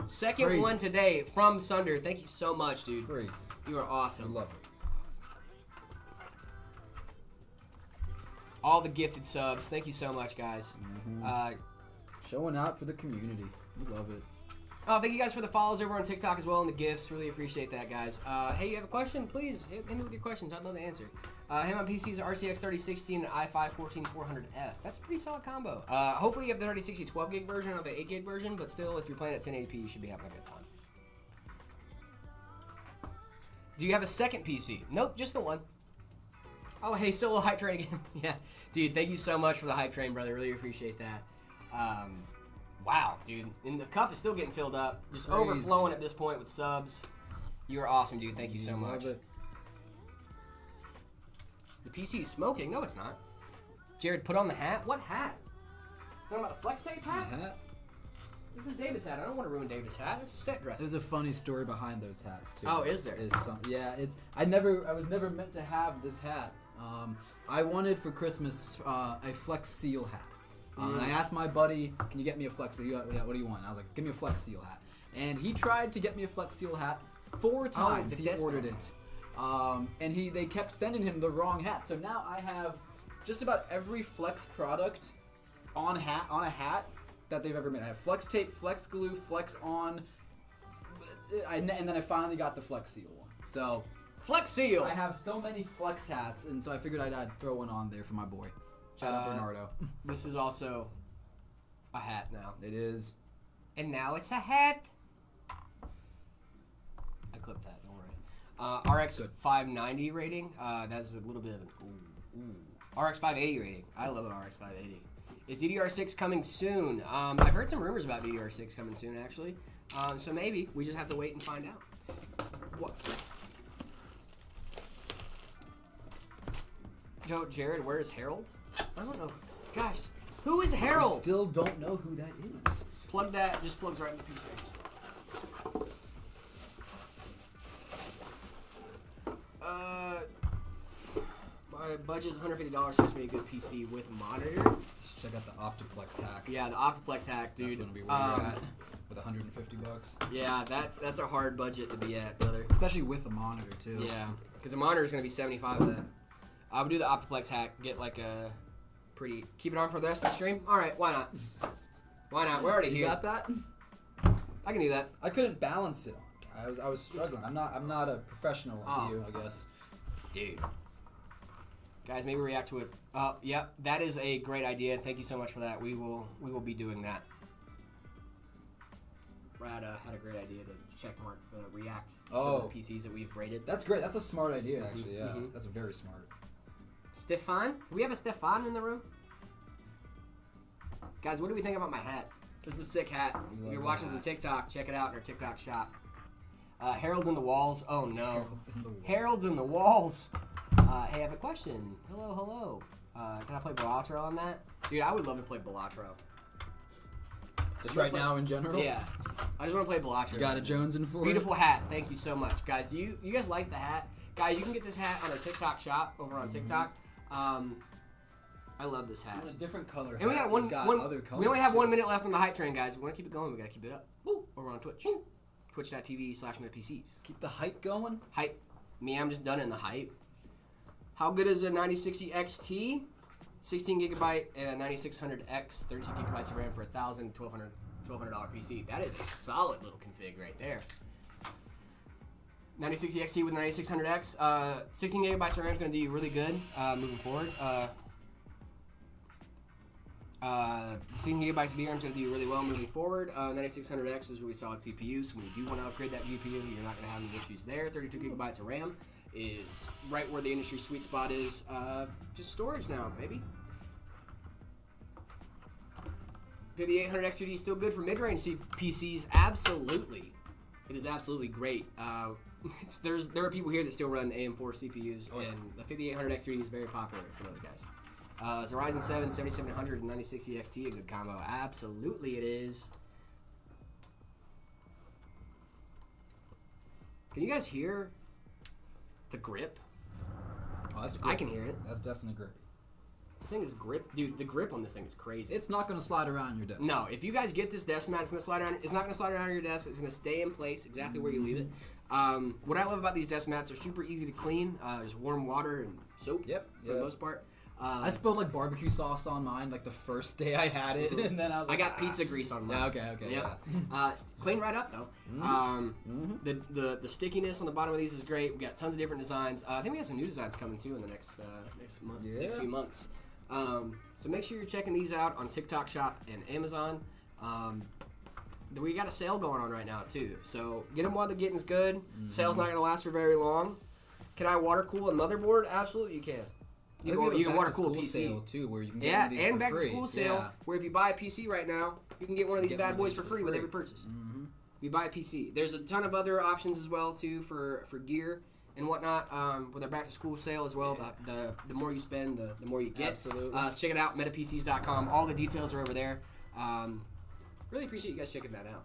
Second one today from Sunder. Thank you so much, dude. Crazy. You are awesome. I love it. All the gifted subs. Thank you so much, guys. Mm-hmm. Showing out for the community. We love it. Oh, thank you guys for the follows over on TikTok as well and the gifts. Really appreciate that, guys. Hey, you have a question? Please hit me with your questions. I'd love to answer. Him on PC's RCX 3060 and i5 14400F. That's a pretty solid combo. Hopefully you have the 3060 12 gig version or the 8 gig version, but still, if you're playing at 1080p, you should be having a good time. Do you have a second PC? Nope, just the one. Oh, hey, solo hype train again. Yeah, dude, thank you so much for the hype train, brother. Really appreciate that. Wow, dude. And the cup is still getting filled up. Just overflowing at this point with subs. You're awesome, dude. Thank you so much. The PC is smoking. No, it's not. Jared, put on the hat. What hat? Talking about the flex tape hat? The hat? This is David's hat. I don't want to ruin David's hat. It's a set dress. There's a funny story behind those hats, too. Oh, is there? I was never meant to have this hat. I wanted for Christmas a Flex Seal hat. And I asked my buddy, can you get me a Flex Seal? What do you want? And I was like, give me a Flex Seal hat. And he tried to get me a Flex Seal hat 4 times. He ordered it. And they kept sending him the wrong hat. So now I have just about every Flex product on a hat that they've ever made. I have Flex Tape, Flex Glue, Flex On, and then I finally got the Flex Seal one. So Flex Seal! I have so many Flex hats, and so I figured I'd throw one on there for my boy. Shout out Bernardo. This is also a hat now. It is. And now it's a hat. I clipped that, don't worry. RX 590 rating. That's a little bit of an RX 580 rating. I love an RX 580. Is DDR6 coming soon? I've heard some rumors about DDR6 coming soon, actually. So maybe. We just have to wait and find out. What? Yo, Jared, where is Harold? I don't know. Gosh, who is Harold? I still don't know who that is. Plug that. Just plugs right into the PC. My budget is $150. Gets me a good PC with monitor. Just check out the Optiplex hack. Yeah, the Optiplex hack, dude. That's gonna be where you're at with $150. Yeah, that's a hard budget to be at, brother. Especially with a monitor too. Yeah, because the monitor is gonna be 75 of that. I would do the Optiplex hack. Get like a pretty. Keep it on for the rest of the stream. All right, why not? Why not? We're already here. You got that? I can do that. I couldn't balance it on. I was struggling. I'm not a professional like you, I guess. Dude. Guys, maybe react to it. Yep, that is a great idea. Thank you so much for that. We will be doing that. Brad had a great idea to check mark react to the PCs that we've rated. That's great. That's a smart idea, actually. Yeah, that's very smart. Stefan? Do we have a Stefan in the room? Guys, what do we think about my hat? This is a sick hat. If you're watching from TikTok, check it out in our TikTok shop. Harold's in the walls. Oh no. Harold's in the walls. Hey, I have a question. Hello. Can I play Balatro on that? Dude, I would love to play Balatro. Just right now in general? Yeah. I just want to play Balatro. You got a Jones in for Beautiful hat. Thank you so much. Guys, do you guys like the hat? Guys, you can get this hat on our TikTok shop over on TikTok. I love this hat. I want a different color hat. And we got other colors we only have 1 minute left on the hype train, guys. We want to keep it going. We got to keep it up. Woo. Over on Twitch. Woo. Twitch.tv/MetaPCs. Keep the hype going. Hype. Me, I'm just done in the hype. How good is a 9060 XT? 16 gigabyte and a 9600X, 32 gigabytes of RAM for $1,000, $1,200 PC. That is a solid little config right there. 9060 XT with 9600X. 16 gigabytes of RAM is going to do you really good moving forward. 16 gigabytes of VRAM is going to do you really well moving forward. 9600X is really solid CPU, so when you do want to upgrade that GPU, you're not going to have any issues there. 32 gigabytes of RAM is right where the industry sweet spot is. Just storage now, baby. 5800X 2D is still good for mid-range PCs. Absolutely. It is absolutely great. There are people here that still run AM4 CPUs, and the 5800X 2D is very popular for those guys. Is Ryzen 7 7700 and 9060 XT a good combo? Absolutely it is. Can you guys hear the grip? Oh, that's I can hear it. That's definitely grippy. This thing is grip, dude. The grip on this thing is crazy. It's not going to slide around your desk. No, if you guys get this desk mat, it's going to slide around. It's not going to slide around your desk. It's going to stay in place exactly where you leave it. What I love about these desk mats, they're super easy to clean. Just warm water and soap. Yep. For the most part. I spilled like barbecue sauce on mine like the first day I had it, and then I was like, I got pizza grease on mine. Yeah, okay. Yep. Clean right up though. The stickiness on the bottom of these is great. We got tons of different designs. I think we have some new designs coming too in the next few months. So make sure you're checking these out on TikTok Shop and Amazon. We got a sale going on right now too. So get them while the getting's good. Sale's not going to last for very long. Can I water cool a motherboard? Absolutely, you can. You can water cool a PC sale too, where you can get one of these and for back free. to school sale, where if you buy a PC right now, you can get one of these bad boys for free with every purchase. If you buy a PC, there's a ton of other options as well too for gear and whatnot. With our back to school sale as well, the more you spend, the more you get. Absolutely. Check it out, metapcs.com. All the details are over there. Really appreciate you guys checking that out.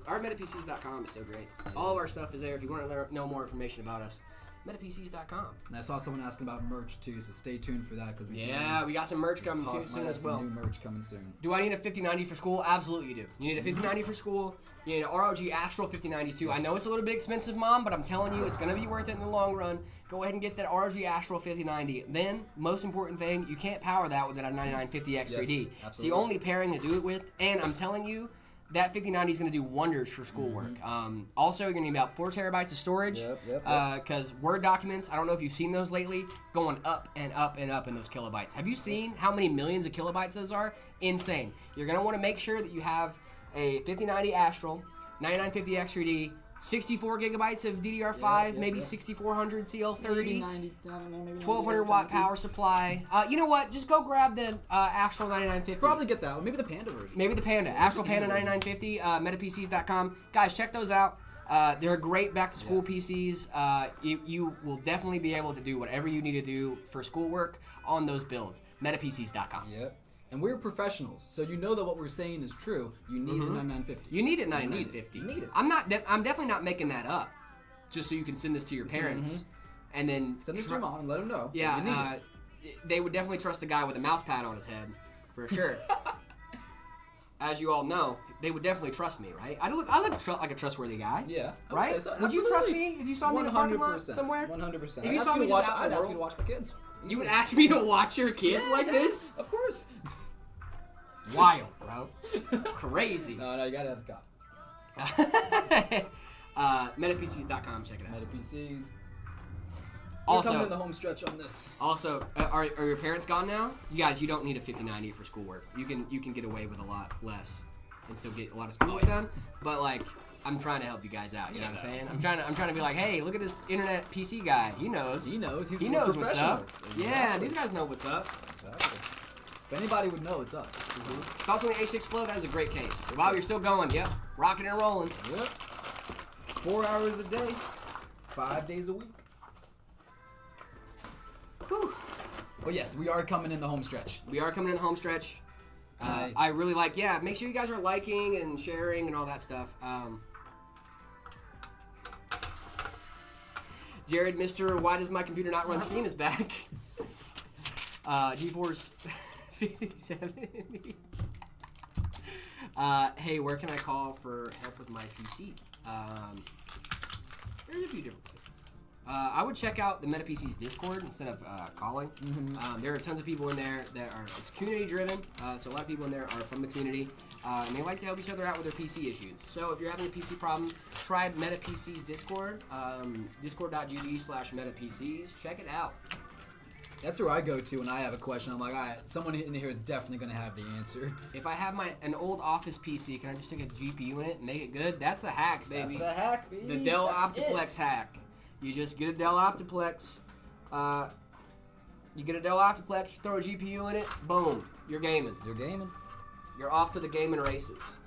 Our metapcs.com is so great. All of our stuff is there if you want to know more information about us. metapcs.com. And I saw someone asking about merch too, so stay tuned for that because we we got some merch coming soon as well. New merch coming soon. Do I need a 5090 for school? Absolutely you do. You need a 5090 for school. You need an ROG Astral 5090 too. I know it's a little bit expensive, Mom, but I'm telling you, it's going to be worth it in the long run. Go ahead and get that ROG Astral 5090. Then, most important thing, you can't power that with that 9950X 3D. It's the only pairing to do it with, and I'm telling you, that 5090 is going to do wonders for schoolwork. Also, you're going to need about 4 terabytes of storage because Word documents, I don't know if you've seen those lately, going up and up and up in those kilobytes. Have you seen how many millions of kilobytes those are? Insane. You're going to want to make sure that you have a 5090 Astral, 9950X 3D, 64 gigabytes of DDR5, maybe 6400 CL30, 1200 watt power supply. You know what? Just go grab the Astral 9950. Probably get that one. Maybe the Panda version. Maybe the Panda. Astral Panda 9950, metapcs.com. Guys, check those out. They're great back-to-school PCs. You will definitely be able to do whatever you need to do for schoolwork on those builds. metapcs.com. Yep. And we're professionals, so you know that what we're saying is true. You need the 9950. You need it 9950. You need it. I'm definitely not making that up, just so you can send this to your parents, and then send this to your mom and let them know. Yeah, they would definitely trust a guy with a mouse pad on his head, for sure. As you all know, they would definitely trust me, right? I look like a trustworthy guy. Yeah, right? Would you trust me if you saw me in a parking lot somewhere? 100%. If you saw me just out I'd ask you to watch my kids. You would ask me to watch your kids like this? Of course. Wild, bro. Crazy. No, you gotta have the cops. Metapcs.com, check it out. Metapcs. Also, coming in the home stretch on this. Also, are your parents gone now? You guys, you don't need a 5090 for schoolwork. You can get away with a lot less and still get a lot of schoolwork done. But like, I'm trying to help you guys out. You know what I'm saying? I'm trying to be like, hey, look at this internet PC guy. He knows. He knows. He knows what's up. Exactly. Yeah, these guys know what's up. Exactly. If anybody would know, it's us. Thoughts on the H6 Flow? That is a great case. So while you're still going, yep, rocking and rolling. Yep. 4 hours a day, 5 days a week. Whew. Well, yes, we are coming in the home stretch. We are coming in the home stretch. I really like, make sure you guys are liking and sharing and all that stuff. Jared, Mr. Why does my computer not run Steam is back. GeForce 5070. Hey, where can I call for help with my PC? There's a few different places. I would check out the MetaPC's Discord instead of calling. There are tons of people in there that are, it's community driven, so a lot of people in there are from the community, and they like to help each other out with their PC issues. So if you're having a PC problem, try MetaPC's Discord, discord.gg/MetaPCs. Check it out. That's where I go to when I have a question. I'm like, all right, someone in here is definitely going to have the answer. If I have an old office PC, can I just stick a GPU in it and make it good? That's the hack, baby. That's the hack, baby. The Dell Optiplex hack. You just get a Dell Optiplex. You get a Dell Optiplex, you throw a GPU in it, boom, you're gaming. You're gaming. You're off to the gaming races.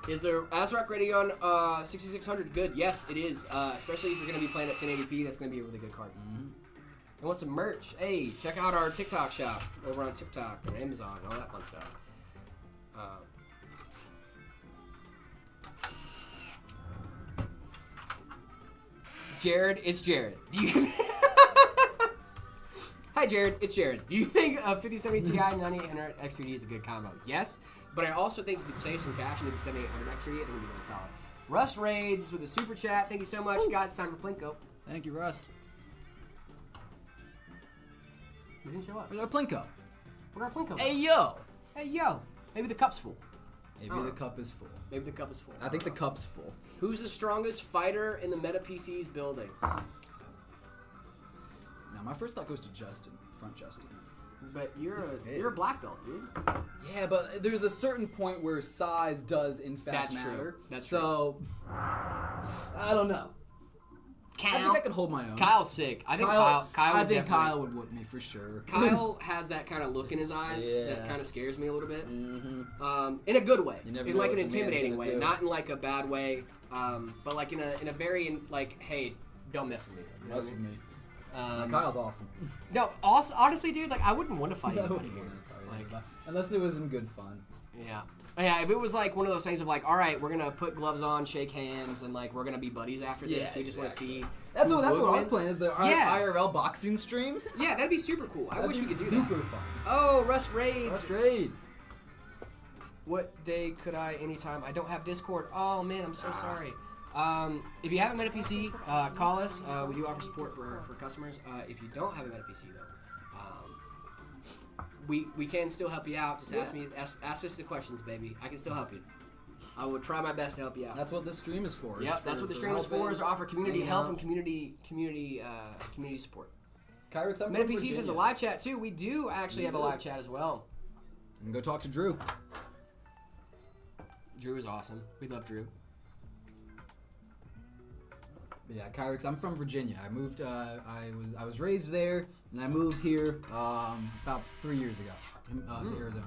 Is there ASRock Radio on 6600? Good. Yes, it is. Especially if you're going to be playing at 1080p, that's going to be a really good card. And want some merch? Hey, check out our TikTok shop over on TikTok and Amazon and all that fun stuff. Jared, it's Jared. Hi, Jared. It's Jared. Do you think a 5070 Ti 9800 X3D is a good combo? Yes, but I also think you could save some cash with the 7800 X3D. I think it would be really solid. Rust Raids with a super chat. Thank you so much, guys. It's time for Plinko. Thank you, Rust. You didn't show up. Where's our Plinko? Where's our Plinko? Hey, yo. Hey, yo. Maybe the cup's full. Maybe the cup is full. Maybe the cup is full. I think the cup's full. Who's the strongest fighter in the MetaPC's building? Now, my first thought goes to Justin. Front Justin. But you're a black belt, dude. Yeah, but there's a certain point where size does, in fact, matter. True. That's true. I don't know. Kyle, I think I can hold my own. Kyle's sick. I think Kyle would whoop me for sure. Kyle has that kind of look in his eyes that kind of scares me a little bit. In a good way, in like an intimidating way, not in like a bad way, but like in a very like, hey, don't mess with me. You know mess with me. Kyle's awesome. No, honestly, dude, like I wouldn't want to fight anybody here, like unless it was in good fun. Yeah. Yeah, if it was like one of those things of like, all right, we're gonna put gloves on, shake hands, and like we're gonna be buddies after this. We just want to see. That's what our plan is. The IRL boxing stream. Yeah, that'd be super cool. I wish we could do that. Super fun. Oh, Rust Raids. Rust Raids. What day could I? Anytime. I don't have Discord. Oh man, I'm so sorry. If you have a MetaPC, call us. We do offer support for customers. If you don't have a MetaPC though. We can still help you out. Just ask us the questions, baby. I can still help you. I will try my best to help you out. That's what this stream is for. Yep, that's what the stream is for. Is to offer community help and community support. Kyrix, I'm MetaPC has a live chat too. We do actually have a live chat as well. And go talk to Drew. Drew is awesome. We love Drew. Yeah, Kyrix, I'm from Virginia. I moved. I was raised there, and I moved here about 3 years ago to Arizona.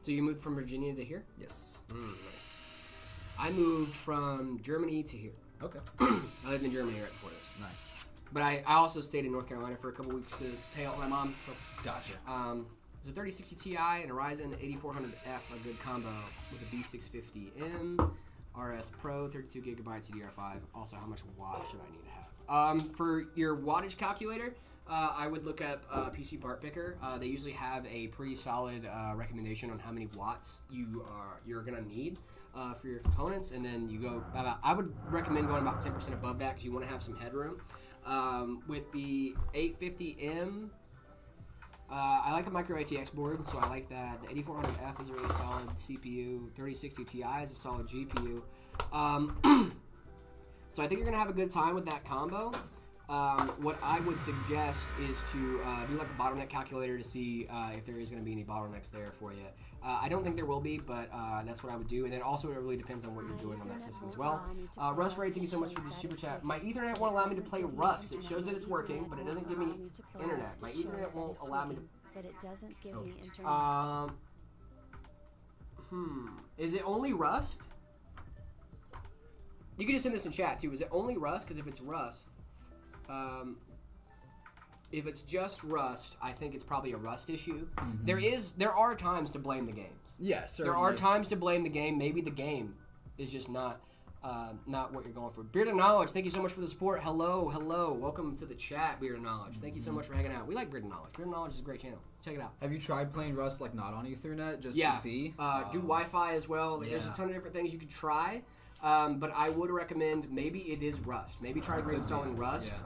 So you moved from Virginia to here? Yes. Nice. I moved from Germany to here. Okay. I lived in Germany right before this. Nice. But I also stayed in North Carolina for a couple weeks to pay out my mom. So, gotcha. It's a 3060 Ti and a Ryzen 8400F, a good combo with a B650M. RS Pro, 32 gigabyte CDR5. Also, how much watt should I need to have? For your wattage calculator, I would look up PC Part Picker. They usually have a pretty solid recommendation on how many watts you're gonna need for your components, and then you go about. I would recommend going about 10% above that because you want to have some headroom. With the 850M. I like a micro ATX board, so I like that. The 8400F is a really solid CPU. 3060 Ti is a solid GPU. So I think you're going to have a good time with that combo. What I would suggest is to do like a bottleneck calculator to see if there is going to be any bottlenecks there for you. I don't think there will be, but that's what I would do. And then also it really depends on what you're doing on that system as well. Rust Raids, thank you so much for the super chat. My Ethernet won't allow me to play Rust. It shows that it's working, but it doesn't give me internet. My Ethernet won't allow me to but it doesn't give me internet. Is it only Rust? You can just send this in chat too. Is it only Rust? Because if it's Rust, if it's just Rust, I think it's probably a Rust issue. There are times to blame the games. Yeah, certainly. There are times to blame the game. Maybe the game is just not what you're going for. Beard of Knowledge, thank you so much for the support. Hello. Welcome to the chat, Beard of Knowledge. Thank you so much for hanging out. We like Beard of Knowledge. Beard of Knowledge is a great channel. Check it out. Have you tried playing Rust like not on Ethernet just to see? Do Wi-Fi as well. There's a ton of different things you could try. But I would recommend maybe it is Rust. Maybe try reinstalling Rust.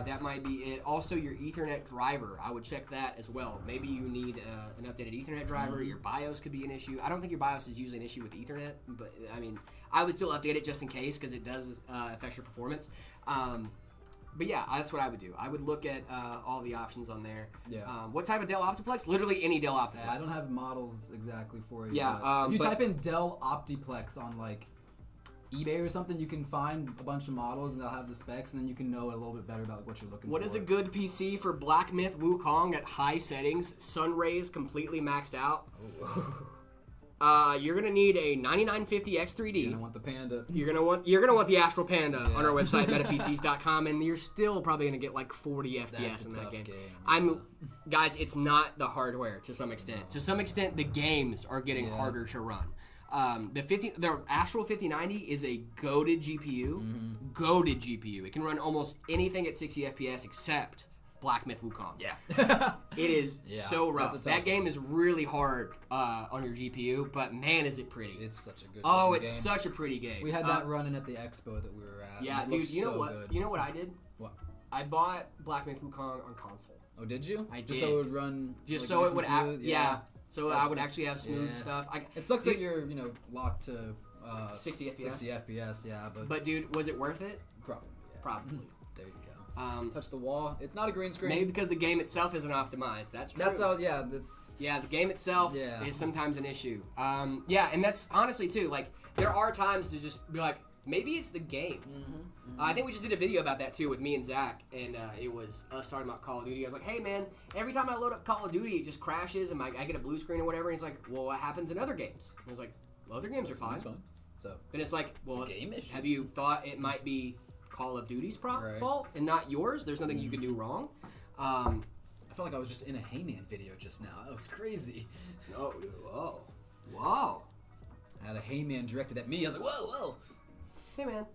That might be it. Also, your Ethernet driver, I would check that as well. Maybe you need an updated Ethernet driver. Your BIOS could be an issue. I don't think your BIOS is usually an issue with Ethernet, but I mean, I would still update it just in case because it does affect your performance. But yeah, that's what I would do. I would look at all the options on there. Yeah. What type of Dell Optiplex? Literally any Dell Optiplex. I don't have models exactly for you. Yeah. If you type in Dell Optiplex on like eBay or something, you can find a bunch of models and they'll have the specs, and then you can know a little bit better about what you're looking for. What is a good PC for Black Myth Wukong at high settings? Sun rays completely maxed out. You're gonna need a 9950X3D. You're gonna want the Panda. You're gonna want the Astral Panda on our website metapcs.com, and you're still probably gonna get like 40 FPS in that game. Guys, it's not the hardware to some extent. No. To some extent, the games are getting harder to run. The Astral 5090 is a goated GPU. Goated GPU. It can run almost anything at 60 FPS except Black Myth Wukong. Yeah. It is so rough. That game is really hard on your GPU, but man, is it pretty. It's such a good game. It's such a pretty game. We had that running at the expo that we were at. Yeah, dude, you know what? Good. You know what I did? What? I bought Black Myth Wukong on console. Oh, did you? I did. Just so it would run Just like, so it would smooth? So I would actually have smooth stuff. It sucks that you're, locked to 60 FPS. 60 FPS, yeah. But dude, was it worth it? Probably. Yeah. Probably. There you go. Touch the wall. It's not a green screen. Maybe because the game itself isn't optimized. That's true. That's all. Yeah. The game itself is sometimes an issue. And that's honestly too. Like there are times to just be like, maybe it's the game. I think we just did a video about that too with me and Zach, and it was us talking about Call of Duty. I was like, hey man, every time I load up Call of Duty, it just crashes and I get a blue screen or whatever. And he's like, well, what happens in other games? And I was like, well, other games are fine. It's fine. So then it's like, well, it's a game issue. Have you thought it might be Call of Duty's fault and not yours? There's nothing you can do wrong. I felt like I was just in a Heyman video just now. That was crazy. Whoa. I had a Heyman directed at me. I was like, whoa. Hey man.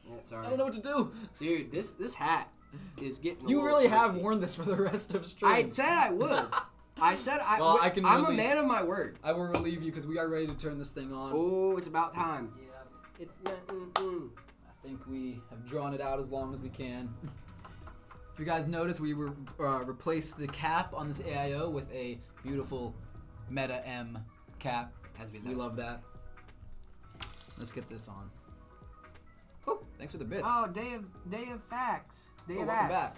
Yeah, sorry. I don't know what to do. Dude, this hat is getting You really have worn this for the rest of stream. I said I would. I'm a man of my word. I will relieve you because we are ready to turn this thing on. Oh, it's about time. Yeah. I think we have drawn it out as long as we can. If you guys notice, we replaced the cap on this AIO with a beautiful Meta M cap. We love that. Let's get this on. Oh, thanks for the bits. Oh, Day of Facts. Welcome back.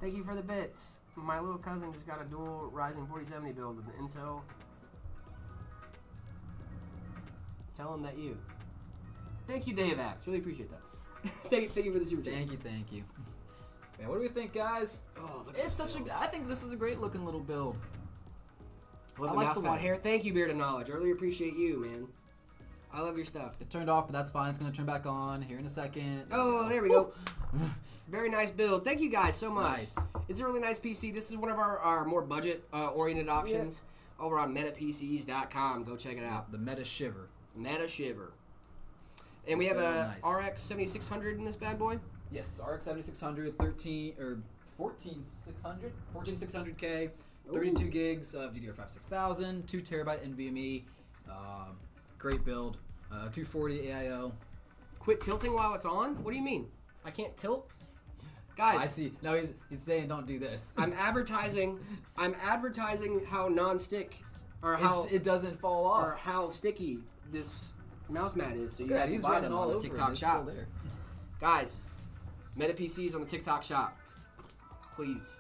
Thank you for the bits. My little cousin just got a dual Ryzen 4070 build with an Intel. Tell him that you. Thank you, Day of Facts. Really appreciate that. thank you for the super chat. Thank you. Man, what do we think, guys? Oh, I think this is a great looking little build. I like the white hair. Thank you, Beard of Knowledge. I really appreciate you, man. I love your stuff. It turned off, but that's fine. It's going to turn back on here in a second. Oh, there we go. Very nice build. Thank you guys so much. Nice. It's a really nice PC. This is one of our more budget-oriented options over on metapcs.com. Go check it out. The Meta Shiver. And we have a RX 7600 in this bad boy. Yes, RX 7600, 14600K, 32 gigs of DDR5 6000, 2 terabyte NVMe. Great build. 240 AIO. Quit tilting while it's on? What do you mean? I can't tilt? Guys. I see. No, he's saying don't do this. I'm advertising how non-stick or how it doesn't fall off or how sticky this mouse mat is. So you guys he's buy running them all on the over TikTok Still shop. there. Guys, Meta PCs on the TikTok shop. Please.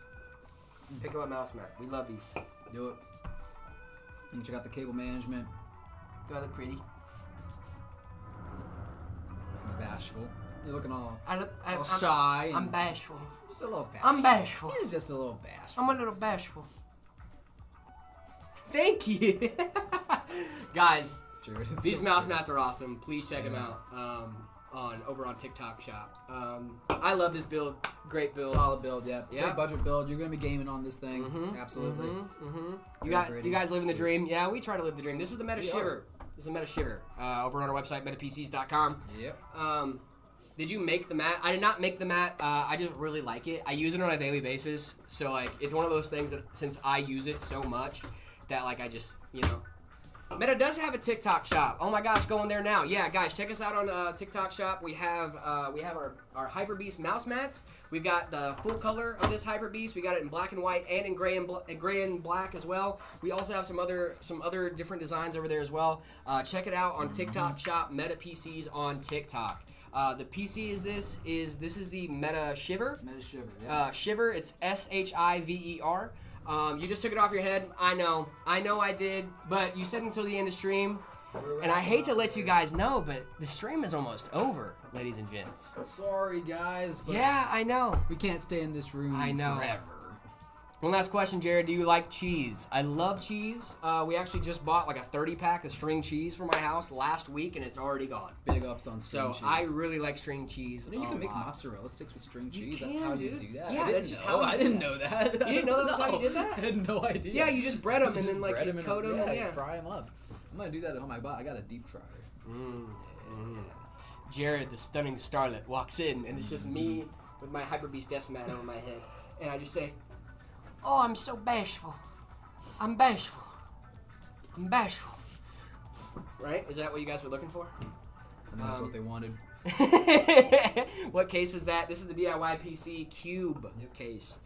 Pick up a mouse mat. We love these. Do it. You can check out the cable management. Do I look pretty? Looking bashful. You're looking all I'm shy. I'm bashful. Just a little bashful. I'm bashful. He's just a little bashful. I'm a little bashful. Thank you. Guys, Jared is these so mouse good. mats are awesome. Please check them out over on TikTok Shop. I love this build. Great build. Solid build, yeah. Yeah. Great budget build. You're gonna be gaming on this thing. Absolutely. You guys living the dream. Yeah, we try to live the dream. This is the Meta Shiver. This is the Meta Shiver. Over on our website, metapcs.com. Yep. Did you make the mat? I did not make the mat. I just really like it. I use it on a daily basis. So, like, it's one of those things that since I use it so much that, like, I just, you know. Meta does have a TikTok shop. Oh my gosh, go in there now. Yeah, guys, check us out on TikTok shop. We have our Hyper Beast mouse mats. We've got the full color of this Hyper Beast. We got it in black and white and in gray and black as well. We also have some other different designs over there as well. Check it out on TikTok shop. Meta PCs on TikTok. The PC is the Meta Shiver. Meta Shiver. Yeah. Shiver. It's SHIVER. You just took it off your head. I know I did, but you said until the end of the stream, and I hate to let you guys know, but the stream is almost over, ladies and gents. Sorry, guys. But Yeah, I know. we can't stay in this room I know. forever. One last question, Jared. Do you like cheese? I love cheese. We actually just bought like a 30-pack of string cheese for my house last week, and it's already gone. Big ups on string So cheese. I really like string cheese. You know you can make lot. mozzarella sticks with string You cheese. That's can, how you dude. do that. Yeah, I that's didn't just know. how you I do didn't that. know that. You didn't know that was how you did that? I had no idea. Yeah, you just bread them and You then just like bread you 'em in coat them. yeah, Yeah. you fry them up. I'm gonna do that at home. I got a deep fryer. Jared, the stunning starlet, walks in, and it's just me with my Hyper Beast desk mat over my head, and I just say, Oh, I'm so bashful. I'm bashful. I'm bashful. right? Is that what you guys were looking for? I mean, that's what they wanted. What case was that? This is the DIY PC Cube case.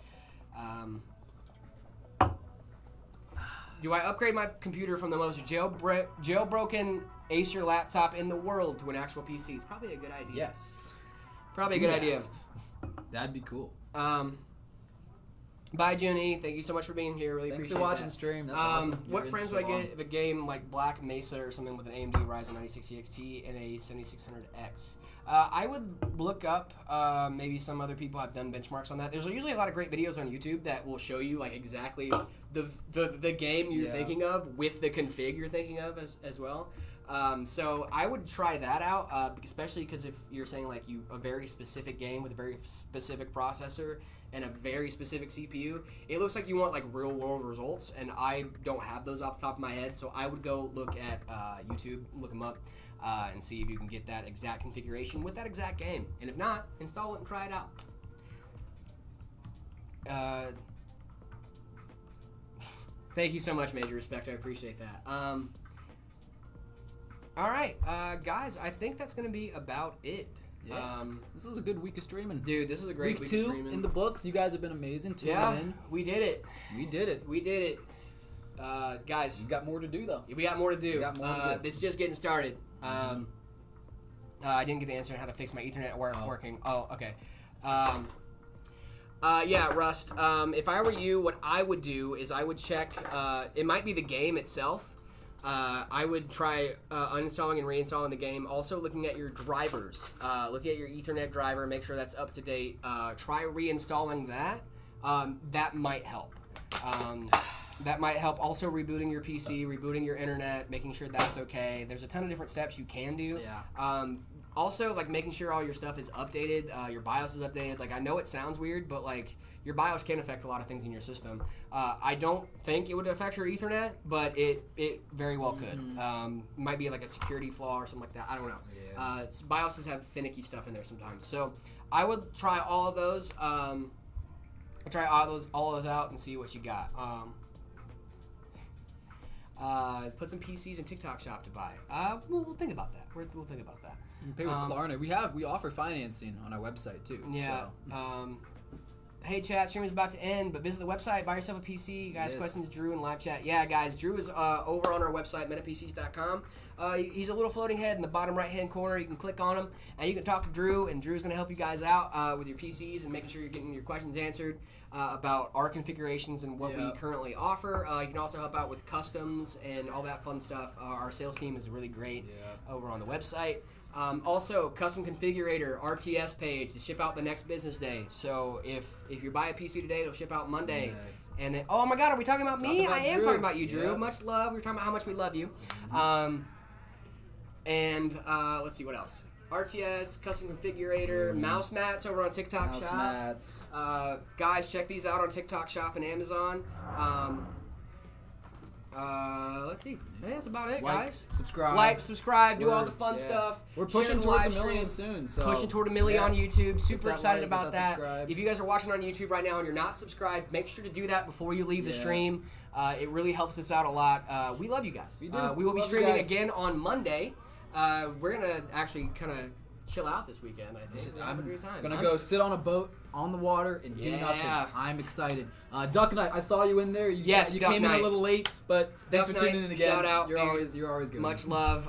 Do I upgrade my computer from the most jailbroken Acer laptop in the world to an actual PC? It's probably a good idea. Yes. Probably a Do good that. idea. That'd be cool. Bye, Junie. Thank you so much for being here. Really Thanks appreciate for watching that. stream. That's awesome. What You're frames in would I so long. get if a game like Black Mesa or something with an AMD Ryzen 960 XT and a 7600X? I would look up, maybe some other people have done benchmarks on that. There's usually a lot of great videos on YouTube that will show you like exactly the game you're thinking of with the config you're thinking of as well. So I would try that out, especially because if you're saying like a very specific game with a very specific processor and a very specific CPU, it looks like you want like real world results, and I don't have those off the top of my head. So I would go look at YouTube, look them up, and see if you can get that exact configuration with that exact game. And if not, install it and try it out. Thank you so much, Major Respect. I appreciate that. All right, guys, I think that's going to be about it. Yeah. This was a good week of streaming. Dude, this is a great week week of 2 streaming. in the books. You guys have been amazing. Tuning in. We did it. We did it. We did it. Guys, We've got more to do, though. we got more to do. We got more to do. This is just getting started. I didn't get the answer on how to fix my Ethernet working. Oh, okay. Yeah, Rust. If I were you, what I would do is I would check. It might be the game itself. I would try uninstalling and reinstalling the game. Also looking at your drivers. Looking at your Ethernet driver, make sure that's up to date. Try reinstalling that. That might help. That might help. Also rebooting your PC, rebooting your internet, making sure that's okay. There's a ton of different steps you can do. Yeah. Also, like making sure all your stuff is updated, your BIOS is updated. Like I know it sounds weird, but like your BIOS can affect a lot of things in your system. I don't think it would affect your Ethernet, but it very well could. Might be like a security flaw or something like that. I don't know. Yeah. BIOSes have finicky stuff in there sometimes. So I would try all of those. Try all of those out and see what you got. Put some PCs in TikTok shop to buy. We'll think about that. We'll think about that. Pay with Klarna. We offer financing on our website too. Yeah. So. Hey chat, stream is about to end, but visit the website, buy yourself a PC. Guys, Yes. questions to Drew in live chat. Yeah, guys, Drew is over on our website, metapcs.com. He's a little floating head in the bottom right-hand corner. You can click on him, and you can talk to Drew, and Drew's going to help you guys out with your PCs and making sure you're getting your questions answered about our configurations and what we currently offer. You can also help out with customs and all that fun stuff. Our sales team is really great over on the website. Also, custom configurator RTS page to ship out the next business day. So if you buy a PC today, it'll ship out Monday. And then, oh my God, are we talking about me? I am talking about you, Drew. Yeah. Much love. We're talking about how much we love you. Let's see what else. RTS, custom configurator, mouse mats over on TikTok Shop. Mouse mats. Guys, check these out on TikTok Shop and Amazon. Let's see. Yeah, that's about it, guys. Subscribe. Do all the fun stuff. We're pushing towards 1 million soon. So pushing toward 1 million on YouTube. Super excited about that. If you guys are watching on YouTube right now and you're not subscribed, make sure to do that before you leave the stream. It really helps us out a lot. We love you guys. We do. We will be streaming again on Monday. We're gonna actually kind of chill out this weekend. I think I'm gonna go sit on a boat on the water and do nothing. I'm excited. Duck Knight, I saw you in there. You came in a little late, but thanks for tuning in again. Shout out. You're always good. Much love.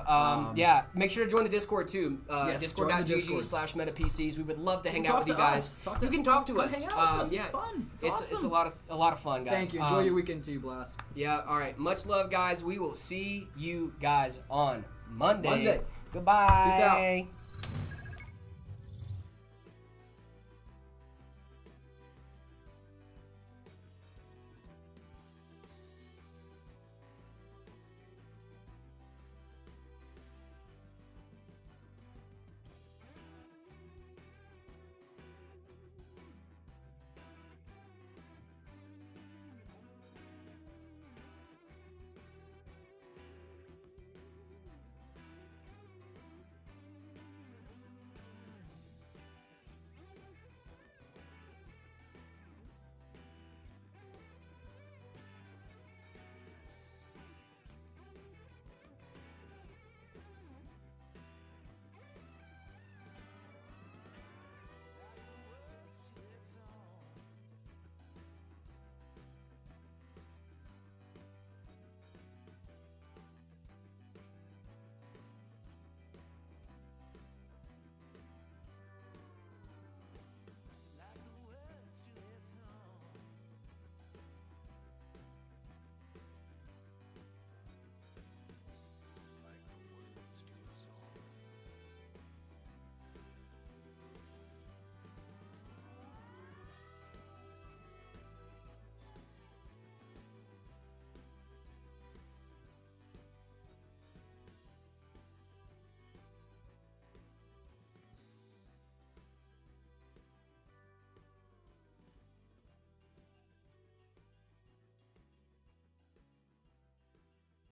Make sure to join the Discord too. Discord.gg/metapcs. We would love to hang out with you guys. You can talk to us. Hang out with us. It's fun. It's awesome. It's a lot of fun, guys. Thank you. Enjoy your weekend too, Blast. Yeah. All right. Much love, guys. We will see you guys on Monday. Goodbye. Peace out.